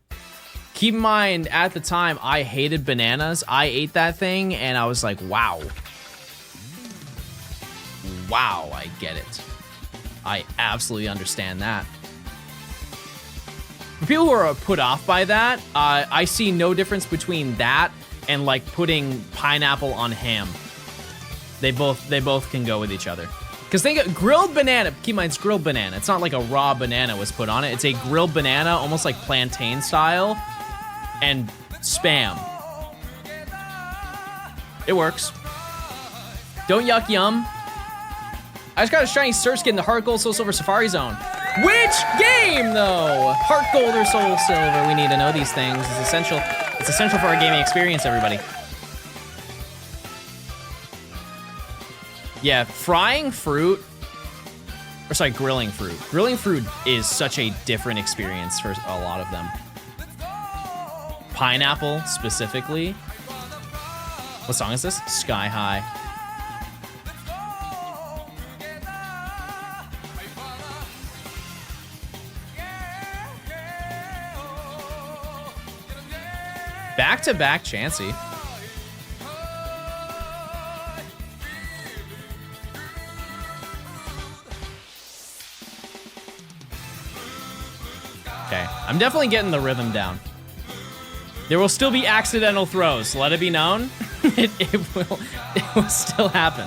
Keep in mind, at the time, I hated bananas. I ate that thing, and I was like, wow. Wow, I get it. I absolutely understand that. For people who are put off by that, I see no difference between that and, like, putting pineapple on ham. They both can go with each other. Because think of grilled banana, keep in mind, it's grilled banana. It's not like a raw banana was put on it. It's a grilled banana, almost like plantain style. And Spam. It works. Don't yuck yum. I just got a shiny Surskit in the Heart Gold Soul Silver Safari Zone. Which game though? Heart Gold or Soul Silver? We need to know these things. It's essential. It's essential for our gaming experience, everybody. Yeah, frying fruit, or sorry, grilling fruit. Grilling fruit is such a different experience for a lot of them. Pineapple, specifically. What song is this? Sky High. Back-to-back Chansey. Okay, I'm definitely getting the rhythm down. There will still be accidental throws. Let it be known. it will still happen.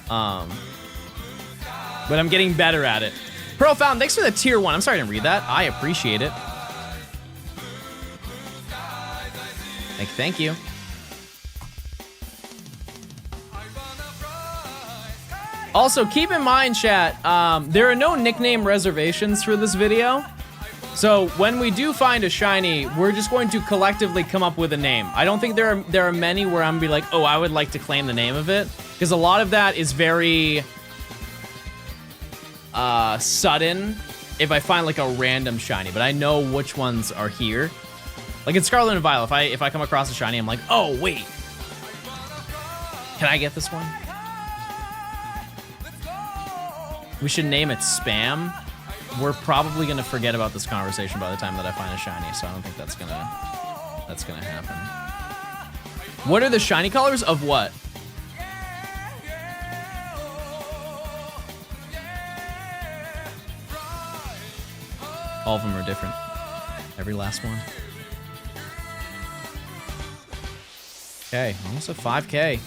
But I'm getting better at it. Profound, thanks for the tier 1. I'm sorry I didn't read that. I appreciate it. Thank you. Also, keep in mind, chat, there are no nickname reservations for this video. So when we do find a shiny, we're just going to collectively come up with a name. I don't think there are many where I'm gonna be like, oh, I would like to claim the name of it, because a lot of that is very sudden if I find like a random shiny, but I know which ones are here. Like in Scarlet and Violet, if I come across a shiny, I'm like, oh wait, can I get this one? We should name it Spam. We're probably gonna forget about this conversation by the time that I find a shiny, so I don't think that's gonna happen. What are the shiny colors of what? All of them are different. Every last one. Okay, almost at 5K.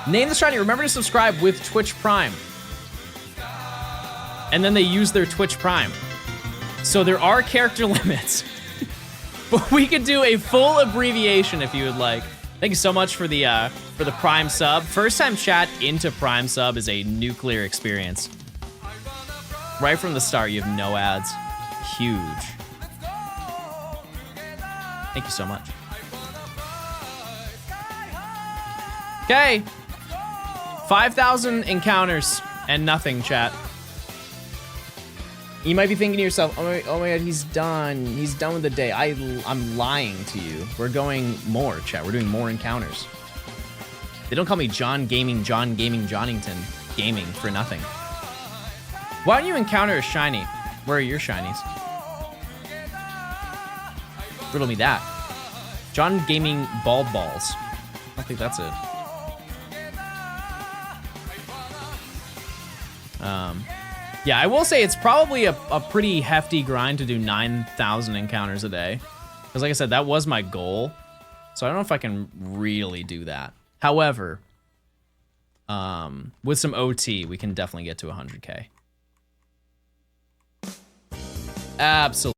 Name the shiny. Remember to subscribe with Twitch Prime. And then they use their Twitch Prime. So there are character limits. But we could do a full abbreviation if you would like. Thank you so much for the Prime sub. First time chat into Prime sub is a nuclear experience. Right from the start, you have no ads. Huge. Thank you so much. Okay. 5,000 encounters and nothing, chat. You might be thinking to yourself, oh my god, he's done. He's done with the day. I'm lying to you. We're going more, chat. We're doing more encounters. They don't call me John Johnington Gaming for nothing. Why don't you encounter a shiny? Where are your shinies? Riddle me that. John Gaming Bald Balls. I don't think that's it. Yeah, I will say it's probably a pretty hefty grind to do 9,000 encounters a day. Because like I said, that was my goal. So I don't know if I can really do that. However, with some OT, we can definitely get to 100K. Absolutely.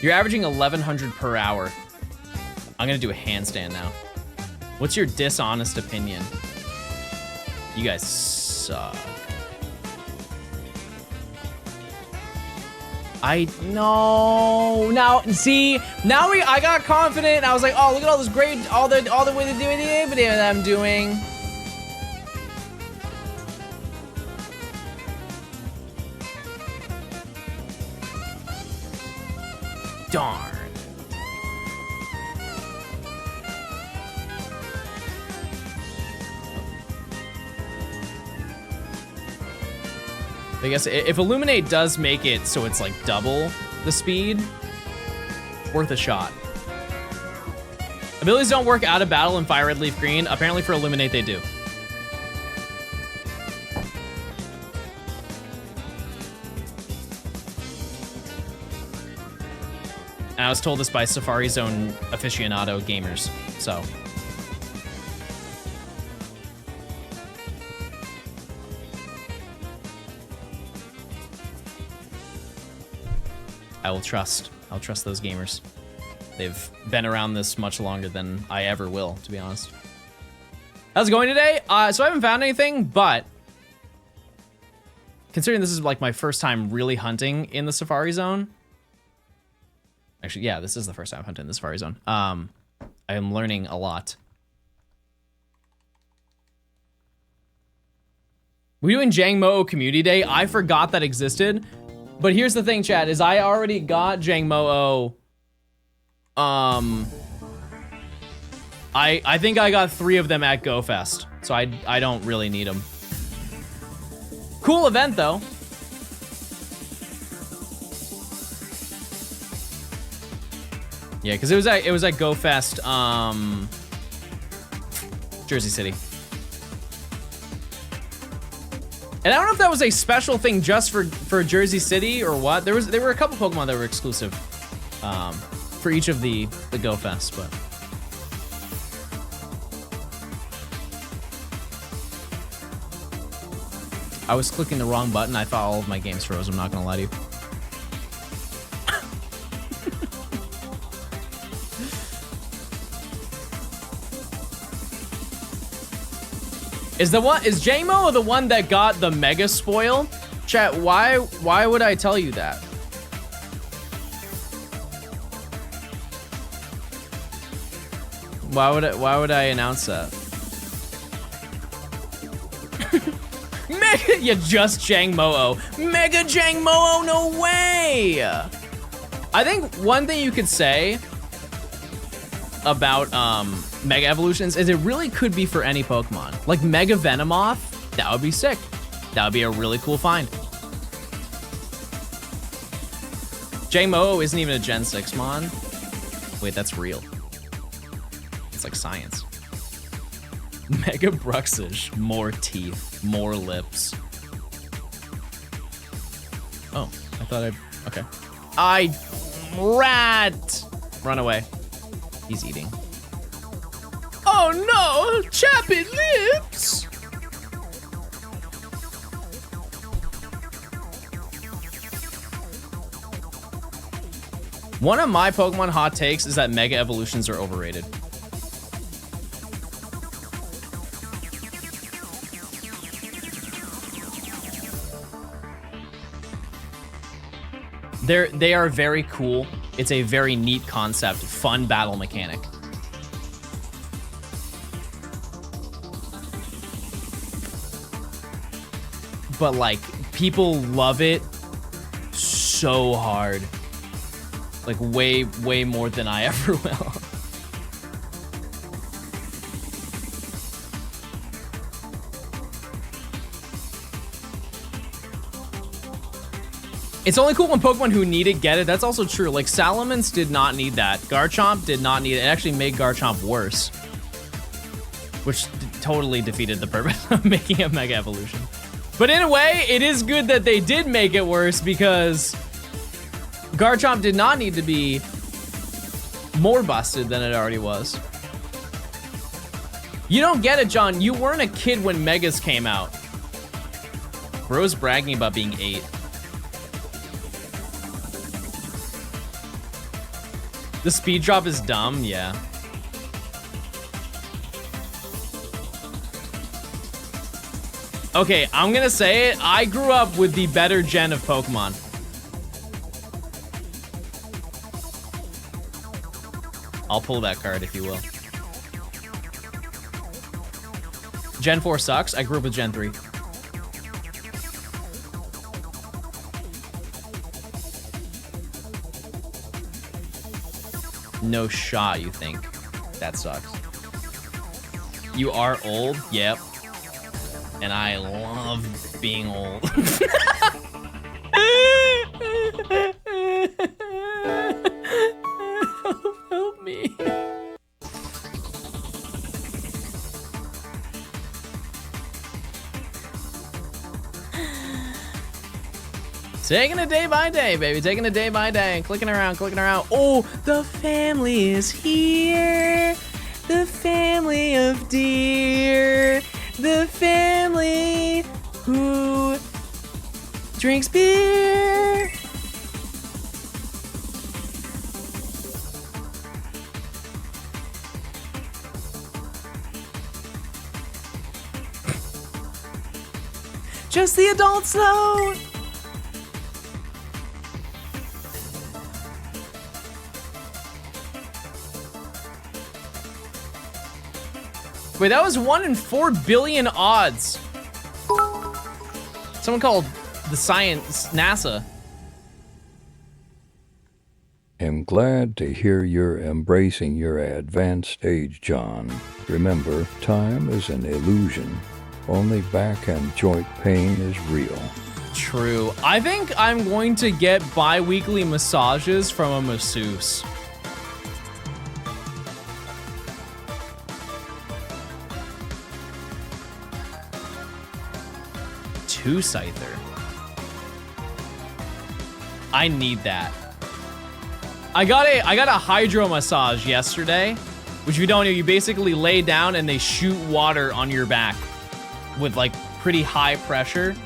You're averaging 1,100 per hour. I'm gonna do a handstand now. What's your dishonest opinion? You guys suck. No. Now, see, now I got confident. And I was like, oh, look at all this great, all the way to do it that I'm doing. Darn. I guess if Illuminate does make it so it's like double the speed, worth a shot. Abilities don't work out of battle in Fire Red Leaf Green. Apparently for Illuminate they do. And I was told this by Safari Zone aficionado gamers, so. I'll trust those gamers. They've been around this much longer than I ever will, to be honest. How's it going today? So I haven't found anything, but considering this is like my first time really hunting in the Safari Zone. Actually, yeah, this is the first time I've hunted in the Safari Zone. I am learning a lot. We doing Jang Mo Community Day? I forgot that existed. But here's the thing, chat, is I already got Jang Mo-O. I think I got 3 of them at GoFest, so I don't really need them. Cool event though. Yeah, because it was at GoFest, Jersey City. And I don't know if that was a special thing just for Jersey City or what. There were a couple Pokemon that were exclusive for each of the GoFests, but. I was clicking the wrong button. I thought all of my games froze. I'm not gonna lie to you. Is J-Mo the one that got the mega spoil? Chat, why would I tell you that? Why would I announce that? Mega, yeah, just Jang Mo-O. Mega Jang Mo-O, no way! I think one thing you could say about Mega Evolutions is it really could be for any Pokemon. Like Mega Venomoth, that would be sick. That would be a really cool find. Jang Mo-O isn't even a Gen 6 mon. Wait, that's real. It's like science. Mega Bruxish, more teeth, more lips. Oh, I thought okay. Rat! Run away. He's eating. Oh no, chappy lips! One of my Pokemon hot takes is that Mega Evolutions are overrated. They are very cool. It's a very neat concept, fun battle mechanic. But like, people love it so hard. Like way more than I ever will. It's only cool when Pokemon who need it get it. That's also true. Like Salamence did not need that. Garchomp did not need it. It actually made Garchomp worse. Which totally defeated the purpose of making a Mega Evolution. But in a way, it is good that they did make it worse because Garchomp did not need to be more busted than it already was. You don't get it, John. You weren't a kid when Megas came out. Bro's bragging about being 8. The speed drop is dumb, yeah. Okay, I'm gonna say it. I grew up with the better gen of Pokemon. I'll pull that card if you will. Gen 4 sucks. I grew up with Gen 3. No shot, you think? That sucks. You are old? Yep. And I love being old. Help me. Taking it day by day, baby. Taking it day by day. Clicking around, clicking around. Oh, the family is here. The family of deer. The family who drinks beer. Just the adults though. Wait, that was 1 in 4 billion odds. Someone called the science NASA. I'm glad to hear you're embracing your advanced age, John. Remember, time is an illusion. Only back and joint pain is real. True. I think I'm going to get bi-weekly massages from a masseuse. Two-scyther. I need that. I got a hydro massage yesterday, which if you don't know, you basically lay down and they shoot water on your back with like pretty high pressure.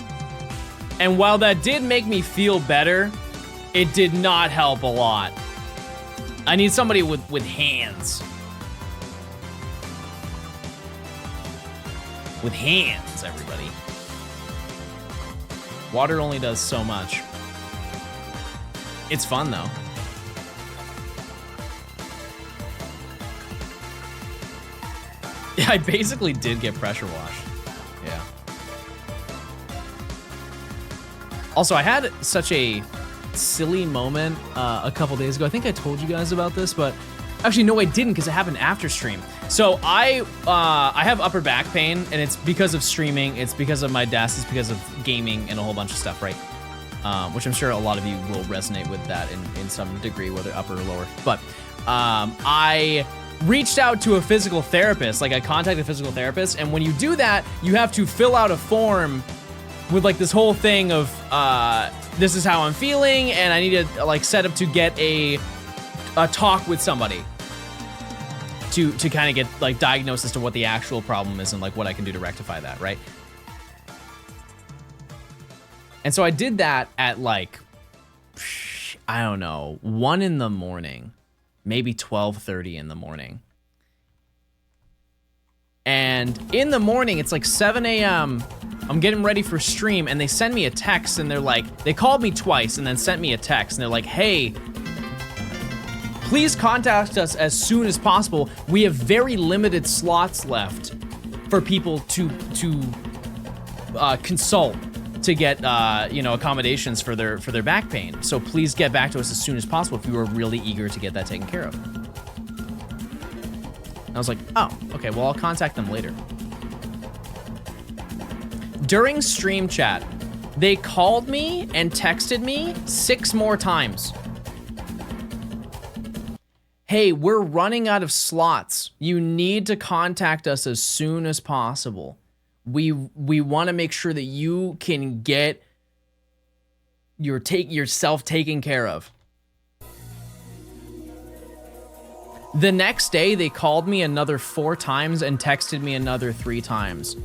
And while that did make me feel better, it did not help a lot. I need somebody with hands. With hands, everybody. Water only does so much. It's fun though. Yeah, I basically did get pressure washed. Yeah. Also, I had such a silly moment a couple days ago. I think I told you guys about this, but actually, no, I didn't because it happened after stream. So I have upper back pain, and it's because of streaming. It's because of my desk. It's because of gaming and a whole bunch of stuff, right? Which I'm sure a lot of you will resonate with that in some degree, whether upper or lower. But I reached out to a physical therapist. Like I contacted a physical therapist, and when you do that, you have to fill out a form with like this whole thing of this is how I'm feeling, and I need to like set up to get a talk with somebody to kind of get like diagnosis to what the actual problem is and like what I can do to rectify that, right? And so I did that at like, I don't know, 1 in the morning, maybe 12:30 in the morning. And in the morning, it's like 7 a.m. I'm getting ready for stream, and they send me a text, and they're like, they called me twice and then sent me a text, and they're like, hey, please contact us as soon as possible. We have very limited slots left for people to consult to get accommodations for their back pain. So please get back to us as soon as possible if you are really eager to get that taken care of. And I was like, oh, okay, well, I'll contact them later. During stream chat, they called me and texted me 6 more times. Hey, we're running out of slots. You need to contact us as soon as possible. We want to make sure that you can get yourself taken care of. The next day, they called me another 4 times and texted me another 3 times.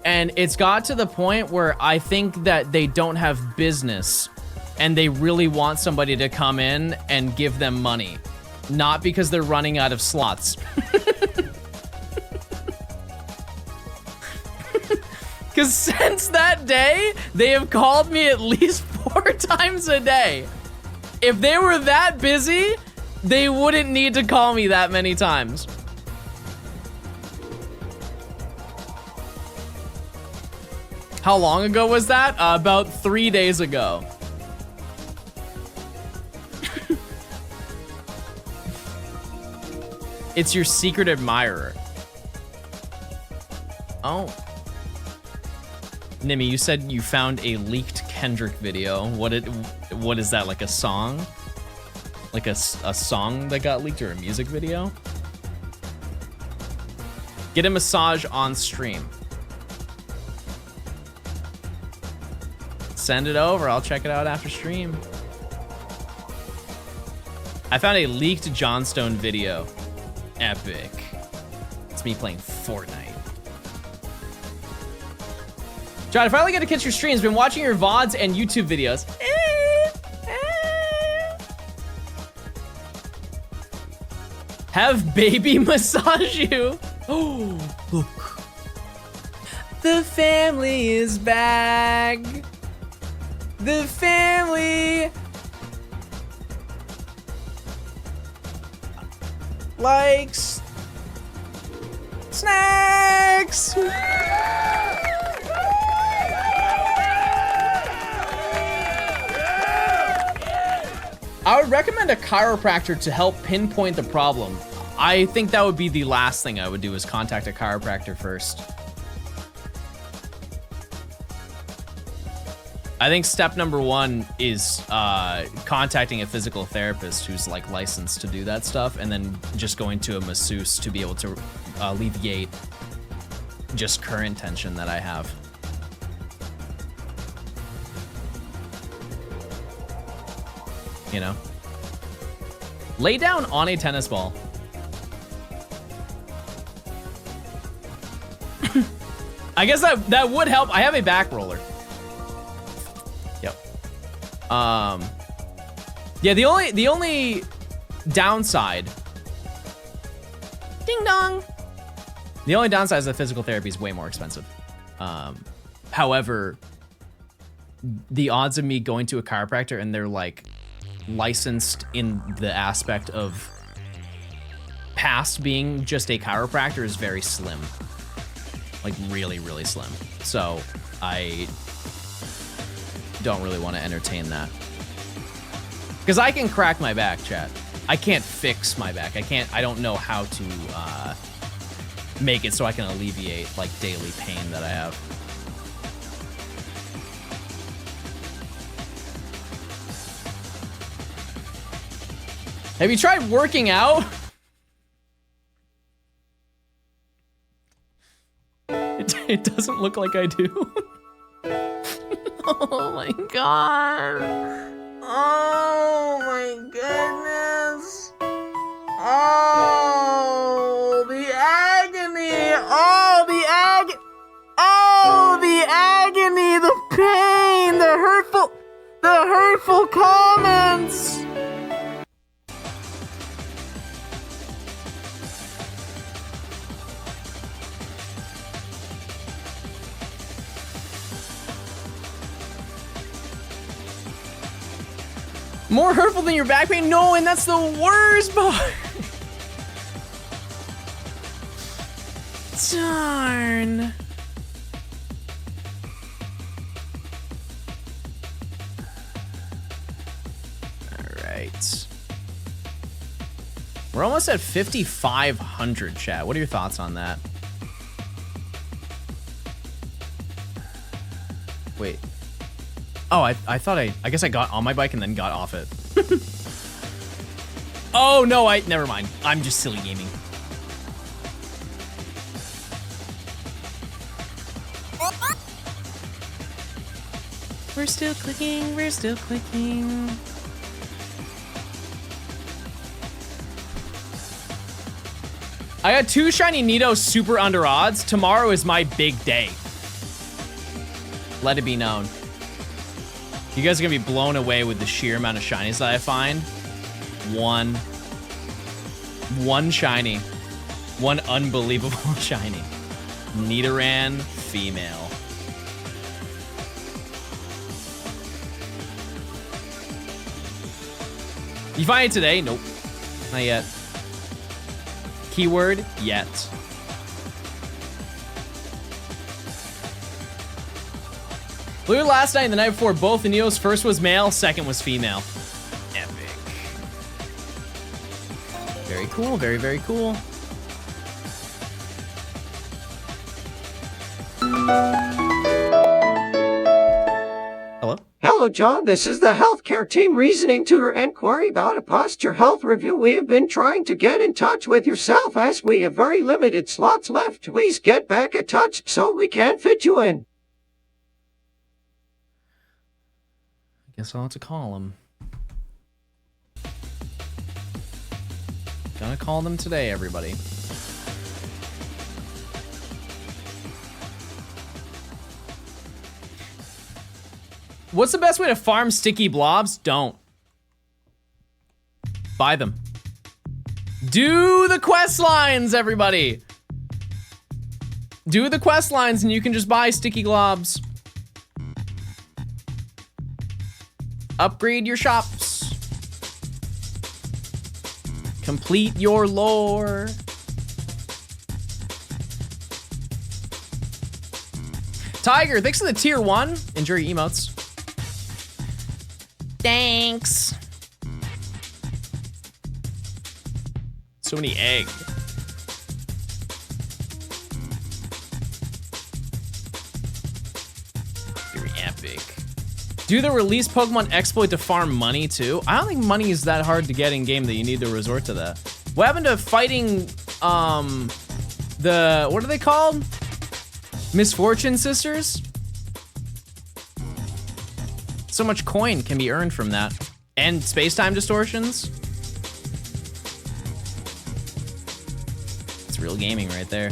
And it's got to the point where I think that they don't have business and they really want somebody to come in and give them money. not because they're running out of slots. Because since that day, they have called me at least 4 times a day. If they were that busy, they wouldn't need to call me that many times. How long ago was that? About 3 days ago. It's your secret admirer. Oh. Nimmy, you said you found a leaked Kendrick video. What is that, like a song? Like a song that got leaked or a music video? Get a massage on stream. Send it over, I'll check it out after stream. I found a leaked Johnstone video. Epic. It's me playing Fortnite. John, I finally get to catch your streams. Been watching your VODs and YouTube videos. Have baby massage you. Oh, look. The family is back. The family likes snacks. I would recommend a chiropractor to help pinpoint the problem. I think that would be the last thing I would do is contact a chiropractor first. I think step number 1 is contacting a physical therapist who's like licensed to do that stuff, and then just going to a masseuse to be able to alleviate just current tension that I have. You know? Lay down on a tennis ball. I guess that would help. I have a back roller. Yep. Yeah, the only downside. Ding dong. The only downside is that physical therapy is way more expensive. However, the odds of me going to a chiropractor and they're like licensed in the aspect of past being just a chiropractor is very slim. Like really, really slim. So I don't really want to entertain that. Because I can crack my back, chat. I can't fix my back. I don't know how to make it so I can alleviate like daily pain that I have. Have you tried working out? It doesn't look like I do. Oh my god. Oh my goodness. Oh, the agony. Oh, the agony, the pain, the hurtful comments. More hurtful than your back pain? No, and that's the worst part. Darn. All right. We're almost at 5,500, chat. What are your thoughts on that? Wait. Oh, I thought I guess I got on my bike and then got off it. Oh, no, never mind. I'm just silly gaming. We're still clicking, we're still clicking. I got 2 shiny Nidos super under odds. Tomorrow is my big day. Let it be known. You guys are gonna be blown away with the sheer amount of shinies that I find. 1, One shiny. One unbelievable shiny. Nidoran female. You find it today? Nope. Not yet. Keyword, yet. Blue last night and the night before, both the Neos. First was male, second was female. Epic. Very cool, very, very cool. Hello? Hello, John. This is the healthcare team reasoning to your inquiry about a posture health review. We have been trying to get in touch with yourself as we have very limited slots left. Please get back in touch so we can fit you in. Guess I'll have to call them. Gonna call them today, everybody. What's the best way to farm sticky blobs? Don't. Buy them. Do the quest lines, everybody. Do the quest lines and you can just buy sticky globs. Upgrade your shops. Complete your lore. Tiger, thanks for the tier 1. Enjoy your emotes. Thanks. So many egg. Very epic. Do the release Pokemon exploit to farm money too? I don't think money is that hard to get in game that you need to resort to that. What happened to fighting the what are they called? Misfortune Sisters? So much coin can be earned from that. And space-time distortions. It's real gaming right there.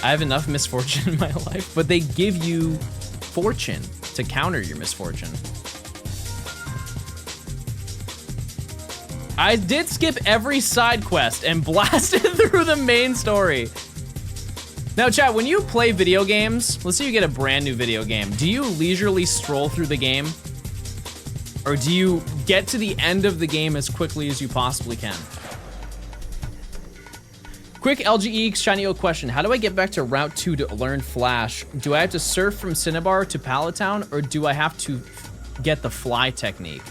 I have enough misfortune in my life, but they give you fortune to counter your misfortune. I did skip every side quest and blasted through the main story. Now, chat, when you play video games, let's say you get a brand new video game, do you leisurely stroll through the game? Or do you get to the end of the game as quickly as you possibly can? Quick LGE Shiny O question. How do I get back to Route 2 to learn Flash? Do I have to surf from Cinnabar to Pallet Town, or do I have to get the fly technique?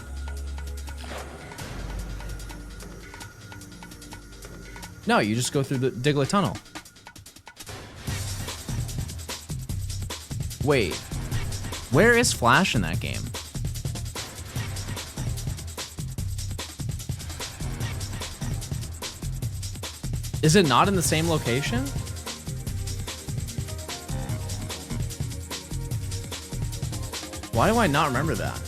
No, you just go through the Diglett Tunnel. Wait, where is Flash in that game? Is it not in the same location? Why do I not remember that?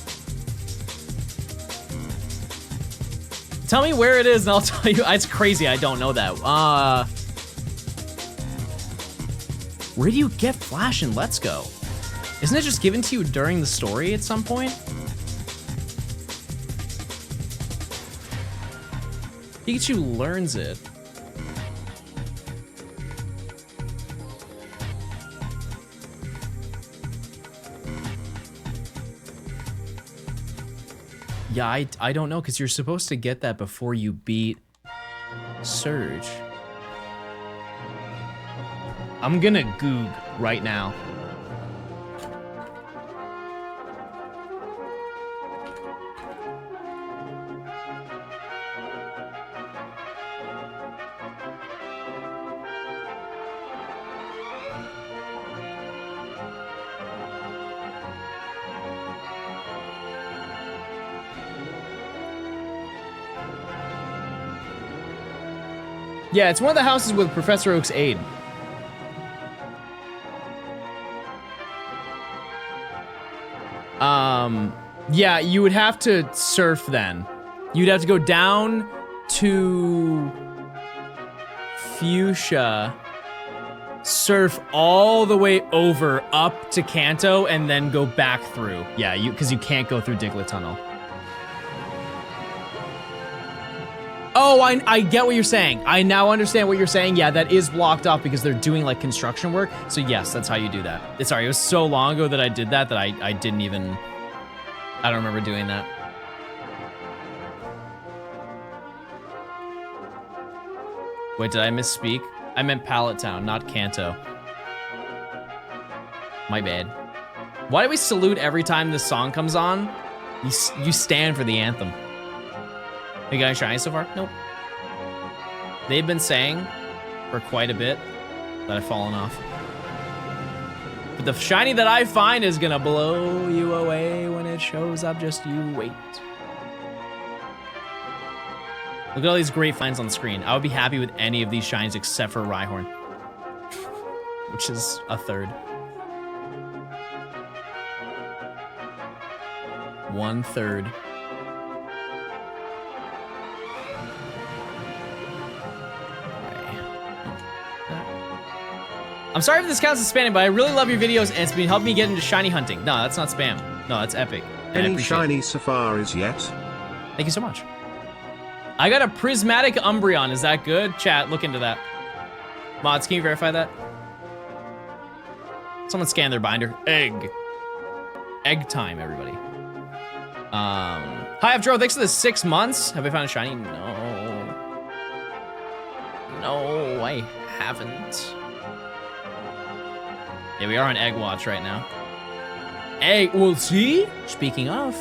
Tell me where it is and I'll tell you. It's crazy, I don't know that. Where do you get Flash in Let's Go? Isn't it just given to you during the story at some point? Pikachu learns it. Yeah, I don't know, because you're supposed to get that before you beat Surge. I'm gonna Goog right now. Yeah, it's one of the houses with Professor Oak's aid. Yeah, you would have to surf then. You'd have to go down to Fuchsia surf all the way over up to Kanto and then go back through. Yeah, because you can't go through Diglett Tunnel. Oh, I get what you're saying. I now understand what you're saying. Yeah, that is blocked off because they're doing like construction work. So yes, that's how you do that. Sorry, it was so long ago that I did that I didn't even, I don't remember doing that. Wait, did I misspeak? I meant Pallet Town, not Kanto. My bad. Why do we salute every time this song comes on? You stand for the anthem. You got any shiny so far? Nope. They've been saying for quite a bit that I've fallen off. But the shiny that I find is gonna blow you away when it shows up, just you wait. Look at all these great finds on the screen. I would be happy with any of these shinies except for Rhyhorn, which is a third. 1/3. I'm sorry if this counts as spamming, but I really love your videos and it's been helping me get into shiny hunting. No, that's not spam. No, that's epic. Any shiny safaris yet? Thank you so much. I got a prismatic Umbreon. Is that good? Chat, look into that. Mods, can you verify that? Someone scan their binder. Egg time, everybody. Hi, Afro. Thanks for the 6 months. Have I found a shiny? No. No, I haven't. Yeah, we are on Egg Watch right now. Egg, well, see? Speaking of.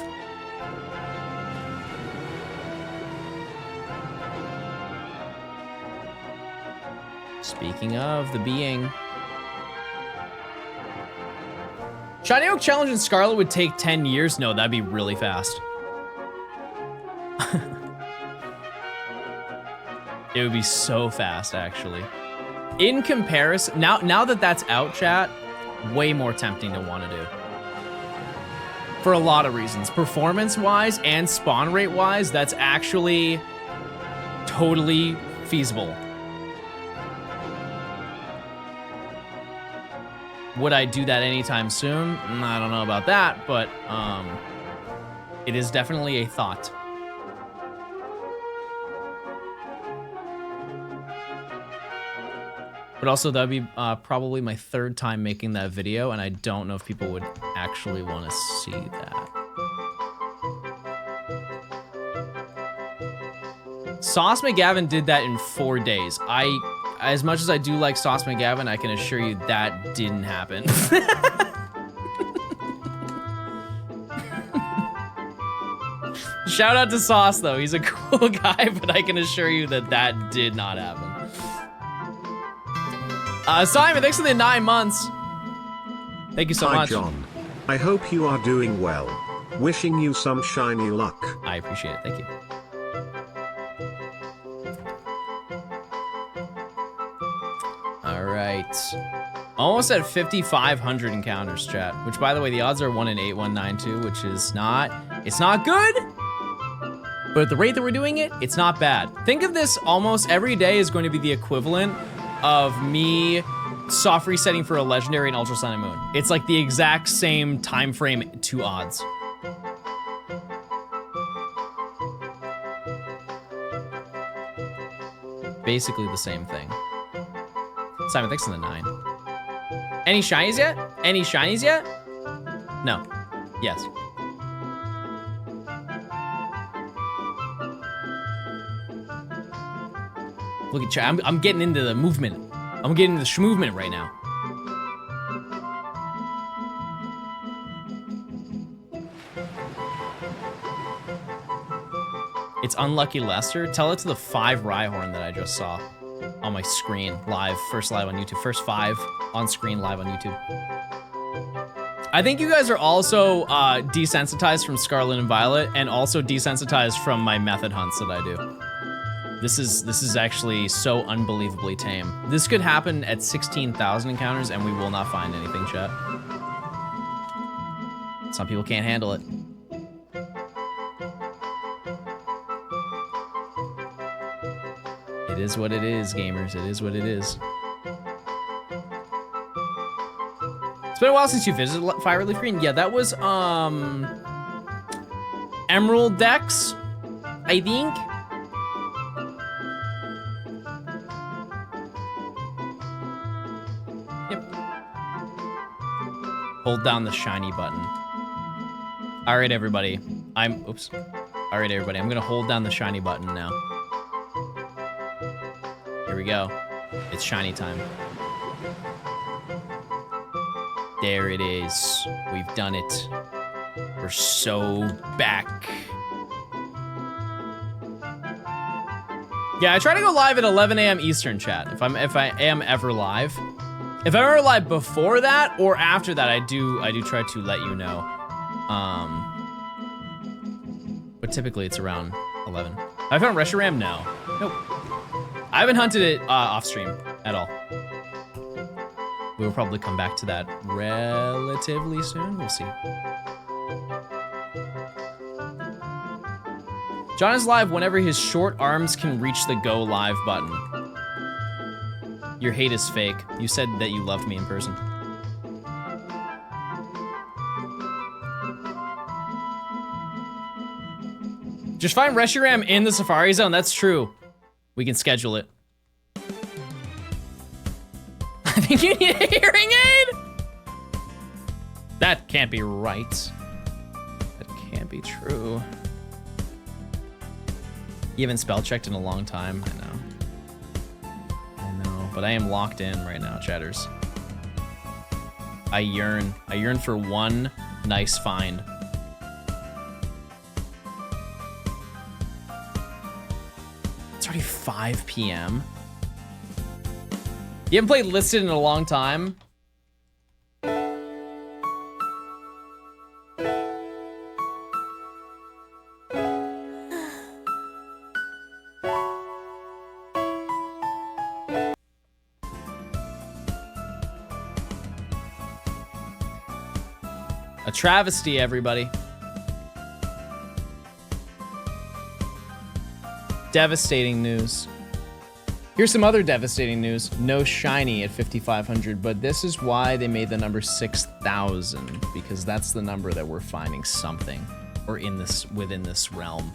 Speaking of the being. Shiny Oak Challenge in Scarlet would take 10 years? No, that'd be really fast. It would be so fast, actually. In comparison, now that that's out, chat, way more tempting to want to do. For a lot of reasons. Performance-wise and spawn rate-wise, that's actually totally feasible. Would I do that anytime soon? I don't know about that, but it is definitely a thought. But also, that'd be probably my 3rd time making that video, and I don't know if people would actually want to see that. Sauce McGavin did that in 4 days. As much as I do like Sauce McGavin, I can assure you that didn't happen. Shout out to Sauce, though. He's a cool guy, but I can assure you that that did not happen. Simon, thanks for the 9 months. Thank you so much. Hi, John. I hope you are doing well. Wishing you some shiny luck. I appreciate it. Thank you. All right. Almost at 5,500 encounters, chat. Which, by the way, the odds are 1 in 8192, which is not... It's not good, but at the rate that we're doing it, it's not bad. Think of this, almost every day is going to be the equivalent of me soft resetting for a legendary and Ultra Sun and Moon. It's like the exact same time frame to odds. Basically the same thing. Simon, thanks for the 9. Any shinies yet? Any shinies yet? No. Yes. Look at chat. I'm getting into the movement. I'm getting into the schmovement right now. It's unlucky Lester. Tell it to the 5 Rhyhorn that I just saw on my screen live. First live on YouTube. First 5 on screen live on YouTube. I think you guys are also desensitized from Scarlet and Violet and also desensitized from my method hunts that I do. This is actually so unbelievably tame. This could happen at 16,000 encounters and we will not find anything, chat. Some people can't handle it. It is what it is, gamers. It is what it is. It's been a while since you visited Fireleaf Green. Yeah, that was Emerald Dex, I think. Yep. Hold down the shiny button. All right, everybody. Oops. All right, everybody. I'm gonna hold down the shiny button now. Here we go. It's shiny time. There it is. We've done it. We're so back. Yeah, I try to go live at 11 a.m. Eastern, chat. If I am ever live. If I'm ever live before that or after that, I do try to let you know. But typically it's around 11. Have I found Reshiram? No. Nope. I haven't hunted it off stream at all. We will probably come back to that relatively soon. We'll see. John is live whenever his short arms can reach the go live button. Your hate is fake. You said that you loved me in person. Just find Reshiram in the Safari Zone. That's true. We can schedule it. I think you need a hearing aid? That can't be right. That can't be true. You haven't spell checked in a long time. I know, but I am locked in right now, chatters. I yearn for one nice find. It's already 5 p.m. You haven't played Listed in a long time? A travesty, everybody. Devastating news. Here's some other devastating news. No shiny at 5,500, but this is why they made the number 6,000, because that's the number that we're finding something, or within this realm.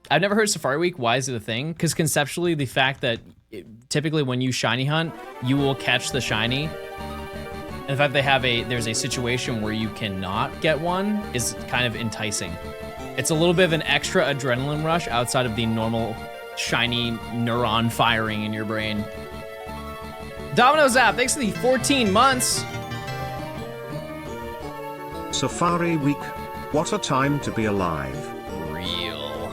I've never heard Safari Week. Why is it a thing? Because conceptually, the fact that typically when you shiny hunt, you will catch the shiny. And the fact there's a situation where you cannot get one is kind of enticing. It's a little bit of an extra adrenaline rush outside of the normal shiny neuron firing in your brain. Domino Zap, thanks for the 14 months. Safari Week. What a time to be alive. Real.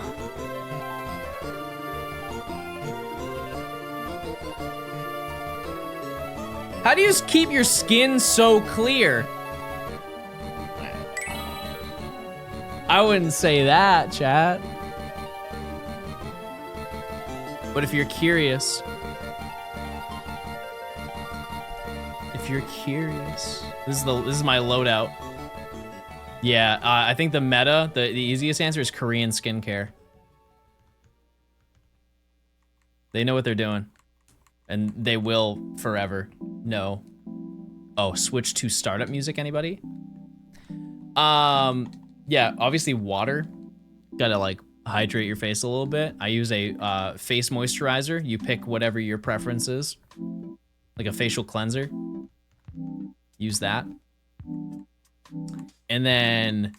How do you keep your skin so clear? I wouldn't say that, chat. But if you're curious, this is my loadout. Yeah, I think the meta, the easiest answer is Korean skincare. They know what they're doing, and they will forever. No. Oh, switch to startup music, anybody? Yeah, obviously water. Gotta like hydrate your face a little bit. I use a face moisturizer. You pick whatever your preference is. Like a facial cleanser. Use that. And then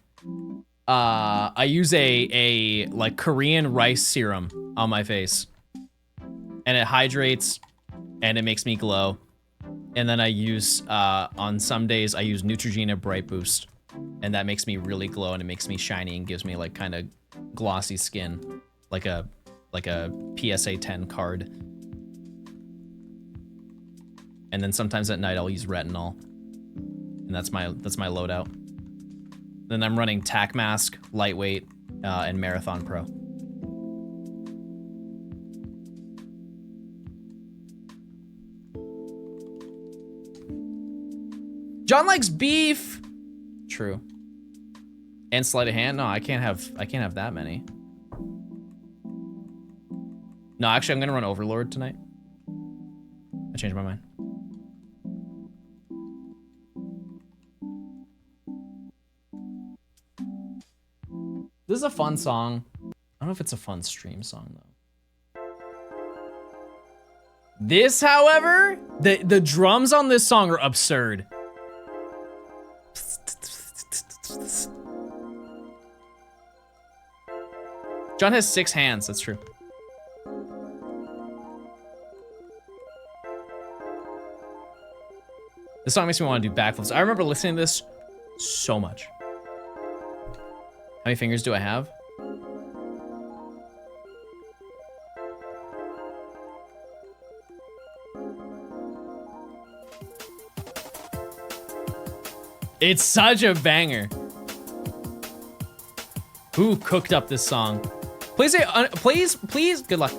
I use a like Korean rice serum on my face. And it hydrates and it makes me glow. And then I use, on some days, I use Neutrogena Bright Boost. And that makes me really glow and it makes me shiny and gives me like kind of glossy skin. Like a PSA 10 card. And then sometimes at night I'll use retinol. And that's my loadout. Then I'm running Tac Mask, Lightweight, and Marathon Pro. John likes beef. True. And sleight of hand? No, I can't have that many. No, actually, I'm gonna run Overlord tonight. I changed my mind. This is a fun song. I don't know if it's a fun stream song though. This, however, the drums on this song are absurd. John has 6 hands, that's true. This song makes me want to do backflips. I remember listening to this so much. How many fingers do I have? It's such a banger. Who cooked up this song? Please say, please, good luck.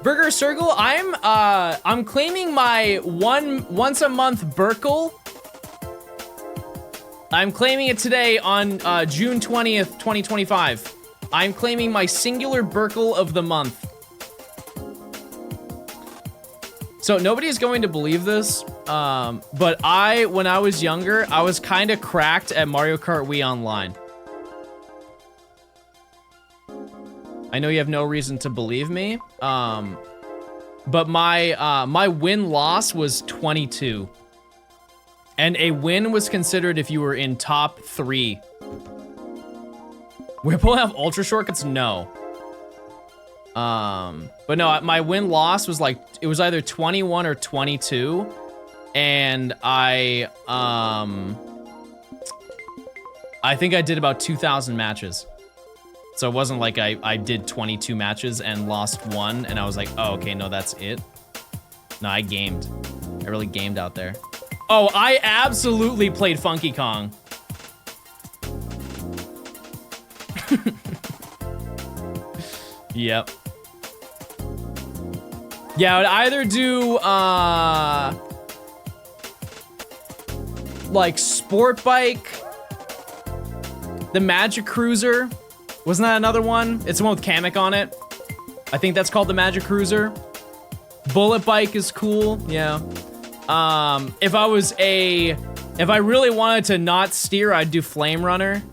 Burger Circle, I'm claiming my once a month Burkle. I'm claiming it today on June 20th, 2025. I'm claiming my singular Burkle of the month. So nobody's going to believe this, but when I was younger, I was kind of cracked at Mario Kart Wii Online. I know you have no reason to believe me, but my win-loss was 22. And a win was considered if you were in top 3. We're pulling off ultra shortcuts? No. But no, my win-loss was like, it was either 21 or 22. And I think I did about 2,000 matches. So it wasn't like I did 22 matches and lost 1, and I was like, oh, okay, no, that's it. No, I gamed. I really gamed out there. Oh, I absolutely played Funky Kong. Yep. Yeah, I would either do, like, Sport Bike, the Magic Cruiser. Wasn't that another one? It's the one with Kamek on it. I think that's called the Magic Cruiser. Bullet Bike is cool, yeah. If I really wanted to not steer, I'd do Flame Runner.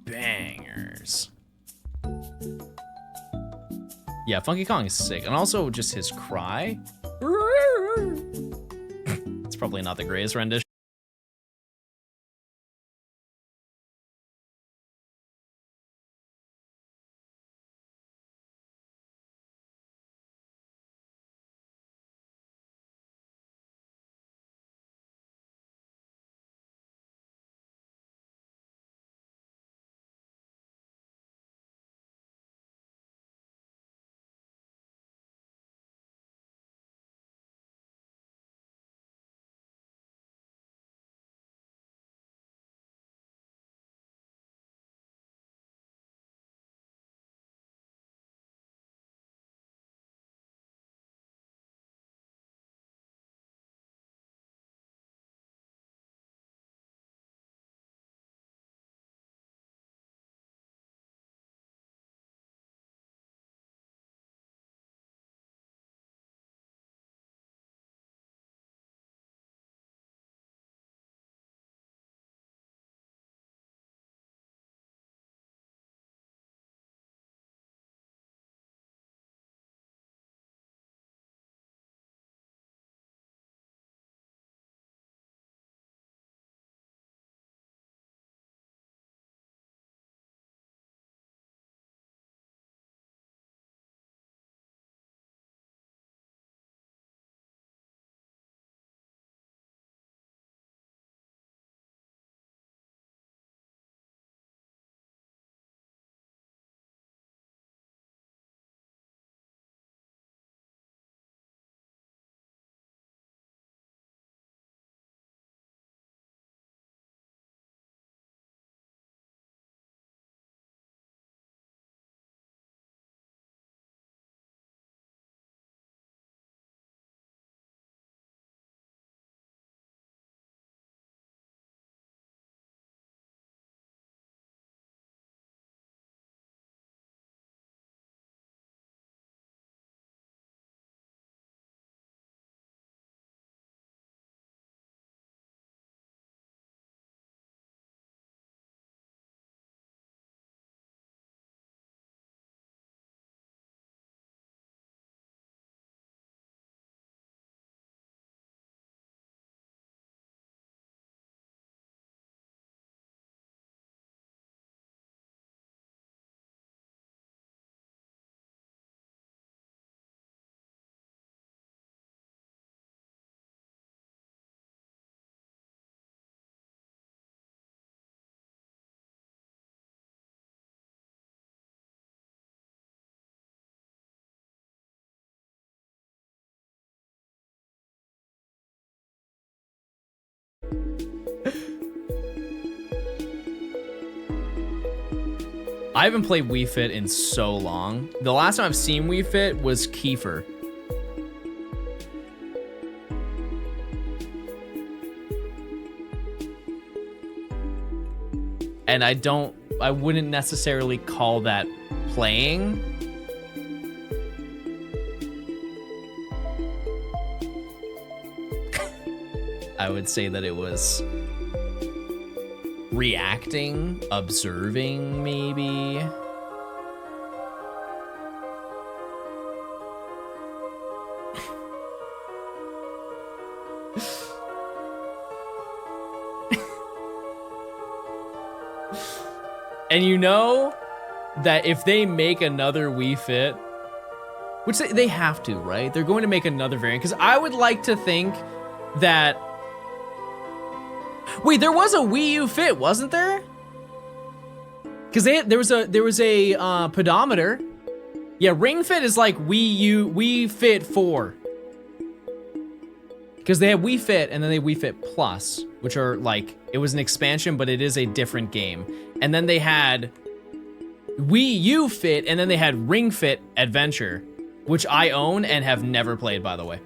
Bangers. Yeah, Funky Kong is sick. And also just his cry. It's probably not the greatest rendition. I haven't played Wii Fit in so long. The last time I've seen Wii Fit was Kiefer. And I wouldn't necessarily call that playing. I would say that it was reacting, observing, maybe. And you know that if they make another Wii Fit, which they have to, right? They're going to make another variant, because I would like to think that... Wait, there was a Wii U Fit, wasn't there? Because there was a pedometer. Yeah, Ring Fit is like Wii Fit 4. Because they had Wii Fit and then they Wii Fit Plus, which are like, it was an expansion, but it is a different game. And then they had Wii U Fit and then they had Ring Fit Adventure, which I own and have never played, by the way.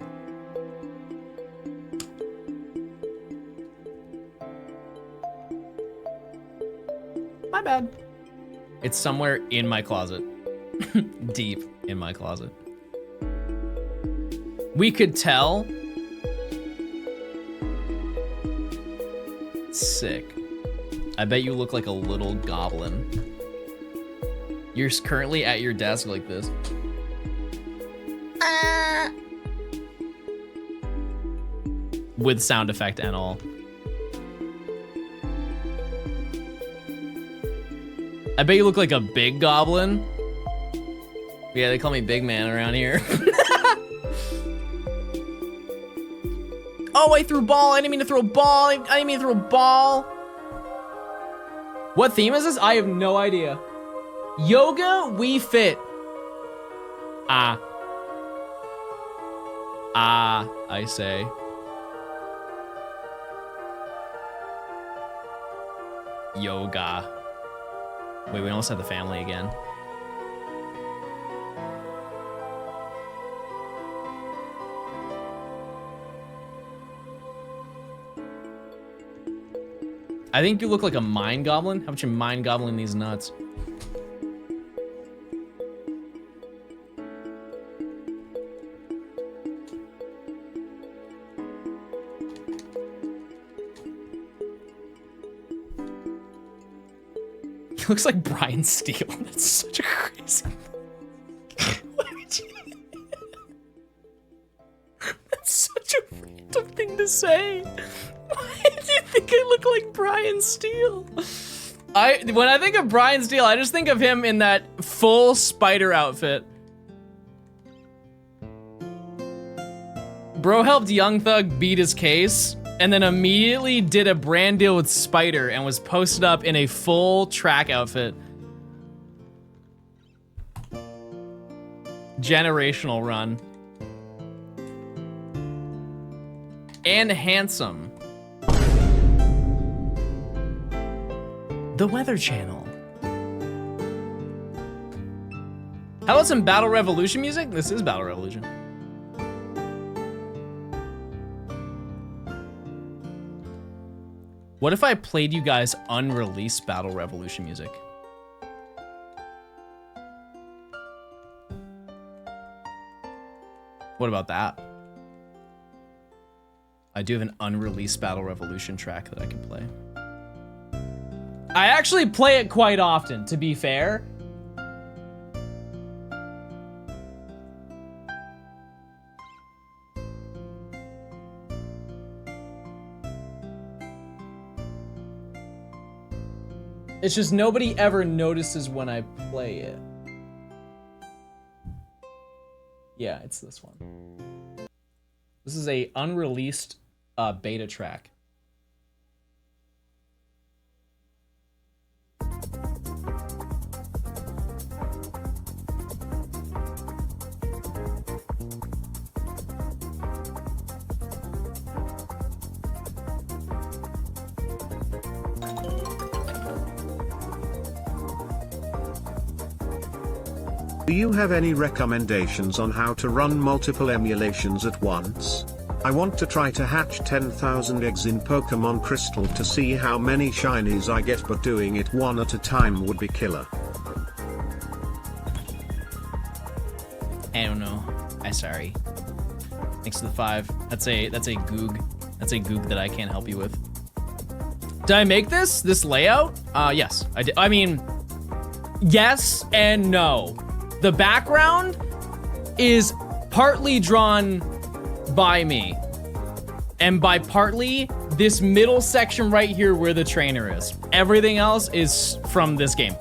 My bad. It's somewhere in my closet. Deep in my closet. We could tell. Sick. I bet you look like a little goblin. You're currently at your desk like this. With sound effect and all. I bet you look like a big goblin. Yeah, they call me Big Man around here. Oh, I threw ball. I didn't mean to throw a ball. I didn't mean to throw a ball. What theme is this? I have no idea. Yoga Wii Fit. I say. Yoga. Wait, we almost have the family again. I think you look like a mind goblin. How about you mind goblin these nuts? He looks like Brian Steele. That's such a crazy thing. Why would you... That's such a random thing to say. Why do you think I look like Brian Steele? When I think of Brian Steele, I just think of him in that full spider outfit. Bro helped Young Thug beat his case, and then immediately did a brand deal with Spider and was posted up in a full track outfit. Generational run. And handsome. The Weather Channel. How about some Battle Revolution music? This is Battle Revolution. What if I played you guys unreleased Battle Revolution music? What about that? I do have an unreleased Battle Revolution track that I can play. I actually play it quite often, to be fair. It's just nobody ever notices when I play it. Yeah, it's this one. This is a unreleased beta track. Do you have any recommendations on how to run multiple emulations at once? I want to try to hatch 10,000 eggs in Pokemon Crystal to see how many shinies I get, but doing it one at a time would be killer. I don't know. I'm sorry. Thanks to the 5. That's a goog. That's a goog that I can't help you with. Did I make this layout? Yes, I did. I mean, yes and no. The background is partly drawn by me. And by partly, this middle section right here where the trainer is. Everything else is from this game.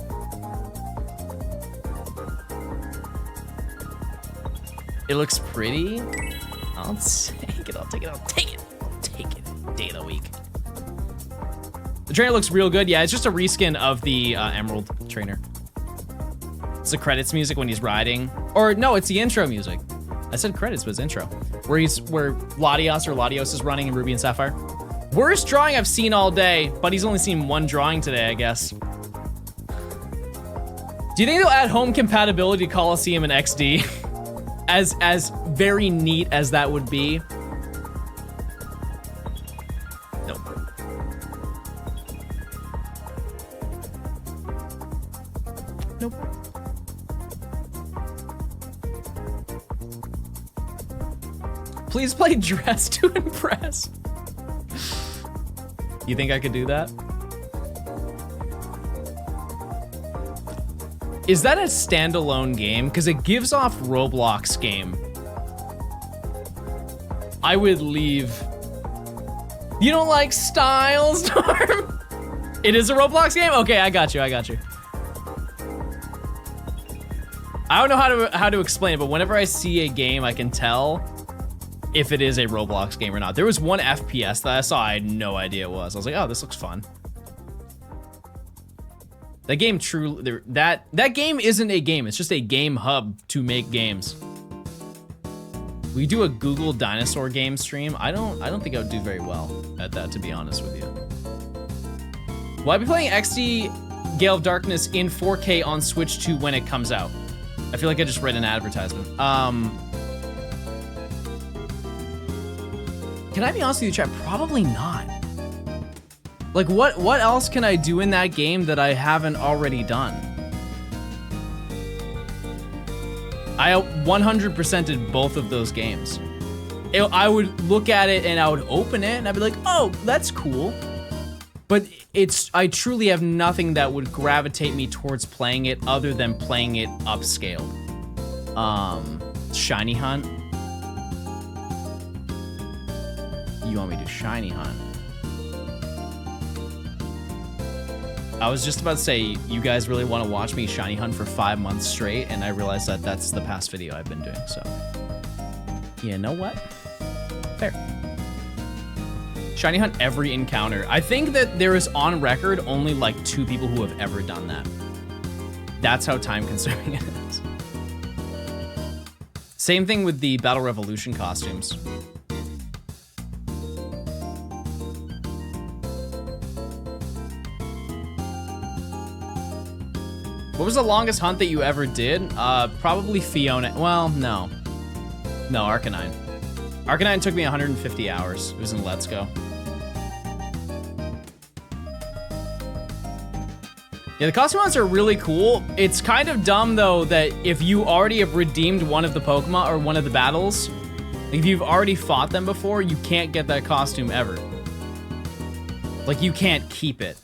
It looks pretty. I'll take it, I'll take it, I'll take it. I'll take it. Day of the week. The trainer looks real good. Yeah, it's just a reskin of the Emerald trainer. It's the credits music when he's riding. Or no, it's the intro music. I said credits, but it's intro. Where Latios is running in Ruby and Sapphire. Worst drawing I've seen all day, but he's only seen one drawing today, I guess. Do you think they'll add home compatibility to Coliseum and XD? As very neat as that would be. Nope. Nope. Please play Dress to Impress. You think I could do that? Is that a standalone game? Because it gives off Roblox game. I would leave. You don't like Style Storm? It is a Roblox game? Okay, I got you, I got you. I don't know how to explain it, but whenever I see a game, I can tell if it is a Roblox game or not. There was one FPS that I saw, I had no idea it was. I was like, oh, this looks fun. That game truly, that game isn't a game. It's just a game hub to make games. We do a Google dinosaur game stream. I don't think I would do very well at that, to be honest with you. Will I be playing XD Gale of Darkness in 4K on Switch 2 when it comes out? I feel like I just read an advertisement. Can I be honest with you, chat? Probably not. Like, what else can I do in that game that I haven't already done? I 100%ed both of those games. I would look at it and I would open it and I'd be like, oh, that's cool. But I truly have nothing that would gravitate me towards playing it other than playing it upscaled. Shiny Hunt. You want me to Shiny Hunt? I was just about to say, you guys really want to watch me Shiny Hunt for 5 months straight, and I realized that that's the past video I've been doing, so. You know what? Fair. Shiny Hunt every encounter. I think that there is on record only like 2 people who have ever done that. That's how time consuming it is. Same thing with the Battle Revolution costumes. What was the longest hunt that you ever did? Probably Fiona. Well, no. No, Arcanine. Arcanine took me 150 hours. It was in Let's Go. Yeah, the costume hunts are really cool. It's kind of dumb, though, that if you already have redeemed one of the Pokemon or one of the battles, if you've already fought them before, you can't get that costume ever. Like, you can't keep it.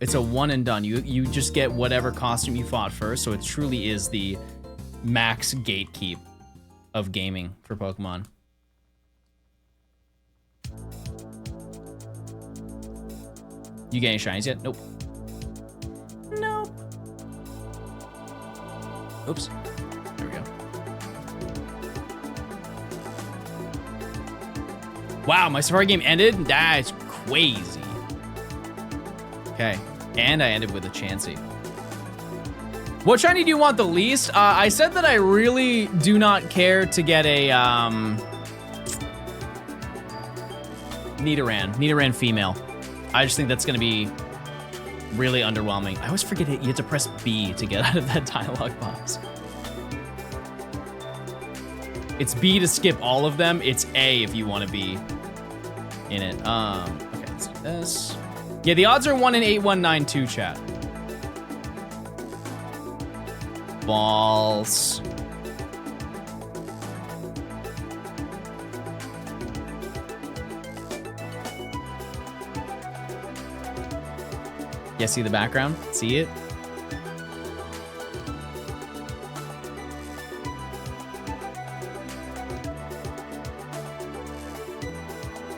It's a one and done. You just get whatever costume you fought first, so it truly is the max gatekeep of gaming for Pokemon. You get any shinies yet? Nope. Nope. Oops. There we go. Wow, my Safari game ended? That's crazy. Okay, and I ended with a Chansey. What shiny do you want the least? I said that I really do not care to get a Nidoran female. I just think that's gonna be really underwhelming. I always forget it. You have to press B to get out of that dialogue box. It's B to skip all of them. It's A if you want to be in it. Okay, let's do this. Yeah, the odds are 1 in 8192, chat. Balls. Yeah, see the background? See it?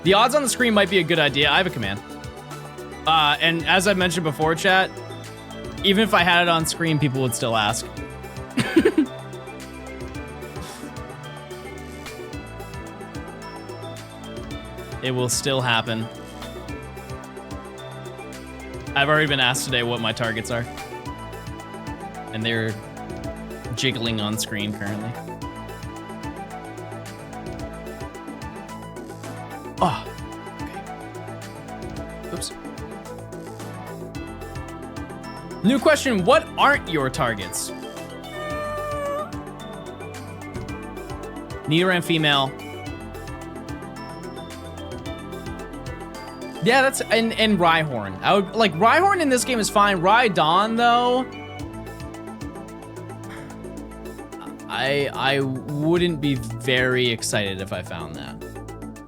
The odds on the screen might be a good idea. I have a command. And as I mentioned before, chat, even if I had it on screen, people would still ask. It will still happen. I've already been asked today what my targets are. And they're jiggling on screen currently. Oh, okay. Oops. New question, what aren't your targets? Nidoran female. Yeah, that's and Rhyhorn. I would like Rhyhorn in this game is fine. Rhydon though, I wouldn't be very excited if I found that.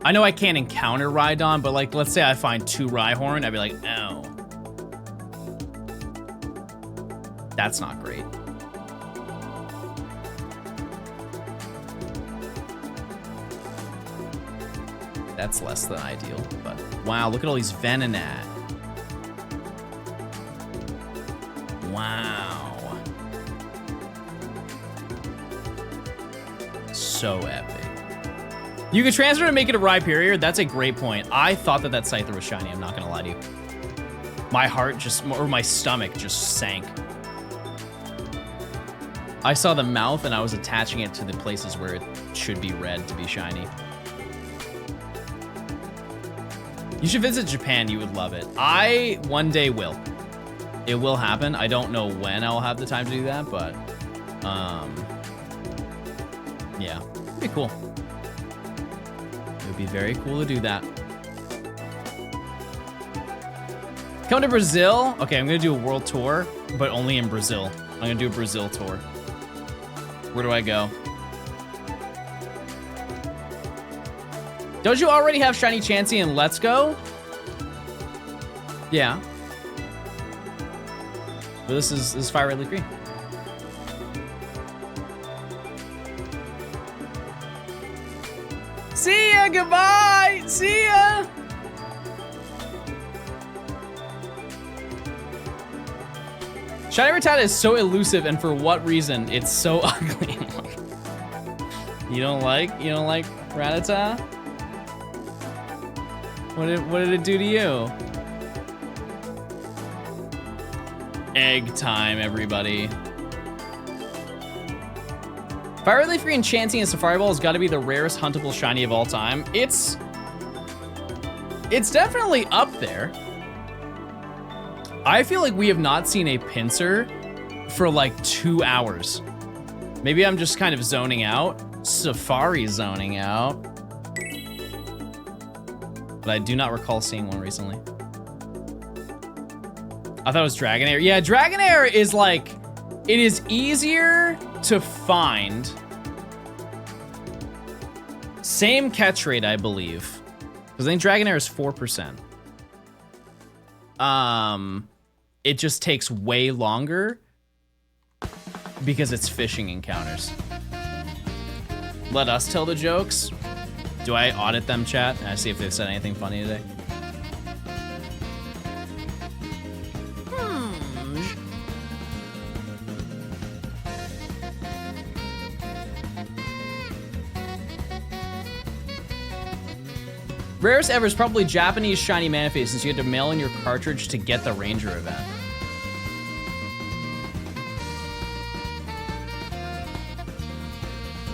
I know I can't encounter Rhydon, but like let's say I find 2 Rhyhorn, I'd be like, oh, that's not great. That's less than ideal, but wow, look at all these Venonat. Wow. So epic. You could transfer to make it a Rhyperior. That's a great point. I thought that Scyther was shiny, I'm not gonna lie to you. My heart just, or my stomach just sank. I saw the mouth and I was attaching it to the places where it should be red to be shiny. You should visit Japan, you would love it. I one day will. It will happen. I don't know when I'll have the time to do that, but yeah, it'd be cool. It would be very cool to do that. Come to Brazil. Okay, I'm gonna do a world tour, but only in Brazil. I'm gonna do a Brazil tour. Where do I go? Don't you already have Shiny Chansey in Let's Go? Yeah. But this is Fire Red Leaf Green. See ya, goodbye! See ya! Shiny Rattata is so elusive, and for what reason? It's so ugly. You don't like Rattata? What did it do to you? Egg time, everybody. Fire Red Leaf Green Chansey and Safari Ball has got to be the rarest huntable shiny of all time. It's definitely up there. I feel like we have not seen a pincer for like 2 hours. Maybe I'm just kind of zoning out. Safari zoning out. But I do not recall seeing one recently. I thought it was Dragonair. Yeah, Dragonair is like, it is easier to find. Same catch rate, I believe. Because I think Dragonair is 4%. It just takes way longer because it's fishing encounters. Let us tell the jokes. Do I audit them, chat? And I see if they've said anything funny today. Rarest ever is probably Japanese shiny Manaphy, since you had to mail in your cartridge to get the Ranger event.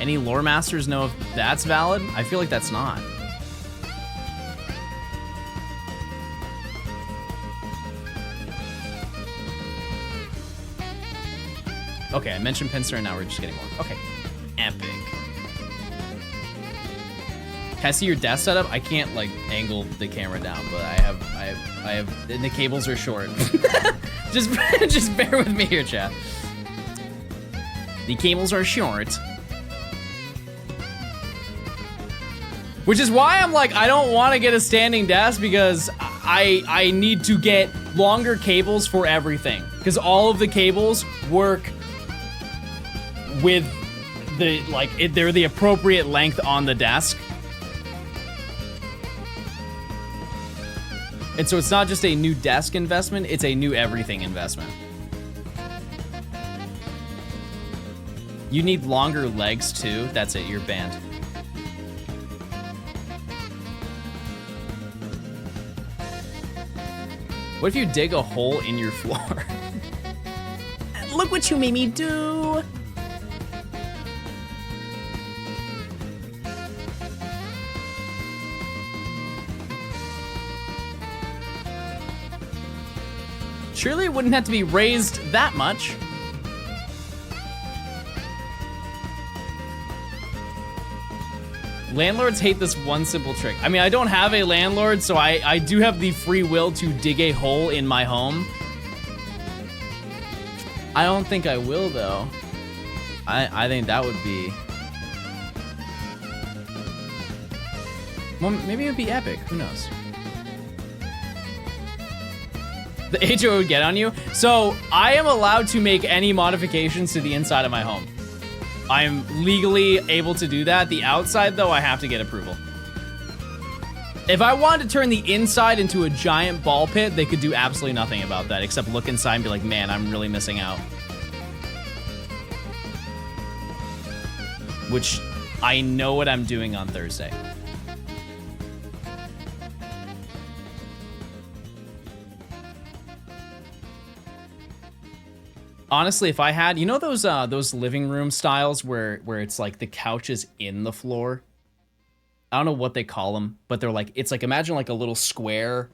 Any lore masters know if that's valid? I feel like that's not. Okay, I mentioned pincer and now we're just getting more. Okay, epic. Can I see your desk setup? I can't like angle the camera down, but I have, and the cables are short. just bear with me here, chat. The cables are short. Which is why I'm like, I don't want to get a standing desk because I need to get longer cables for everything. Because all of the cables work with the, like, they're the appropriate length on the desk. And so it's not just a new desk investment, it's a new everything investment. You need longer legs too. That's it, you're banned. What if you dig a hole in your floor? Look what you made me do. Surely it wouldn't have to be raised that much. Landlords hate this one simple trick. I mean, I don't have a landlord, so I do have the free will to dig a hole in my home. I don't think I will, though. I think that would be... Well, maybe it would be epic. Who knows? The HO would get on you. So, I am allowed to make any modifications to the inside of my home. I'm legally able to do that. The outside, though, I have to get approval. If I wanted to turn the inside into a giant ball pit, they could do absolutely nothing about that, except look inside and be like, man, I'm really missing out. Which, I know what I'm doing on Thursday. Honestly, if I had, you know those living room styles where it's like the couch is in the floor? I don't know what they call them, but they're like, it's like, imagine like a little square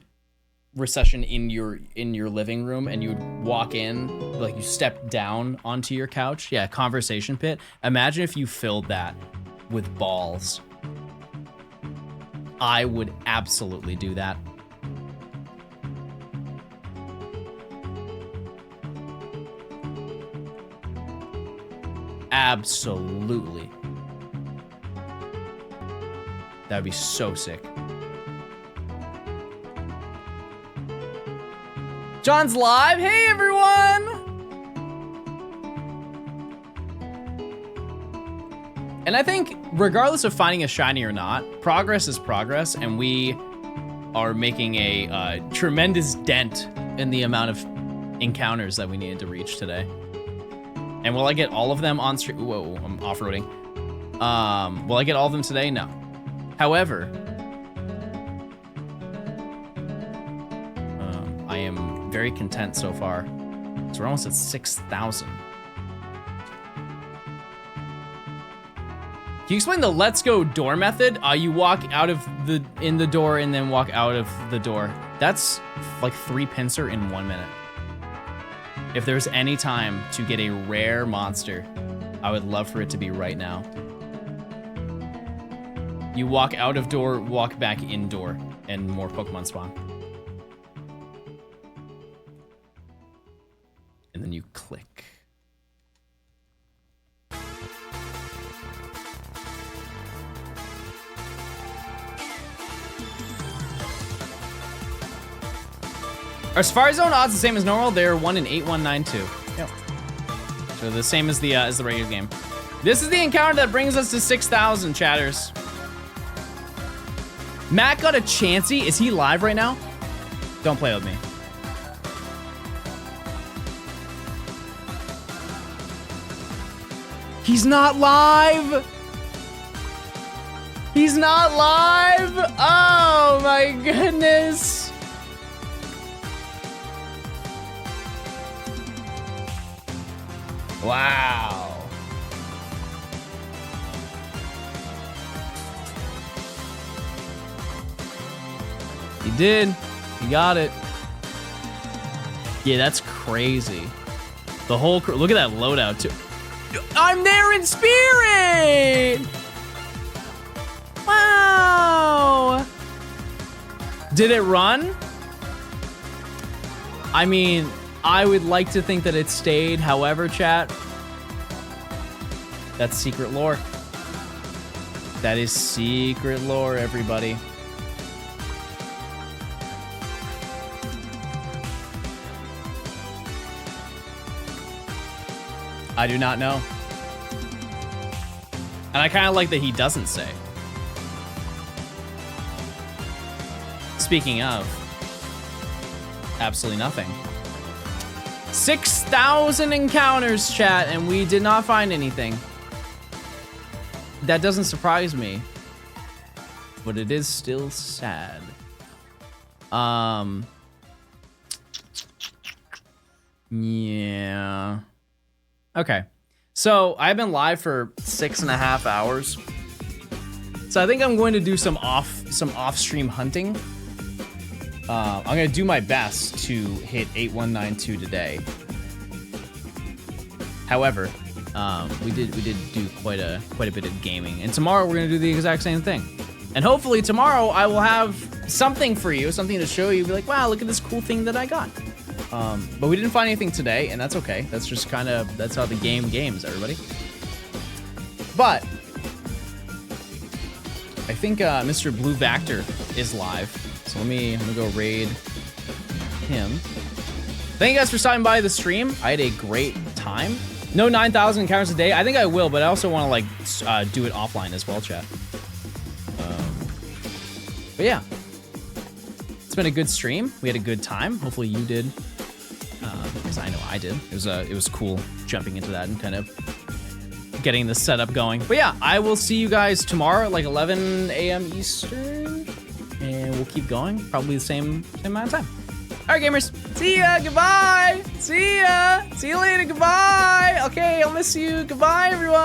recession in your living room, and you would walk in, like you step down onto your couch. Yeah, conversation pit. Imagine if you filled that with balls. I would absolutely do that. Absolutely. That would be so sick. John's live. Hey, everyone. And I think regardless of finding a shiny or not, progress is progress, and we are making a tremendous dent in the amount of encounters that we needed to reach today. And will I get all of them on stream? Whoa, I'm off-roading. Will I get all of them today? No. However, I am very content so far. So we're almost at 6,000. Can you explain the let's go door method? You walk out of in the door and then walk out of the door. That's like 3 pincer in 1 minute. If there's any time to get a rare monster, I would love for it to be right now. You walk out of door, walk back indoor, and more Pokemon spawn. And then you click. Are Safari Zone odds the same as normal? They're 1 in 8192. Yep. So the same as the regular game. This is the encounter that brings us to 6,000, chatters. Matt got a Chansey. Is he live right now? Don't play with me. He's not live. He's not live. Oh my goodness. Wow. He did. He got it. Yeah, that's crazy. The whole crew. Look at that loadout too. I'm there in spirit. Wow. Did it run? I mean, I would like to think that it stayed. However, chat, that's secret lore. That is secret lore, everybody. I do not know. And I kind of like that he doesn't say. Speaking of, absolutely nothing. 6,000 encounters, chat, and we did not find anything. That doesn't surprise me, but it is still sad. Yeah. Okay. So I've been live for 6.5 hours. So I think I'm going to do some off-stream hunting. I'm gonna do my best to hit 8192 today. However, we did do quite a bit of gaming, and tomorrow we're gonna do the exact same thing. And hopefully tomorrow I will have something for you, something to show you. Be like, wow, look at this cool thing that I got. But we didn't find anything today, and that's okay. That's just that's how the game games, everybody. But I think Mr. Blue Vector is live. So let me go raid him. Thank you guys for stopping by the stream. I had a great time. No 9,000 encounters a day. I think I will, but I also want to like do it offline as well, chat. But yeah, it's been a good stream. We had a good time. Hopefully you did, because I know I did. It was cool jumping into that and kind of getting the setup going. But yeah, I will see you guys tomorrow at like 11 a.m. Eastern. And we'll keep going, probably the same amount of time. All right, gamers. See ya. Goodbye. See ya. See you later. Goodbye. Okay, I'll miss you. Goodbye, everyone.